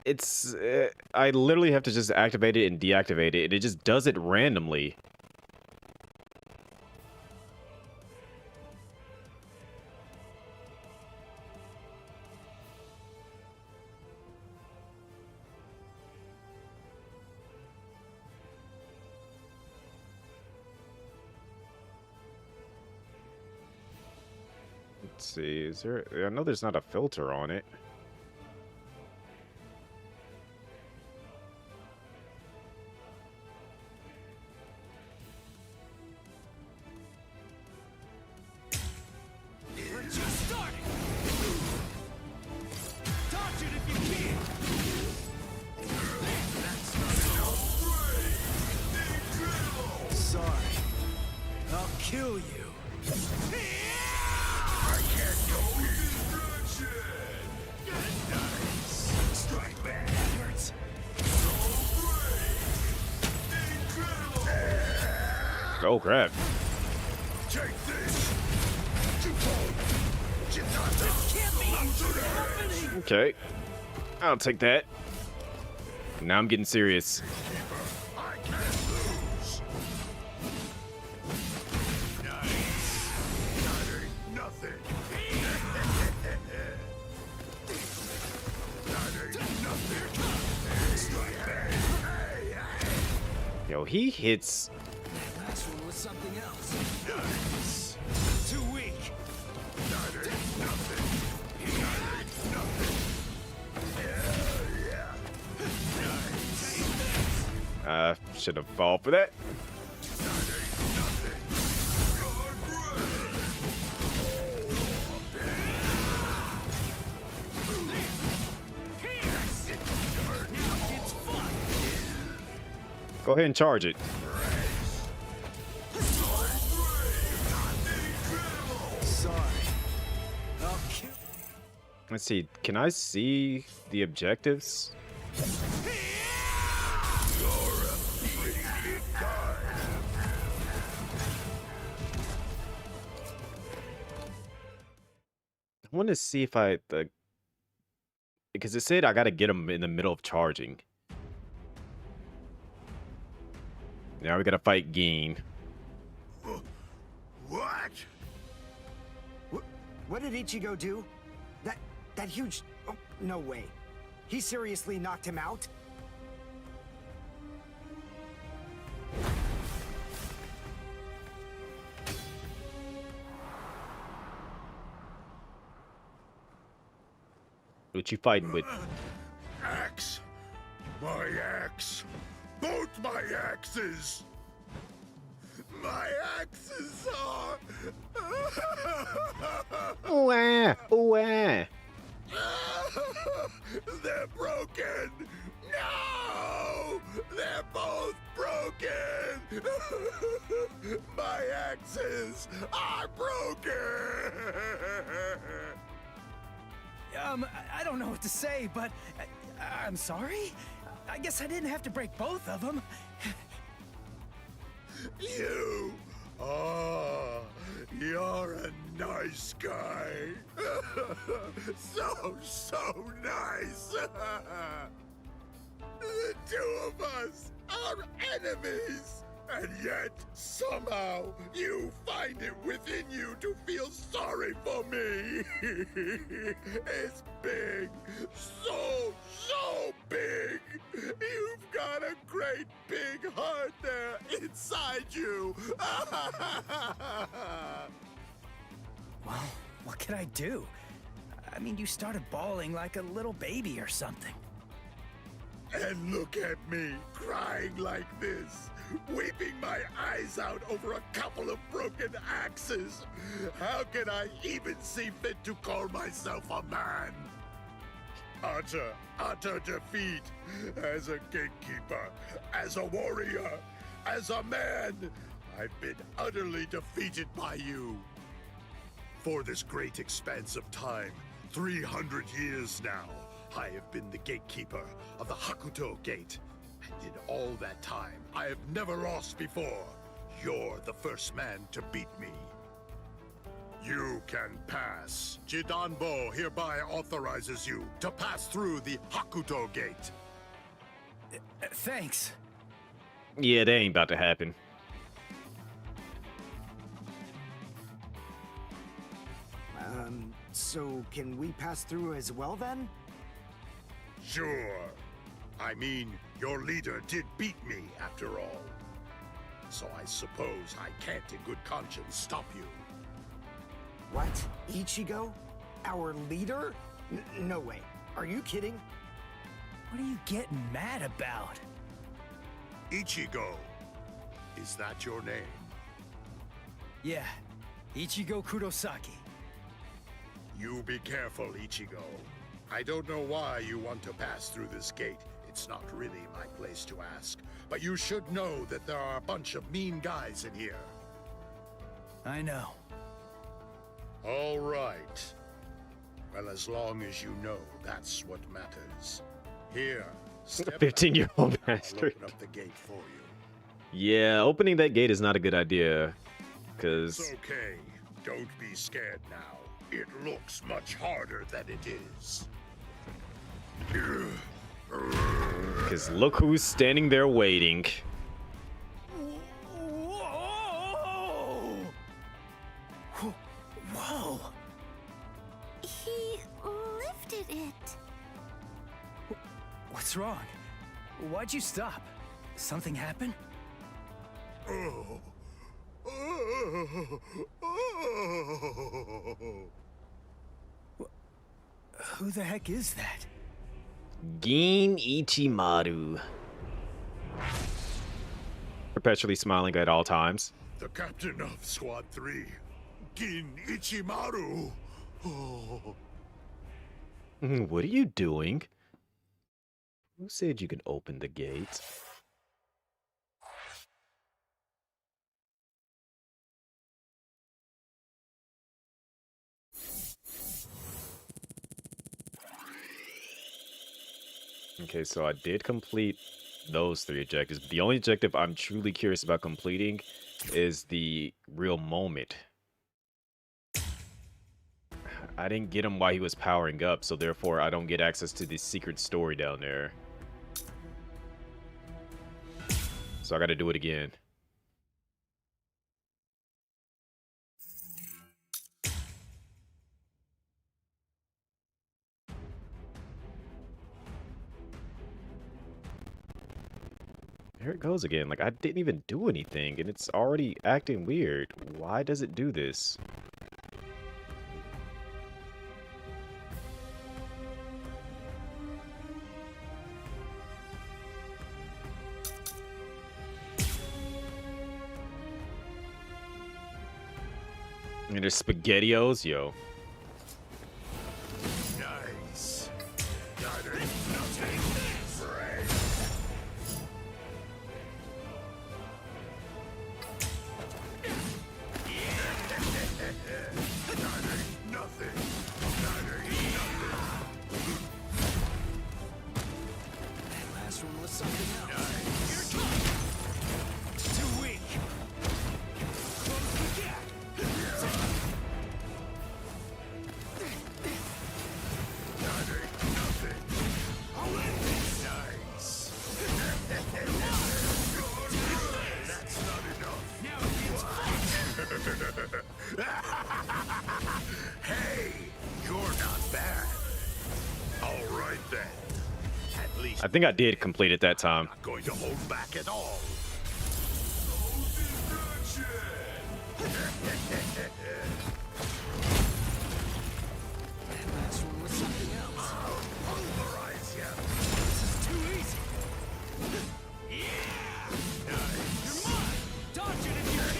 It's I literally have to just activate it and deactivate it, and it just does it randomly. Let's see, is there, I know there's not a filter on it. Oh crap. Okay. I'll take that. Now I'm getting serious. Nothing. he hits. That last one was something else. Too weak. That ain't nothing. That ain't nothing. Should have fallen for that. Go ahead and charge it. Sorry. Okay. Let's see. Can I see the objectives? I want to see if because it said I got to get him in the middle of charging. Now we got to fight Geen. What? What did Ichigo do? That huge... Oh, no way. He seriously knocked him out? What you fighting with? Axe. My axe. Both my axes. My axes are... Ooh-ah. They're broken. No! They're both broken. My axes are broken. I don't know what to say, but I'm sorry. I guess I didn't have to break both of them. You! Oh, you're a nice guy. So nice. The two of us are enemies. And yet, somehow, you find it within you to feel sorry for me. It's big. So big. You've got a great big heart there inside you. Well, what can I do? I mean, you started bawling like a little baby or something. And look at me, crying like this. Weeping my eyes out over a couple of broken axes. How can I even see fit to call myself a man? Utter defeat. As a gatekeeper, as a warrior, as a man, I've been utterly defeated by you. For this great expanse of time, 300 years now, I have been the gatekeeper of the Hakuto Gate. And in all that time, I have never lost before. You're the first man to beat me. You can pass. Jidanbo hereby authorizes you to pass through the Hakuto Gate. Thanks. Yeah, that ain't about to happen. So can we pass through as well then? Sure. I mean, your leader did beat me, after all. So I suppose I can't in good conscience stop you. What? Ichigo? Our leader? No way. Are you kidding? What are you getting mad about? Ichigo. Is that your name? Yeah. Ichigo Kurosaki. You be careful, Ichigo. I don't know why you want to pass through this gate. It's not really my place to ask. But you should know that there are a bunch of mean guys in here. I know. All right. Well, as long as you know, that's what matters. Here, step 15-year-old back. I'll bastard. open up the gate for you. Yeah, opening that gate is not a good idea. It's Because okay. Don't be scared now. It looks much harder than it is. look who's standing there waiting. Whoa! He lifted it. What's wrong? Why'd you stop? Something happen? Oh. Oh. Oh. Who the heck is that? Gin Ichimaru. Perpetually smiling at all times. The captain of Squad 3, Gin Ichimaru. Oh. What are you doing? Who said you can open the gates? Okay, so I did complete those 3 objectives. The only objective I'm truly curious about completing is the real moment. I didn't get him while he was powering up, so therefore I don't get access to the secret story down there. So I gotta do it again. Here it goes again. Like, I didn't even do anything, and it's already acting weird. Why does it do this? And there's SpaghettiOs, yo. Nice. That ain't nothing, friend. That ain't nothing. That ain't nothing. That last one was something else. Nice. Too weak. Close the gap. Hey, you're not bad. All right then. At least I think I did complete it that time. not going to hold back at all. That last one was something else. I'll pulverize you. This is too easy. Yeah! You're mine! Dodge it if you can!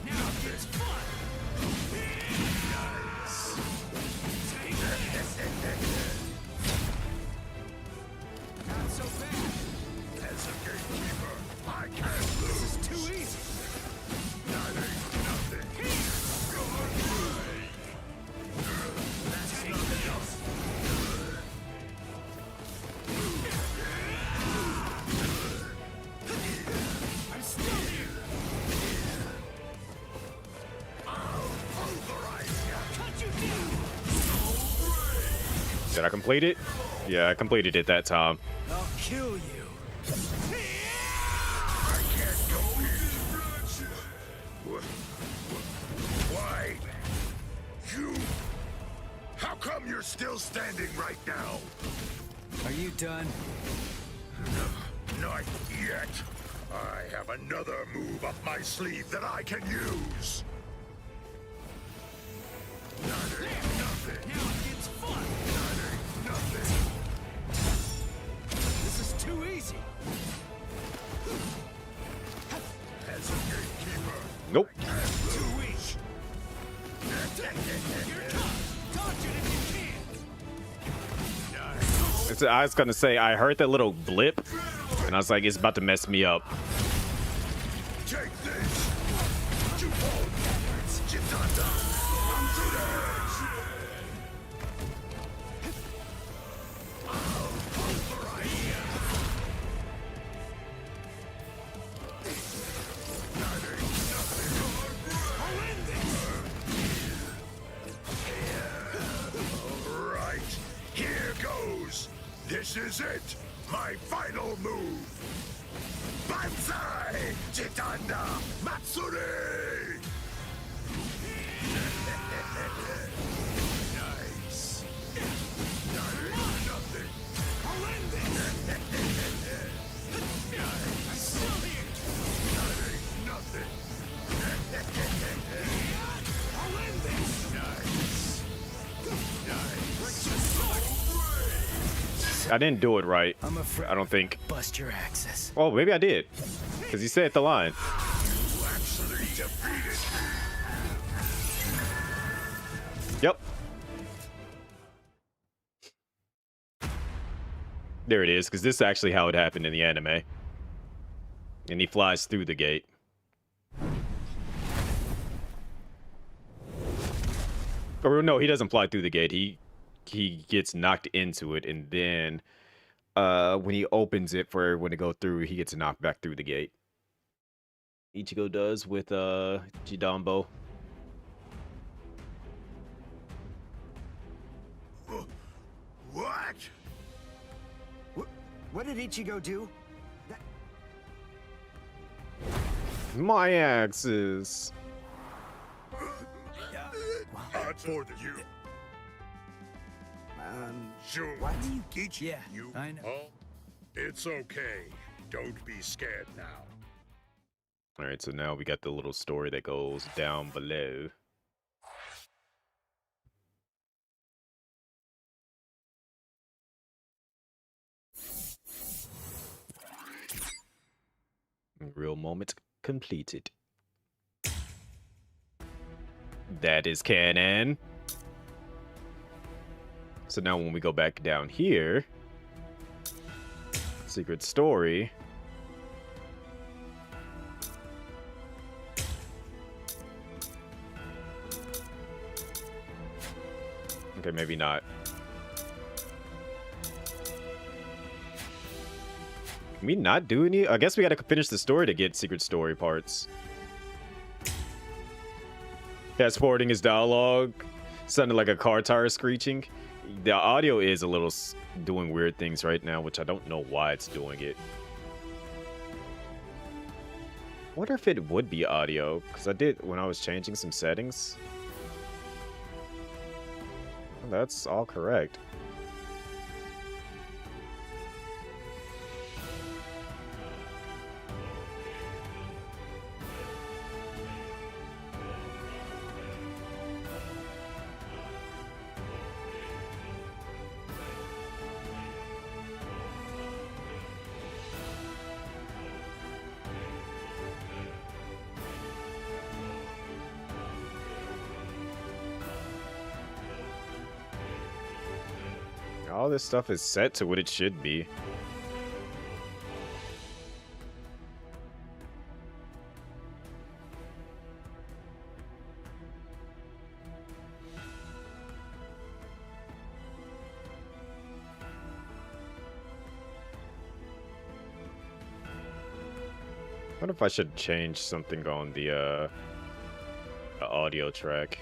Now it's fun! Nice. Take this! Not so bad. As a gatekeeper, I can't lose. This is too easy. That ain't nothing. That's not enough. I'm still here. I'll pulverize you. Cut you down. Did I complete it? Yeah, I completed it that time. I'll kill you. I can't go here. Why? You? How come you're still standing right now? Are you done? Not yet. I have another move up my sleeve that I can use. That ain't nothing. Now it gets fun. That ain't nothing. This is too easy. As a gatekeeper, Nope. I can't Too lose. weak. You're tough. Dodge it if you can. I was gonna say, I heard that little blip, and I was like, it's about to mess me up. Take this. Jupon. Chitanda. I'll pulverize you. That ain't nothing. I'll end this. All right. Here goes. This is it. My final move. Banzai! Chitanda Matsuri! Nice. That ain't nothing. I'll end this. I didn't do it right. I'm afraid I don't think. bust your axis. Oh, maybe I did. Because he said the line. You actually defeated Yep. There it is, because this is actually how it happened in the anime. And he flies through the gate. Or no, he doesn't fly through the gate. He gets knocked into it, and then when he opens it for everyone to go through, he gets knocked back through the gate. Ichigo does with Jidambo. What? What did Ichigo do? My axes. For you. Sure. What? Yeah, I know. Oh, it's okay. Don't be scared now. All right, so now we got the little story that goes down below. Real moment completed. That is canon. So now when we go back down here, secret story. Okay, maybe not. Can we not do any? I guess we gotta finish the story to get secret story parts. Fast forwarding his dialogue sounded like a car tire screeching. The audio is a little doing weird things right now, which I don't know why it's doing it. Wonder if it would be audio, because I did when I was changing some settings. That's all correct. All this stuff is set to what it should be. I wonder if I should change something on the audio track.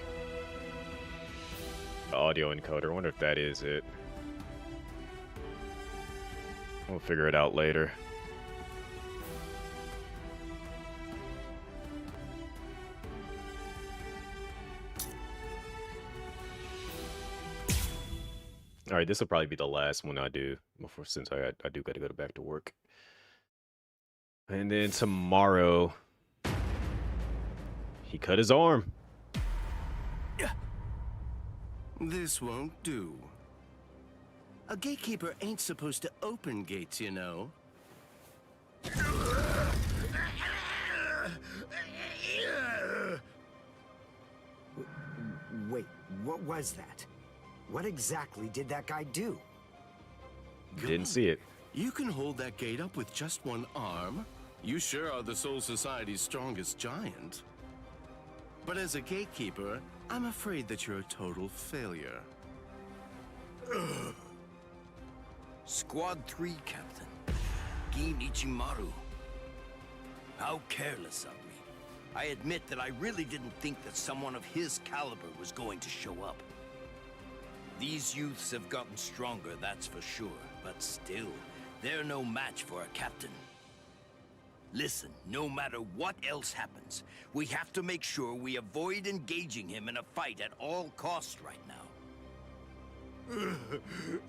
The audio encoder. I wonder if that is it. We'll figure it out later. All right, this will probably be the last one I do before, since I do got to go back to work. And then tomorrow, he cut his arm. This won't do. A gatekeeper ain't supposed to open gates, you know. Wait, what was that? What exactly did that guy do? Didn't see it. You can hold that gate up with just one arm. You sure are the Soul Society's strongest giant. But as a gatekeeper, I'm afraid that you're a total failure. Squad 3, Captain. Gin Ichimaru. How careless of me. I admit that I really didn't think that someone of his caliber was going to show up. These youths have gotten stronger, that's for sure. But still, they're no match for a captain. Listen, no matter what else happens, we have to make sure we avoid engaging him in a fight at all costs right now.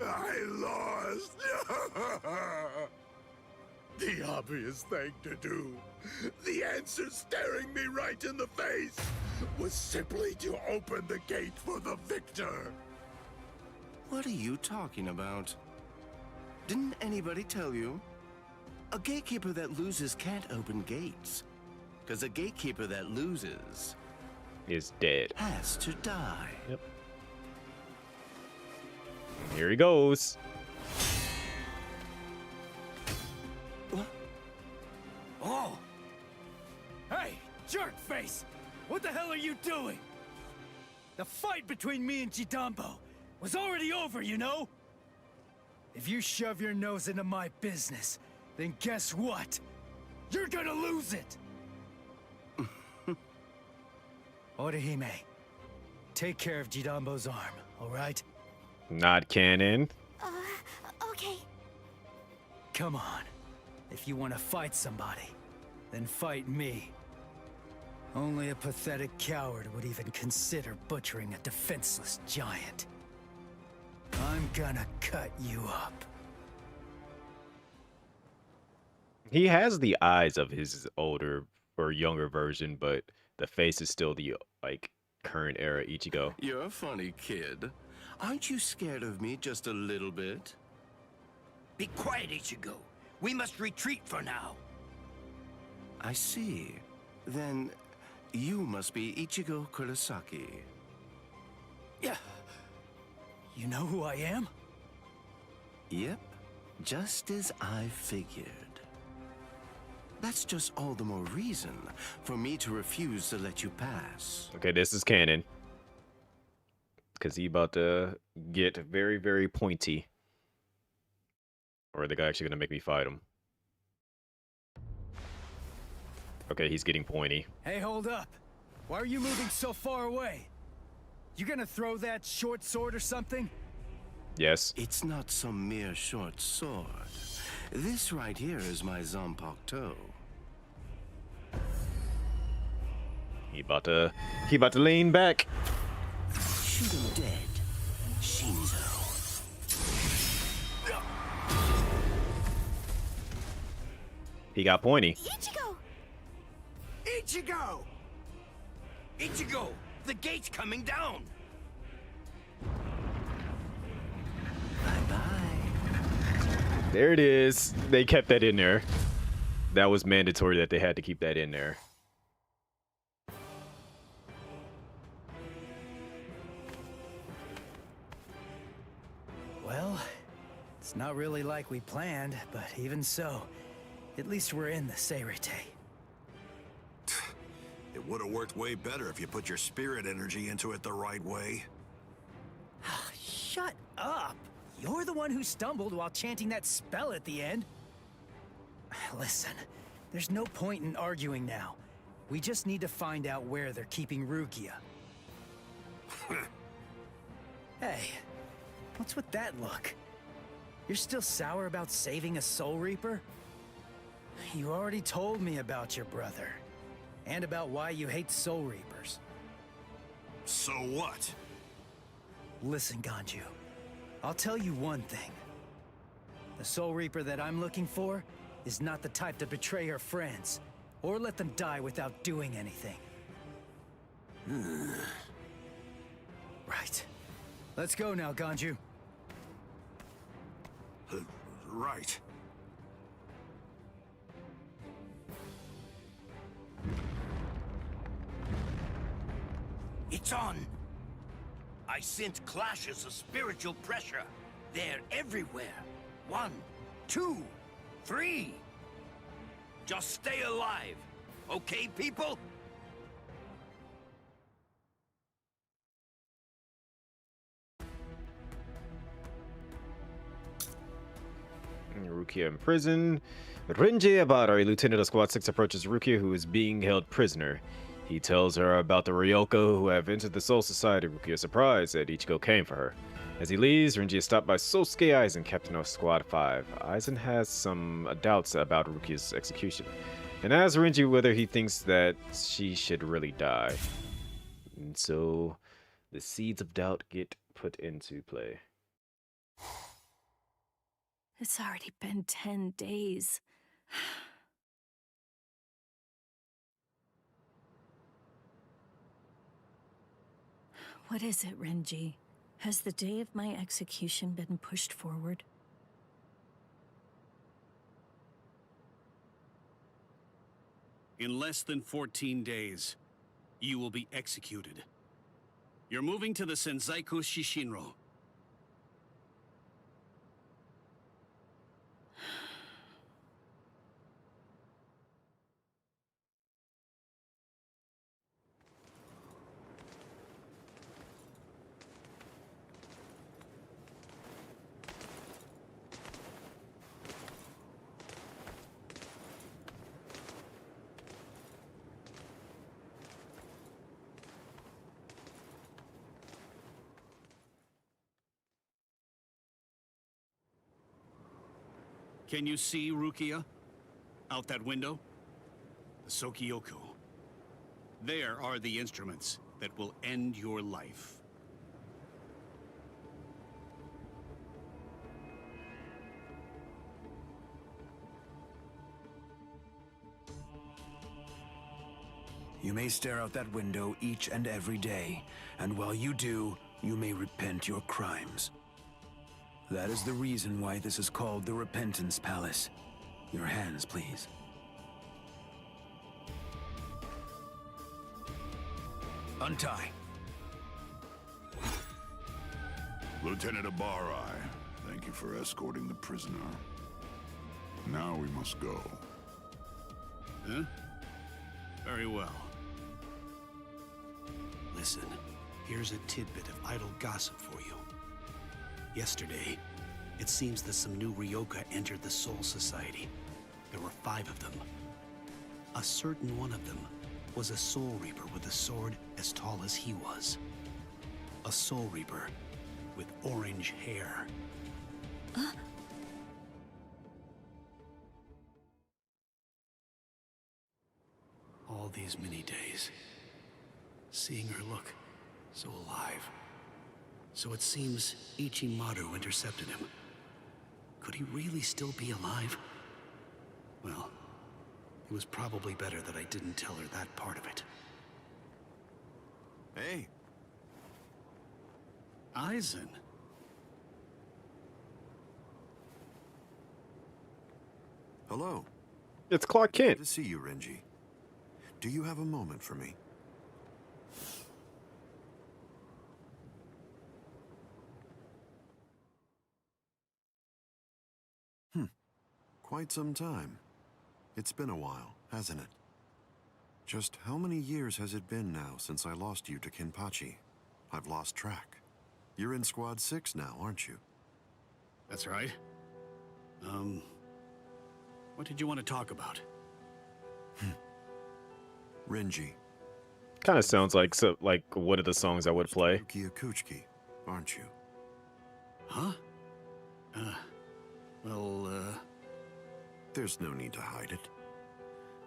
I lost. The obvious thing to do, the answer staring me right in the face, was simply to open the gate for the victor. What are you talking about? Didn't anybody tell you? A gatekeeper that loses can't open gates. Because a gatekeeper that loses is dead. Has to die. Yep. Here he goes. Oh! Hey, jerk face! What the hell are you doing? The fight between me and Jidambo was already over, you know? If you shove your nose into my business, then guess what? You're gonna lose it! Orihime, take care of Jidambo's arm, alright? Not canon. Okay. Come on. If you want to fight somebody, then fight me. Only a pathetic coward would even consider butchering a defenseless giant. I'm gonna cut you up. He has the eyes of his older or younger version, but the face is still the like current era Ichigo. You're a funny kid. Aren't you scared of me just a little bit? Be quiet, Ichigo. We must retreat for now. I see. Then you must be Ichigo Kurosaki. Yeah. You know who I am? Yep. Just as I figured. That's just all the more reason for me to refuse to let you pass. Okay, this is canon. Because he about to get very, very pointy. Or are the guy actually going to make me fight him? Okay, he's getting pointy. Hey, hold up. Why are you moving so far away? You gonna throw that short sword or something? Yes. It's not some mere short sword. This right here is my Zanpakuto. He about to lean back. Shoot him dead, Shinzo. He got pointy. Ichigo! Ichigo! Ichigo! The gate's coming down! There it is. They kept that in there. That was mandatory that they had to keep that in there. Well, it's not really like we planned, but even so, at least we're in the Seirete. It would have worked way better if you put your spirit energy into it the right way. Shut up! You're the one who stumbled while chanting that spell at the end. Listen, there's no point in arguing now. We just need to find out where they're keeping Rukia. Hey, what's with that look? You're still sour about saving a Soul Reaper? You already told me about your brother. And about why you hate Soul Reapers. So what? Listen, Ganju. I'll tell you one thing. The Soul Reaper that I'm looking for is not the type to betray her friends, or let them die without doing anything. Right. Let's go now, Ganju. Right. It's on! I sense clashes of spiritual pressure. They're everywhere. 1, 2, 3. Just stay alive. Okay, people? Rukia in prison. Renji Abara, a lieutenant of Squad 6, approaches Rukia, who is being held prisoner. He tells her about the Ryoko who have entered the Soul Society. Rukia is surprised that Ichigo came for her. As he leaves, Renji is stopped by Sosuke Aizen, captain of Squad 5. Aizen has some doubts about Rukia's execution, and asks Renji whether he thinks that she should really die. And so, the seeds of doubt get put into play. It's already been 10 days. What is it, Renji? Has the day of my execution been pushed forward? In less than 14 days, you will be executed. You're moving to the Senzaiku Shishinro. Can you see Rukia? Out that window? The Sokioku. There are the instruments that will end your life. You may stare out that window each and every day, and while you do, you may repent your crimes. That is the reason why this is called the Repentance Palace. Your hands, please. Untie. Lieutenant Abari, thank you for escorting the prisoner. Now we must go. Huh? Very well. Listen, here's a tidbit of idle gossip for you. Yesterday, it seems that some new Ryoka entered the Soul Society. There were 5 of them. A certain one of them was a Soul Reaper with a sword as tall as he was. A Soul Reaper with orange hair. All these many days, seeing her look so alive. So it seems Ichimaru intercepted him. Could he really still be alive? Well, it was probably better that I didn't tell her that part of it. Hey. Aizen. Hello. It's Clark Kent. Good to see you, Renji. Do you have a moment for me? Quite some time. It's been a while, hasn't it? Just how many years has it been now since I lost you to Kenpachi? I've lost track. You're in Squad 6 now, aren't you? That's right. What did you want to talk about? Renji. Kind of sounds like like one of the songs I would play. Rukia Kuchiki, aren't you? Huh? There's no need to hide it.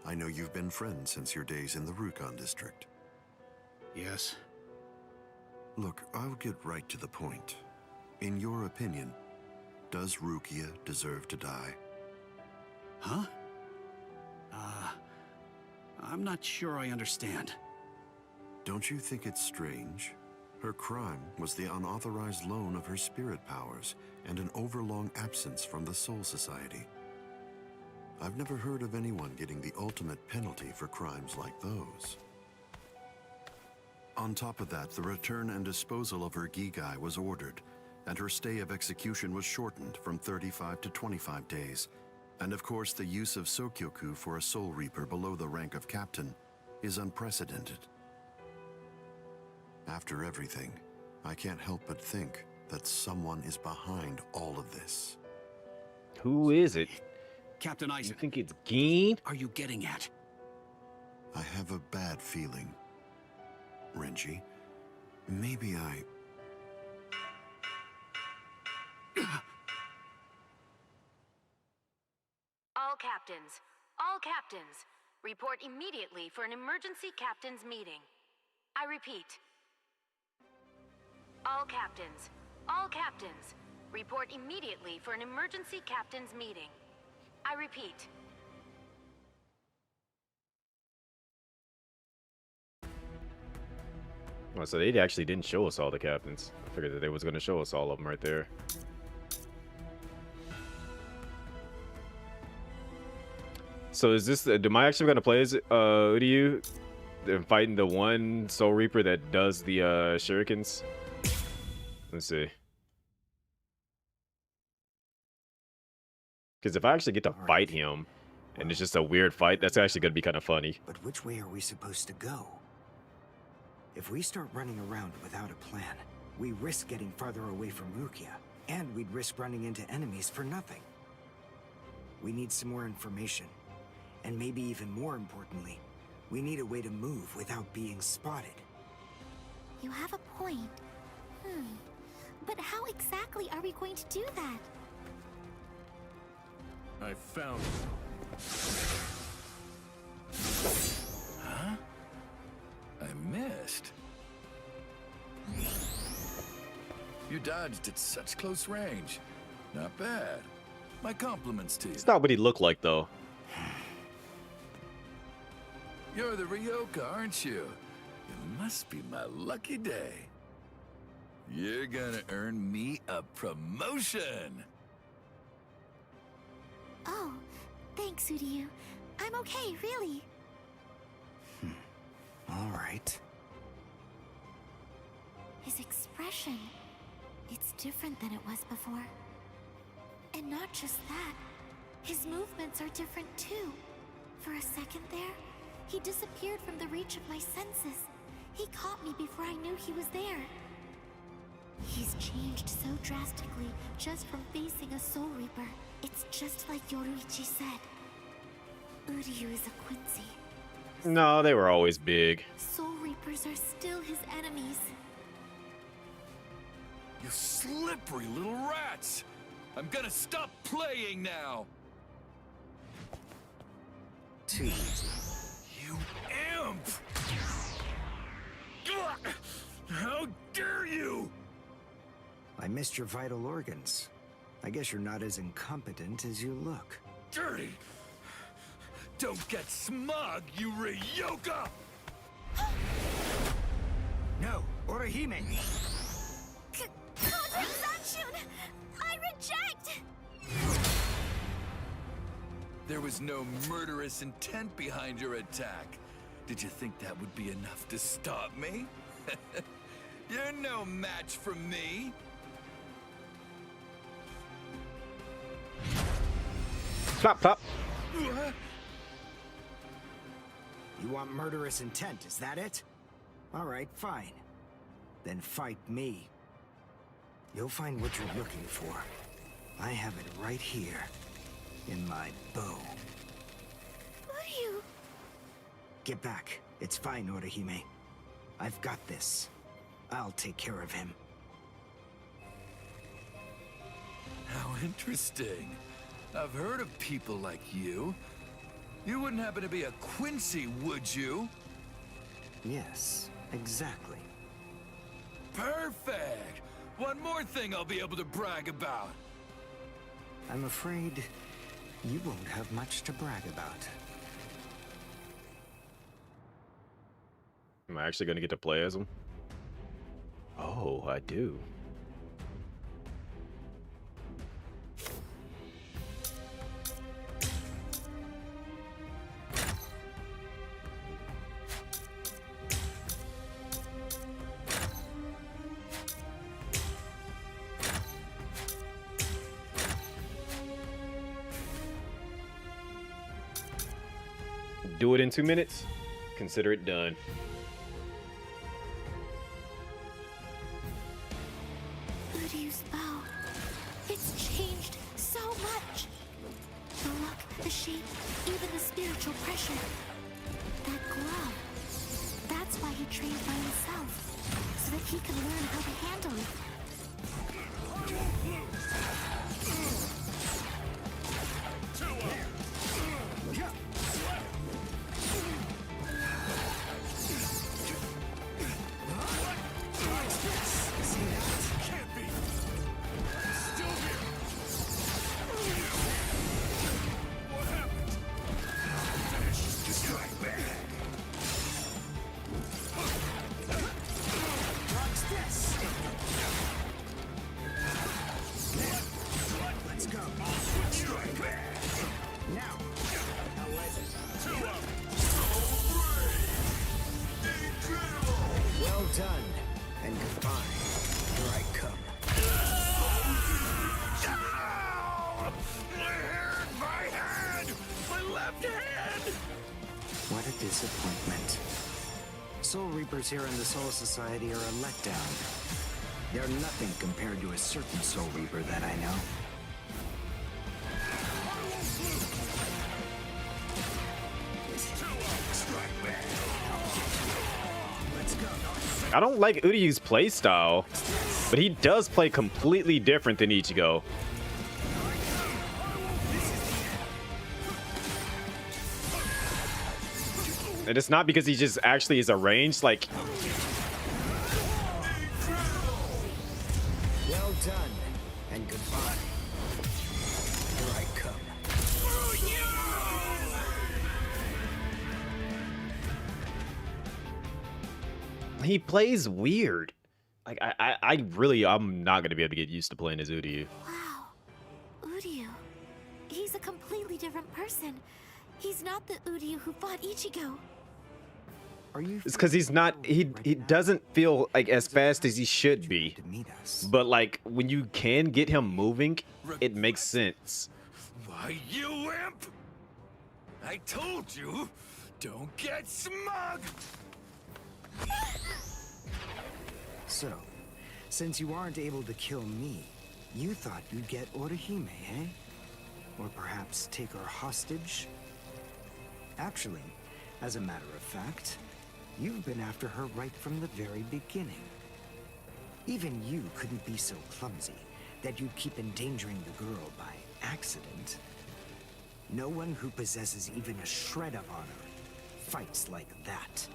I know you've been friends since your days in the Rukon district. Yes. Look, I'll get right to the point. In your opinion, does Rukia deserve to die? Huh? I'm not sure I understand. Don't you think it's strange? Her crime was the unauthorized loan of her spirit powers and an overlong absence from the Soul Society. I've never heard of anyone getting the ultimate penalty for crimes like those. On top of that, the return and disposal of her Gigai was ordered, and her stay of execution was shortened from 35 to 25 days. And of course, the use of Sokyoku for a Soul Reaper below the rank of captain is unprecedented. After everything, I can't help but think that someone is behind all of this. Who is it? Captain Aizen. You think it's Geen? Are you getting at? I have a bad feeling. Renji, maybe I... All captains, report immediately for an emergency captain's meeting. I repeat. All captains, report immediately for an emergency captain's meeting. I repeat. Oh, so they actually didn't show us all the captains. I figured that they was going to show us all of them right there. So is this? Am I actually gonna play as Uryu and fighting the one Soul Reaper that does the shurikens? Let's see. Because if I actually get to fight him, and it's just a weird fight, that's actually gonna be kind of funny. But which way are we supposed to go? If we start running around without a plan, we risk getting farther away from Rukia, and we'd risk running into enemies for nothing. We need some more information. And maybe even more importantly, we need a way to move without being spotted. You have a point. But how exactly are we going to do that? I found you. Huh? I missed. You dodged at such close range. Not bad. My compliments to you. It's not what he looked like, though. You're the Ryoka, aren't you? It must be my lucky day. You're gonna earn me a promotion. Oh, thanks, Uryu. I'm okay, really. All right. His expression, it's different than it was before. And not just that, his movements are different too. For a second there, he disappeared from the reach of my senses. He caught me before I knew he was there. He's changed so drastically just from facing a Soul Reaper. It's just like Yoruichi said. Uryu is a Quincy. No, they were always big. Soul Reapers are still his enemies. You slippery little rats! I'm gonna stop playing now! Too easy. You imp! How dare you! I missed your vital organs. I guess you're not as incompetent as you look. Dirty! Don't get smug, you Ryoka! No, Orihime! Contact Zanshun! I reject! There was no murderous intent behind your attack. Did you think that would be enough to stop me? You're no match for me. Plop, plop. You want murderous intent, is that it? All right, fine. Then fight me. You'll find what you're looking for. I have it right here, in my bow. Uryu! Get back. It's fine, Orihime. I've got this. I'll take care of him. How interesting. I've heard of people like you. You wouldn't happen to be a Quincy, would you? Yes, exactly. Perfect! One more thing I'll be able to brag about. I'm afraid you won't have much to brag about. Am I actually gonna get to play as him? Oh, I do. Do it in 2 minutes. Consider it done. Uryu's bow. It's changed so much. The look, the shape, even the spiritual pressure. That glove. That's why he trained by himself. So that he can learn how to handle it. Let's goodbye. Here I come. Ow! My hand! My left hand! What a disappointment. Soul Reapers here in the Soul Society are a letdown. They're nothing compared to a certain Soul Reaper that I know. I don't like Uryu's playstyle, but he does play completely different than Ichigo. And it's not because he just actually is arranged, like... Well done, and goodbye. Here I come. He plays weird. Like, I'm not going to be able to get used to playing as Uryu. Wow. Uryu. He's a completely different person. He's not the Uryu who fought Ichigo. Are you? It's because he's not, he doesn't feel like as fast as he should be. But like, when you can get him moving, it makes sense. Why, you imp! I told you, don't get smug! So, since you aren't able to kill me, you thought you'd get Orihime, eh? Or perhaps take her hostage? Actually, as a matter of fact, you've been after her right from the very beginning. Even you couldn't be so clumsy that you'd keep endangering the girl by accident. No one who possesses even a shred of honor fights like that.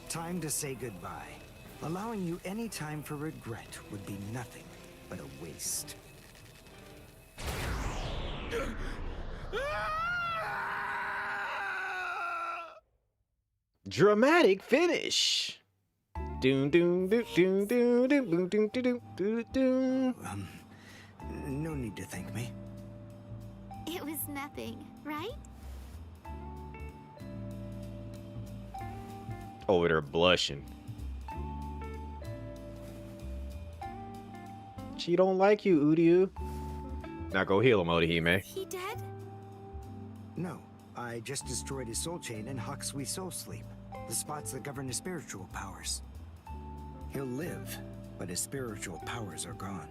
Time to say goodbye. Allowing you any time for regret would be nothing but a waste. Dramatic finish. Doom doom doom doom doom doom doom doom doom doom. No need to thank me. It was nothing, right? Over there blushing. She don't like you, Uryu. Now go heal him, Orihime. He dead? No, I just destroyed his soul chain and Hakusui's soul sleep, the spots that govern his spiritual powers. He'll live, but his spiritual powers are gone.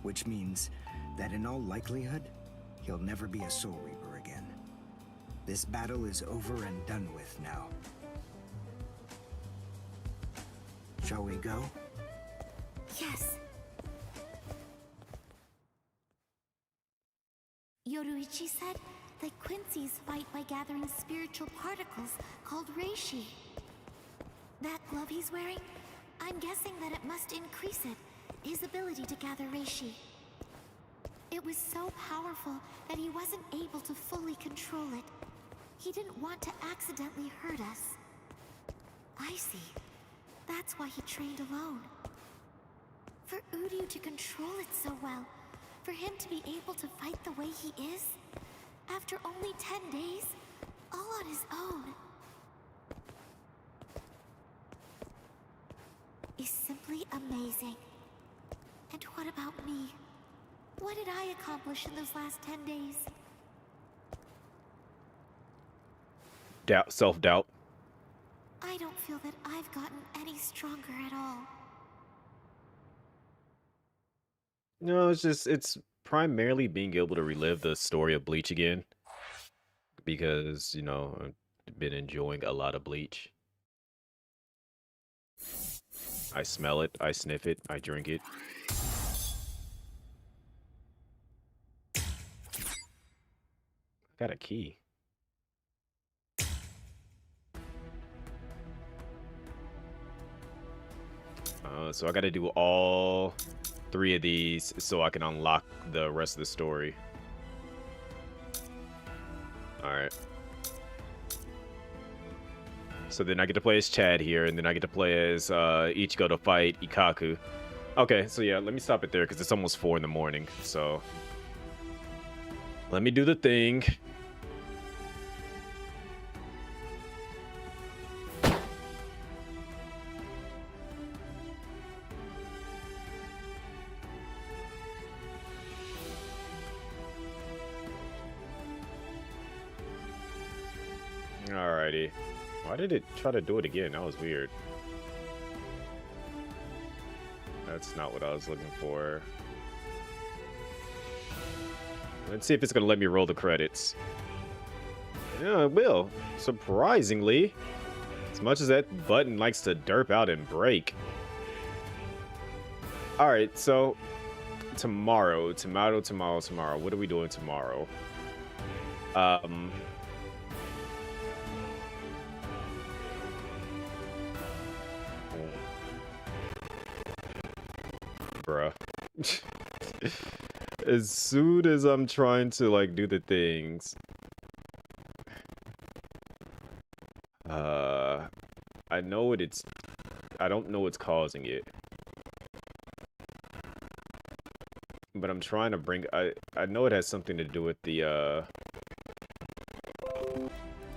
Which means that in all likelihood, he'll never be a Soul Reaper again. This battle is over and done with now. Shall we go? Yes. Yoruichi said that Quincy's fight by gathering spiritual particles called reishi. That glove he's wearing, I'm guessing that it must increase it, his ability to gather reishi. It was so powerful that he wasn't able to fully control it. He didn't want to accidentally hurt us. I see. That's why he trained alone. For Uryu to control it so well, for him to be able to fight the way he is, after only 10 days, all on his own, is simply amazing. And what about me? What did I accomplish in those last 10 days? Doubt, self-doubt. I don't feel that I've gotten any stronger at all. No, it's primarily being able to relive the story of Bleach again. Because, you know, I've been enjoying a lot of Bleach. I smell it, I sniff it, I drink it. Got a key. So I gotta do all 3 of these so I can unlock the rest of the story. Alright. So then I get to play as Chad here, and then I get to play as Ichigo to fight Ikaku. Okay, so yeah, let me stop it there because it's almost 4 in the morning, so... Let me do the thing. Alrighty. Why did it try to do it again? That was weird. That's not what I was looking for. Let's see if it's gonna let me roll the credits. Yeah, it will. Surprisingly. As much as that button likes to derp out and break. Alright, so tomorrow. What are we doing tomorrow? Bruh. As soon as I'm trying to like do the things, I know what it's, I don't know what's causing it, but I'm trying to bring, I know it has something to do with the